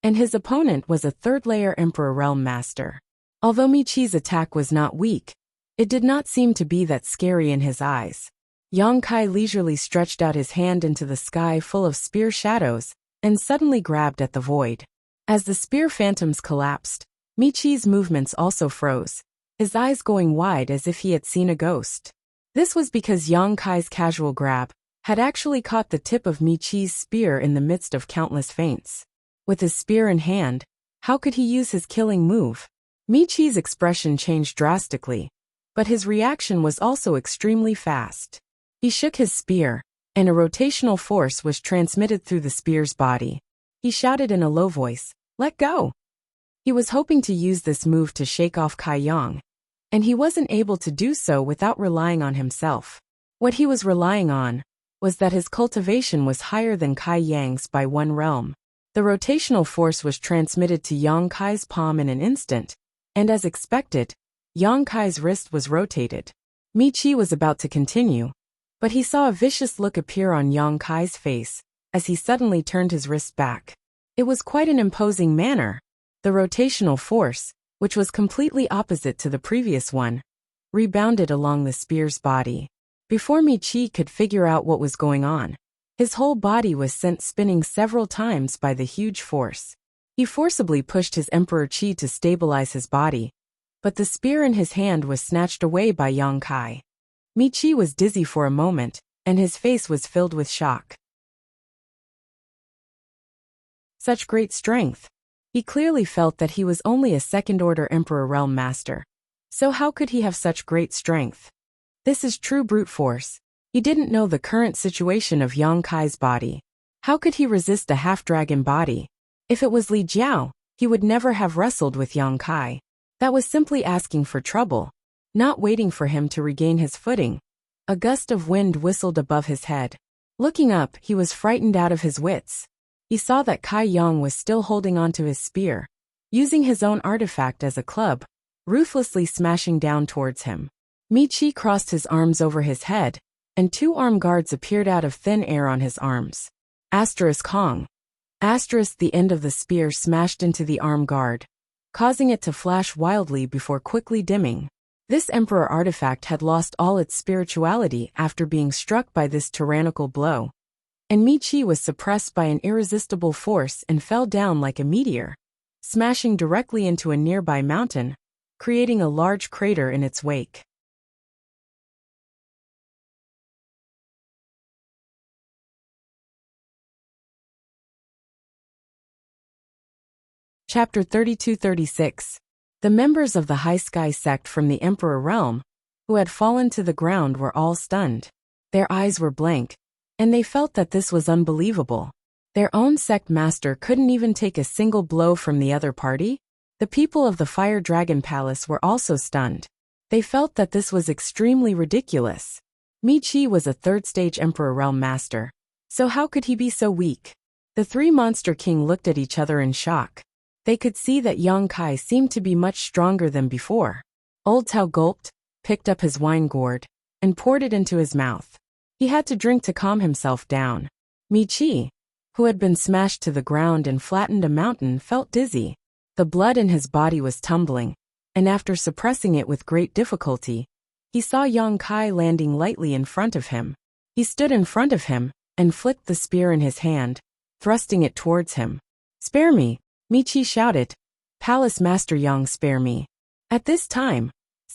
And his opponent was a third-layer Emperor Realm Master. Although Mi Qi's attack was not weak, it did not seem to be that scary in his eyes. Yang Kai leisurely stretched out his hand into the sky full of spear shadows, and suddenly grabbed at the void. As the spear phantoms collapsed, Mi Qi's movements also froze, his eyes going wide as if he had seen a ghost. This was because Yang Kai's casual grab had actually caught the tip of Mi Qi's spear in the midst of countless feints. With his spear in hand, how could he use his killing move? Mi Qi's expression changed drastically, but his reaction was also extremely fast. He shook his spear, and a rotational force was transmitted through the spear's body. He shouted in a low voice, "Let go!" He was hoping to use this move to shake off Kai Yang, and he wasn't able to do so without relying on himself. What he was relying on was that his cultivation was higher than Kai Yang's by one realm. The rotational force was transmitted to Yang Kai's palm in an instant, and as expected, Yang Kai's wrist was rotated. Mi Qi was about to continue, but he saw a vicious look appear on Yang Kai's face as he suddenly turned his wrist back. It was quite an imposing manner. The rotational force, which was completely opposite to the previous one, rebounded along the spear's body. Before Mi Qi could figure out what was going on, his whole body was sent spinning several times by the huge force. He forcibly pushed his Emperor Qi to stabilize his body, but the spear in his hand was snatched away by Yang Kai. Mi Qi was dizzy for a moment, and his face was filled with shock. Such great strength. He clearly felt that he was only a second-order Emperor Realm Master. So how could he have such great strength? This is true brute force. He didn't know the current situation of Yang Kai's body. How could he resist a half-dragon body? If it was Li Jiao, he would never have wrestled with Yang Kai. That was simply asking for trouble. Not waiting for him to regain his footing, a gust of wind whistled above his head. Looking up, he was frightened out of his wits. He saw that Kai Yang was still holding onto his spear, using his own artifact as a club, ruthlessly smashing down towards him. Mi Qi crossed his arms over his head, and two armed guards appeared out of thin air on his arms. Hong. The end of the spear smashed into the armed guard, causing it to flash wildly before quickly dimming. This Emperor artifact had lost all its spirituality after being struck by this tyrannical blow, and Mi Qi was suppressed by an irresistible force and fell down like a meteor, smashing directly into a nearby mountain, creating a large crater in its wake. Chapter 32-36. The members of the High Sky sect from the Emperor Realm, who had fallen to the ground, were all stunned. Their eyes were blank, and they felt that this was unbelievable. Their own sect master couldn't even take a single blow from the other party? The people of the Fire Dragon Palace were also stunned. They felt that this was extremely ridiculous. Mi Qi was a third-stage Emperor Realm Master, so how could he be so weak? The three Monster King looked at each other in shock. They could see that Yang Kai seemed to be much stronger than before. Old Tao gulped, picked up his wine gourd, and poured it into his mouth. He had to drink to calm himself down. Mi Qi, who had been smashed to the ground and flattened a mountain, felt dizzy. The blood in his body was tumbling, and after suppressing it with great difficulty, he saw Yang Kai landing lightly in front of him. He stood in front of him and flicked the spear in his hand, thrusting it towards him. "Spare me!" Mi Qi shouted. "Palace Master Yang, spare me." At this time,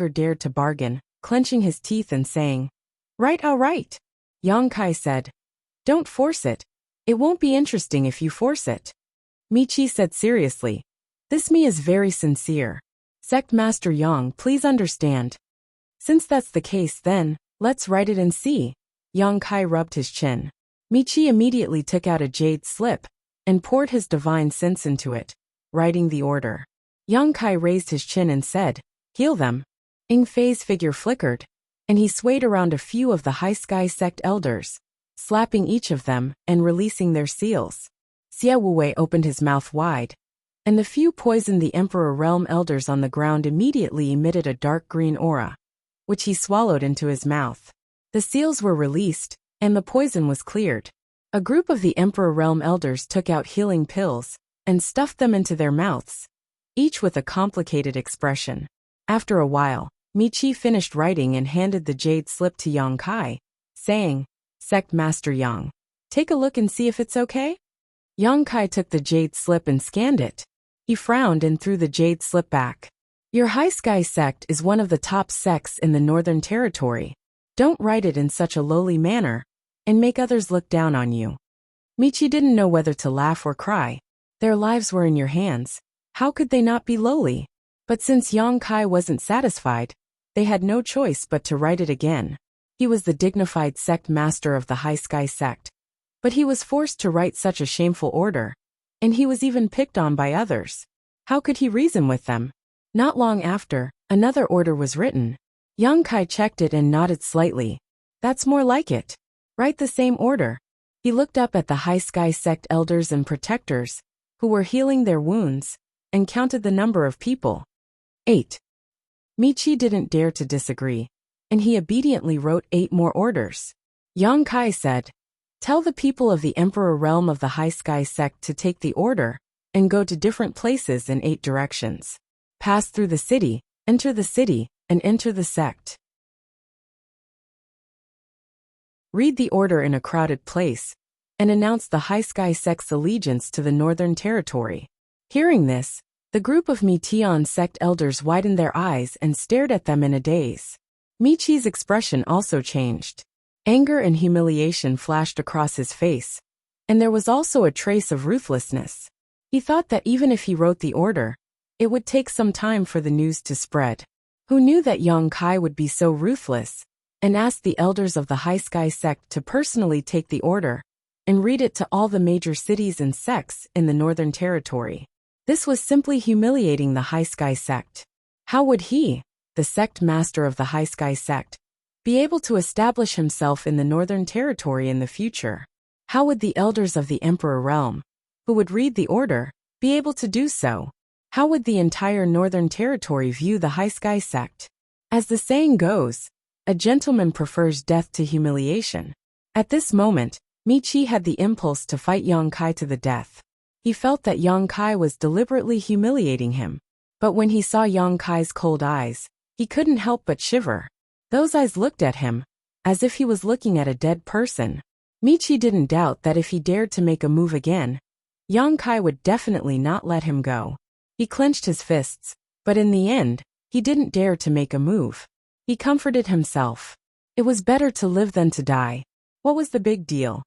longer dared to bargain. clenching his teeth and saying, "Right, all right." Yang Kai said, "Don't force it. It won't be interesting if you force it." Michi said seriously, "This me is very sincere. Sect Master Yang, please understand. Since that's the case then, let's write it and see." Yang Kai rubbed his chin. Michi immediately took out a jade slip and poured his divine sense into it, writing the order. Yang Kai raised his chin and said, "Heal them." Ing Fei's figure flickered, and he swayed around a few of the High Sky Sect elders, slapping each of them and releasing their seals. Xie Wuwei opened his mouth wide, and the few poisoned the Emperor Realm elders on the ground immediately emitted a dark green aura, which he swallowed into his mouth. The seals were released, and the poison was cleared. A group of the Emperor Realm elders took out healing pills and stuffed them into their mouths, each with a complicated expression. After a while, Michi finished writing and handed the jade slip to Yang Kai, saying, "Sect Master Yang, take a look and see if it's okay." Yang Kai took the jade slip and scanned it. He frowned and threw the jade slip back. "Your High Sky Sect is one of the top sects in the Northern Territory. Don't write it in such a lowly manner and make others look down on you." Michi didn't know whether to laugh or cry. Their lives were in your hands. How could they not be lowly? But since Yang Kai wasn't satisfied, they had no choice but to write it again. He was the dignified sect master of the High Sky Sect. But he was forced to write such a shameful order, and he was even picked on by others. How could he reason with them? Not long after, another order was written. Yang Kai checked it and nodded slightly. "That's more like it. Write the same order." He looked up at the High Sky Sect elders and protectors, who were healing their wounds, and counted the number of people. 8. Michi didn't dare to disagree, and he obediently wrote 8 more orders. Yang Kai said, "Tell the people of the Emperor Realm of the High Sky Sect to take the order and go to different places in 8 directions. Pass through the city, and enter the sect. Read the order in a crowded place, and announce the High Sky Sect's allegiance to the Northern Territory." Hearing this, the group of Mition sect elders widened their eyes and stared at them in a daze. Michi's expression also changed. Anger and humiliation flashed across his face, and there was also a trace of ruthlessness. He thought that even if he wrote the order, it would take some time for the news to spread. Who knew that Yang Kai would be so ruthless, and asked the elders of the High Sky Sect to personally take the order and read it to all the major cities and sects in the Northern Territory. This was simply humiliating the High Sky Sect. How would he, the sect master of the High Sky Sect, be able to establish himself in the Northern Territory in the future? How would the elders of the Emperor Realm, who would read the order, be able to do so? How would the entire Northern Territory view the High Sky Sect? As the saying goes, a gentleman prefers death to humiliation. At this moment, Michi had the impulse to fight Yang Kai to the death. He felt that Yang Kai was deliberately humiliating him. But when he saw Yang Kai's cold eyes, he couldn't help but shiver. Those eyes looked at him, as if he was looking at a dead person. Michi didn't doubt that if he dared to make a move again, Yang Kai would definitely not let him go. He clenched his fists, but in the end, he didn't dare to make a move. He comforted himself. It was better to live than to die. What was the big deal?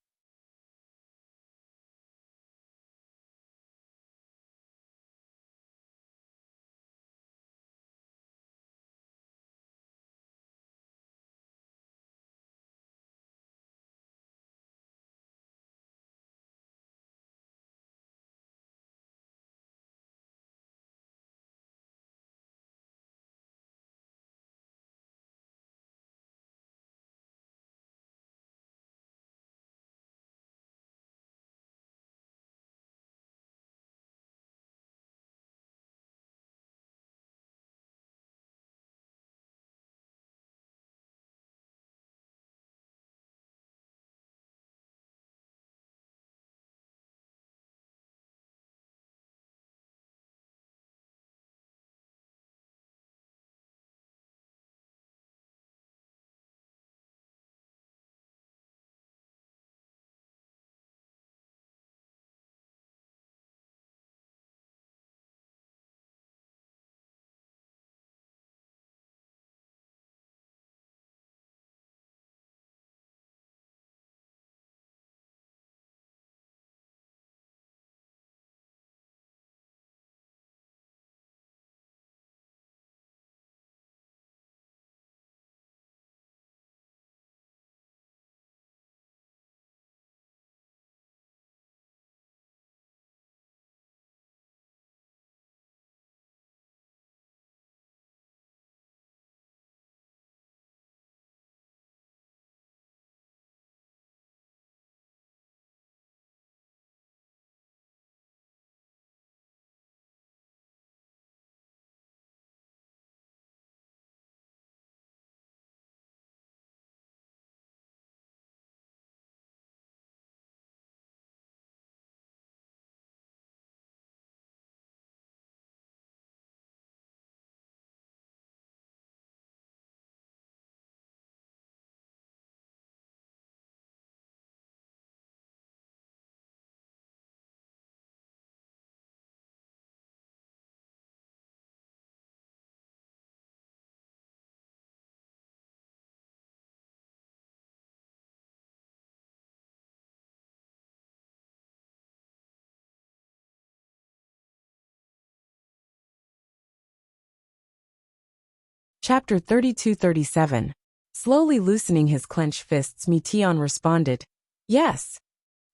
Chapter 32-37. Slowly loosening his clenched fists, Mi Tian responded, "Yes.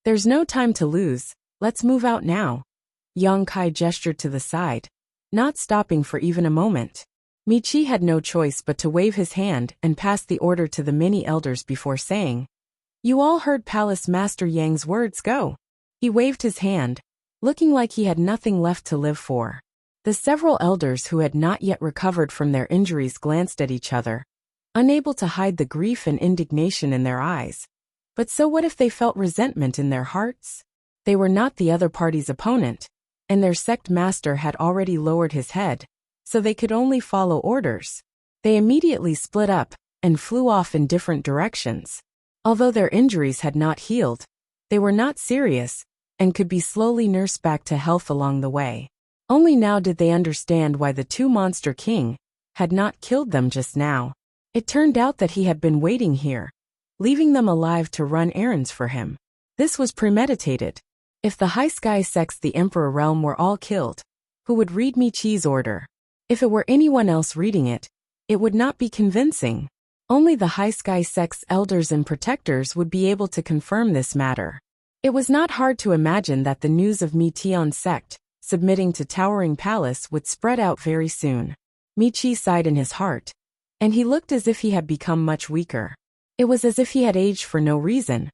There's no time to lose, let's move out now." Yang Kai gestured to the side, not stopping for even a moment. Mi Chi had no choice but to wave his hand and pass the order to the many elders before saying, "You all heard Palace Master Yang's words, go." He waved his hand, looking like he had nothing left to live for. The several elders who had not yet recovered from their injuries glanced at each other, unable to hide the grief and indignation in their eyes. But so what if they felt resentment in their hearts? They were not the other party's opponent, and their sect master had already lowered his head, so they could only follow orders. They immediately split up and flew off in different directions. Although their injuries had not healed, they were not serious and could be slowly nursed back to health along the way. Only now did they understand why the two Monster King had not killed them just now. It turned out that he had been waiting here, leaving them alive to run errands for him. This was premeditated. If the High Sky Sects the Emperor Realm were all killed, who would read Mi Chi's order? If it were anyone else reading it, it would not be convincing. Only the High Sky Sect's elders and protectors would be able to confirm this matter. It was not hard to imagine that the news of Mi Tian's sect submitting to Towering Palace would spread out very soon. Mi Chi sighed in his heart, and he looked as if he had become much weaker. It was as if he had aged for no reason.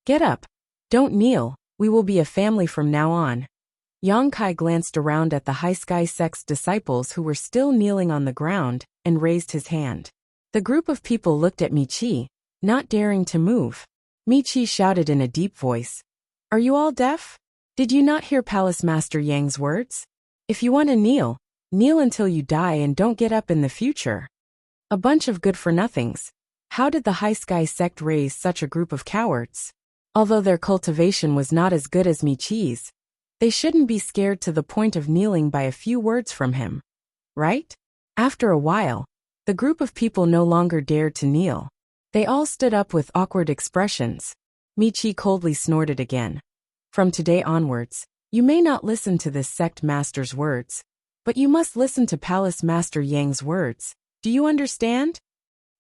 "Get up. Don't kneel, we will be a family from now on." Yang Kai glanced around at the High Sky Sect's disciples who were still kneeling on the ground and raised his hand. The group of people looked at Mi Chi, not daring to move. Mi Chi shouted in a deep voice, "Are you all deaf? Did you not hear Palace Master Yang's words? If you want to kneel, kneel until you die and don't get up in the future." A bunch of good-for-nothings. How did the High Sky Sect raise such a group of cowards? Although their cultivation was not as good as Mi Chi's, they shouldn't be scared to the point of kneeling by a few words from him. Right? After a while, the group of people no longer dared to kneel. They all stood up with awkward expressions. Mi Chi coldly snorted again. "From today onwards, you may not listen to this sect master's words, but you must listen to Palace Master Yang's words. Do you understand?"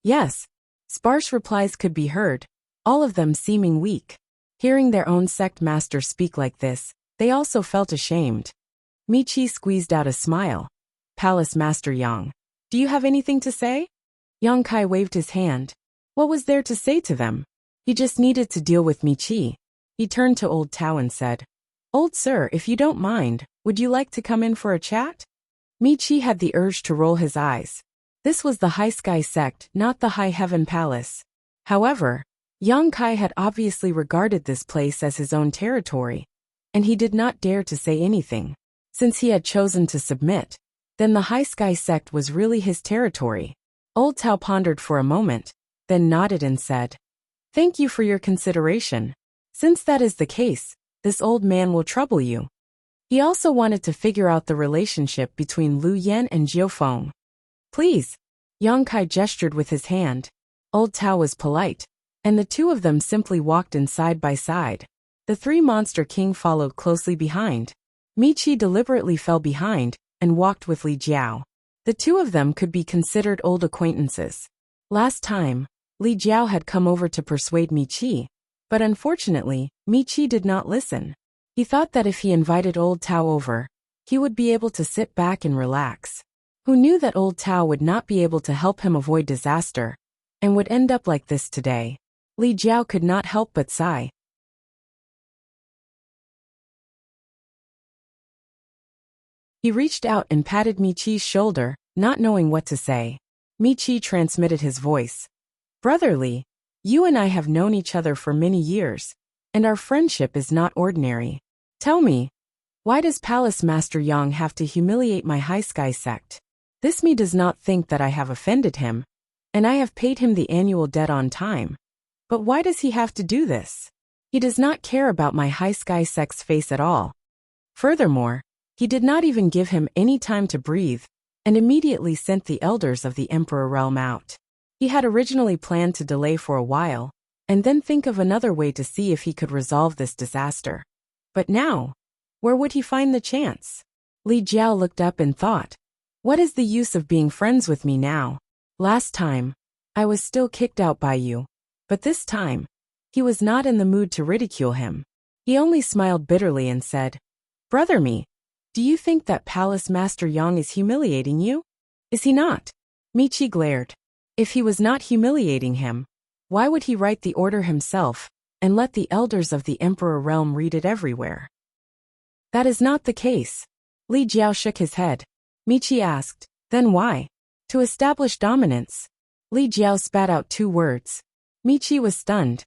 "Yes." Sparse replies could be heard, all of them seeming weak. Hearing their own sect master speak like this, they also felt ashamed. Mi Chi squeezed out a smile. "Palace Master Yang, do you have anything to say?" Yang Kai waved his hand. What was there to say to them? He just needed to deal with Mi Chi. He turned to Old Tao and said, "Old sir, if you don't mind, would you like to come in for a chat?" Mi Chi had the urge to roll his eyes. This was the High Sky Sect, not the High Heaven Palace. However, Yang Kai had obviously regarded this place as his own territory, and he did not dare to say anything. Since he had chosen to submit, then the High Sky Sect was really his territory. Old Tao pondered for a moment, then nodded and said, "Thank you for your consideration. Since that is the case, this old man will trouble you." He also wanted to figure out the relationship between Lu Yan and Jiu Feng. "Please." Yang Kai gestured with his hand. Old Tao was polite, and the two of them simply walked in side by side. The three Monster King followed closely behind. Mi Chi deliberately fell behind and walked with Li Jiao. The two of them could be considered old acquaintances. Last time, Li Jiao had come over to persuade Mi Chi, but unfortunately, Mi Chi did not listen. He thought that if he invited Old Tao over, he would be able to sit back and relax. Who knew that Old Tao would not be able to help him avoid disaster, and would end up like this today? Li Jiao could not help but sigh. He reached out and patted Mi Chi's shoulder, not knowing what to say. Mi Chi transmitted his voice. "Brother Li, you and I have known each other for many years, and our friendship is not ordinary. Tell me, why does Palace Master Yang have to humiliate my High Sky Sect? This me does not think that I have offended him, and I have paid him the annual debt on time. But why does he have to do this? He does not care about my High Sky Sect's face at all. Furthermore, he did not even give him any time to breathe, and immediately sent the elders of the Emperor Realm out. He had originally planned to delay for a while, and then think of another way to see if he could resolve this disaster. But now, where would he find the chance?" Li Jiao looked up and thought, "What is the use of being friends with me now? Last time, I was still kicked out by you. But this time, he was not in the mood to ridicule him. He only smiled bitterly and said, Brother me, do you think that Palace Master Yang is humiliating you? Is he not? Michi glared. If he was not humiliating him, why would he write the order himself and let the elders of the Emperor realm read it everywhere? That is not the case. Li Jiao shook his head. Michi asked, then why? To establish dominance. Li Jiao spat out 2 words. Michi was stunned.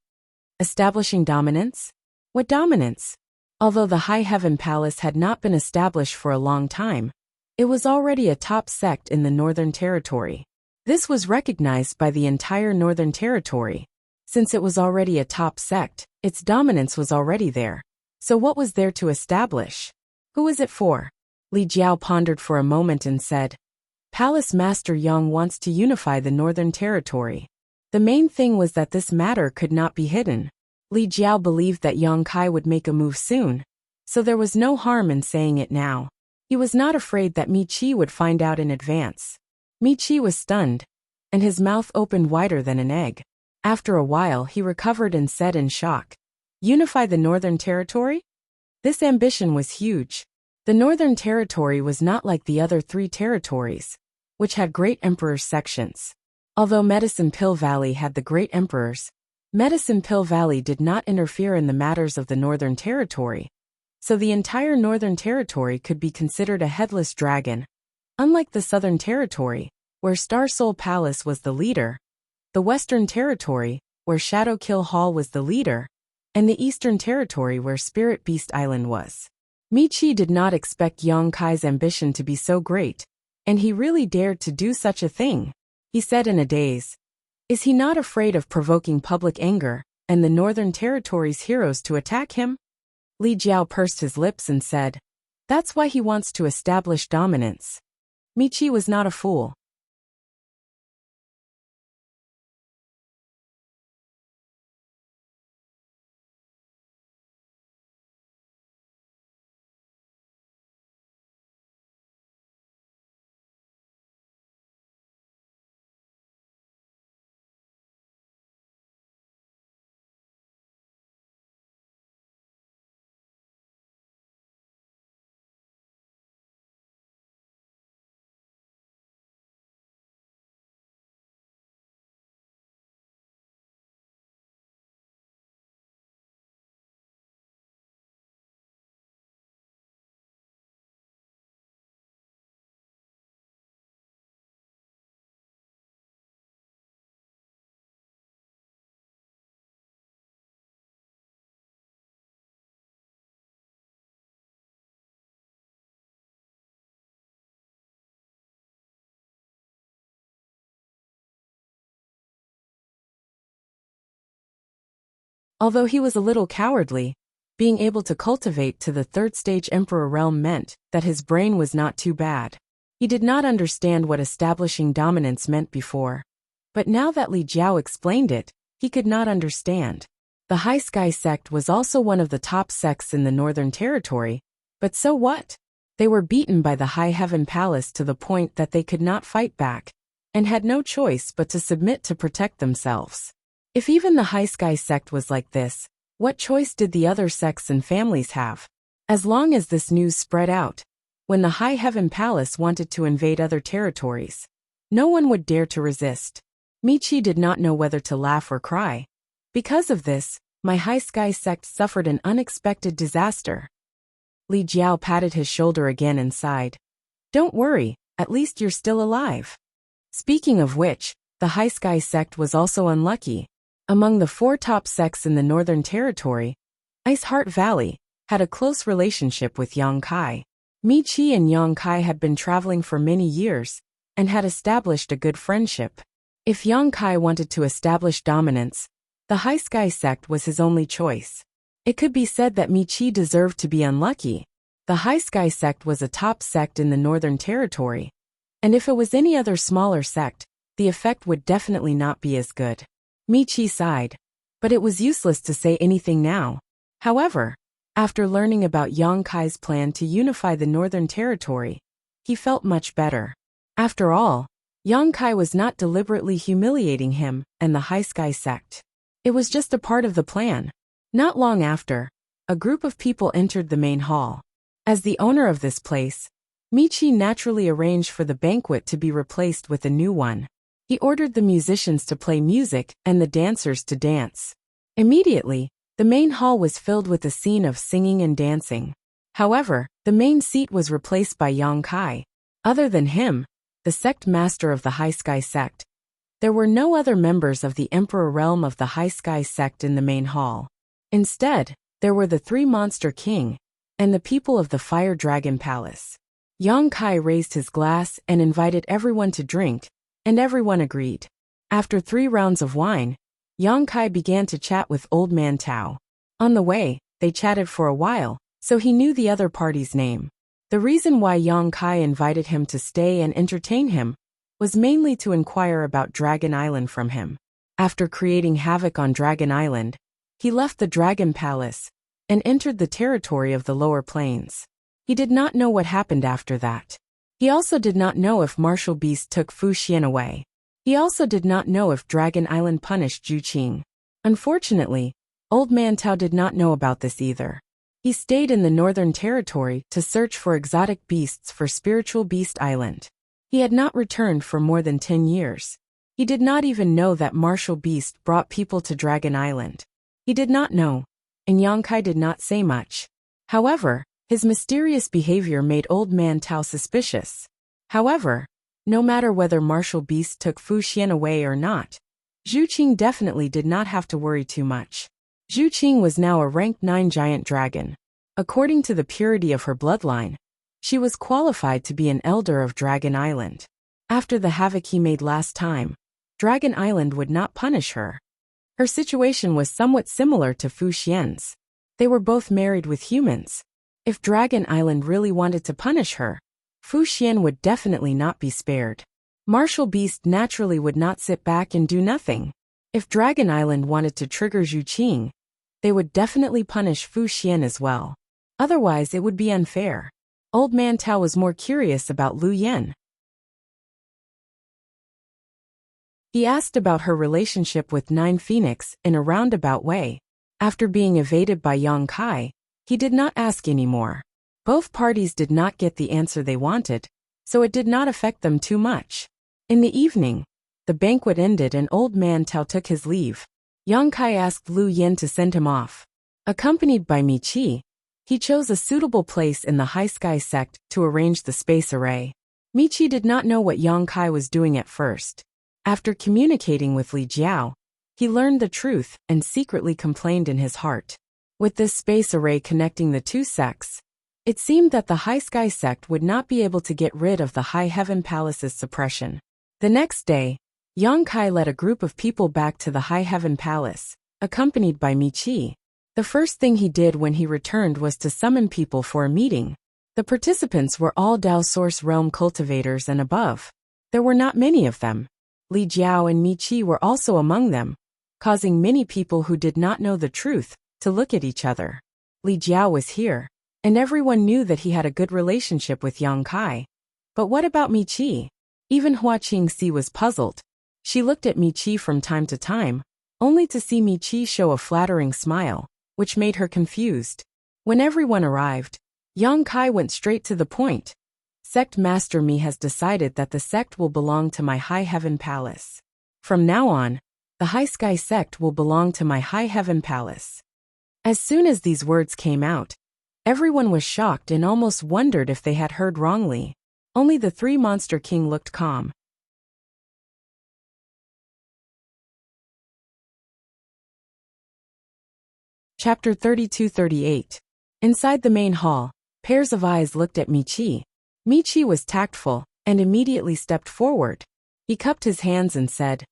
Establishing dominance? What dominance? Although the High Heaven Palace had not been established for a long time, it was already a top sect in the Northern Territory. This was recognized by the entire Northern Territory. Since it was already a top sect, its dominance was already there. So what was there to establish? Who is it for? Li Jiao pondered for a moment and said, Palace Master Yang wants to unify the Northern Territory. The main thing was that this matter could not be hidden. Li Jiao believed that Yang Kai would make a move soon, so there was no harm in saying it now. He was not afraid that Michi would find out in advance. Michi was stunned, and his mouth opened wider than an egg. After a while he recovered and said in shock, Unify the Northern Territory? This ambition was huge. The Northern Territory was not like the other 3 territories, which had great emperor sections. Although Medicine Pill Valley had the great emperors, Medicine Pill Valley did not interfere in the matters of the Northern Territory, so the entire Northern Territory could be considered a headless dragon. Unlike the Southern Territory, where Star Soul Palace was the leader, the Western Territory, where Shadow Kill Hall was the leader, and the Eastern Territory where Spirit Beast Island was. Michi did not expect Yang Kai's ambition to be so great, and he really dared to do such a thing. He said in a daze, Is he not afraid of provoking public anger and the Northern Territory's heroes to attack him? Li Jiao pursed his lips and said, That's why he wants to establish dominance. Michi was not a fool. Although he was a little cowardly, being able to cultivate to the 3rd stage Emperor realm meant that his brain was not too bad. He did not understand what establishing dominance meant before. But now that Li Jiao explained it, he could not understand. The High Sky sect was also one of the top sects in the Northern Territory, but so what? They were beaten by the High Heaven Palace to the point that they could not fight back, and had no choice but to submit to protect themselves. If even the High Sky sect was like this, what choice did the other sects and families have? As long as this news spread out, when the High Heaven Palace wanted to invade other territories, no one would dare to resist. Michi did not know whether to laugh or cry. Because of this, my High Sky sect suffered an unexpected disaster. Li Jiao patted his shoulder again and sighed. Don't worry, at least you're still alive. Speaking of which, the High Sky sect was also unlucky. Among the 4 top sects in the Northern Territory, Ice Heart Valley had a close relationship with Yang Kai. Michi and Yang Kai had been traveling for many years and had established a good friendship. If Yang Kai wanted to establish dominance, the High Sky sect was his only choice. It could be said that Michi deserved to be unlucky. The High Sky sect was a top sect in the Northern Territory, and if it was any other smaller sect, the effect would definitely not be as good. Michi sighed, but it was useless to say anything now. However, after learning about Yang Kai's plan to unify the Northern Territory, he felt much better. After all, Yang Kai was not deliberately humiliating him and the High Sky sect. It was just a part of the plan. Not long after, a group of people entered the main hall. As the owner of this place, Michi naturally arranged for the banquet to be replaced with a new one. He ordered the musicians to play music and the dancers to dance. Immediately, the main hall was filled with a scene of singing and dancing. However, the main seat was replaced by Yang Kai. Other than him, the sect master of the High Sky sect, there were no other members of the Emperor realm of the High Sky sect in the main hall. Instead, there were the three Monster King and the people of the Fire Dragon Palace. Yang Kai raised his glass and invited everyone to drink, and everyone agreed. After 3 rounds of wine, Yang Kai began to chat with Old Man Tao. On the way, they chatted for a while, so he knew the other party's name. The reason why Yang Kai invited him to stay and entertain him was mainly to inquire about Dragon Island from him. After creating havoc on Dragon Island, he left the Dragon Palace and entered the territory of the lower plains. He did not know what happened after that. He also did not know if Martial Beast took Fu Xian away. He also did not know if Dragon Island punished Zhu Qing. Unfortunately, Old Man Tao did not know about this either. He stayed in the Northern Territory to search for exotic beasts for Spiritual Beast Island. He had not returned for more than 10 years. He did not even know that Martial Beast brought people to Dragon Island. He did not know, and Yang Kai did not say much. However, his mysterious behavior made Old Man Tao suspicious. However, no matter whether Martial Beast took Fu Xian away or not, Zhu Qing definitely did not have to worry too much. Zhu Qing was now a rank 9 giant dragon. According to the purity of her bloodline, she was qualified to be an elder of Dragon Island. After the havoc he made last time, Dragon Island would not punish her. Her situation was somewhat similar to Fu Xian's. They were both married with humans. If Dragon Island really wanted to punish her, Fu Xian would definitely not be spared. Martial Beast naturally would not sit back and do nothing. If Dragon Island wanted to trigger Zhu Qing, they would definitely punish Fu Xian as well. Otherwise it would be unfair. Old Man Tao was more curious about Lu Yan. He asked about her relationship with Nine Phoenix in a roundabout way. After being evaded by Yang Kai, he did not ask anymore. Both parties did not get the answer they wanted, so it did not affect them too much. In the evening, the banquet ended and Old Man Tao took his leave. Yang Kai asked Lu Yan to send him off. Accompanied by Michi, he chose a suitable place in the High Sky sect to arrange the space array. Michi did not know what Yang Kai was doing at first. After communicating with Li Jiao, he learned the truth and secretly complained in his heart. With this space array connecting the two sects, it seemed that the High Sky sect would not be able to get rid of the High Heaven Palace's suppression. The next day, Yang Kai led a group of people back to the High Heaven Palace, accompanied by Michi. The first thing he did when he returned was to summon people for a meeting. The participants were all Dao Source Realm cultivators and above. There were not many of them. Li Jiao and Michi were also among them, causing many people who did not know the truth to look at each other. Li Jiao was here, and everyone knew that he had a good relationship with Yang Kai. But what about Michi? Even Hua Qingxi was puzzled. She looked at Michi from time to time, only to see Michi show a flattering smile, which made her confused. When everyone arrived, Yang Kai went straight to the point. Sect Master Mi has decided that the sect will belong to my High Heaven Palace. From now on, the High Sky sect will belong to my High Heaven Palace. As soon as these words came out, everyone was shocked and almost wondered if they had heard wrongly. Only the three Monster King looked calm. Chapter 32-38. Inside the main hall, pairs of eyes looked at Michi. Michi was tactful and immediately stepped forward. He cupped his hands and said,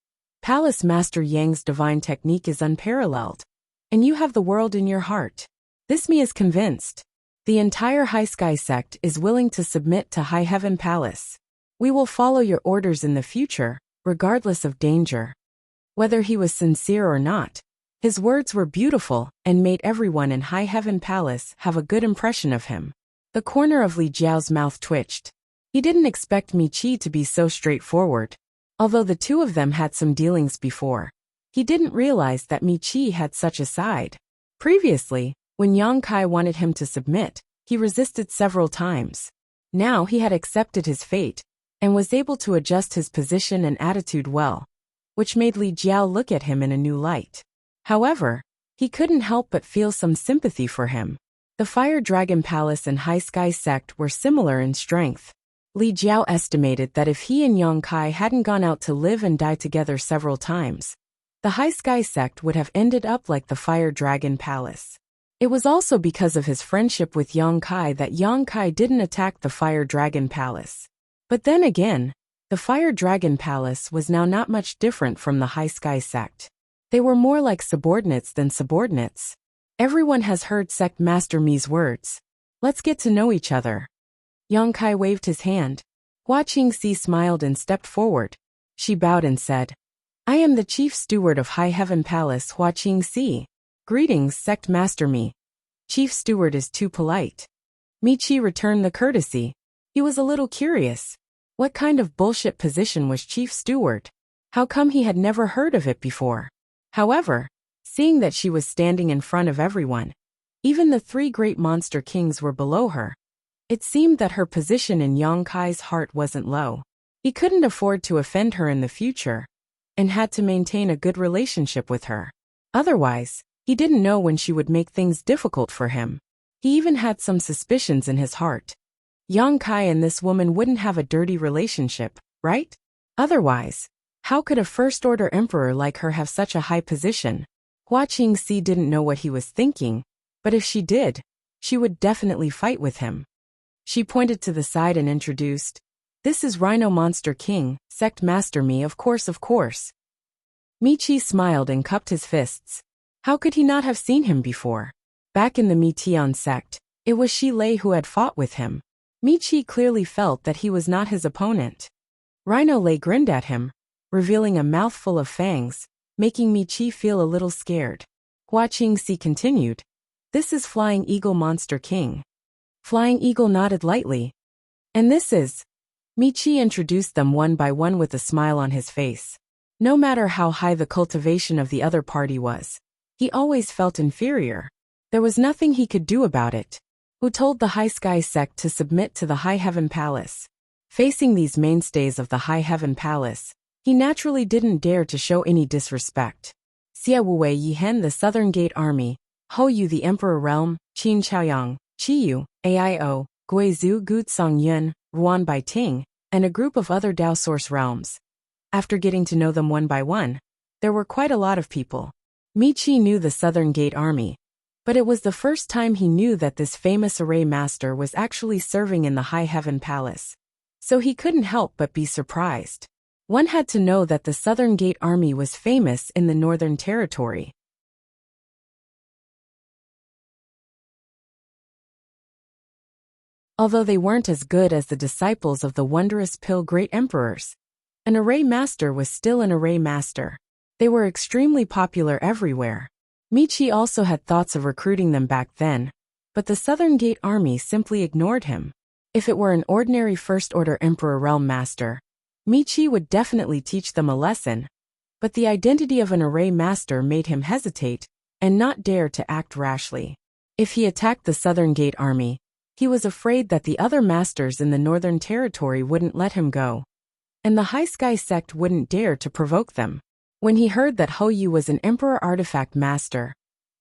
"Palace Master Yang's divine technique is unparalleled, and you have the world in your heart. This me is convinced. The entire High Sky sect is willing to submit to High Heaven Palace. We will follow your orders in the future, regardless of danger." Whether he was sincere or not, his words were beautiful and made everyone in High Heaven Palace have a good impression of him. The corner of Li Jiao's mouth twitched. He didn't expect Michi to be so straightforward. Although the two of them had some dealings before, he didn't realize that Michi had such a side. Previously, when Yang Kai wanted him to submit, he resisted several times. Now he had accepted his fate and was able to adjust his position and attitude well, which made Li Jiao look at him in a new light. However, he couldn't help but feel some sympathy for him. The Fire Dragon Palace and High Sky Sect were similar in strength. Li Jiao estimated that if he and Yang Kai hadn't gone out to live and die together several times, the High Sky Sect would have ended up like the Fire Dragon Palace. It was also because of his friendship with Yang Kai that Yang Kai didn't attack the Fire Dragon Palace. But then again, the Fire Dragon Palace was now not much different from the High Sky Sect. They were more like subordinates than subordinates. Everyone has heard Sect Master Mi's words. Let's get to know each other. Yang Kai waved his hand. Hua Qingxi smiled and stepped forward. She bowed and said, I am the Chief Steward of High Heaven Palace, Hua Qingxi. Greetings, Sect Master Mi. Chief Steward is too polite. Michi returned the courtesy. He was a little curious. What kind of bullshit position was Chief Steward? How come he had never heard of it before? However, seeing that she was standing in front of everyone, even the three great monster kings were below her, it seemed that her position in Yang Kai's heart wasn't low. He couldn't afford to offend her in the future, and had to maintain a good relationship with her. Otherwise, he didn't know when she would make things difficult for him. He even had some suspicions in his heart. Yang Kai and this woman wouldn't have a dirty relationship, right? Otherwise, how could a first-order emperor like her have such a high position? Hua Qingxi didn't know what he was thinking, but if she did, she would definitely fight with him. She pointed to the side and introduced, This is Rhino Monster King, Sect Master Mi, of course. Michi smiled and cupped his fists. How could he not have seen him before? Back in the Mitian sect, it was Shi Lei who had fought with him. Michi clearly felt that he was not his opponent. Rhino Lei grinned at him, revealing a mouthful of fangs, making Michi feel a little scared. Hua Qingxi continued, This is Flying Eagle Monster King. Flying Eagle nodded lightly. And this is... Michi introduced them one by one with a smile on his face. No matter how high the cultivation of the other party was, he always felt inferior. There was nothing he could do about it. Who told the High Sky Sect to submit to the High Heaven Palace? Facing these mainstays of the High Heaven Palace, he naturally didn't dare to show any disrespect. Xia Wuwei Yihen the Southern Gate Army, Hou Yu the Emperor Realm, Qin Chaoyang, Qiyu, Aio, Guizhou Gutsong Yun, Ruan Bai Ting, and a group of other Dao Source realms. After getting to know them one by one, there were quite a lot of people. Michi knew the Southern Gate Army, but it was the first time he knew that this famous array master was actually serving in the High Heaven Palace. So he couldn't help but be surprised. One had to know that the Southern Gate Army was famous in the Northern Territory. Although they weren't as good as the disciples of the wondrous pill great emperors, an array master was still an array master. They were extremely popular everywhere. Michi also had thoughts of recruiting them back then, but the Southern Gate Army simply ignored him. If it were an ordinary First-Order Emperor Realm Master, Michi would definitely teach them a lesson, but the identity of an array master made him hesitate and not dare to act rashly. If he attacked the Southern Gate Army, he was afraid that the other masters in the Northern Territory wouldn't let him go, and the High Sky Sect wouldn't dare to provoke them. When he heard that Hou Yu was an Emperor Artifact Master,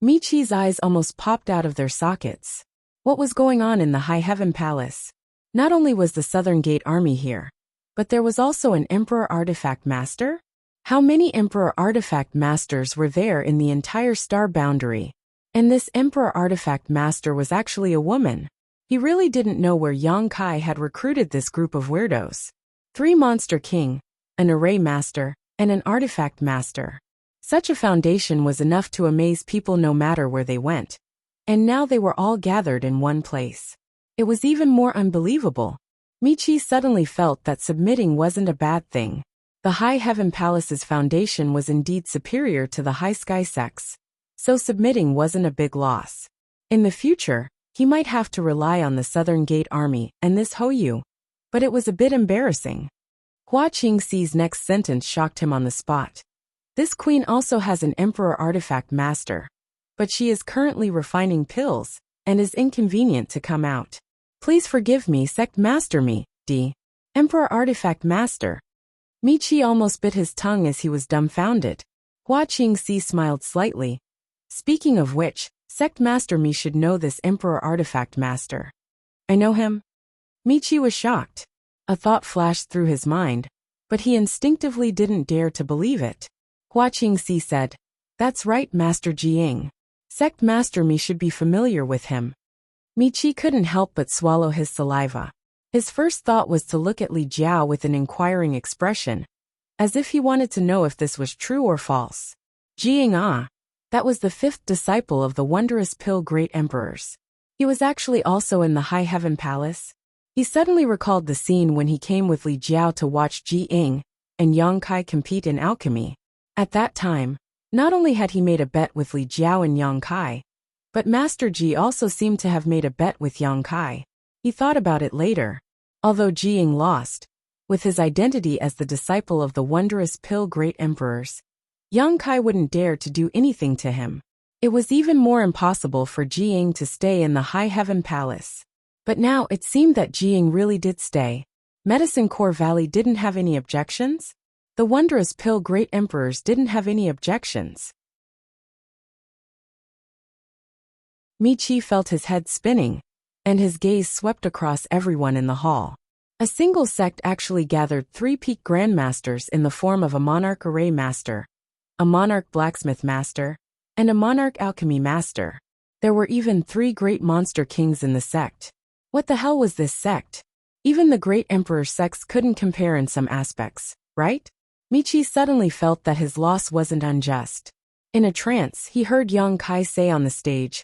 Michi's eyes almost popped out of their sockets. What was going on in the High Heaven Palace? Not only was the Southern Gate Army here, but there was also an Emperor Artifact Master? How many Emperor Artifact Masters were there in the entire star boundary? And this Emperor Artifact Master was actually a woman. He really didn't know where Yang Kai had recruited this group of weirdos. 3 Monster King, an Array Master, and an Artifact Master. Such a foundation was enough to amaze people no matter where they went. And now they were all gathered in one place. It was even more unbelievable. Michi suddenly felt that submitting wasn't a bad thing. The High Heaven Palace's foundation was indeed superior to the High Sky Sects, so submitting wasn't a big loss. In the future, he might have to rely on the Southern Gate Army and this Hou Yu, but it was a bit embarrassing. Hua Qingxi's next sentence shocked him on the spot. This queen also has an emperor artifact master. But she is currently refining pills, and is inconvenient to come out. Please forgive me, sect master me, d. Emperor artifact master. Michi almost bit his tongue as he was dumbfounded. Hua Qingxi smiled slightly. Speaking of which, sect master me should know this emperor artifact master. I know him? Michi was shocked. A thought flashed through his mind, but he instinctively didn't dare to believe it. Hua Qingxi said, That's right, Master Jiying. Sect master me should be familiar with him. Michi couldn't help but swallow his saliva. His first thought was to look at Li Jiao with an inquiring expression, as if he wanted to know if this was true or false. Jiying that was the fifth disciple of the wondrous pill great emperors. He was actually also in the High Heaven Palace. He suddenly recalled the scene when he came with Li Jiao to watch Jiying and Yang Kai compete in alchemy. At that time, not only had he made a bet with Li Jiao and Yang Kai, but Master Ji also seemed to have made a bet with Yang Kai. He thought about it later. Although Jiying lost, with his identity as the disciple of the wondrous pill great emperors, Yang Kai wouldn't dare to do anything to him. It was even more impossible for Jiying to stay in the High Heaven Palace. But now it seemed that Jiying really did stay. Medicine Core Valley didn't have any objections. The wondrous pill great emperors didn't have any objections. Michi felt his head spinning, and his gaze swept across everyone in the hall. A single sect actually gathered 3 peak grandmasters in the form of a monarch array master, a monarch blacksmith master, and a monarch alchemy master. There were even 3 great monster kings in the sect. What the hell was this sect? Even the great emperor sects couldn't compare in some aspects, right? Michi suddenly felt that his loss wasn't unjust. In a trance, he heard Yang Kai say on the stage,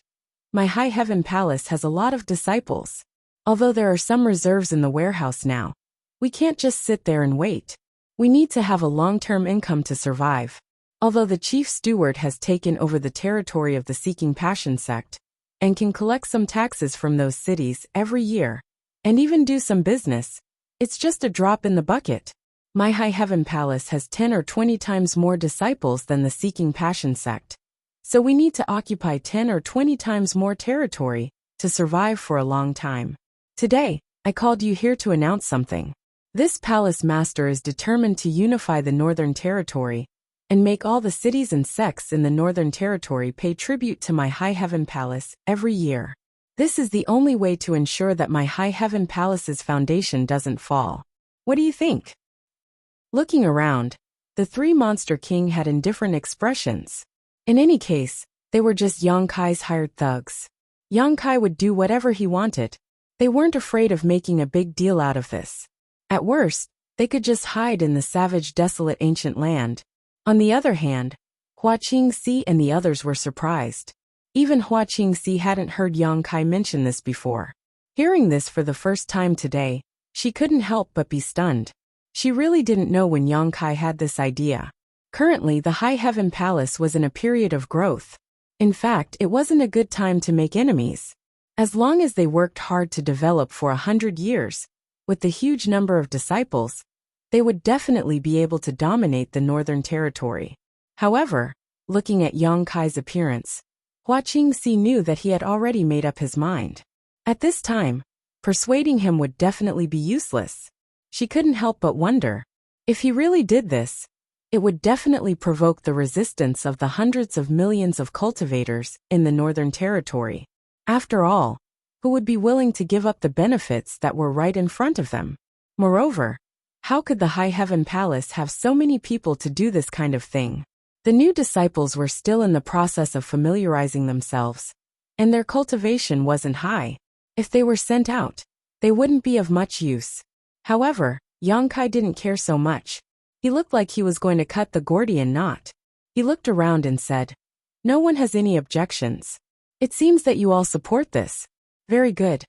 My High Heaven Palace has a lot of disciples. Although there are some reserves in the warehouse now, we can't just sit there and wait. We need to have a long-term income to survive. Although the chief steward has taken over the territory of the Seeking Passion sect, and can collect some taxes from those cities every year, and even do some business, it's just a drop in the bucket. My High Heaven Palace has 10 or 20 times more disciples than the Seeking Passion sect. So we need to occupy 10 or 20 times more territory to survive for a long time. Today, I called you here to announce something. This palace master is determined to unify the Northern Territory and make all the cities and sects in the Northern Territory pay tribute to my High Heaven Palace every year. This is the only way to ensure that my High Heaven Palace's foundation doesn't fall. What do you think? Looking around, the 3 Monster King had indifferent expressions. In any case, they were just Yang Kai's hired thugs. Yang Kai would do whatever he wanted. They weren't afraid of making a big deal out of this. At worst, they could just hide in the savage, desolate ancient land. On the other hand, Hua Qingxi and the others were surprised. Even Hua Qingxi hadn't heard Yang Kai mention this before. Hearing this for the first time today, she couldn't help but be stunned. She really didn't know when Yang Kai had this idea. Currently, the High Heaven Palace was in a period of growth. In fact, it wasn't a good time to make enemies. As long as they worked hard to develop for 100 years, with the huge number of disciples, they would definitely be able to dominate the Northern Territory. However, looking at Yang Kai's appearance, Hua Qingxi knew that he had already made up his mind. At this time, persuading him would definitely be useless. She couldn't help but wonder, if he really did this, it would definitely provoke the resistance of the hundreds of millions of cultivators in the Northern Territory. After all, who would be willing to give up the benefits that were right in front of them? Moreover, how could the High Heaven Palace have so many people to do this kind of thing? The new disciples were still in the process of familiarizing themselves, and their cultivation wasn't high. If they were sent out, they wouldn't be of much use. However, Yang Kai didn't care so much. He looked like he was going to cut the Gordian knot. He looked around and said, No one has any objections. It seems that you all support this. Very good.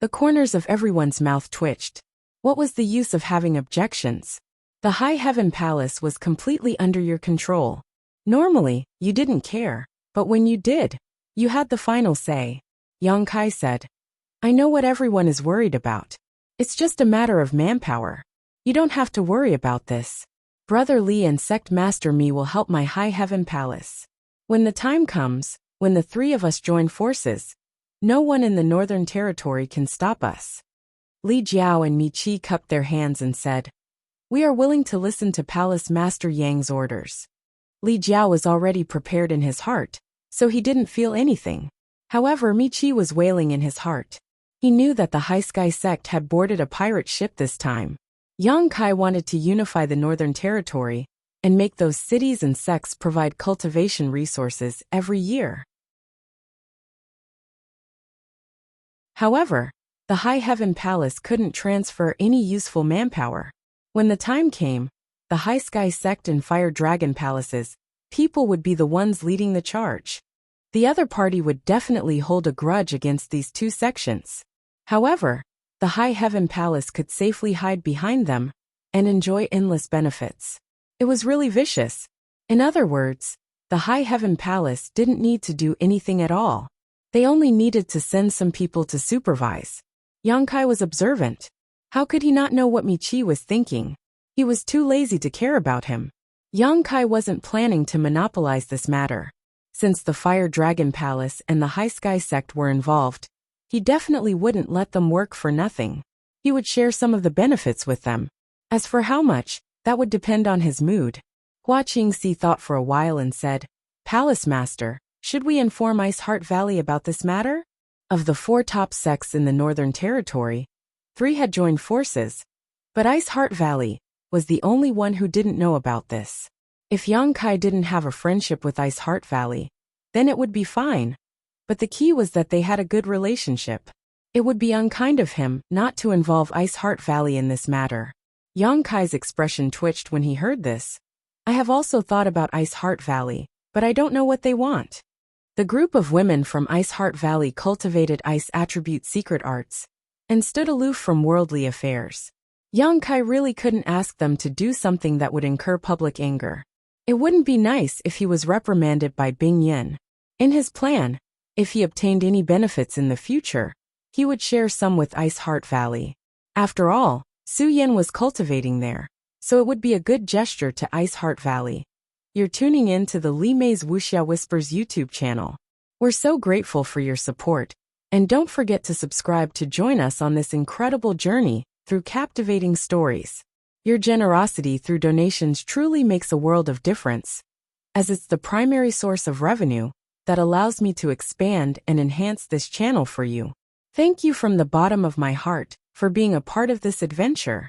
The corners of everyone's mouth twitched. What was the use of having objections? The High Heaven Palace was completely under your control. Normally, you didn't care, but when you did, you had the final say. Yang Kai said, I know what everyone is worried about. It's just a matter of manpower. You don't have to worry about this. Brother Li and Sect Master Mi will help my High Heaven Palace. When the time comes, when the three of us join forces, no one in the Northern Territory can stop us." Li Jiao and Mi Qi cupped their hands and said, "We are willing to listen to Palace Master Yang's orders." Li Jiao was already prepared in his heart, so he didn't feel anything. However, Mi Qi was wailing in his heart. He knew that the High Sky sect had boarded a pirate ship this time. Yang Kai wanted to unify the Northern Territory and make those cities and sects provide cultivation resources every year. However, the High Heaven Palace couldn't transfer any useful manpower. When the time came, the High Sky sect and Fire Dragon palaces, people would be the ones leading the charge. The other party would definitely hold a grudge against these two sections. However, the High Heaven Palace could safely hide behind them and enjoy endless benefits. It was really vicious. In other words, the High Heaven Palace didn't need to do anything at all. They only needed to send some people to supervise. Yang Kai was observant. How could he not know what Mi Qi was thinking? He was too lazy to care about him. Yang Kai wasn't planning to monopolize this matter. Since the Fire Dragon Palace and the High Sky sect were involved, he definitely wouldn't let them work for nothing. He would share some of the benefits with them. As for how much, that would depend on his mood. Hua Qingxi thought for a while and said, "Palace Master, should we inform Ice Heart Valley about this matter?" Of the 4 top sects in the Northern Territory, 3 had joined forces, but Ice Heart Valley was the only one who didn't know about this. If Yang Kai didn't have a friendship with Ice Heart Valley, then it would be fine. But the key was that they had a good relationship. It would be unkind of him not to involve Ice Heart Valley in this matter. Yang Kai's expression twitched when he heard this. "I have also thought about Ice Heart Valley, but I don't know what they want." The group of women from Ice Heart Valley cultivated ice attribute secret arts and stood aloof from worldly affairs. Yang Kai really couldn't ask them to do something that would incur public anger. It wouldn't be nice if he was reprimanded by Bing Yin. In his plan, if he obtained any benefits in the future, he would share some with Ice Heart Valley. After all, Su Yan was cultivating there, so it would be a good gesture to Ice Heart Valley. You're tuning in to the Li Mei's Wuxia Whispers YouTube channel. We're so grateful for your support, and don't forget to subscribe to join us on this incredible journey through captivating stories. Your generosity through donations truly makes a world of difference, as it's the primary source of revenue that allows me to expand and enhance this channel for you. Thank you from the bottom of my heart for being a part of this adventure.